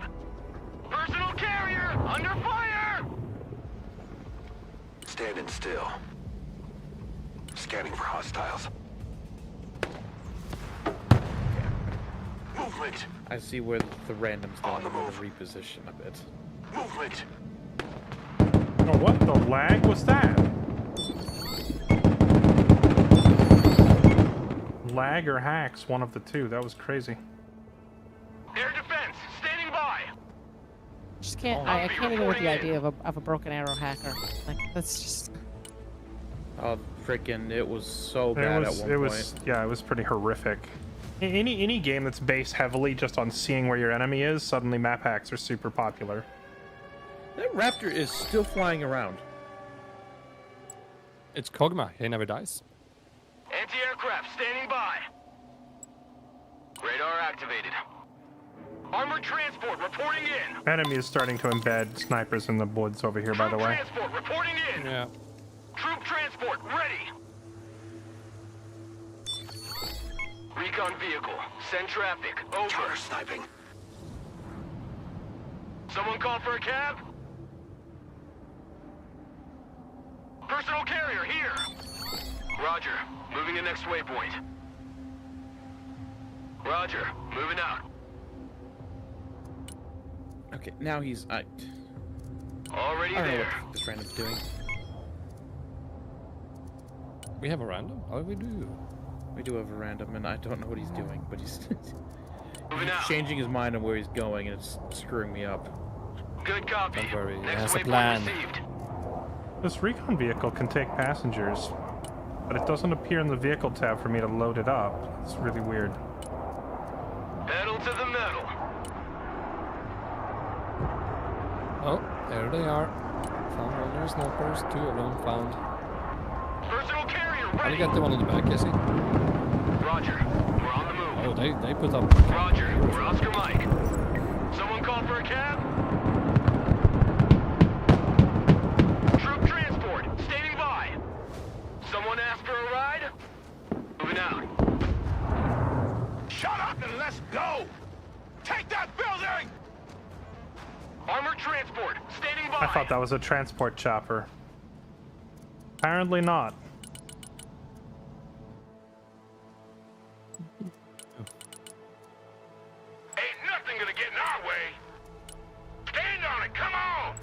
Personal carrier under fire! Standing still. Scanning for hostiles. Movement! I see where the random's On going. the I'm gonna move. reposition a bit. Movement! Oh, what the lag was that? Lag or hacks, one of the two. That was crazy. Air defense, standing by! Just can't. I can't even with the idea of a broken arrow hacker. Like that's just. Oh, freaking! It was so It bad was, at one point. yeah, it was pretty horrific. Any game that's based heavily just on seeing where your enemy is, suddenly map hacks are super popular. That raptor is still flying around. It's Kog'Maw. He never dies. Anti-aircraft standing by. Radar activated. Armored transport reporting in. Enemy is starting to embed snipers in the woods over here, by the way. Transport reporting in. Yeah. Troop transport ready. Recon vehicle. Send traffic. Over. Sniping. Someone call for a cab? Personal carrier here. Roger. Moving to next waypoint. Roger. Moving out. Okay, now he's... I Already don't know there. what this random's doing. We have a random? Oh, we do. We do have a random, and I don't know what he's doing, but he's Moving out. changing his mind on where he's going, and it's screwing me up. Good copy. Don't worry, he Next has a waypoint plan. received. This recon vehicle can take passengers, but it doesn't appear in the vehicle tab for me to load it up. It's really weird. Pedal to the metal. Oh, there they are. Found one of their snipers. 2 of them found. Personal carrier How do ready. you get the one in the back, Jesse? Roger. We're on the move. Oh, they put up. Roger. We're Oscar Mike. Someone call for a cab? Troop transport. Standing by. Someone asked for a ride? Moving out. Shut up and let's go! Take that building! Armored transport. Standing by. I thought that was a transport chopper. Apparently not. Ain't nothing gonna get in our way. Stand on it. Come on.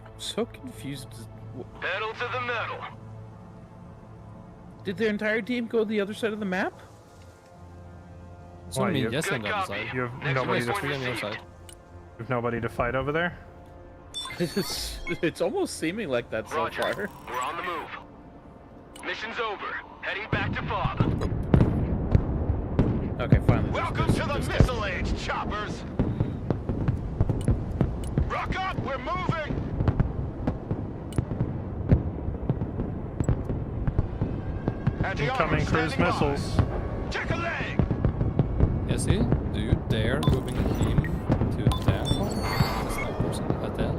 I'm so confused. Pedal to the metal. Did their entire team go to the other side of the map? So I Why, mean, you- yes on Good the other copy. side. You have Next nobody to waypoint Three on your received. side. You have nobody to fight over there? It's almost seeming like that so Roger. far. We're on the move. Mission's over. Heading back to FOB. Okay, finally. Welcome to the Missile Age, choppers! Rock up, we're moving! Incoming cruise missiles. Check a leg! Jesse, do you dare moving him to that one? The snipers at that?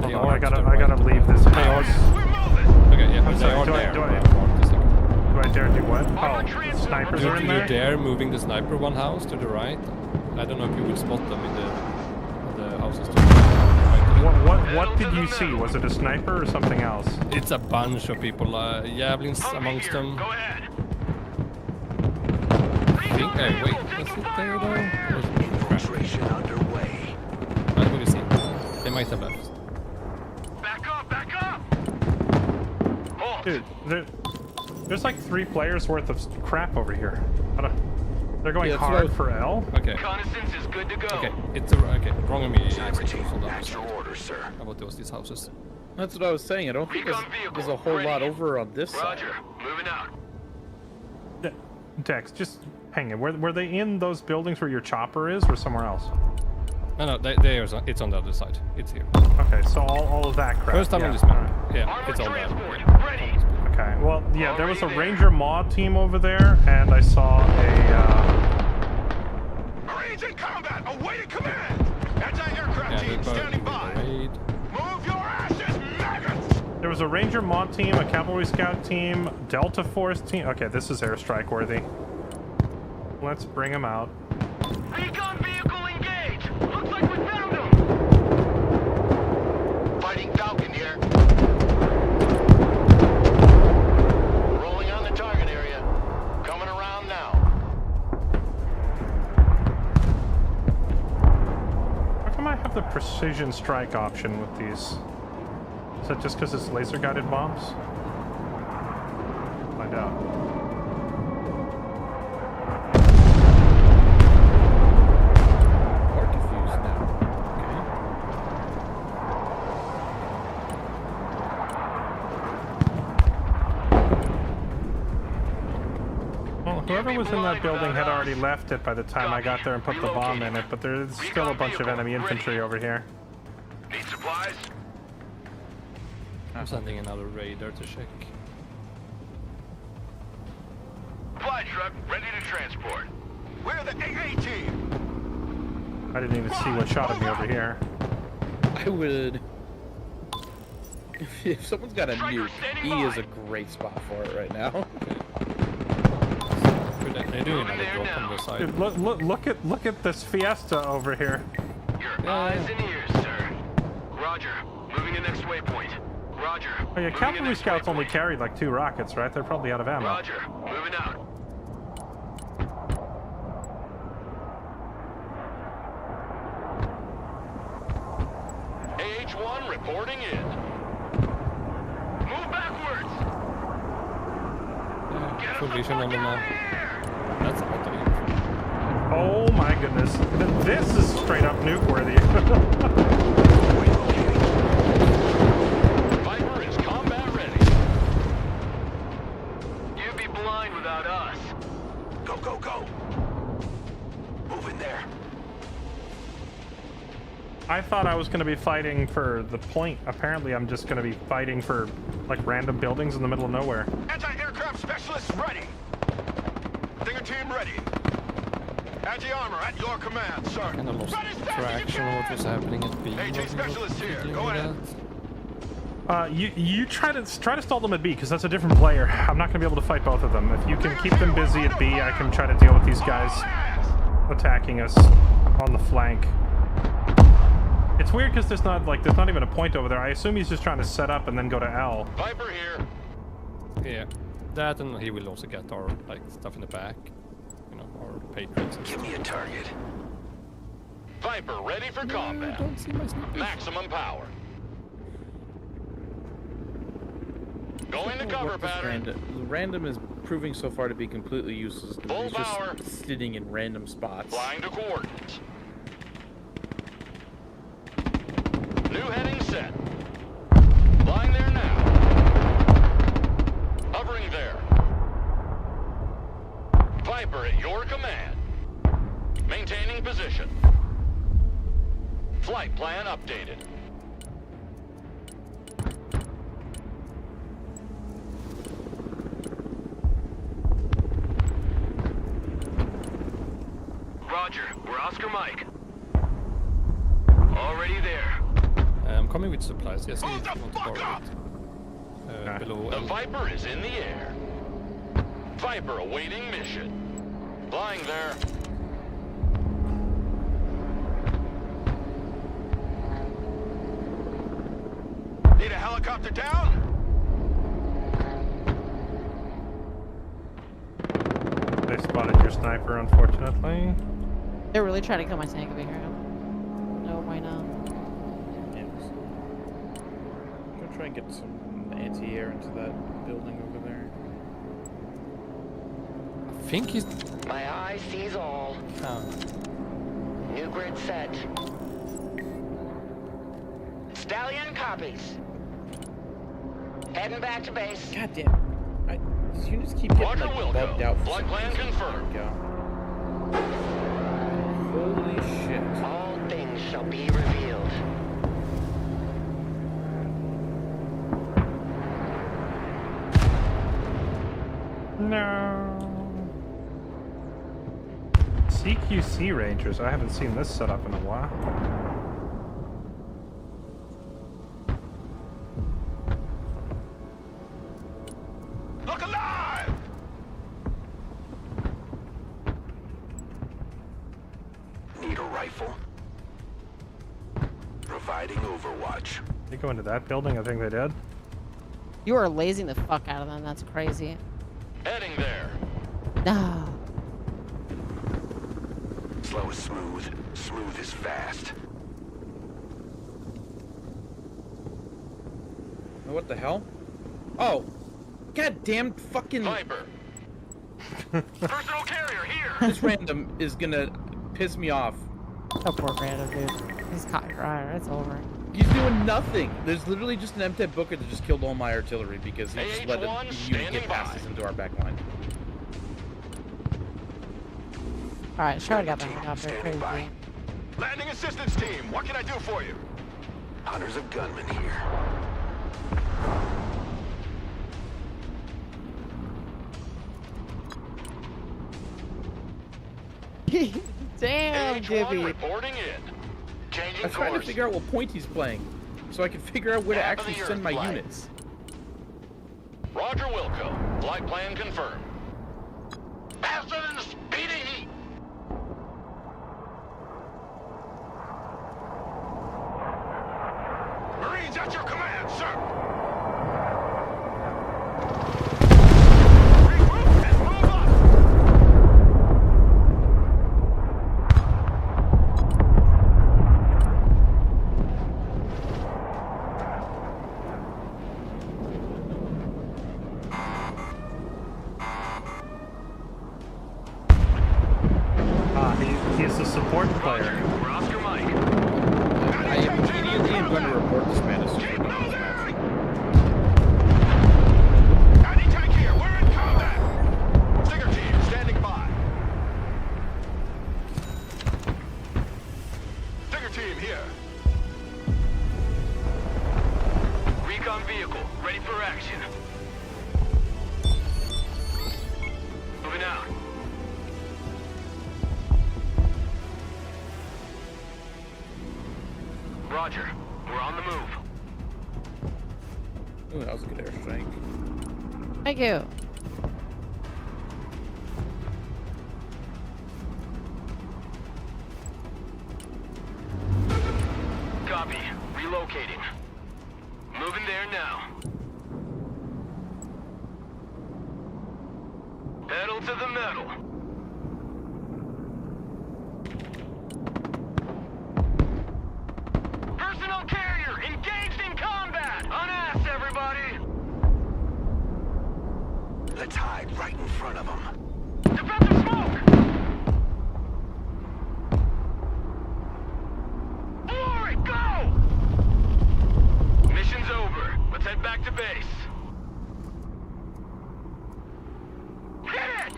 They Hold on, are I to gotta the right of leave the- this They house. are. We're moving! Okay, yeah, but sorry, they are do I- there. do I- Wait a second. Do I dare do what? Armored Oh, transport. snipers Do are in you there? dare moving the sniper one house to the right? I don't know if you will spot them in the houses to the right. What did you see? Was it a sniper or something else? It's a bunch of people, javelins Humvee amongst here. them. Go ahead. Hey, wait, Vehicle was taking it fire there over though? here. Or was it crap? Infiltration underway. I will see. They might have left. Back up, back up. Halt. Dude, there's like 3 players worth of crap over here. They're going Yeah, that's what I hard was- for L. Okay. Reconnaissance is good to go. Okay, it's a okay. Wrong of me. Cyber It's team, on the at opposite. your orders, sir. How about these houses? That's what I was saying. I don't think Recon vehicle, there's a whole ready. lot over on this side. Roger. Moving out. Dex, just hang it. Were they in those buildings where your chopper is, or somewhere else? No, it's on the other side. It's here. Okay, so all of that crap. First time yeah, on this map. alright. Yeah, Armored it's on that. transport. Yeah. Ready. Okay, well, yeah, there was a Already there. Ranger Mod team over there, and I saw a. Marines in combat, awaiting command! Anti-aircraft Yeah, team they're both standing by! raid. Move your asses, maggots! There was a Ranger Mod team, a Cavalry Scout team, Delta Force team. Okay, this is airstrike worthy. Let's bring them out. Recon vehicle engaged. Looks like we found him. Fighting Falcon here. Rolling on the target area. Coming around now. How come I have the precision strike option with these? Is that just because it's laser guided bombs? Find out. Are confused now. Well, whoever was in that building had already left it by the time I got there and put the bomb in it, but there's still a bunch of enemy infantry over here. Need supplies? I'm sending another radar to check. Fly truck ready to transport. We're the AA team. I didn't even see what shot at me over here. I would. If someone's got a Striker nuke, standing E is by. a great spot for it right now. They're doing another drop on the side. Dude, look at this Fiesta over here. Your eyes and ears, sir. Roger. Moving to next waypoint. Roger. Oh yeah, Moving to cavalry next scouts only waypoint. carried like 2 rockets, right? They're probably out of ammo. Roger. Moving out. AH-1 reporting in. Move backwards. Get us Full the vision fuck on them out now. of here! That's a lot of info. Oh my goodness. This is straight up nuke worthy. Viper is combat ready. You'd be blind without us. Go, go, go. Move in there. I thought I was going to be fighting for the point. Apparently I'm just going to be fighting for like random buildings in the middle of nowhere. Anti-aircraft specialists ready. Stinger team ready. Anti-armor at your command, sir. And I lost Run as fast as you traction of what was can. happening at B. AT specialist here. Dealing Go with ahead. that. You try to stall them at B because that's a different player. I'm not going to be able to fight both of them. If you can keep them busy at B, I can try to deal with these guys attacking us on the flank. It's weird because there's not even a point over there. I assume he's just trying to set up and then go to L. Viper here. Yeah, that and he will also get our like stuff in the back. You know, our patriots and Give stuff. me a target. Viper ready for combat. Don't see my sniper. Maximum power. Going to cover What this pattern. Random is proving so far to be completely useless. Full He's just power. sitting in random spots. Flying to coordinates. New heading set. Flying there now. Hovering there. Viper at your command. Maintaining position. Flight plan updated. Roger, we're Oscar Mike. Already there. I'm coming with supplies. Yes, Hold if the you want to fuck borrow up! it. Below The L. Viper is in the air. Viper awaiting mission. Flying there. Need a helicopter down? They spotted your sniper, unfortunately. They're really trying to kill my tank over here. No, why not? Yes. I'm gonna try and get some anti-air into that building over there. I think he's. My eye sees all. New grid set. Stallion copies. Heading back to base. God damn. These units keep getting Roger, like Wilco. bugged out. For Flight some plan reason. confirmed. There we go. Holy shit. All things shall be revealed. No. CQC Rangers. I haven't seen this set up in a while. Look alive! Need a rifle. Providing overwatch. They go into that building? I think they did. You are lasing the fuck out of them. That's crazy. Heading there. No. Slow is smooth. Smooth is fast. What the hell? Oh. Goddamn fucking. Viper. Personal carrier here. This random is gonna piss me off. Oh, poor random dude. He's caught your eye. It's over. He's doing nothing. There's literally just an MTEP Booker that just killed all my artillery because he just let AH-1 the unit standing get past by. us into our back line. Alright, sure, I got the Team, hang of it. standing by. Crazy. Landing assistance team, what can I do for you? Hunters of gunmen here. Damn, H1 Gibby. reporting in. Changing I'm trying to course. figure out what point he's playing, so I can figure out where to Half of actually the send Earth my flag. units. Roger Wilco. Flight plan confirmed. Faster than the speedy heat. Marines at your command, sir. Regroup and move up. He's a support player. We're Oscar Mike. I immediately am going to report this man as soon as we're done with this match. Anti-tank here. We're in combat. Stinger team standing by. Stinger team here. Recon vehicle ready for action. Moving out. Roger. We're on the move. Ooh, that was a good airstrike. Thank you. Copy. Relocating. Moving there now. Pedal to the metal. Personal carrier engaged in combat. Unass, everybody. Let's hide right in front of them. Defensive smoke. For it, go! Mission's over. Let's head back to base. Hit it!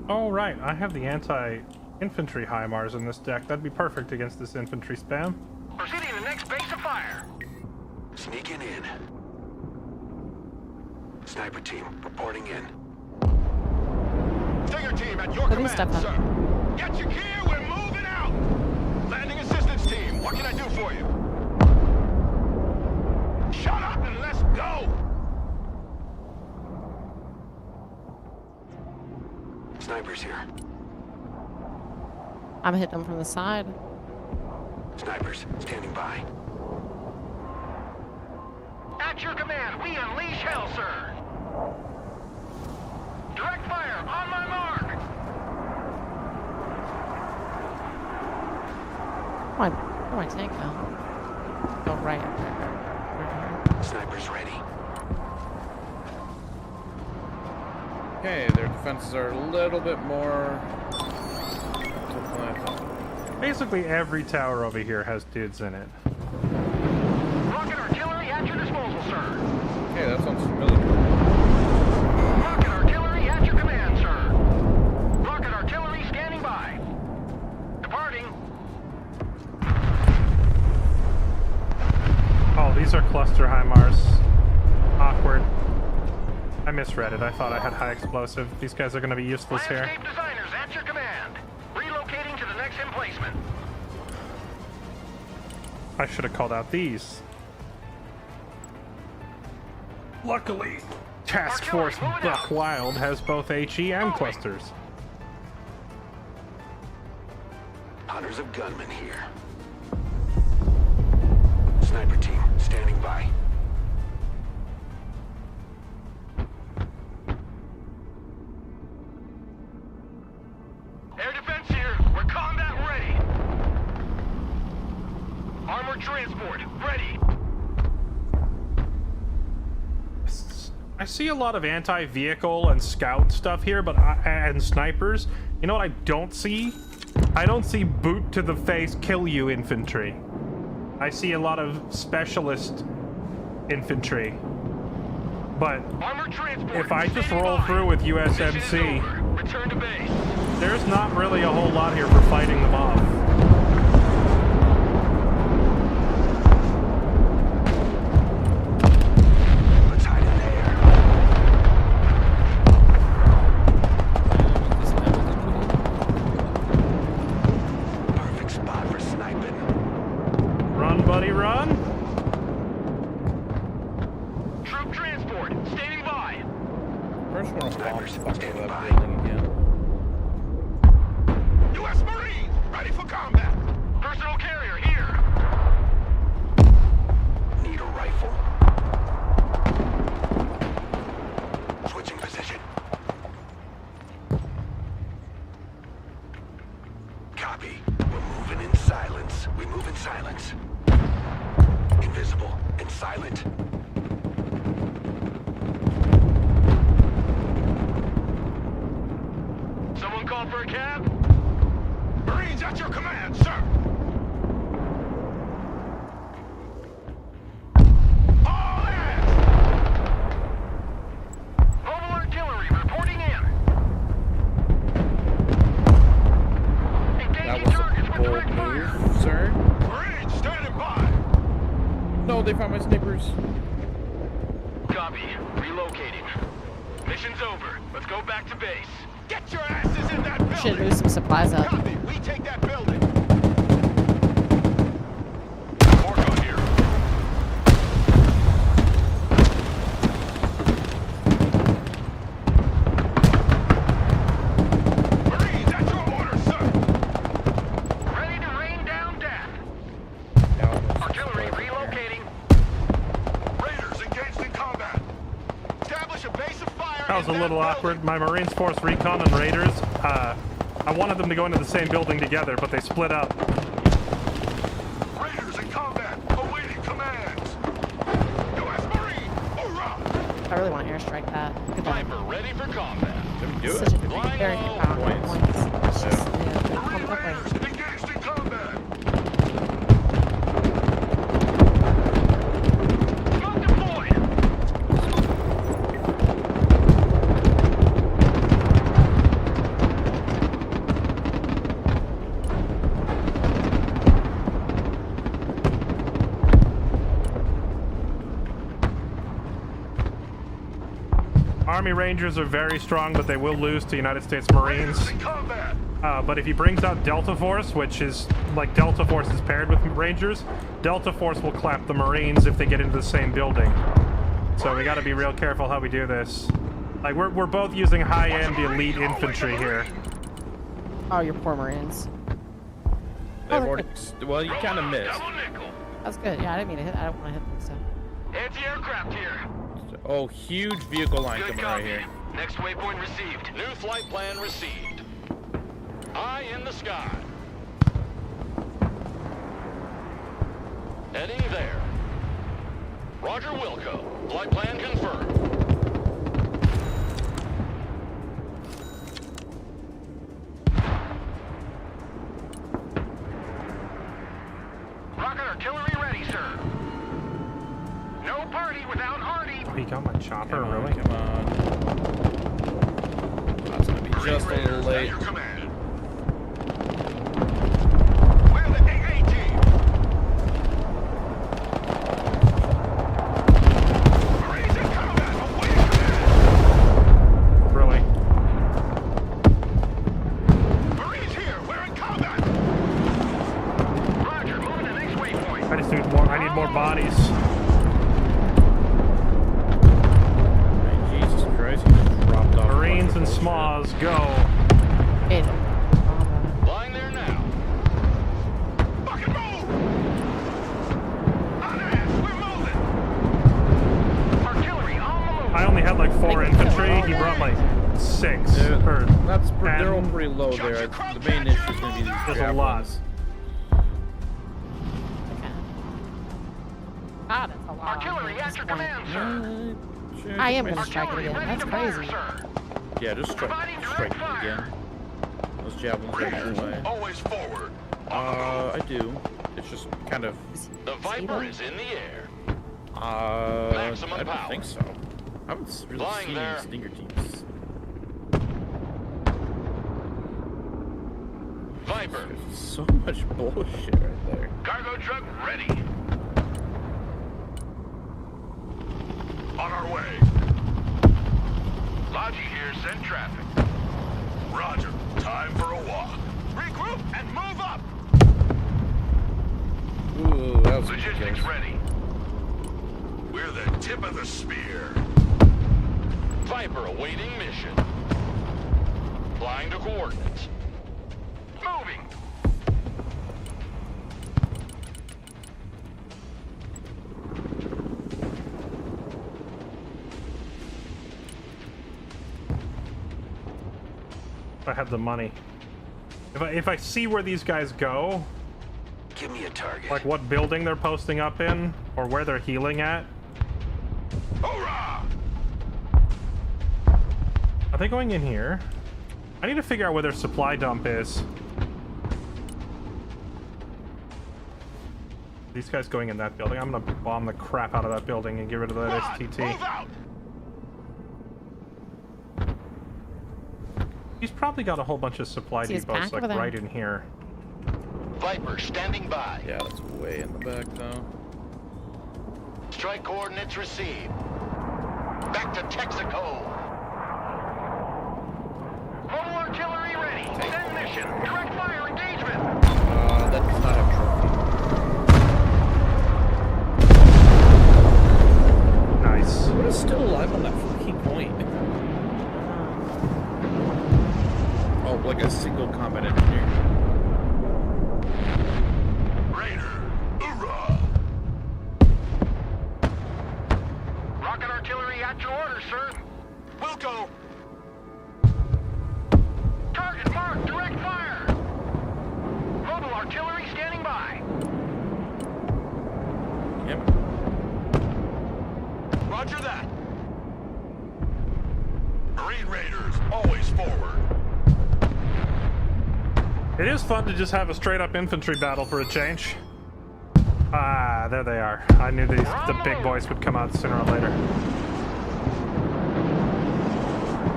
Oh, right. I have the anti-infantry HIMARS in this deck. That'd be perfect against this infantry spam. Proceeding to the next base of fire. Sneaking in. Sniper team reporting in. Stinger team at your Put these command, stuff sir. up. Get your gear, we're moving out! Landing assistance team, what can I do for you? Shut up and let's go! Snipers here. I'm hitting them from the side. Snipers standing by. At your command, we unleash hell, sir. Direct fire, on my mark! Where my tank go? Oh, right. Snipers ready. Okay, their defenses are a little bit more... than I thought. Basically, every tower over here has dudes in it. Rocket artillery at your disposal, sir. Okay, that sounds familiar. Rocket artillery at your command, sir. Rocket artillery standing by. Departing. Oh, these are cluster HIMARS. Awkward. I misread it. I thought I had high explosive. These guys are going to be useless here. Landscape designers at your command. Relocating to the next emplacement. I should have called out these. Luckily, Task Force Buck Wild has both HE and clusters. Hunters of gunmen here. Sniper team standing by. Air defense here. We're combat ready. Armored transport ready. I see a lot of anti-vehicle and scout stuff here, but and snipers. You know what I don't see? I don't see boot to the face kill you infantry. I see a lot of specialist infantry. But Armored transport if I just standing roll by. through with Mission is USMC, over. Return to base. There's not really a whole lot here for fighting them off. Let's hide in there. Perfect spot for sniping. Run, buddy, run! Troop transport, standing by. First one to bomb Snipers, fuck with stand that by. building again. U.S. Marine, ready for combat. Personal carrier here. Need a rifle. Switching position. Copy. We're moving in silence. We move in silence. Invisible and silent. Someone call for a cab? Marines at your command, sir. All hands! Mobile artillery reporting in. That Engaging was targets a with bold direct fire. move, sir. Marines standing by. No, they found my snipers. Copy. Relocating. Mission's over. Let's go back to base. Get your asses in that building. Should move some supplies up. Copy. We take that building. Orca here. Marines at your orders, sir. Ready to rain down death. Yeah, almost Artillery right there. relocating. Raiders engaged in combat. Establish a base of fire. That was a in little building. awkward. My Marines force recon and Raiders. I wanted them to go into the same building together, but they split up. Raiders in combat. Awaiting commands. U.S. Marine. Hoorah! I really want to airstrike that. Good luck. Sniper ready for combat. Let me do Such it. a very good power Points. points. It's just, yeah, Marine pumped up Raiders right. engaged in combat. Smoke deployed. Army Rangers are very strong, but they will lose to United States Marines. Raiders in combat. But if he brings out Delta Force, which is like Delta Force is paired with Rangers, Delta Force will clap the Marines if they get into the same building. So we got to be real careful how we do this. Like we're both using high-end elite infantry here. Oh, your poor Marines. They've they're already. Well, you kind of missed. Double nickel. That's good. Yeah, I didn't mean to hit. I don't want to hit them, so. Anti-aircraft here. Oh, huge vehicle line Good coming copy. right here. Next waypoint received. New flight plan received. Eye in the sky. Heading there. Roger Wilco. Flight plan confirmed. Rocket artillery ready, sir. No party without Hardy. Oh, you got my chopper, Come on, really? come on. That's gonna be just a little Raiders at late. your command. We're the AA team. Marines in combat. Awaiting command. Really? Marines here. We're in combat. Roger, moving to next waypoint. I just need more. I need more bodies. Hey, Jesus Christ, he just dropped off. a Marines bunch and of bullshit. SMAs, go. Hey, Flying there now. Fucking move. On hands. We're moving. Artillery on the move. I only had like 4 infantry. He brought like 6. Yeah, Or they're all and pretty low there. The main issue is going to be these There's a lot. javelins. okay. Ah, that's a lot. Artillery at at this your point. command, sir. I am gonna strike it Artillery again. ready That's to fire, crazy. sir. Yeah, just Providing strike direct it fire. again. Those javelins are in the way. Always forward. I do. It's just kind of. The Viper is in the air. I Maximum don't power. think so. I haven't really Flying seen there. any stinger teams. Viper. There's so much bullshit right there. Cargo truck ready. On our way. Logi here, send traffic. Roger. Time for a walk. Regroup and move up. Ooh, that was Logistics ready. We're the tip of the spear. Viper awaiting mission. Flying to coordinates. Moving. I have the money. If I see where these guys go, Give me a target. like what building they're posting up in, or where they're healing at. Hoorah! Are they going in here? I need to figure out where their supply dump is. These guys going in that building. I'm gonna bomb the crap out of that building and get rid of that STT. Move out! He's probably got a whole bunch of supply See his depots pack like over there? right in here. Viper standing by. Yeah, that's way in the back though. Strike coordinates received. Back to Texaco. Mobile artillery ready. Send mission. Direct fire engagement. That does not have trophy. Nice. What is still alive on that fucking point? Oh, like a single combat engineer. Raider. Hoorah! Rocket artillery at your order, sir. We'll go. Target marked. Direct fire. Mobile artillery standing by. Yep. Roger that. Marine Raiders, always forward. It is fun to just have a straight up infantry battle for a change. Ah, there they are. I knew the big boys would come out sooner or later.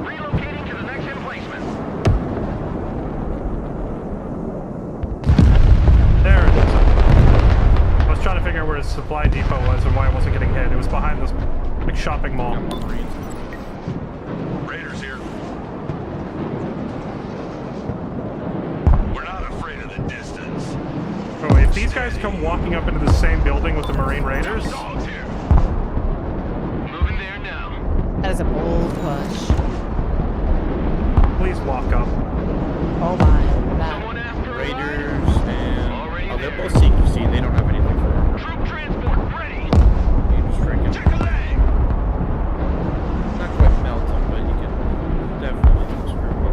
Relocating to the next emplacement. There it is. I was trying to figure out where his supply depot was and why it wasn't getting hit. It was behind this big shopping mall. Raiders here. We're not afraid of the distance. Oh, if these guys come walking up into the same building with the Marine Raiders, Dogs here. Moving there now. That is a bold push. please walk up. Oh my. That. Someone after Raiders and... Already Oh, they're there. both CQC. They don't have anything for armor. Troop transport ready. You just freaking... Check a leg. Not quite melt them, but you can definitely screw them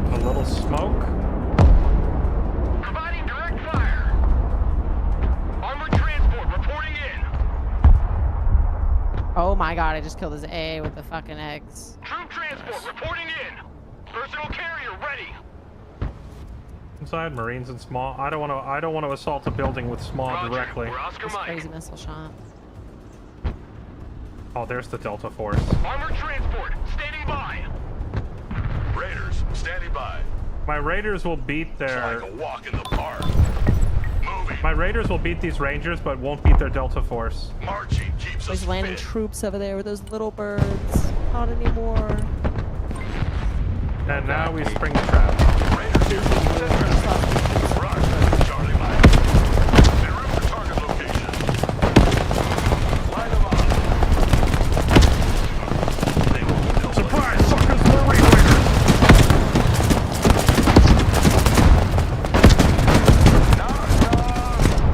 up. A little smoke. Providing direct fire. Armored transport reporting in. Oh my god, I just killed his A with the fucking eggs. Troop transport reporting in. Personal carrier ready. Inside Marines and small. I don't want to assault a building with small Roger. directly. We're Oscar This Mike. crazy missile shot. Oh, there's the Delta Force. Armored transport standing by. Raiders standing by. My Raiders will beat their. Like a walk in the park. Moving. My Raiders will beat these Rangers, but won't beat their Delta Force. Marching keeps us There's landing fit. troops over there with those little birds. Not anymore. And now we spring the trap. Raiders here. Roger. Charlie Mike. En route for target location. Light them up. They will still Surprise, suckers! Marine Raiders!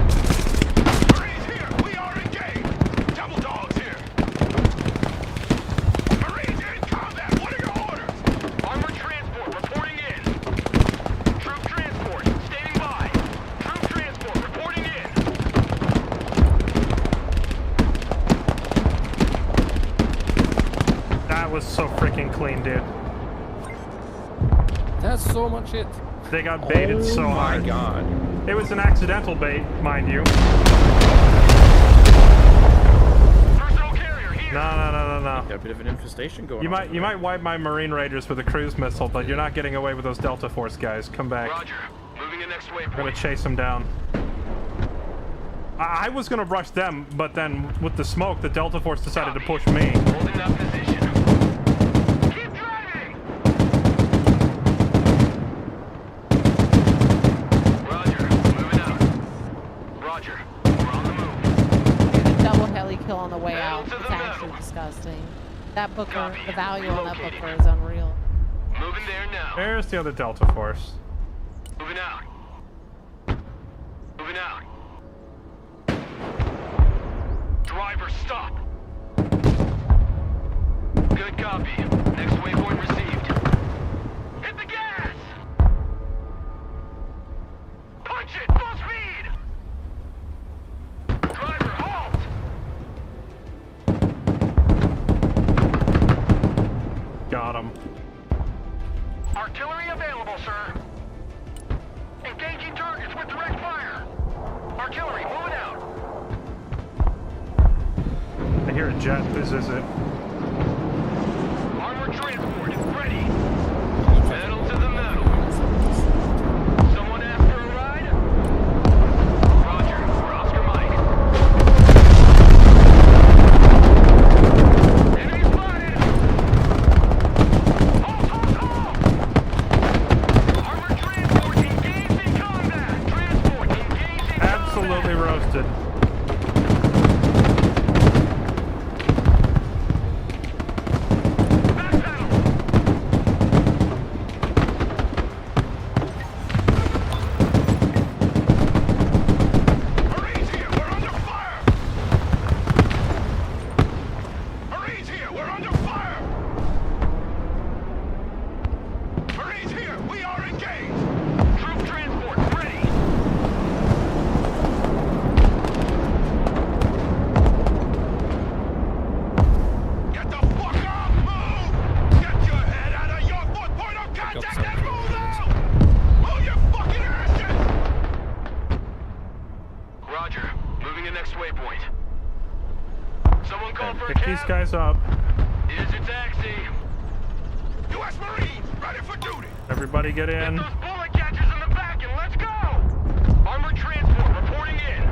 Marines here. We are engaged. Double dogs here. Marines in combat. What are your orders? Armored transport reporting in. Troop transport standing by. Troop transport reporting in. That was so freaking clean, dude. That's so much shit. They got baited so Oh my hard. god. It was an accidental bait, mind you. Personal carrier here. No. Got a bit of an infestation going You on. might wipe my Marine Raiders with a cruise missile, but you're not getting away with those Delta Force guys. Come back. Roger. Moving in next waypoint. I'm gonna chase them down. I was gonna rush them, but then with the smoke, the Delta Force decided to push me. Holding that position. Keep driving! Roger. Moving out. Roger. We're on the move. Double heli kill on the way Pedal out. to It's the actually metal. disgusting. That Booker, Copy. the value on that Relocating. Booker is unreal. Moving there now. There's the other Delta Force. Moving out. Moving out. Driver, stop. Good copy. Next waypoint received. Hit the gas! Punch it! Full speed! Driver, halt! Got him. Artillery available, sir. Engaging targets with direct fire. Artillery, moving out. I hear a jet. This is it. Armored transport, ready. Metal to the metal. Someone asked for a ride? Roger, we're Oscar Mike. Enemy spotted! Halt, halt, halt! Armored transport engaged in combat! Transport engaged in Absolutely roasted. Back pedal! Marines here, we're under fire! Marines here, we're under fire! Marines here, we are engaged! Troop transport, ready! Get the fuck up! Move! Get your head out of your fourth point of contact and move out! Move your fucking asses! Roger. Moving to next waypoint. Someone call for a Pick these cab? guys up. Here's your taxi. U.S. Marines, ready for duty. Everybody get Get in. those bullet catchers in the back and let's go! Armored transport reporting in.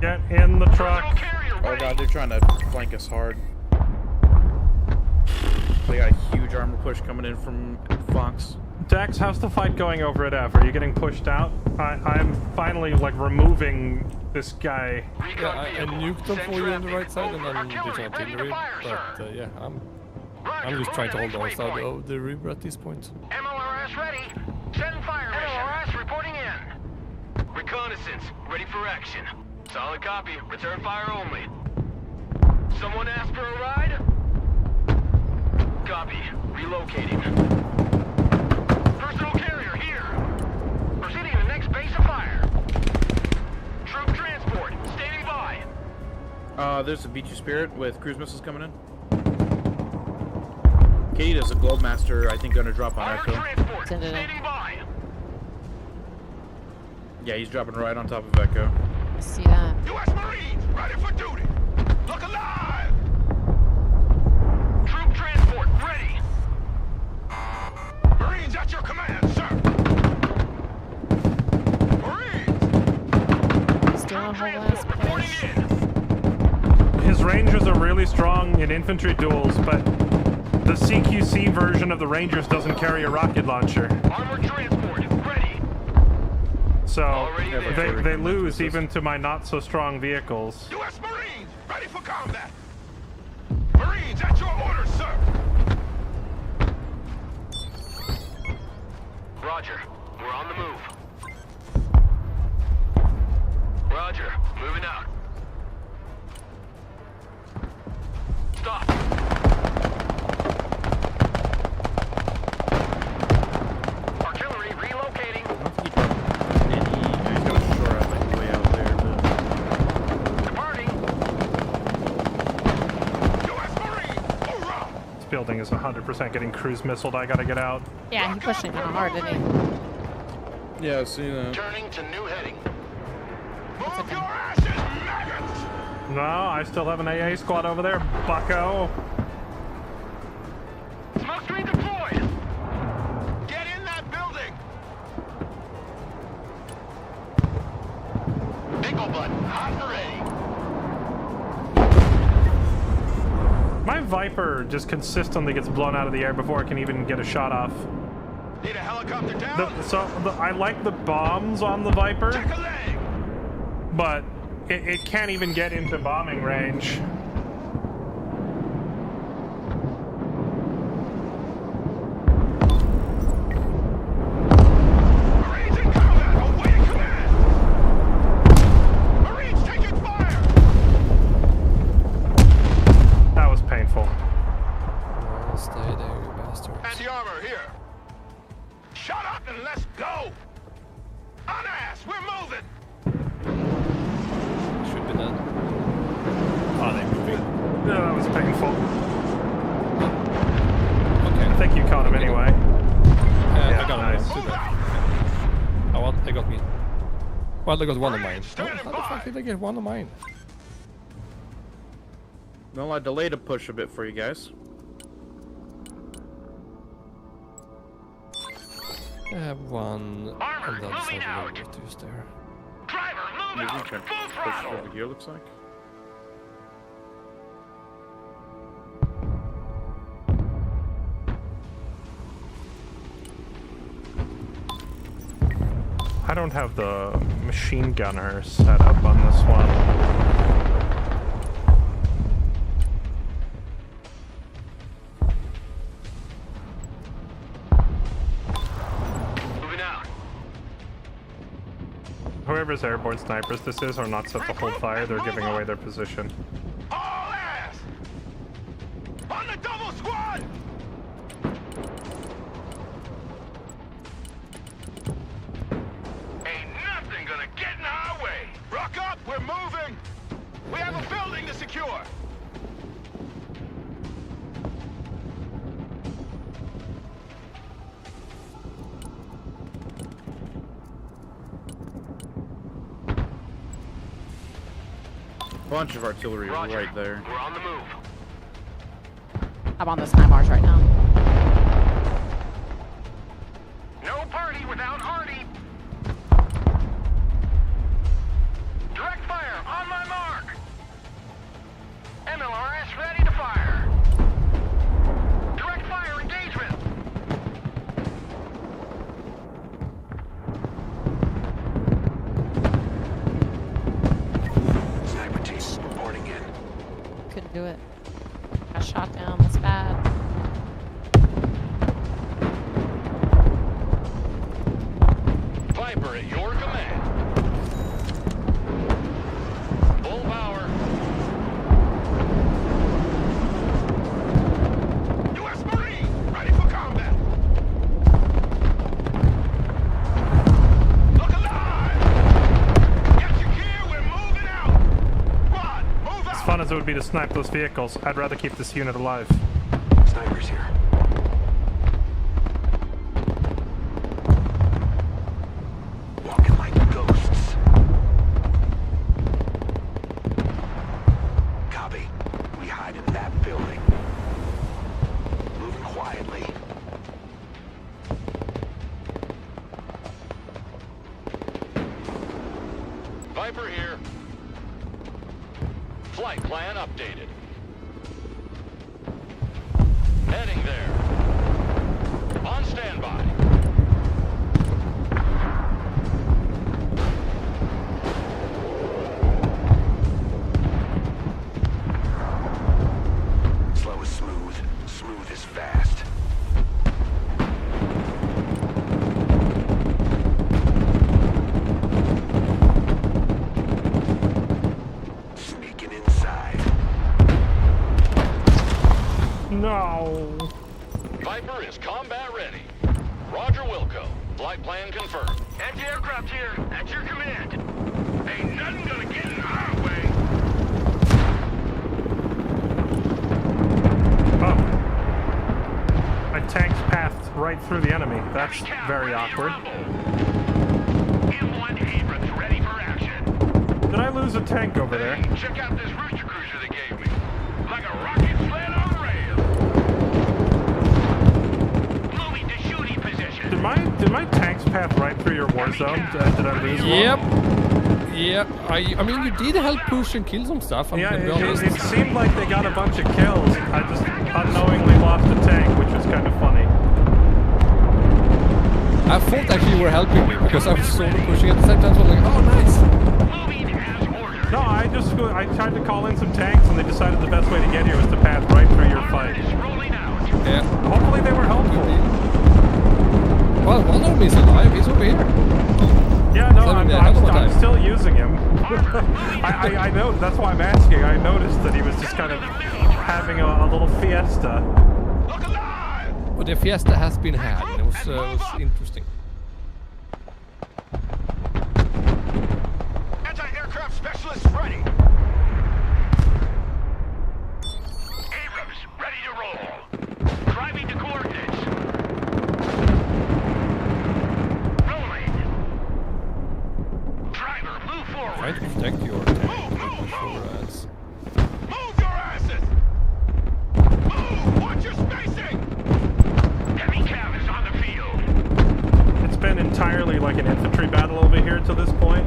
Get in the Personal truck. carrier Oh ready. god, they're trying to flank us hard. They got a huge armor push coming in from Fox. Dex, how's the fight going over at F? Are you getting pushed out? I'm finally like removing this guy. Recon Yeah, I vehicle. nuked them Send for you on the traffic. right side, and Over. then did Artillery ready to artillery. fire, sir. But yeah, I'm Roger, just trying to hold moving the next side waypoint. of the river at this point. MLRS ready. Send fire mission. MLRS reporting in. Reconnaissance, ready for action. Solid copy. Return fire only. Someone asked for a ride? Copy. Relocating. Personal carrier here. Proceeding to the next base of fire. Troop transport, standing by. There's a Beachy Spirit with cruise missiles coming in. Kate is a Globemaster, I think, gonna drop on Armored Echo. transport, Send it in. standing by. Yeah, he's dropping right on top of Echo. See that? U.S. Marines, ready for duty. Look alive. Troop transport, ready. Marines at your command, sir. Marines. Still on Troop whole ass transport reporting push. in. His Rangers are really strong in infantry duels, but the CQC version of the Rangers doesn't carry a rocket launcher. Armored transport, ready. So Already there. they lose even to my not so strong vehicles. U.S. Marines, ready for combat. Marines at your orders, sir. Roger, we're on the move. Roger, moving out. Stop. Artillery relocating. I don't think he dropped any. He's got a shore out, like, way out there, but... Departing. U.S. Marines, hoorah! This building is 100% getting cruise missiled. I gotta get out. Yeah, he pushed it kind of hard, didn't he? Yeah, I've seen that. Turning to new heading. That's Move okay. your asses, maggots! No, I still have an AA squad over there, bucko. Smoke screen deployed. Get in that building. Pickle butt, hot and ready. My Viper just consistently gets blown out of the air before it can even get a shot off. Need a helicopter down? I like the bombs on the Viper, Check a leg. but it can't even get into bombing range. Marines in combat, awaiting command. Marines taking fire. That was painful. Well, stay there, you bastards. Anti-armor here. Shut up and let's go. On ass, we're moving. Should be dead. Oh, they moving? No, that was painful. Okay. I think you caught him anyway. Yeah, I got nice. him. Too bad. Oh, what? They got me. Well, they got one of mine. Oh, Standing how the fuck by. did they get one of mine? Well, I delayed a push a bit for you guys. I have one Armor, on the other moving side out. of the reduced there. Driver, move Maybe we out. can Full push throttle. over here, looks like. I don't have the machine gunner set up on this one. Moving out. Whoever's airborne snipers this is are not set to hold fire, they're giving away their position. All ass. On the double squad. Ain't nothing gonna get in our way. Rock up, we're moving. We have a building to secure. Bunch of artillery Roger. right there. We're on the move. I'm on this high march right now. No party without Artie. Direct fire on my mark. MLRS ready to fire. Direct fire engagement. Sniper team reporting in. Couldn't do it. Got shot down. That's bad. Viper at your command. Full power. U.S. Marine, ready for combat. Look alive. Get your gear, we're moving out. Squad, move out. As fun as it would be to snipe those vehicles, I'd rather keep this unit alive. Snipers here. Walking like ghosts. Copy. We hide in that building. Moving quietly. Viper here. Flight plan updated. Heading there. On standby. Slow is smooth. Smooth is fast. Sneaking inside. No. Viper is combat ready. Roger Wilco. Flight plan confirmed. Anti-aircraft here. At your command. Ain't nothing gonna get in our way. Oh. My tank's passed right through the enemy. That's very awkward. M1 Abrams ready for action. Did I lose a tank over there? Check out this route Did my tanks path right through your war zone? Did I lose one? Yep. Yep. I mean, you did help push and kill some stuff. I'm Yeah, gonna be honest. it seemed like they got a bunch of kills. I just unknowingly lost a tank, which was kind of funny. I thought actually you were helping me because I was sort of pushing at the same time. So I was like, oh, nice. Moving as ordered. No, I tried to call in some tanks, and they decided the best way to get here was to pass right through your fight. Is rolling out. Yeah. Hopefully they were helpful. Well, one of them is alive. He's over here. Yeah, no, Seven, yeah, I'm another time. still using him. I know, that's why I'm asking. I noticed that he was just kind of having a little fiesta. Look alive! But the fiesta has been had. And it was interesting. Anti-aircraft specialist ready. Abrams, ready to roll. Driving to coordinates. Rolling. Driver, move forward. Try to protect your tank. Move your asses! Move! Watch your spacing! Heavy cav is on the field. It's been entirely like an infantry battle over here to this point.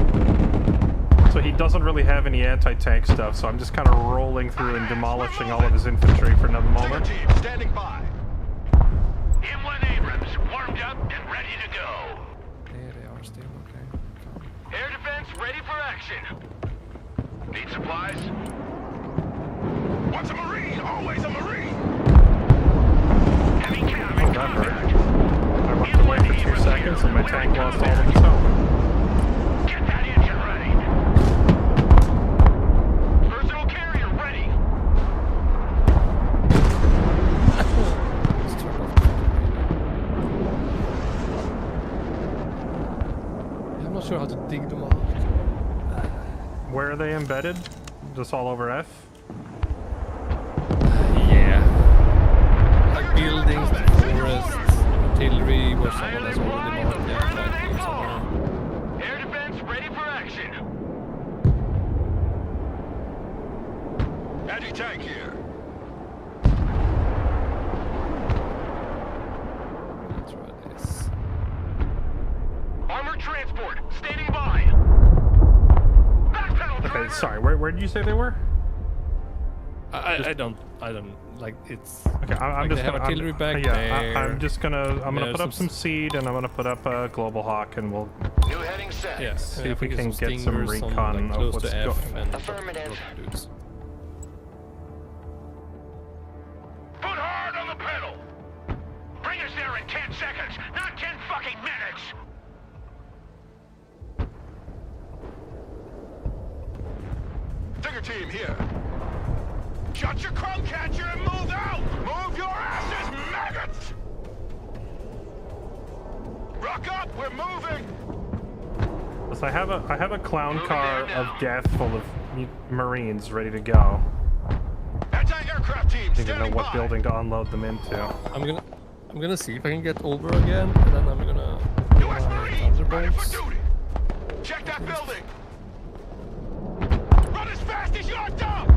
So he doesn't really have any anti-tank stuff, so I'm just kind of rolling through and demolishing all of his infantry for another moment. Team standing by. M1 Abrams, warmed up and ready to go. Yeah, they are still okay. Air defense ready for action. Need supplies? Once a Marine, always a Marine! Heavy cav Oh, in that hurt. contact. I went away for 2 seconds and my tank lost all of its own. Get that engine ready. Personal carrier ready. Let's turn off the tornado. I'm not sure how to dig them out. Where are they embedded? Just all over F? Yeah. Like buildings, forests, artillery, where someone has already marked their fighting somewhere. Air defense ready for action. Anti-tank here. Let's try this. Armored transport standing by. Backpedal. Okay, driver. sorry, where did you say they were? I don't like it's. Okay, I'm like just they have gonna, artillery back yeah, there. I'm gonna There's put up some some seed and I'm gonna put up a Global Hawk and we'll New heading set. Yeah, see if I we think can it's get some stingers on, recon like, of close what's to F going. and Affirmative. dudes. Put hard on the pedal. Bring us there in 10 seconds, not 10 fucking minutes. Digger team here. Shut your crumb catcher and move out! Move your asses, maggots! Rock up, we're moving! So I have a clown car of death full of Marines ready to go. Anti-aircraft team I need to know standing what by. building to unload them into. I'm gonna see if I can get over again, and then I'm gonna do U.S. my Marines, ready for thunderbolts. duty. Check that building. Run as fast as you're dumb.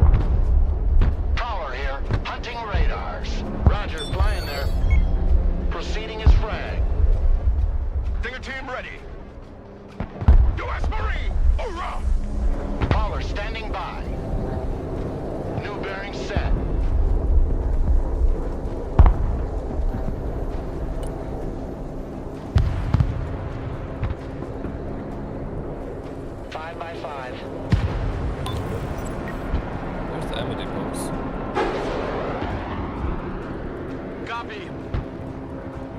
Caller here. Hunting radars. Roger, flying there. Proceeding as frag. Digger team ready. U.S. Marine, hoorah! Caller standing by. New bearing set. Five by 5. Where's the ammo depots? Copy.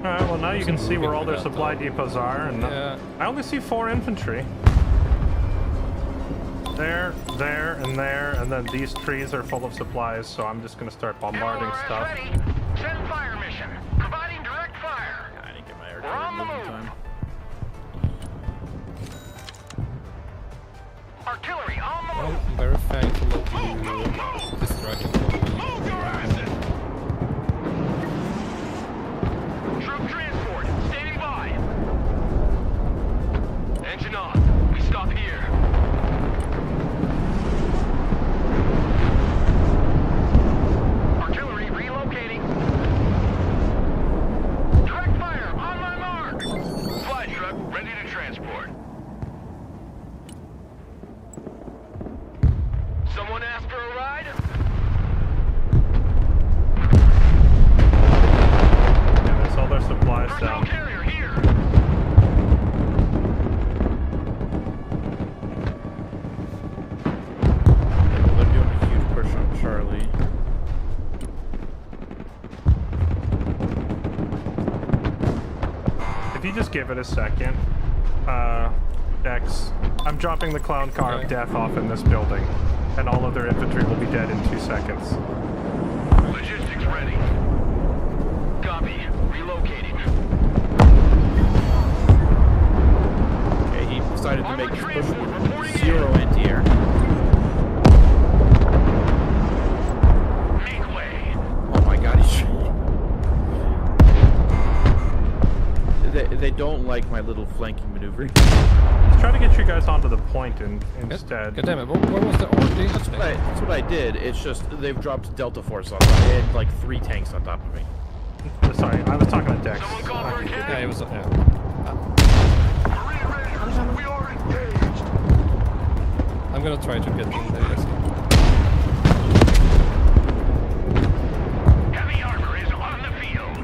Alright, well now you can see where all their Moving supply without depots are, and Yeah. I only see 4 infantry. There, and then these trees are full of supplies, so I'm just gonna start bombarding MLRS stuff. ready. Send fire mission. Providing direct fire. I didn't get my air We're on the cover move. time. Artillery on the Well, move. I'm very thankful of Move, you move, move! distracting me. Move your asses! Troop transport standing by. Engine on. We stop here. Artillery relocating. Direct fire on my mark. Someone asked for a ride? Yeah, that's all their supplies Personnel down. carrier here. They're doing a huge push on Charlie. If you just give it a second, Dex, I'm dropping the clown car of death off in this building, and all of their infantry will be dead in 2 seconds. Logistics ready. Copy. Relocating. Okay, he decided to make Armored his push transport reporting with 0 anti-air. Make way. Oh my god, he's... They don't like my little flanking maneuver. Let's try to get you guys onto the point instead. God damn it, where was the RD? That's what I did. It's just they've dropped Delta Force on me. They had like 3 tanks on top of me. Sorry, I was talking to Dex. Someone call for a Yeah, cab. it was. Yeah. We are engaged. I'm gonna try to get in there. Yes. Heavy armor is on the field.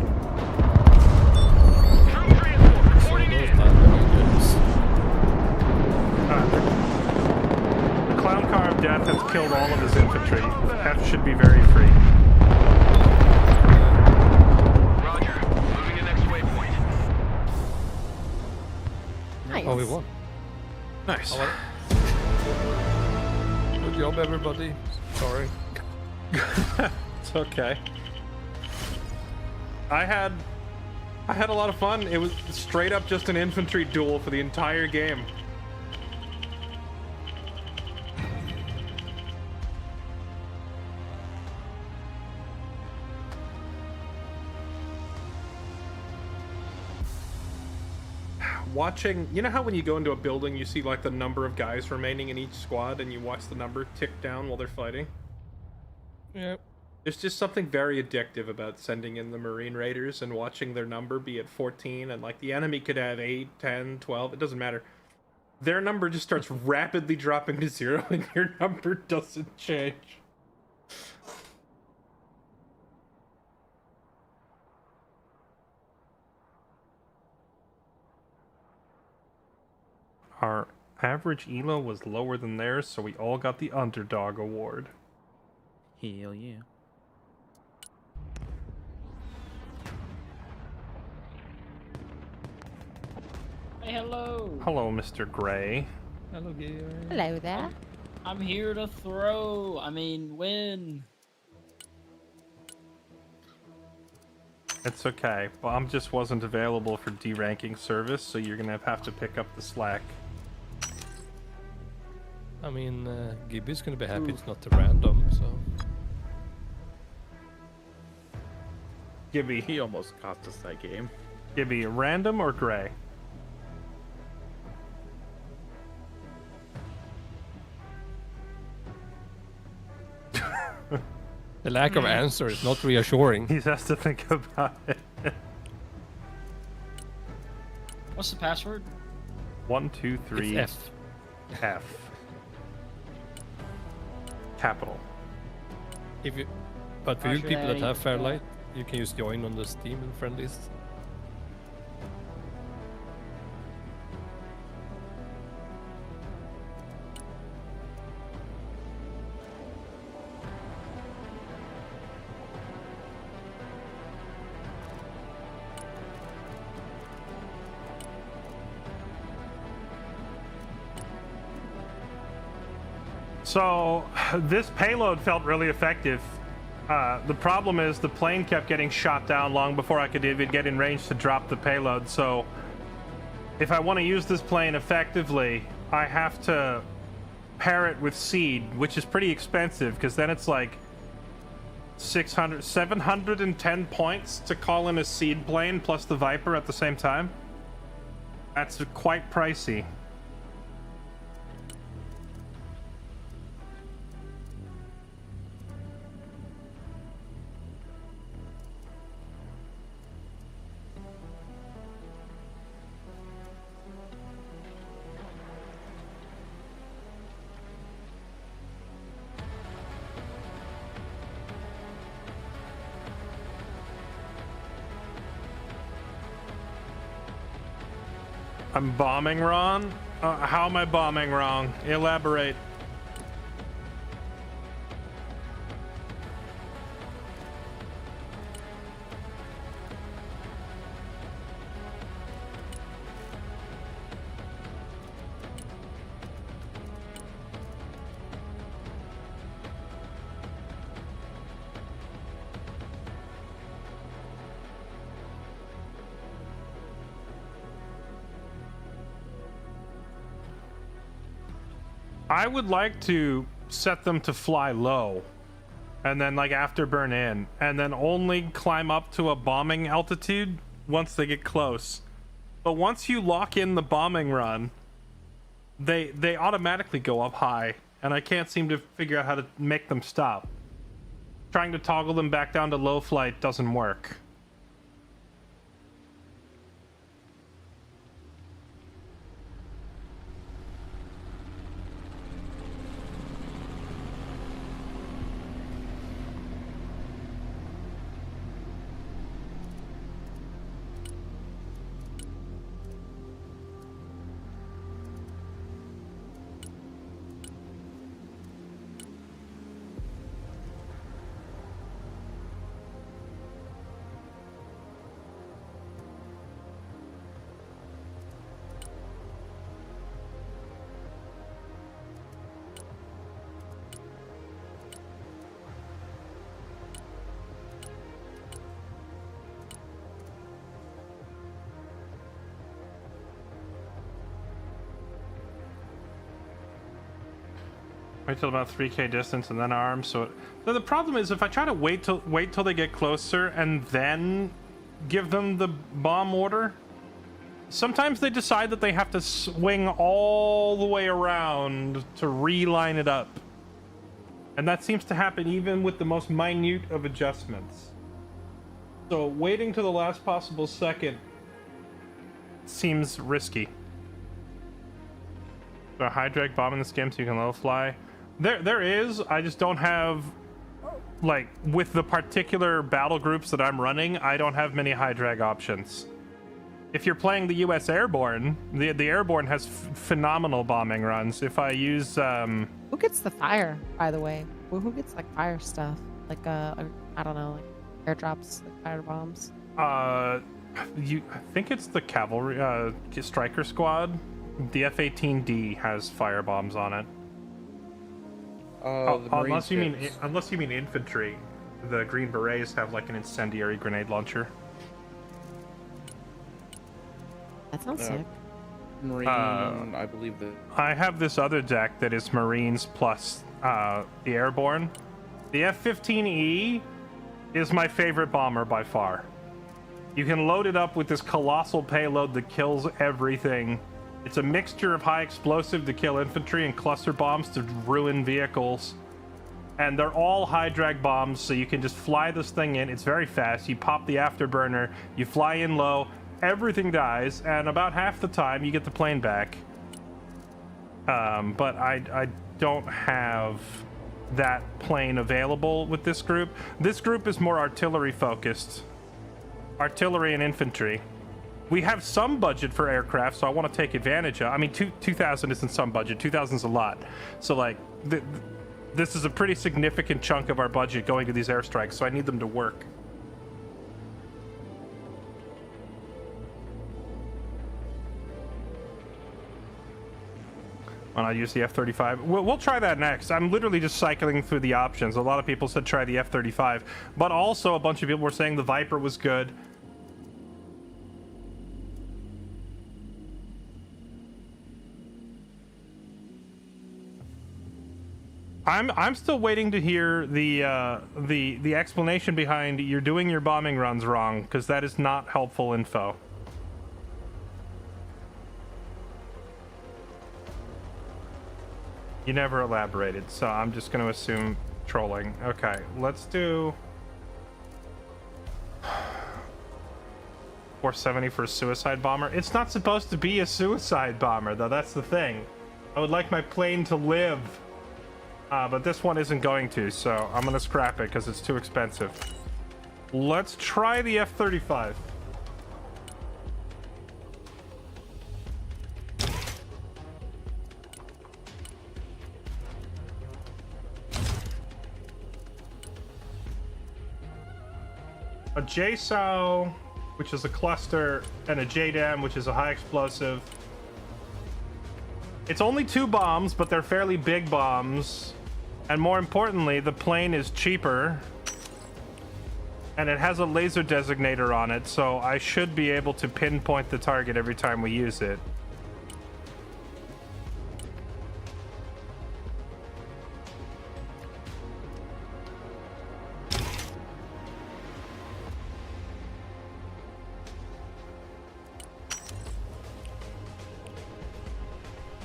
Troop transport So reporting those in. units. The clown car of death has killed all of his infantry. F should be very free. Roger. Moving to next waypoint. Nice. Oh, we won. Nice. Good job, everybody. Sorry. It's okay. I had a lot of fun. It was straight up just an infantry duel for the entire game. Watching, you know how when you go into a building you see like the number of guys remaining in each squad and you watch the number tick down while they're fighting? Yep. There's just something very addictive about sending in the Marine Raiders and watching their number be at 14, and like the enemy could have 8, 10, 12, it doesn't matter. Their number just starts rapidly dropping to 0 and your number doesn't change. Our average ELO was lower than theirs, so we all got the underdog award. Hell yeah. Hey, hello. Hello, Mr. Gray. Hello, Gear. Hello there. I'm here to win. It's okay. Bomb just wasn't available for deranking service, so you're gonna have to pick up the slack. I mean, Gibby's gonna be happy it's not a random, so. Gibby, He almost cost us that game. Gibby, random or gray? The lack of answer is not reassuring. He has to think about it. What's the password? 1, 2, 3. It's F. F. Capital. If you, but for How you should people that I- have Fairlight, you can just join on the Steam and friend list. So, this payload felt really effective. The problem is the plane kept getting shot down long before I could even get in range to drop the payload, so if I want to use this plane effectively, I have to pair it with seed, which is pretty expensive, because then it's like 710 points to call in a seed plane plus the Viper at the same time. That's quite pricey. I'm bombing wrong? How am I bombing wrong? Elaborate. I would like to set them to fly low and then like afterburn in and then only climb up to a bombing altitude once they get close. But once you lock in the bombing run, they automatically go up high and I can't seem to figure out how to make them stop. Trying to toggle them back down to low flight doesn't work. Wait till about 3k distance and then arm. So the problem is if I try to wait till they get closer and then give them the bomb order, sometimes they decide that they have to swing all the way around to reline it up. And that seems to happen even with the most minute of adjustments. So waiting to the last possible second seems risky. So a high drag bomb in this game so you can low fly. There is, I just don't have, like, with the particular battle groups that I'm running, I don't have many high drag options. If you're playing the US Airborne, the Airborne has phenomenal bombing runs. If I use, Who gets the fire, by the way? Who gets, like, fire stuff? Like, I don't know, like, airdrops, like, fire bombs? I think it's the cavalry, striker squad. The F-18D has fire bombs on it. Unless you mean infantry, the Green Berets have like an incendiary grenade launcher. That sounds sick. Marine, I believe that. I have this other deck that is Marines plus the Airborne. The F-15E is my favorite bomber by far. You can load it up with this colossal payload that kills everything. It's a mixture of high explosive to kill infantry and cluster bombs to ruin vehicles. And they're all high drag bombs, so you can just fly this thing in. It's very fast. You pop the afterburner, you fly in low, everything dies, and about half the time you get the plane back. But I don't have that plane available with this group. This group is more artillery focused. Artillery and infantry. We have some budget for aircraft, so I want to take advantage of. I mean, 2,000 isn't some budget. 2,000 is a lot. So, like, this is a pretty significant chunk of our budget going to these airstrikes, so I need them to work. Why not use the F-35? We'll try that next. I'm literally just cycling through the options. A lot of people said try the F-35, but also a bunch of people were saying the Viper was good. I'm still waiting to hear the explanation behind you're doing your bombing runs wrong, because that is not helpful info. You never elaborated, so I'm just going to assume trolling. Okay, let's do 470 for a suicide bomber. It's not supposed to be a suicide bomber, though. That's the thing. I would like my plane to live. But this one isn't going to, so I'm going to scrap it because it's too expensive. Let's try the F-35. a JSOW, which is a cluster, and a JDAM, which is a high explosive. It's only 2 bombs, but they're fairly big bombs. And more importantly, the plane is cheaper. And it has a laser designator on it, so I should be able to pinpoint the target every time we use it.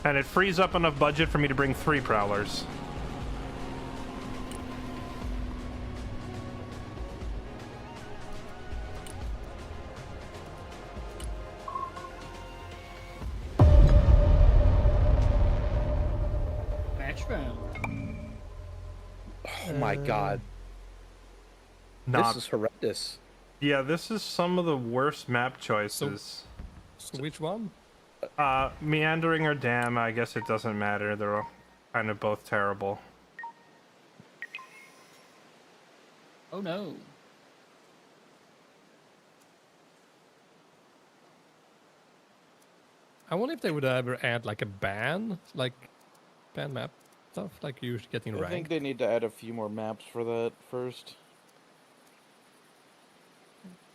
And it frees up enough budget for me to bring 3 prowlers. Oh my god. This is horrendous. Yeah, this is some of the worst map choices. So which one? Meandering or Dam, I guess it doesn't matter. They're all kind of both terrible. Oh no. I wonder if they would ever add like a ban map stuff, like you getting I think ranked. they need to add a few more maps for that first.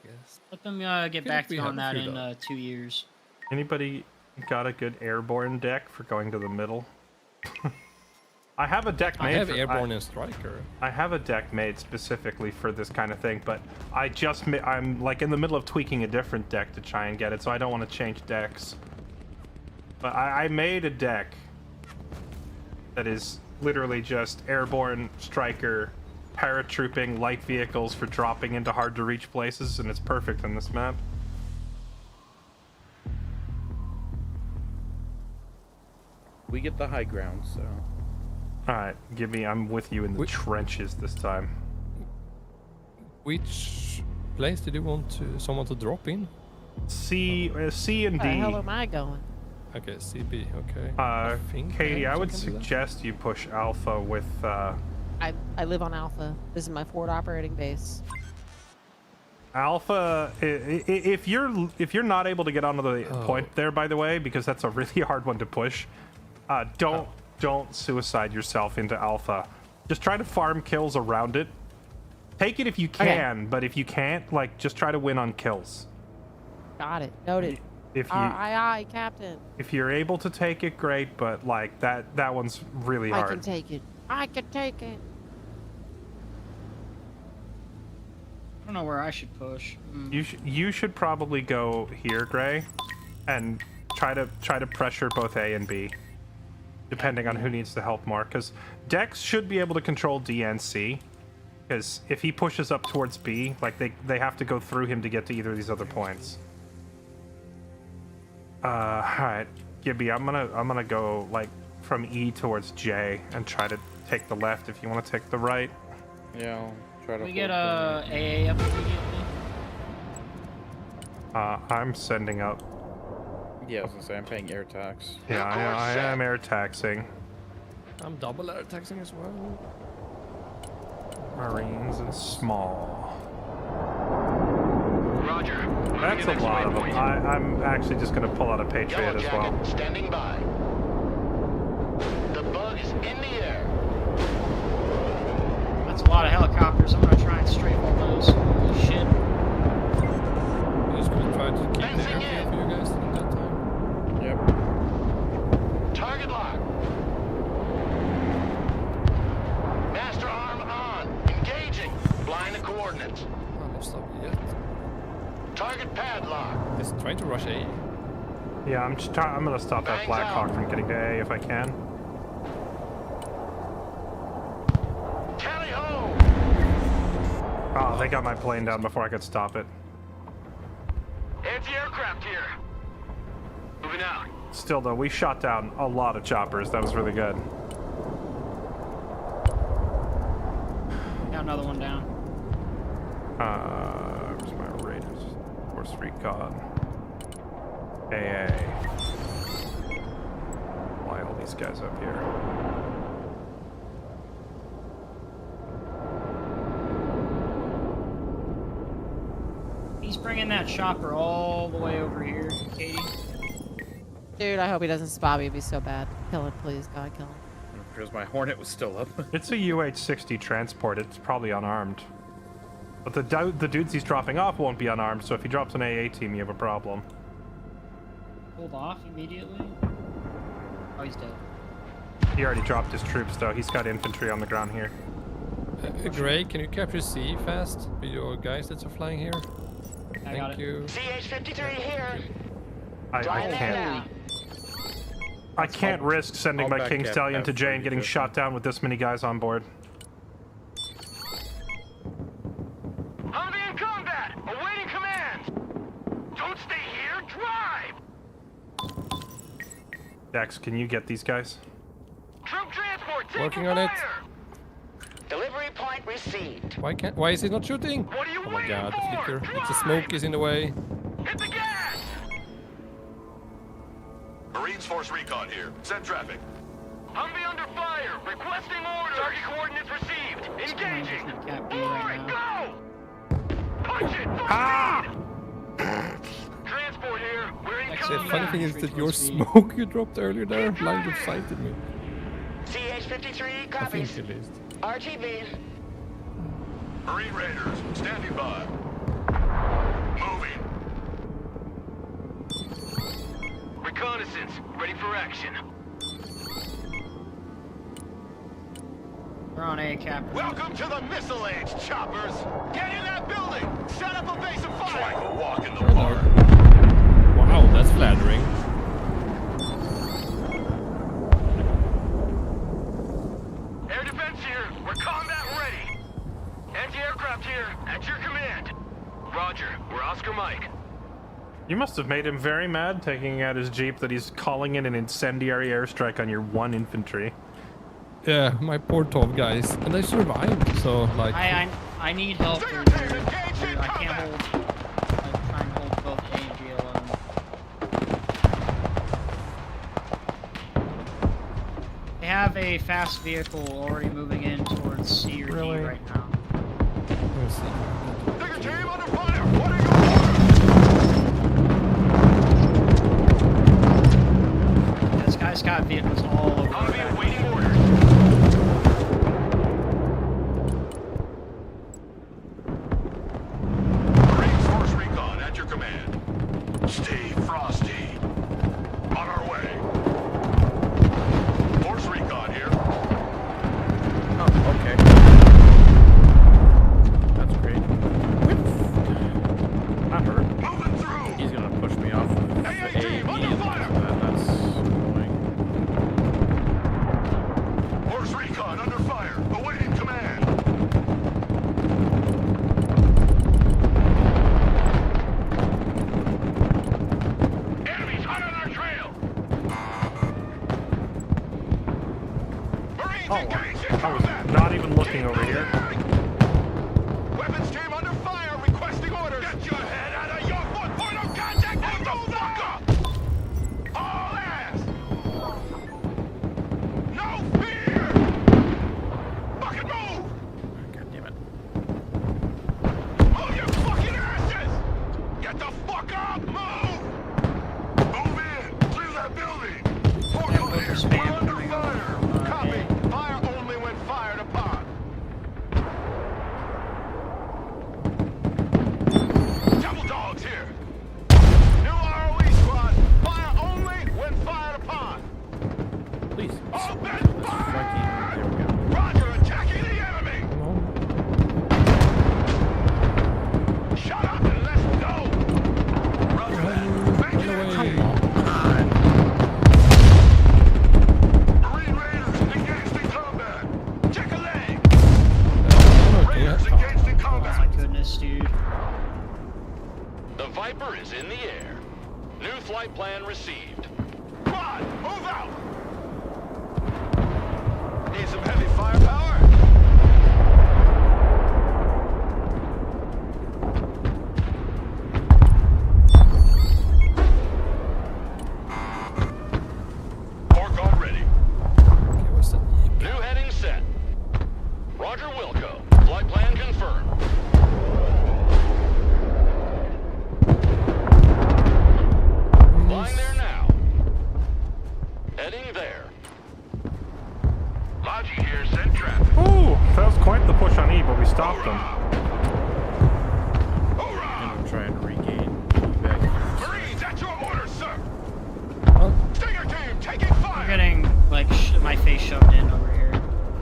Yes. Let them get feel back like to we you on have that a few, in though. 2 years. Anybody got a good airborne deck for going to the middle? I have a deck made. I have for, airborne and striker. I have a deck made specifically for this kind of thing, but I'm like in the middle of tweaking a different deck to try and get it, so I don't want to change decks. But I made a deck that is literally just airborne, striker, paratrooping, light vehicles for dropping into hard to reach places, and it's perfect on this map. We get the high ground, so. Alright, I'm with you in the trenches this time. Which place did you want someone to drop in? C and Where the hell D. am I going? Okay, CB, okay. Katie, I would can do that. suggest you push Alpha with, I live on Alpha. This is my forward operating base. Alpha. If you're not able to get onto the point there, by the way, because that's a really hard one to push, don't suicide yourself into Alpha. Just try to farm kills around it. Take it if you can, but if you can't, like, just try to win on kills. Got it. Noted. If you Aye, Captain. if you're able to take it, great. But like that one's really hard. I can take it. I can take it. I don't know where I should push. You should probably go here, Gray, and try to pressure both A and B, depending on who needs the help more. Because Dex should be able to control D and C. Because if he pushes up towards B, like they have to go through him to get to either of these other points. All right, Gibby, I'm gonna go like from E towards J and try to take the left. If you want to take the right. Yeah, I'll try to. We get AA up immediately. I'm sending up. Yeah, I was gonna say I'm paying air tax. Yeah, I am air taxing. I'm double air taxing as well. Marines and small. Roger. That's a lot of them. I'm actually just going to pull out a Patriot as well. Jacket standing by. The bug is in the air. That's a lot of helicopters. I'm gonna try and strafe all those. Holy shit. I'm just gonna try to keep the Fencing airfield for you guys in that time. Yep. Target lock. Master arm on. Engaging. Blind the coordinates. I'm not stopping yet. Target padlock. It's trying to rush A. Yeah, I'm going to stop that Bangs Blackhawk out. from getting to A if I can. Tally ho! Oh, they got my plane down before I could stop it. Anti-aircraft here. Moving out. Still, though, we shot down a lot of choppers. That was really good. Got another one down. Where's my Raiders? Force Recon. AA. Fly all these guys up here. bringing that chopper all the way over here, Katie. Dude, I hope he doesn't spot me. It'd be so bad. Kill him, please. God, kill him. Because my Hornet was still up. It's a UH-60 transport. It's probably unarmed. But the dudes he's dropping off won't be unarmed, so if he drops an AA team, you have a problem. Pulled off immediately. Oh, he's dead. He already dropped his troops, though. He's got infantry on the ground here. Gray, can you capture C fast with your guys that are flying here? I got Thank it. you. CH-53 here. I Flying can't. now. I can't risk sending I'll my back King up Stallion to F J and getting 30-50. shot down with this many guys on board. Humvee in combat! Awaiting command! Don't stay here, drive! Dex, can you get these guys? Troop transport, taking Working on it. fire! Delivery point received. Why is he not shooting? What are you Oh my waiting god, the for? flicker. It's the Drive! smoke is in the way. Hit the gas! Marines Force Recon here. Send traffic. Humvee under fire! Requesting orders! Target coordinates received! Engaging! Just need Cap B Boy, right now. go! Punch it! Full Ah! speed! Transport here! We're in Actually, The combat! funny thing is that your Frequency. smoke you dropped earlier there blind of sighted me. CH-53 I think copies. at least. RTB. Marine Raiders, standing by. Moving. Reconnaissance, ready for action. We're on A, Cap. Welcome to the Missile Age, choppers. Get in that building. Set up a base of fire. Like a walk in the park. Wow, that's flattering. Air defense here. We're combat ready. Anti-aircraft here. At your command. Roger. We're Oscar Mike. You must have made him very mad taking out his Jeep that he's calling in an incendiary airstrike on your one infantry. Yeah, my poor 12 guys. And they survived, so like... I need help. Stinger Dude. team engaged in I can't combat. hold. I'm trying to hold both A and G alone. They have a fast vehicle already moving in towards C or Really? D right now. Let's see. Stinger team under fire. What are your orders? This guy's got vehicles all over. the Humvee back. awaiting orders. Marines Force Recon at your command. Steve Frosty. On our way. Force Recon here. Oh, okay. That's great. That hurt. Moving through. He's gonna push me off of the AA A team under immediately fire. after that. That's annoying. Force Recon under fire. Awaiting command. Enemies hot on our trail. Marines Oh, engaged in I was combat. not even looking over here. Weapons team under fire, requesting orders. Get your head out of your foot. Point of contact, motherfucker! All ass! No fear! Fucking move! God damn it. Move your fucking asses! Get the fuck up! Move! Move in! Clear that building! Four Yeah, clear. those are spam We're under coming fire! over. Copy. Fire only when fired upon. Double dogs here. New ROE squad. Fire only when fired upon. Please. All men Frankie. fire! There we go. Roger, attacking the enemy! Shut up and let's go! Roger that. Making it away. Marine Raiders engaged in combat! Check a leg! Okay, Raiders yeah. engaged in Oh my combat! goodness, dude. The Viper is in the air. New flight plan received. Squad, move out! Need some heavy firepower? Pork on ready. Okay, what's that? New heading set. Roger Wilco. Flight plan confirmed. That was quite the push on E, but we stopped them. And I'm trying to regain back. Marines, at your orders, sir. Well, Stinger team, taking I'm fire. getting like my face shoved in over here.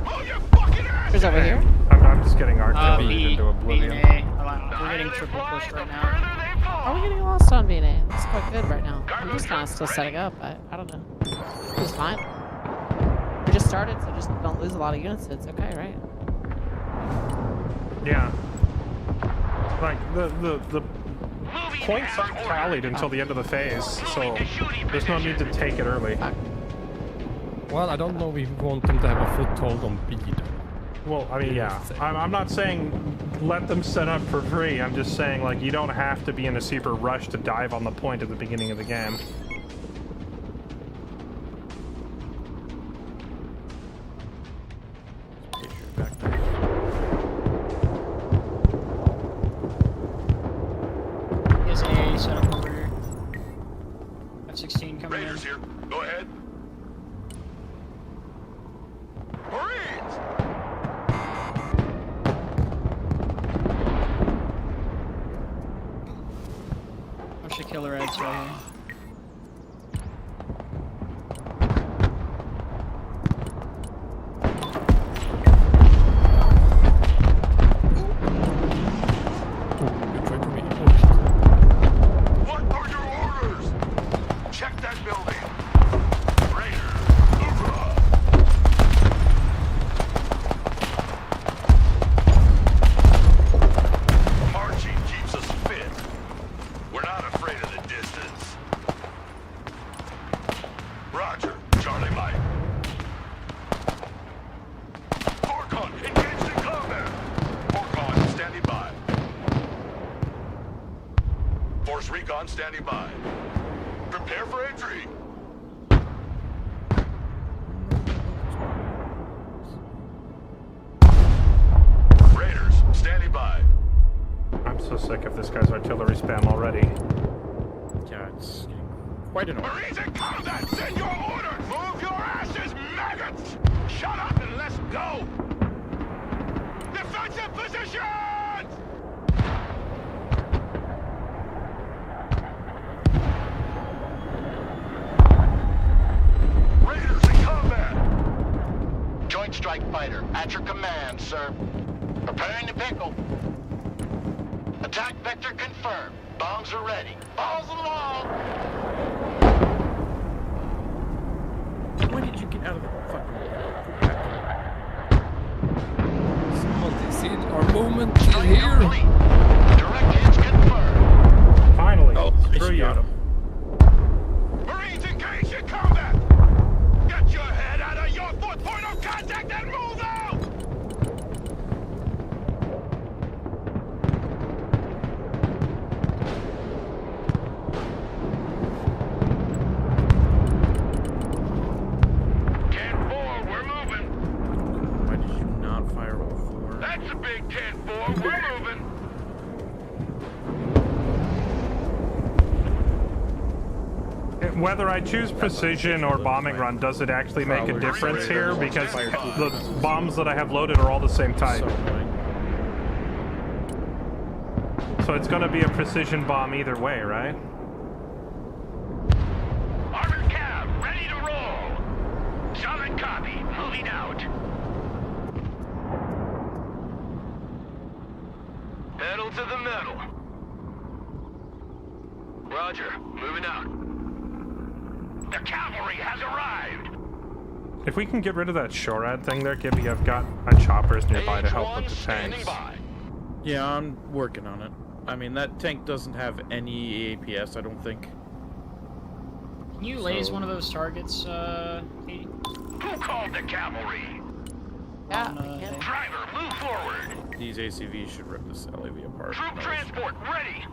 Move your fucking ass. Who's over here? I'm just getting artillery B, into B oblivion. and A. We're getting triple pushed right now. Are we getting lost on V&A? It's quite good right now. I'm just kind of still setting up. I don't know. It's fine. We just started, so just don't lose a lot of units. It's okay, right? Yeah. Like, the points aren't tallied until the end of the phase, so there's no need to take it early. well, I don't know if we want them to have a foothold on B. Well, I mean, yeah. I'm not saying let them set up for free. I'm just saying, like, you don't have to be in a super rush to dive on the point at the beginning of the game. Is A set up over here. F-16 coming in. Raiders here. Go ahead. Marines! Bunch of killer eggs right here. You're trying to read. What are your orders? Check that building. Raiders, hoorah! Marching keeps us fit. We're not afraid of the distance. Roger, Charlie Mike. Orcon, engaged in combat. Orcon, standing by. Force Recon standing by. Prepare for entry. Raiders, standing by. I'm so sick of this guy's artillery spam already. Yeah, it's getting quite annoying. Marines in combat, send your orders! Move your asses, maggots! Shut up and let's go! Defensive positions! Raiders in combat! Joint Strike Fighter, at your command, sir. Preparing to pickle. Attack vector confirmed. Bombs are ready. Balls along! When did you get out of the fucking... Somebody see our movement is Strike here. complete. Direct hits confirmed. Finally, I screw you. got him. Marines engaged in combat! Get your head out of your foot point of contact and move out! We're moving. Why did you not fire all four? That's a big 10-4. We're moving. Whether I choose precision or bombing run, does it actually make a difference here? Because the bombs that I have loaded are all the same type. So annoying. So it's going to be a precision bomb either way, right? Armored cab, ready to roll. Solid copy. Moving out. Pedal to the metal. Roger. Moving out. The cavalry has arrived. If we can get rid of that SHORAD thing there, Gibby, I've got choppers nearby to help with the Standing tanks. by. Yeah, I'm working on it. I mean, that tank doesn't have any APS, I don't think. Can you laze So- one of those targets, Katie? Who called the cavalry? Yeah, I can. Driver, move forward. These ACVs should rip this LAV apart. Troop No. transport ready.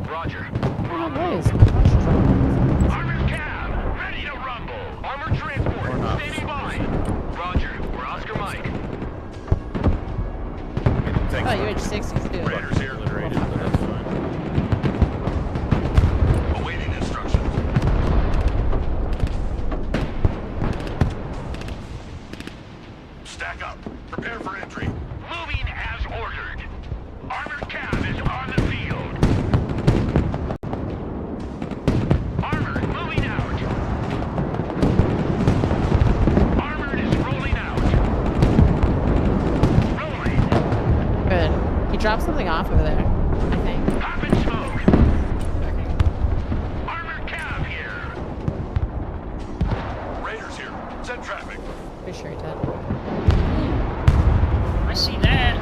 Roger. Oh, nice. My gosh, it's like- Armored cab, ready to rumble. Armored transport, Or not. standing by. Roger, we're Oscar Mike. Tanks Oh, not UH-60s too. Raiders here. obliterated, but that's fine. Awaiting instructions. Stack up. Prepare for entry. Moving as ordered. Armored cab is on the field. Armored moving out. Armored is rolling out. Rolling. Good. He dropped something off over there, I think. Popping smoke. Armored cab here. Raiders here. Send traffic. Pretty sure he did. I see that.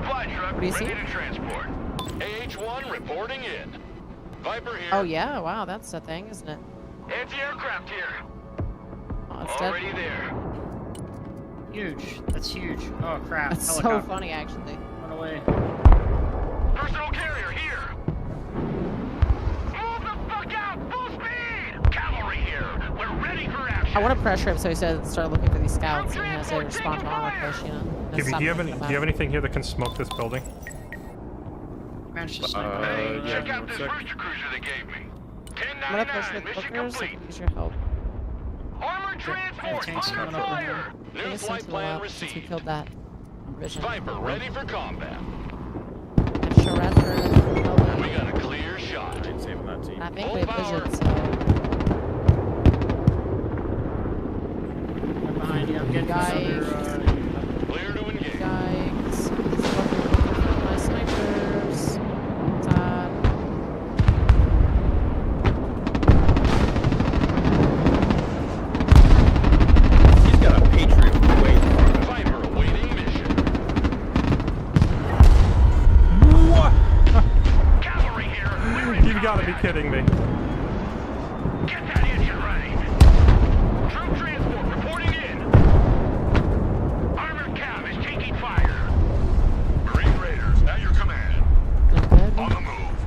Fly truck What do you ready see? to transport. AH-1 reporting in. Viper here. Oh yeah, wow, that's a thing, isn't it? Anti-aircraft here. Oh, it's Already dead. there. Huge. That's huge. Oh crap. That's so Helicopter. funny, actually. Run away. Personal carrier here. Move the fuck out! Full speed! Cavalry here. We're ready for action. I want to pressure him so he says start looking for these scouts and he has to respond to armor push, you know? And Gibby, stop do you have thinking about it. anything here that can smoke this building? Managed to snipe Hey, it. check yeah, out this one sec. rooster cruiser they gave me. I'm gonna push 1099, with mission bookers so I complete. can use your help. Armored transport tanks under coming up in fire. here. New Take us flight into the plan lab since we received. killed that vision. Viper ready for combat. And Charette for We got a clear shot. Ain't saving that team. I think Full we have power. vision, so I'm behind you. I'm getting Guy. another. Clear to engage. yikes. He's fucking looking for my snipers. Sad. He's got a Patriot way in front of him. Viper awaiting mission. Cavalry here. We're in You've got to be combat. kidding me. Get that engine running. Troop transport reporting in. Armored cab is taking fire. Marine Raiders at your command. Good. On the move.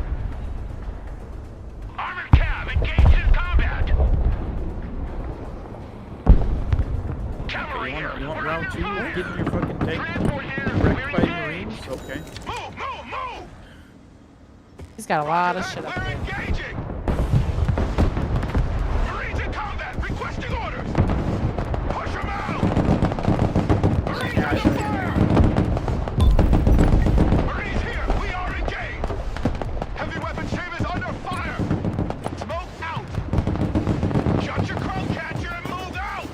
Armored cab engaged in combat. Cavalry here. You want We're round under two? fire. Getting your fucking tank Transport here. wrecked We're by engaged. Marines? Okay. Move, move, move! He's got a lot of shit up We're there. engaging! Marines in combat, requesting orders! Push them out! Marines under fire! Marines here, we are engaged! Heavy weapon chambers under fire! Smoke out! Shut your crow catcher and move out!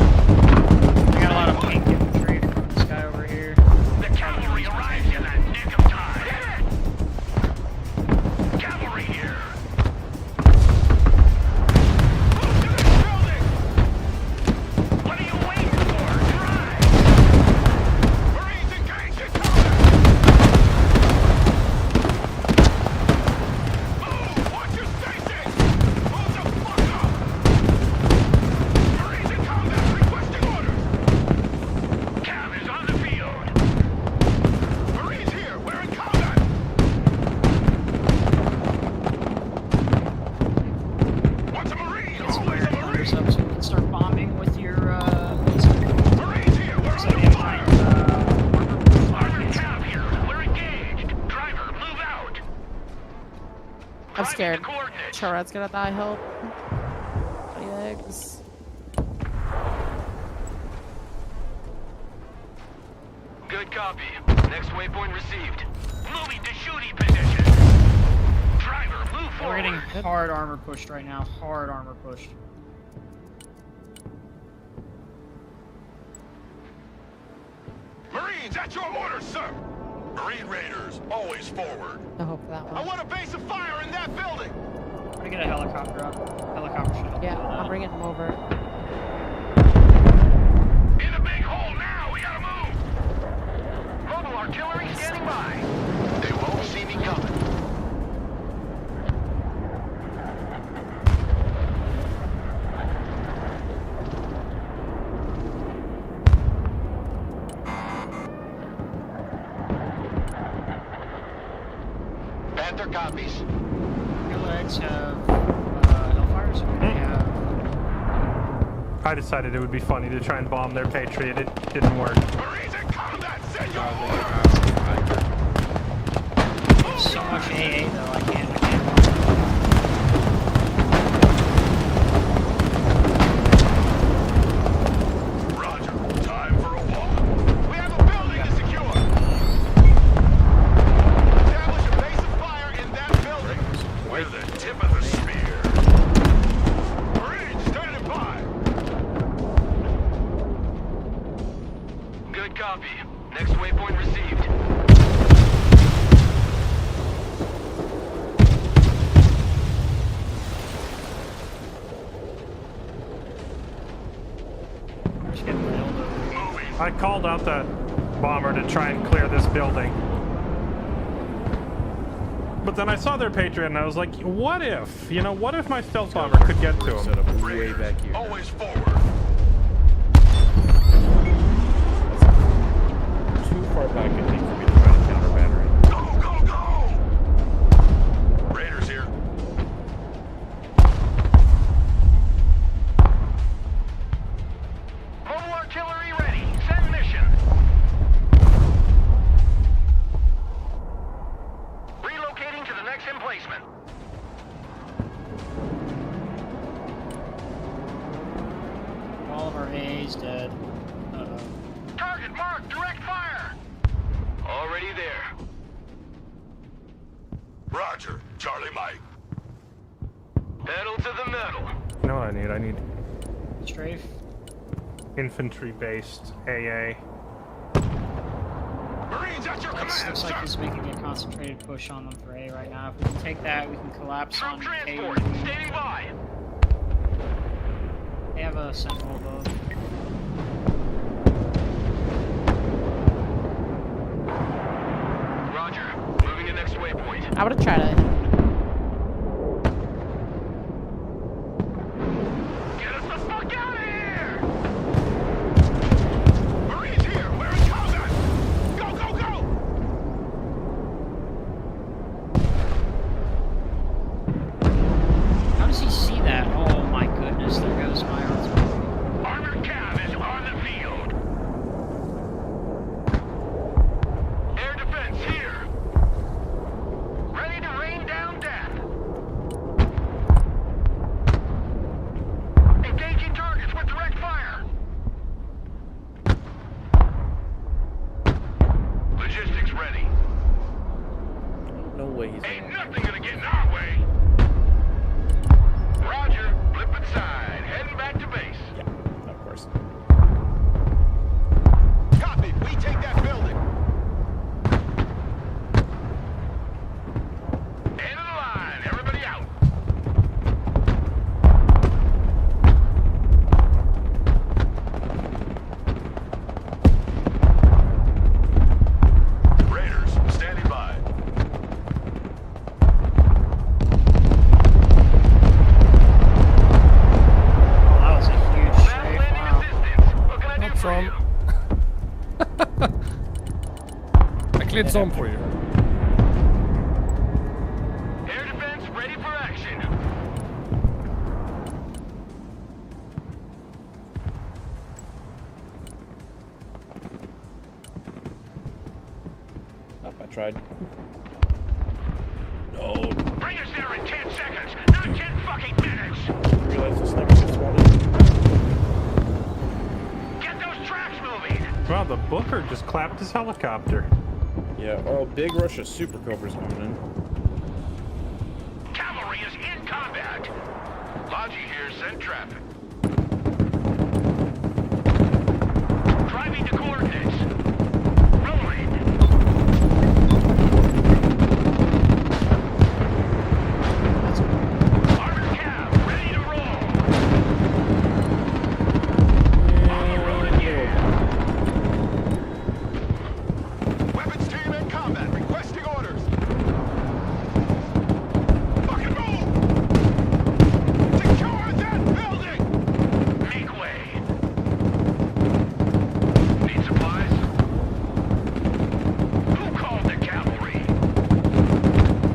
I got a lot of pink infantry from this guy over here. The cavalry arrives in the nick of time. Cavalry here. Move to this building! What are you waiting for? Drive. Marines engaged in combat! Move! Watch your spacing! Move the fuck up! Marines in combat, requesting orders! Cab is on the field. Marines here, we're in combat! What's a Marine? Get some Always air a defenders Marine! up so you can start bombing with your. Marines here, we're So under they have fire! Armored cab here. We're engaged. Driver, move out. I'm Driving scared. to coordinates. Charette's gonna die, help. Yikes. Good copy. Next waypoint received. Moving to shooting position. Driver, move We're forward. getting hard armor pushed right now. Hard armor pushed. Marines, at your orders, sir! Marine Raiders, always forward. I hope for that I one. want a base of fire in that building! I'm gonna get a helicopter up. Helicopter should help. Yeah, do that. I'm bringing him over. In the big hole now. We gotta move. Mobile artillery standing by. They won't see me coming. Panther copies. Your legs have Hellfires, or they have. I decided it would be funny to try and bomb their Patriot. It didn't work. Marines in combat, send your orders! So much AA though, I can't. I called out the bomber to try and clear this building. But then I saw their Patriot and I was like, what if? You know, what if my stealth bomber could get to Set him? up way back here. Always forward. Too far back, I think, for me to try to counter battery. Go, go, go! Raiders here. Mobile artillery ready. Send mission. Relocating to the next emplacement. All of our A's dead. Uh-oh. Target marked. Direct fire. Already there. Roger. Charlie Mike. Pedal to the metal. You know what I need? I need Strafe. infantry-based AA. Marines at your command, Looks sir. like he's making a concentrated push on them for A right now. If we can take that, we can collapse Troop on transport. A. Standing by. They have a sentinel above. Roger. Moving to next waypoint. I would have tried to. Get us the fuck out of here! Marines here. We're in combat. Go, go, go! How does he see that? Oh my goodness, there goes my artillery. Armored cab is on the field. Air defense here. Ready to rain down death. Engaging targets with direct fire. Logistics ready. No way he's Ain't gonna. nothing gonna get in our way. Roger, flip inside. Heading back to base. Yeah, of course. Copy. We take that building. End of the line. Everybody out. Raiders, standing by. Oh, that was a huge Fast strafe. landing Wow. assistance. What can I do Not for you? I cleared some for you. Air defense ready for action. Oh, I tried. No. Bring us there in 10 seconds, not 10 fucking minutes. Realize the sniper just wanted. Get those tracks moving. Wow, the Booker just clapped his helicopter. Yeah. Oh, big Russia Super Cobra's coming in. Cavalry is in combat. Logi here, send traffic. Driving to coordinates. Rolling. Armored cab, ready to roll. On the road again. Weapons team in combat. Requesting orders. Fucking move! Secure that building! Make way. Need supplies? Who called the cavalry?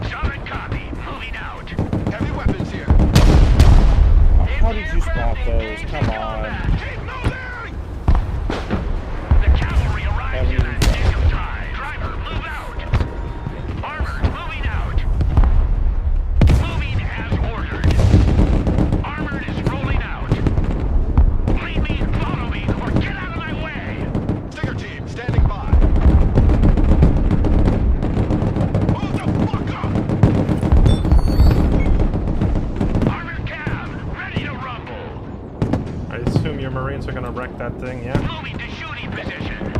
Solid copy. Moving out. Heavy weapons here. How did you spot those? Come on. Keep moving! The cavalry arrives in a nick of time. Driver, move out. Armored, moving out. Moving as ordered. Armored is rolling out. Lead me, follow me, or get out of my way. Stinger team standing by. Move the fuck up! Armored cab, ready to rumble. I assume your Marines are gonna wreck that thing, yeah? Moving to shooting position.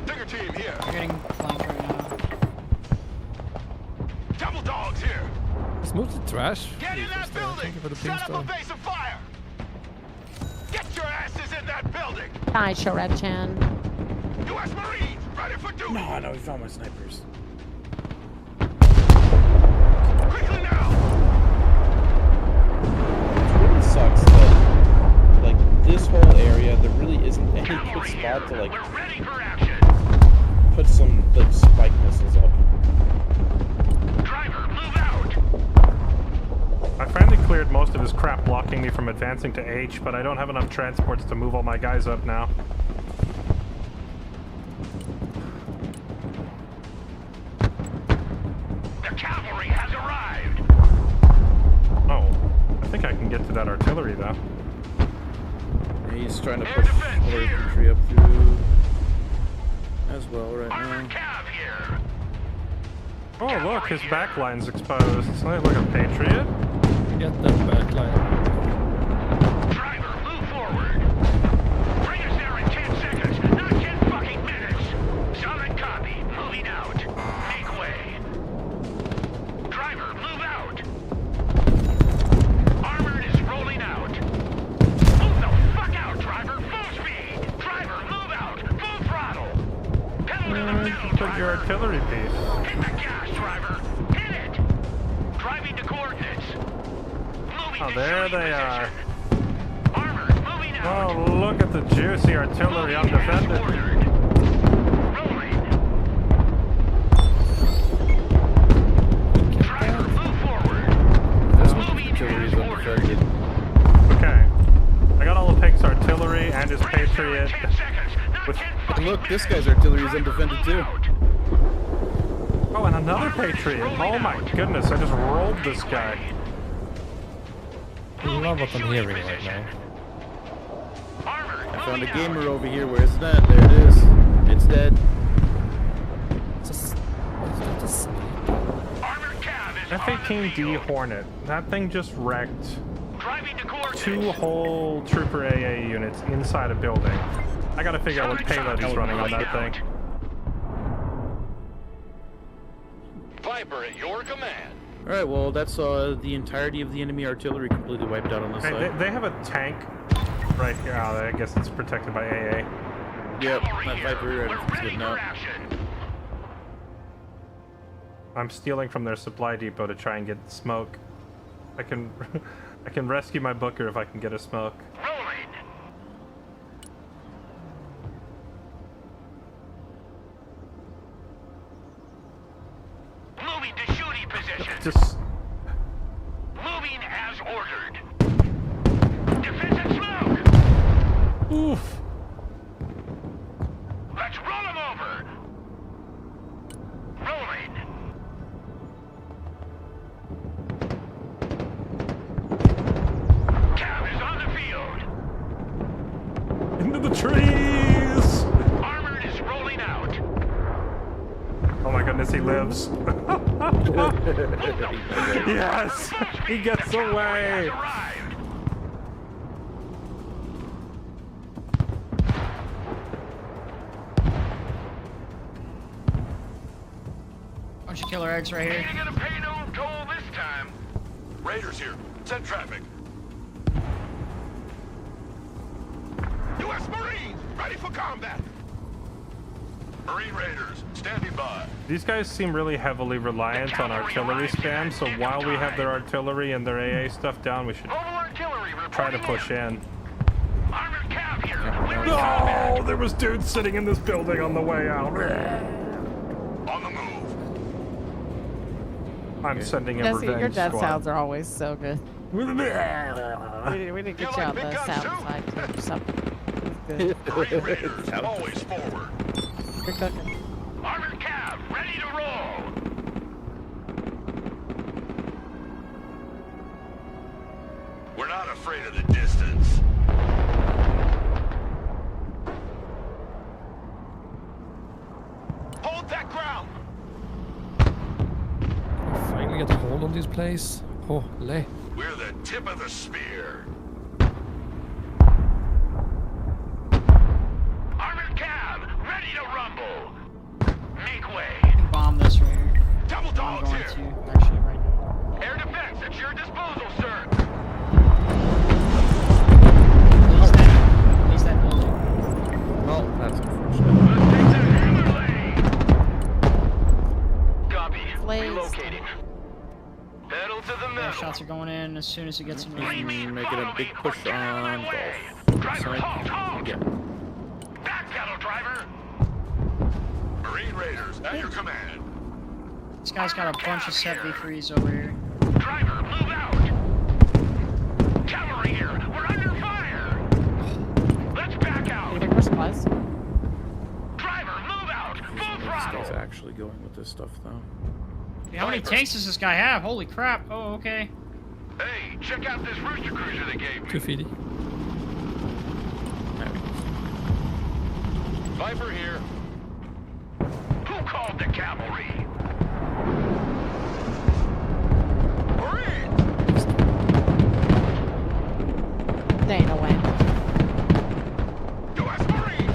Stinger team here. We're getting flanked right now. Double dogs here. It's mostly trash. Get in that building! Thank you for the Set up a ping base of fire! Get your asses in that building! Sideshow Red Chan. U.S. Marines, ready for duty. No, we found my snipers. Quickly now. It really sucks that, like, this whole area, there really isn't any good spot to, like, We're ready for action. put some, like, spike missiles up. Driver, move out. I finally cleared most of his crap blocking me from advancing to H, but I don't have enough transports to move all my guys up now. The cavalry has arrived. Oh, I think I can get to that artillery though. And he's trying to Air push defense other here. infantry up through as well right Armored now. cav here. Oh look, his backline's exposed. Look at Patriot. Get that backline. Driver, move forward. Bring us there in 10 seconds, not 10 fucking minutes. Solid copy. Moving out. Make way. Driver, move out. Armored is rolling out. Move the fuck out, driver. Full speed. Driver, move out. Full throttle. Pedal to the metal, Put your driver. artillery piece. Hit the gas, driver. Hit it. Driving to coordinates. Moving Oh, to there shooting they are. position. Armored, moving out. Oh, look at the juicy artillery Moving as undefended. ordered. Rolling. Driver, move forward. This one's Moving artillery is as ordered. undefended. Okay. I got all the Pink's artillery and his Bring us there in Patriot. 10 seconds, not With- 10 And fucking look, this minutes. guy's artillery is Driver, undefended move too. out. Oh, and another Patriot. Oh my goodness, I just rolled this guy. I love what I'm hearing right now. Armored, I found a moving gamer out. over here. Where's that? There it is. It's dead. Just, Armored cav is on the F-18D field. Hornet. That thing just wrecked Driving to coordinates. 2 whole Trooper AA units inside a building. I gotta figure out what payload he's running on that thing. Viper at your command. Alright, well, that's the entirety of the enemy artillery completely wiped out on this Hey, side. they have a tank right here. Oh, I guess it's protected by AA. Yep, Cavalry that here. Viper We're everything's ready getting for out. action. I'm stealing from their supply depot to try and get smoke. I can I can rescue my Booker if I can get a smoke. Rolling. Moving to shooting position. Just Moving as ordered. Defensive smoke. oof. Let's roll him over. Rolling. Cav is on the field. Into the trees. Armored is rolling out. Oh my goodness, he lives. Yes, he gets away. Arrived. Bunch of killer eggs right here. Ain't gonna pay no toll this time. Raiders here. Send traffic. U.S. Marines, ready for combat. Marine Raiders, standing by. These guys seem really heavily reliant on artillery spam, so while we have their artillery and their AA stuff down, we should Mobile artillery reporting try to push in. Armored cav here. Clearing combat. No, there was dudes sitting in this building on the way out. On the move. I'm sending a Jesse, revenge your death squad. sounds are always so good. We need to get you on big the guns sound too? side too. or Something. It's good. Marine Raiders, always forward. You're cooking. Armored cav, ready to roll. We're not afraid of the distance. Hold that ground. finally get a hold on this place. Holy. We're the tip of the spear. Armored cav, ready to rumble. Make way. You can bomb this right here. Double I'm dogs going here. to actually right now. Air defense at your disposal, sir. Release that building. going in as soon as he gets in He's range. making a big push on golf. Driver, halt, halt! Yeah. Backpedal, driver! Marine Raiders, at your command. This guy's got a bunch of set V3s over here. Driver, move out! Cavalry here! We're under fire! Let's back Can you out! take more supplies? Driver, move out! Full This guy's throttle! actually going with this stuff, though. How many tanks does this guy have? Holy crap. Oh, okay. Hey, check out this rooster cruiser they gave me. 250. Viper here. Who called the cavalry? There ain't no way. U.S. Marine!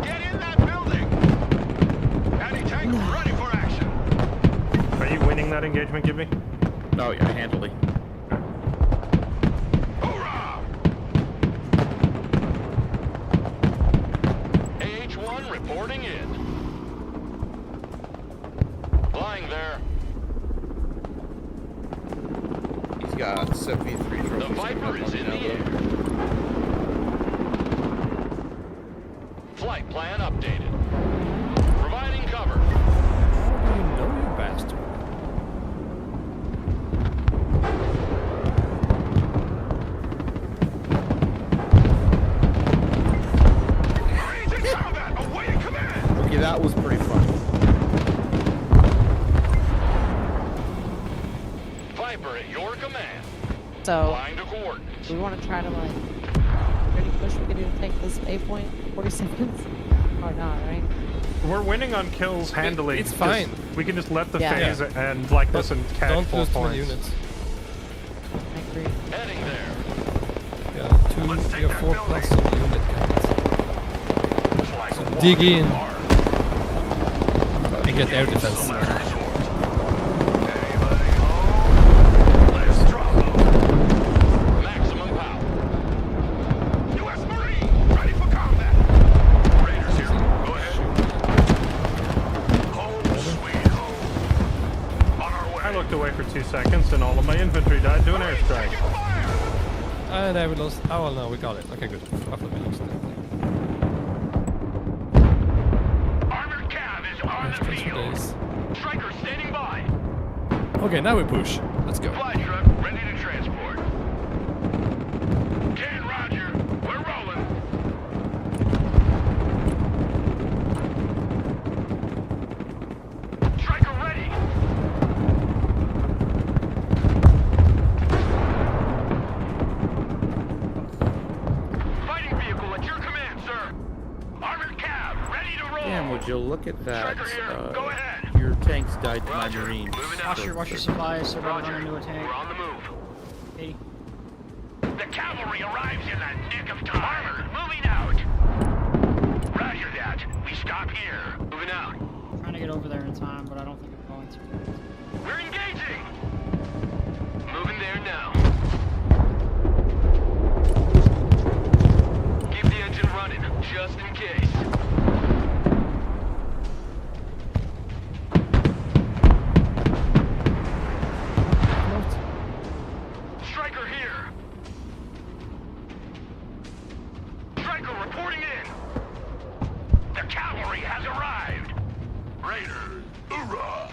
Get in that building! Anti-tank ready for action! Are you winning that engagement, Gibby? Oh yeah, handily. Hoorah! AH-1 reporting in. Flying there. He's got 73 trophies. The Viper is in the air. Flight plan updated. Providing cover. Oh, you know, you bastard. Marines in combat! Awaiting command! Okay, that was pretty fun. Viper at your command. So, Flying to coordinates. do we want to try to, like, ready push we can do to take this A point? 40 seconds? Or not, right? We're winning on kills handily. It's Just- fine. We can just let the Yeah. phase and like this and catch Don't 4 lose too many points. units. I agree. Heading there. Yeah, you have 4 plus on the unit count. So dig in and get air defense. Maximum power. U.S. Marine! Ready for combat! Raiders here. Go ahead. Home sweet home. On our way. I looked away for 2 seconds and all of my infantry died to an airstrike. Taking fire! There we lost. Oh, well, no, we got it. Okay, good. I thought we lost it. Armored cav is on Nice the transfer field. days. Striker standing by. Okay, now we push. Let's go. Fly truck ready to transport. 10 Roger. We're rolling. Striker ready. Fighting vehicle at your command, sir. Armored cav ready to roll. Damn, would you look at that? Striker here. Go ahead. Your tanks died to my Roger. Marines. Moving out. Watch your supplies. They're about to Roger. run into a tank. We're on the move. 80. The cavalry arrives in the nick of time. Armor, moving out. Roger that. We stop here. Moving out. Trying to get over there in time, but I don't think I'm going to. We're engaging. Moving there now. Keep the engine running, just in case. Striker here. Striker reporting in. The cavalry has arrived. Raiders! Hoorah!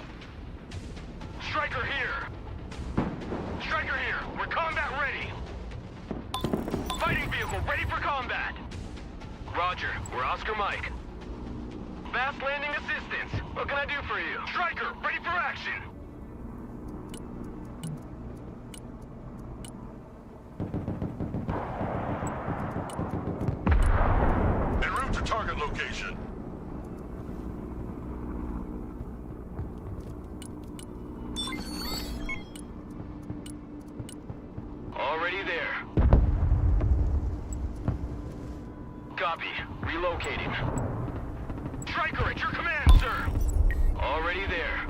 Striker here. Striker here. We're combat ready. Fighting vehicle ready for combat. Roger. We're Oscar Mike. Fast landing assistance. What can I do for you? Striker ready for action. En route to target location. Already there. Copy. Relocating. Striker at your command, sir. Already there.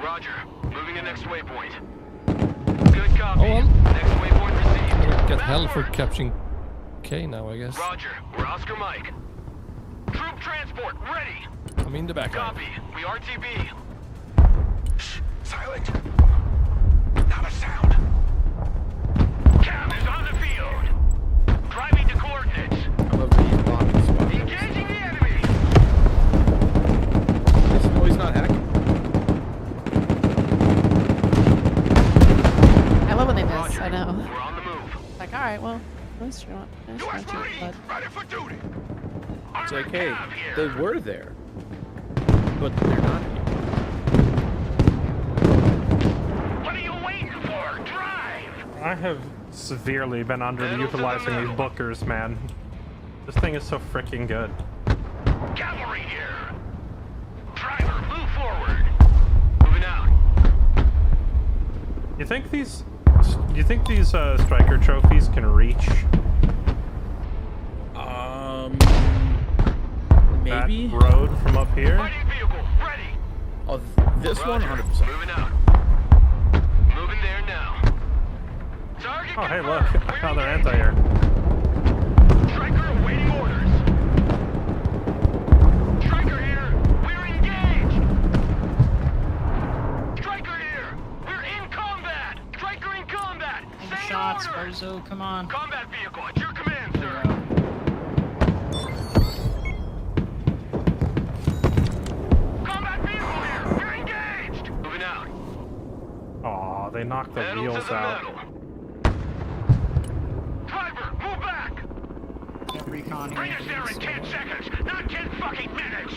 Roger. Moving to next waypoint. Good copy. Oh, well. Next waypoint received. Get hell Fast for work. capturing K now, I guess. Roger. We're Oscar Mike. Troop transport ready. I'm in the back. Copy. We RTB. Alright, well, at least you're not. U.S. Marines, ready for duty. It's like, hey, they were there, but they're not here. What are you waiting for? Drive! I have severely been underutilizing these bookers, man. This thing is so freaking good. Cavalry here! Driver, move forward! Moving out. You think these striker trophies can reach Maybe? that road from up here? Fighting vehicle, ready! Oh, this one, Roger. 100%. Moving out. Moving there now. Target Oh, hey, confirmed. look. We're Another engaged. anti-air. Striker awaiting orders. Striker here. We're engaged. Striker here. We're in combat. Striker in combat. Take Same shots, order. Bozo. Come on. Combat vehicle at your command, There sir. we go. Combat vehicle here. We're engaged. Moving out. Aw, they knocked the Metal to wheels the out. metal. Driver, move back. Get recon Bring us there in here. 10 seconds, not 10 fucking minutes.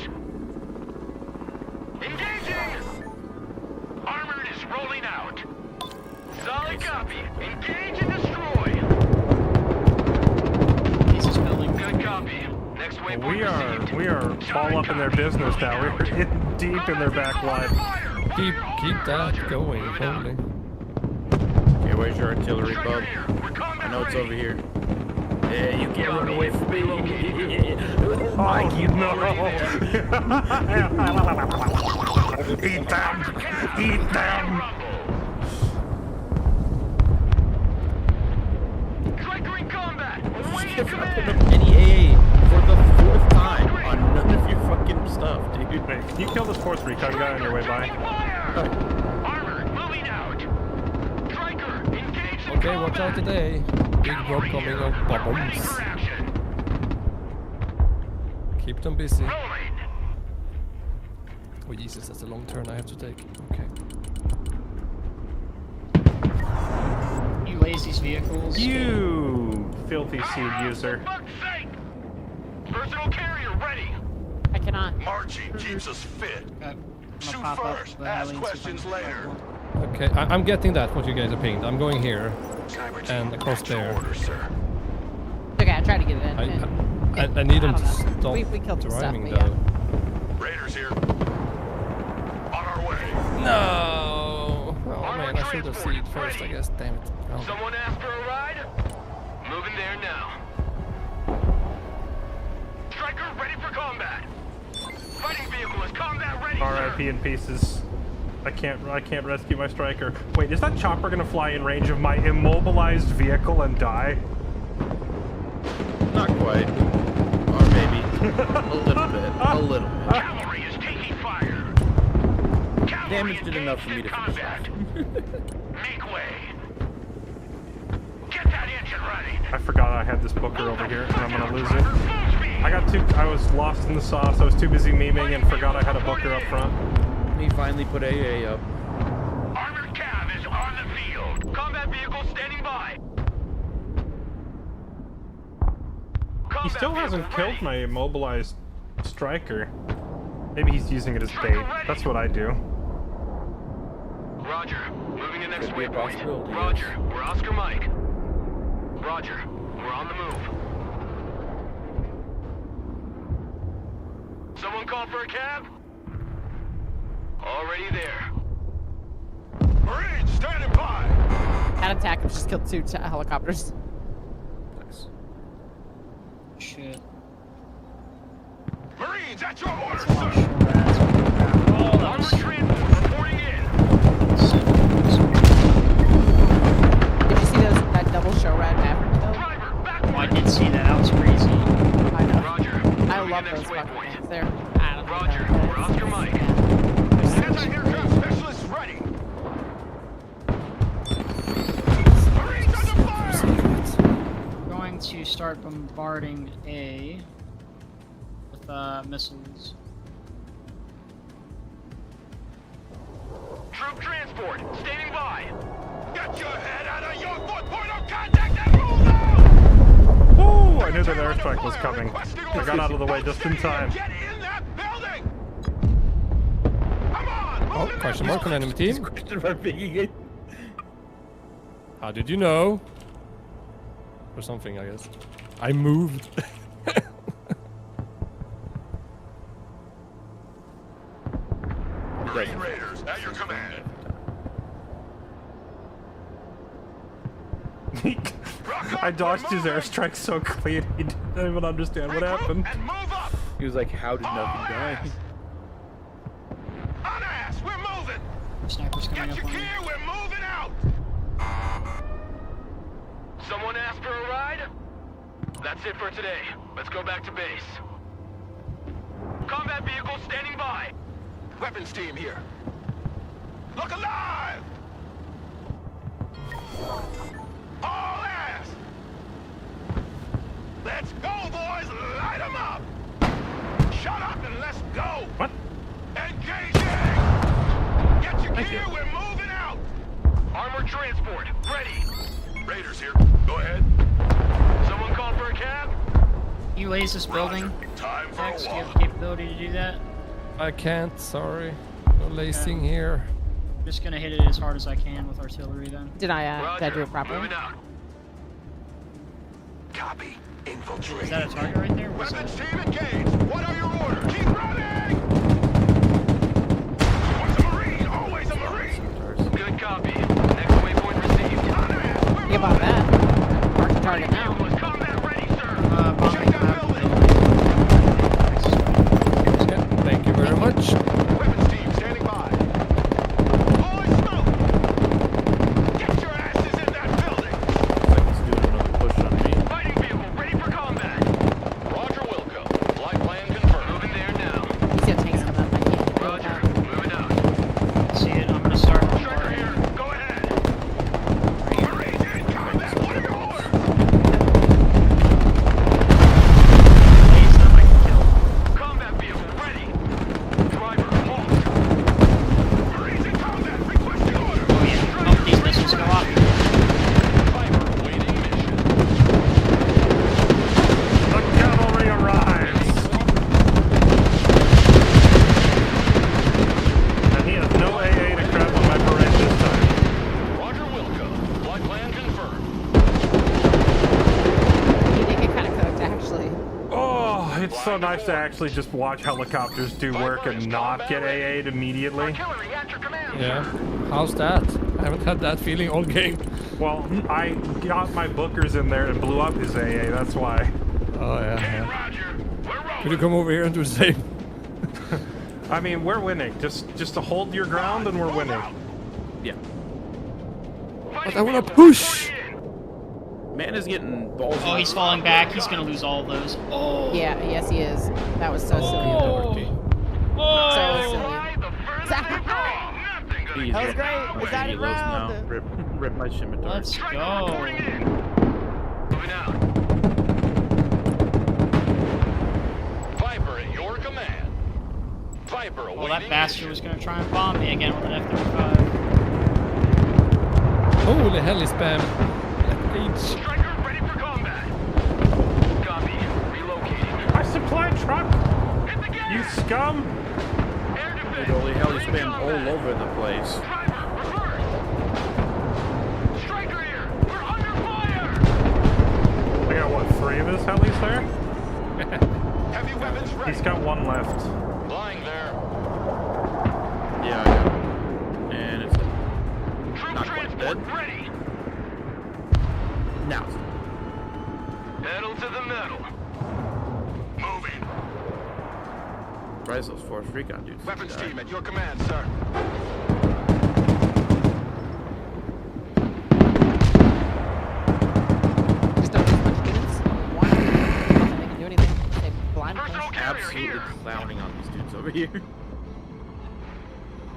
Engaging. Armored is rolling out. Solid copy. Engage and destroy. He's just building. Good copy. Next waypoint We are all up in their business now. We're in deep in their back line. Keep that going, holy. Okay, where's your artillery, bub? I know it's over here. Yeah, you can't run away from me. Mike, you no. Eat them! Eat them! Striker in combat. Awaiting Put up command. any AA for the 4th time on none of your fucking stuff, dude. Wait, can you kill this fourth recon guy on your way by? Fire. Armored moving out. Striker engaged in Okay, watch out combat. today. Big drop coming of Ready bombs. for action. Keep them busy. Rolling. Oh Jesus, that's a long turn I have to take. Okay. You lazy vehicles. You filthy seed user. For fuck's sake. Personal carrier ready. I cannot. Marching keeps us fit. I'm Shoot gonna pop up first, the ask lanes questions if I can later. find Okay, I'm getting that, what you guys are pinged. I'm going here. Cyber And team, across at your there. orders, sir. Okay, I tried to get it in. I need them I to don't know. stop We killed some stuff, driving but yeah. though. Raiders here. On our way. No! Oh man, I should have seen it first, I guess. Damn it. Oh. Someone asked for a ride? Moving there now. Striker ready for combat. Fighting vehicle is combat ready, RIP in pieces. I can't rescue my striker. Wait, is that chopper gonna fly in range of my immobilized vehicle and die? Not quite. Or maybe. A little bit. A little bit. Cavalry is taking fire. Cavalry Damage did enough for me engaged to in finish combat. off. Make way. Get that engine ready. I forgot I had this booker over here and I'm gonna lose it. I was lost in the sauce. I was too busy memeing and forgot I had a booker up front. He finally put AA up. Armored cav is on the field. Combat vehicle standing by. He Combat still hasn't vehicle killed ready. my immobilized striker. Maybe he's using it as bait. That's what I do. Roger. Moving to next Could be a waypoint. possibility, Roger. We're Oscar Mike. Roger. We're on the move. Someone call for a cab? Already there. Marines standing by. That attack just killed 2 helicopters. Nice. Shit. Marines at your orders, Oh, sir. sure, that's what Armored was. transport reporting in. Did you see that double show rad Maverick kill? Driver, back Oh, I did see that. That was crazy. I know. Roger. I Moving love to those next fucking waypoint. things. They're, I don't know. Roger. but We're Oscar Mike. Anti-aircraft specialists ready. Marines under fire. We're going to start bombarding A with missiles. Troop transport standing by. Get your head out of your 4 point of contact and move out. I knew that airstrike was coming. I got out of the way just in time. Get in that building! Come on! Oh, move in question there. mark on enemy team. Question mark pinging it. How did you know? Or something, I guess. I moved. Green Raiders, at your command. I dodged his airstrike so clean, he didn't even understand what happened. And move up! He was like, how did nothing die? On ass, we're moving! Sniper's coming Get up your on me. gear, we're moving out! Someone asked for a ride? That's it for today. Let's go back to base. Combat vehicle standing by. Weapons team here. Look alive! All ass! Let's go, boys! Light 'em up! Shut up and let's go! What? Engaging! Get your gear, we're moving out! Armored transport, ready. Raiders here. Go ahead. Someone called for a cab? You lace this building. Time for Dex, a do you have walk. the capability to do that? I can't, sorry. No lacing here. I'm just gonna hit it as hard as I can with artillery then. Did I do it properly? Moving out. Copy. Infiltrate. Is that a target right there? What's Weapons that? team engaged. What are your orders? Keep running! Once a Marine, always a Marine! Good copy. Next waypoint received. On ass, we're Think about that. Mark the target now. Vehicle is combat ready, sir. Bombing Check that lab building. Yeah, thank you very much. Weapons team standing by. Boys, smoke! Get your asses in that building! Looks like he's doing another push on me. Fighting vehicle ready for combat. Roger Wilco. Flight plan confirmed. Moving there now. You see how tanks come up. I can't deal with Roger. that. Moving out. See it? I'm gonna start. Striker here. Go ahead. Marines in combat! What are your orders? Lace them, I can kill. Combat vehicle ready. Driver, halt. Marines in combat! Requesting orders! Oh yeah. Oh, these missiles go off. Viper waiting mission. The cavalry arrives! And he has no AA to crap on my parade this time. Roger Wilco. Flight plan confirmed. You did get kind of cooked, actually. Oh, it's so nice to actually just watch helicopters do work and not get AA'd immediately. Artillery at your command, Yeah. sir. How's that? I haven't had that feeling all game. Well, I got my bookers in there and blew up his AA, that's why. Oh yeah. Roger. We're rolling. Could you come over here and do the same? I mean, we're winning. Just to hold your ground and we're winning. Yeah. Fighting I wanna vehicle push. reporting in. Man is getting balls. Oh, he's falling back. He's gonna lose all of those. Oh. Yeah, yes, he is. That was so silly. Oh. So silly. Why the further we go, nothing gonna He's get That was great. in our Was way. that He loves now. round? Rip my scimitar. Let's Striker go. reporting in. Moving out. Viper at your command. Viper awaiting Well, that bastard mission. was gonna try and bomb me again with an F-35. Holy hell, is spam. H. Striker ready for combat. Copy. Relocating. My supply truck! Hit the gas. You scum! Air defense. Holy hell, he's Marine spam all combat. over the place. Driver, reverse. Striker here. We're under fire. I got, what, 3 of his helis there? Heavy weapons ready! He's got 1 left. Flying there. Yeah, I got it. And it's Troop Not quite transport dead. ready. now. Pedal to the metal. Moving! Rise those Force Recon dudes. Weapons team at your command, sir. Just don't use much units. One. Nothing they can do anything. They blind Personal us. carrier Absolutely here. clowning on these dudes over here.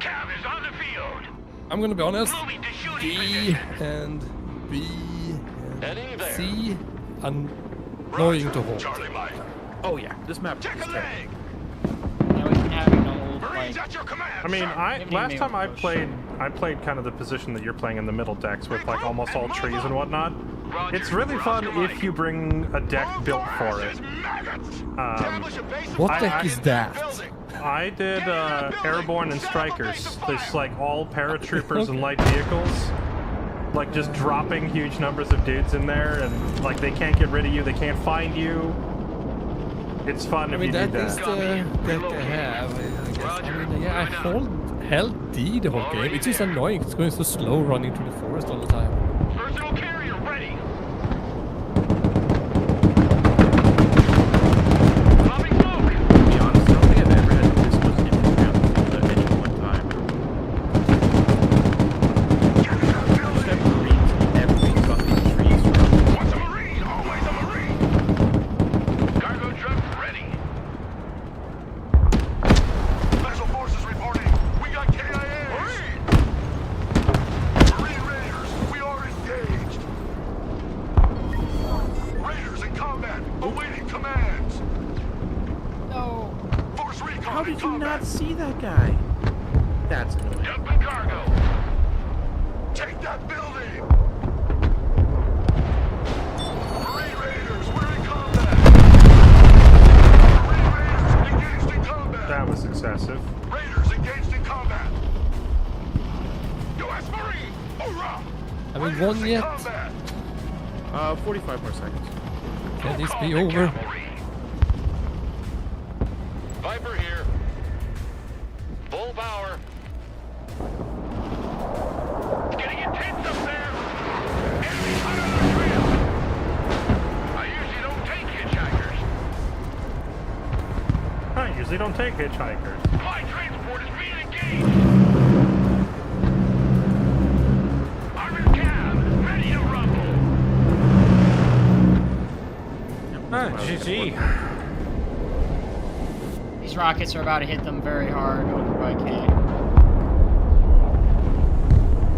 Cav is on the field. I'm gonna be honest. Moving to shooting D position. and B and Heading there. C. Annoying to hold. Charlie Mike. Oh yeah, this map Check is a terrible. leg! Now we've been having to hold Marines like at your command, I mean, sir. Haven't last even time made a push. I played kind of the position that you're playing in the middle decks with like almost all trees and whatnot. Roger. It's really fun Roscoe if you bring a deck built for it. What I- deck I- is that? I did Airborne and Strikers. It's like all paratroopers and light vehicles. Like just dropping huge numbers of dudes in there, and like they can't get rid of you, they can't find you. It's fun I if mean, you do that is that. the deck I have, I guess. I mean, yeah, I held D the whole game. It's just annoying. It's going so slow running through the forest all the time. Personal carrier ready. Popping smoke. To be honest, I don't think I've ever had this much infantry on the field at any one time. Just have Marines in every fucking tree surrounding. Once a Marine, always a Marine. Cargo truck ready. Special forces reporting. We got KIA. Marine Raiders, we are engaged. Raiders in combat, awaiting commands. No. Force recon How in did you combat. not see that guy? That's annoying. Dumping cargo. Take that building. Marine Raiders, we're in combat. Marine Raiders engaged in combat. That was excessive. Raiders engaged in combat. U.S. Marine, hoorah! Have we Raiders won in yet? combat. 45 more seconds. Can this Call be the over? cavalry. Viper here. Full power. It's getting intense up there. Enemy hot on the trail. I usually don't take hitchhikers. I usually don't take hitchhikers. Flight transport is being engaged. Armored cab, ready to rumble. GG. These rockets are about to hit them very hard over by K.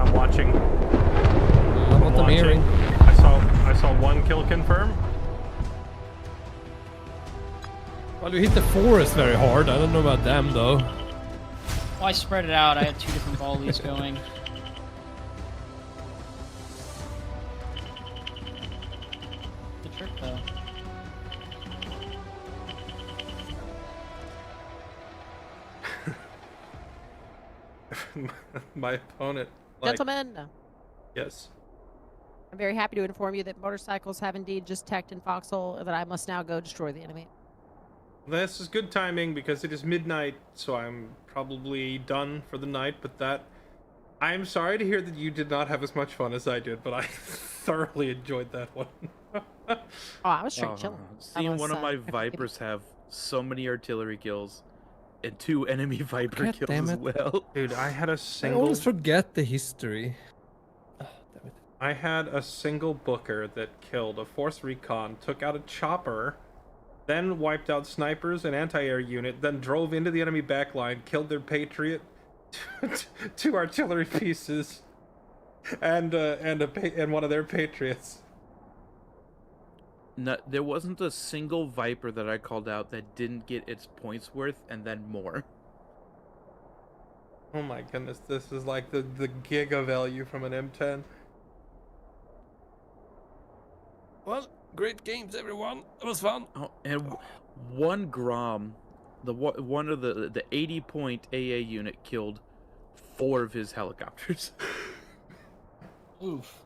I'm watching. What I'm hearing. I saw one kill confirm. Well, you hit the forest very hard. I don't know about them though. Well, I spread it out. I had 2 different volleys going. The trick, though. My opponent. Like, Gentlemen, yes. I'm very happy to inform you that motorcycles have indeed just teched in Foxhole and that I must now go destroy the enemy. This is good timing because it is midnight, so I'm probably done for the night. But that, I'm sorry to hear that you did not have as much fun as I did, but I thoroughly enjoyed that one. Oh, I was straight chilling. I Seeing was, one of my I forgive you. Vipers have so many artillery kills and 2 enemy Viper God kills damn as it. well. Dude, I had a I single. always forget the history. Oh, damn it. I had a single booker that killed a force recon, took out a chopper, then wiped out snipers and anti-air unit, then drove into the enemy backline, killed their patriot, 2 artillery pieces, and one of their patriots. No, there wasn't a single Viper that I called out that didn't get its points worth and then more. Oh my goodness, this is like the giga value from an M10. Well, great games, everyone. It was fun. Oh, and one Grom, one of the 80-point AA unit killed 4 of his helicopters. Oof.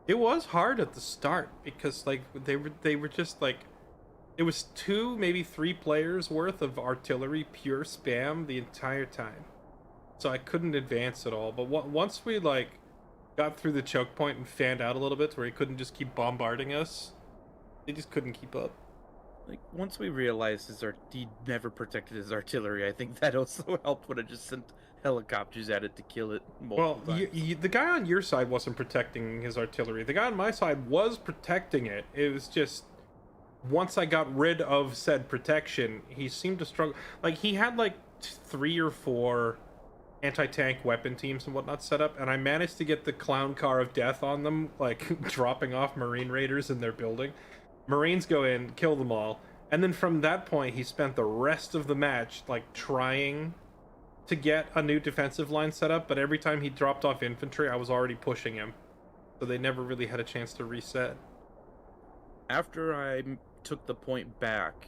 It was hard at the start because like they were just like, it was 2 maybe 3 players worth of artillery pure spam the entire time, so I couldn't advance at all. But once we like got through the choke point and fanned out a little bit to where he couldn't just keep bombarding us, they just couldn't keep up. Like, once we realized he never protected his artillery, I think that also helped when I just sent helicopters at it to kill it multiple Well, times. the guy on your side wasn't protecting his artillery. The guy on my side was protecting it. It was just, once I got rid of said protection, he seemed to struggle. Like, he had like 3 or 4 anti-tank weapon teams and whatnot set up, and I managed to get the clown car of death on them, like dropping off Marine Raiders in their building. Marines go in, kill them all, and then from that point he spent the rest of the match like trying to get a new defensive line set up, but every time he dropped off infantry I was already pushing him. so they never really had a chance to reset. After I took the point back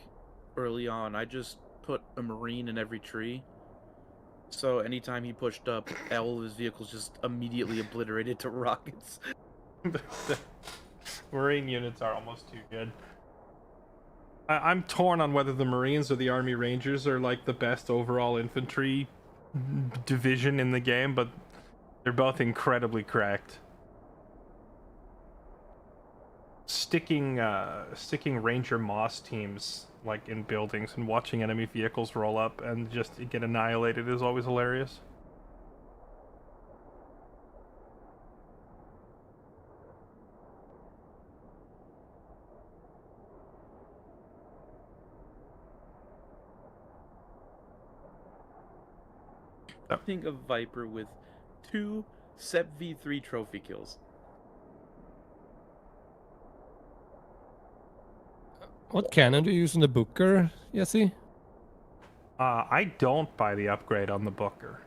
early on, I just put a Marine in every tree. So anytime he pushed up, all of his vehicles just immediately obliterated to rockets. The Marine units are almost too good. I'm torn on whether the Marines or the Army Rangers are like the best overall infantry division in the game, but they're both incredibly cracked. Sticking Ranger Moss teams like in buildings and watching enemy vehicles roll up and just get annihilated is always hilarious. Think of Viper with 2 SEP V3 trophy kills. What cannon do you use in the Booker, Jesse? I don't buy the upgrade on the Booker.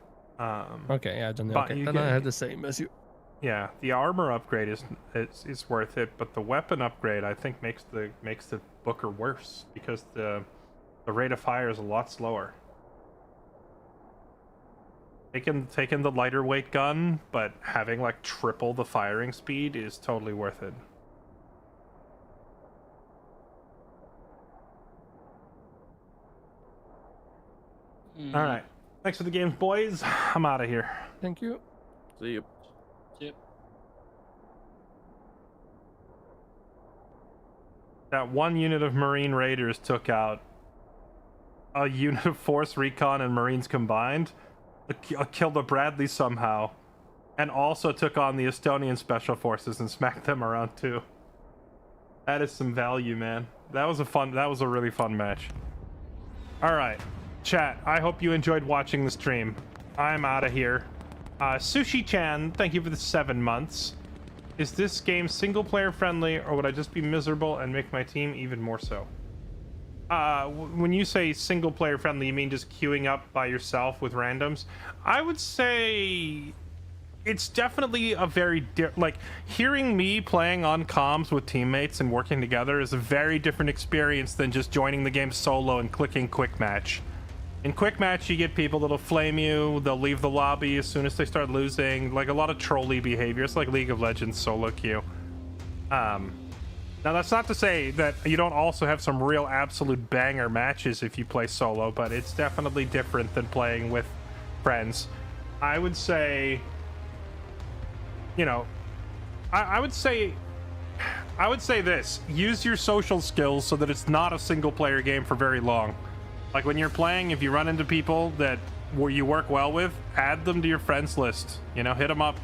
Okay, yeah, then, but okay. Then I have the same as you. Yeah, the armor upgrade is worth it, but the weapon upgrade I think makes the Booker worse because the rate of fire is a lot slower. Taking the lighter weight gun, but having like triple the firing speed is totally worth it. All right, thanks for the games, boys. I'm out of here. Thank you. See you. Yep. That one unit of Marine Raiders took out a unit of Force Recon and Marines combined. Killed a Bradley somehow, and also took on the Estonian Special Forces and smacked them around too. That is some value, man. That was a really fun match. All right, chat. I hope you enjoyed watching the stream. I'm out of here. Sushi-chan, thank you for the 7 months. Is this game single-player friendly, or would I just be miserable and make my team even more so? When you say single player friendly, you mean just queuing up by yourself with randoms? I would say it's definitely a very like hearing me playing on comms with teammates and working together is a very different experience than just joining the game solo and clicking quick match. In quick match, you get people that'll flame you, they'll leave the lobby as soon as they start losing, like a lot of trolly behavior. It's like League of Legends solo queue. Now, that's not to say that you don't also have some real absolute banger matches if you play solo, but it's definitely different than playing with friends. I would say, you know, I would say this. Use your social skills so that it's not a single-player game for very long. Like, when you're playing, if you run into people that you work well with, add them to your friends list. You know, hit them up.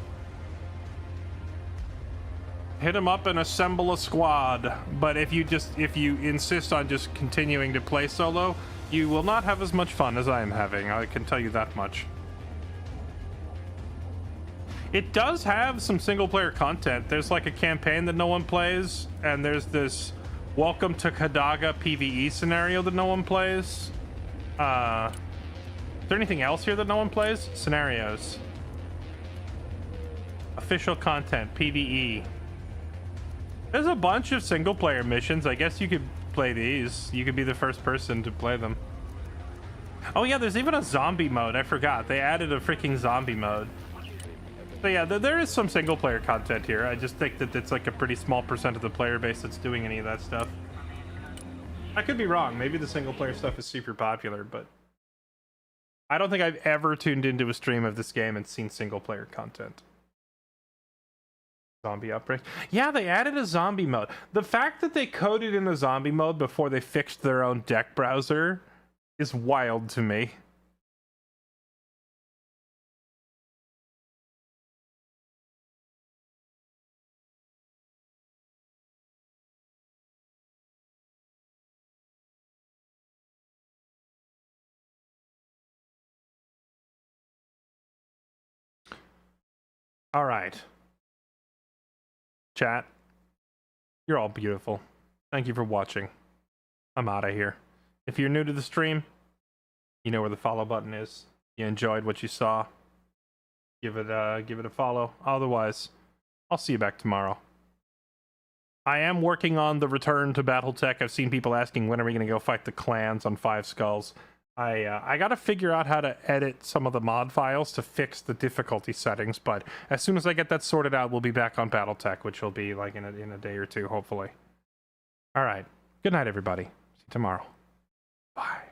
Hit them up and assemble a squad. But if you insist on just continuing to play solo, you will not have as much fun as I am having. I can tell you that much. It does have some single-player content. There's like a campaign that no one plays, and there's this Welcome to Kadaga PvE scenario that no one plays. Is there anything else here that no one plays? Scenarios. Official content, PvE. There's a bunch of single-player missions. I guess you could play these. You could be the first person to play them. Oh yeah, there's even a zombie mode. I forgot. They added a freaking zombie mode. So yeah, there is some single-player content here. I just think that it's like a pretty small percent of the player base that's doing any of that stuff. I could be wrong. Maybe the single-player stuff is super popular, but I don't think I've ever tuned into a stream of this game and seen single-player content. Zombie outbreak. Yeah, they added a zombie mode. The fact that they coded in a zombie mode before they fixed their own deck browser is wild to me. All right. Chat, you're all beautiful. Thank you for watching. I'm out of here. If you're new to the stream, you know where the follow button is. You enjoyed what you saw, give it a follow. Otherwise, I'll see you back tomorrow. I am working on the return to BattleTech. I've seen people asking when are we going to go fight the clans on Five Skulls. I got to figure out how to edit some of the mod files to fix the difficulty settings, but as soon as I get that sorted out, we'll be back on BattleTech, which will be like in a day or two, hopefully. All right. Good night, everybody. See you tomorrow. Bye.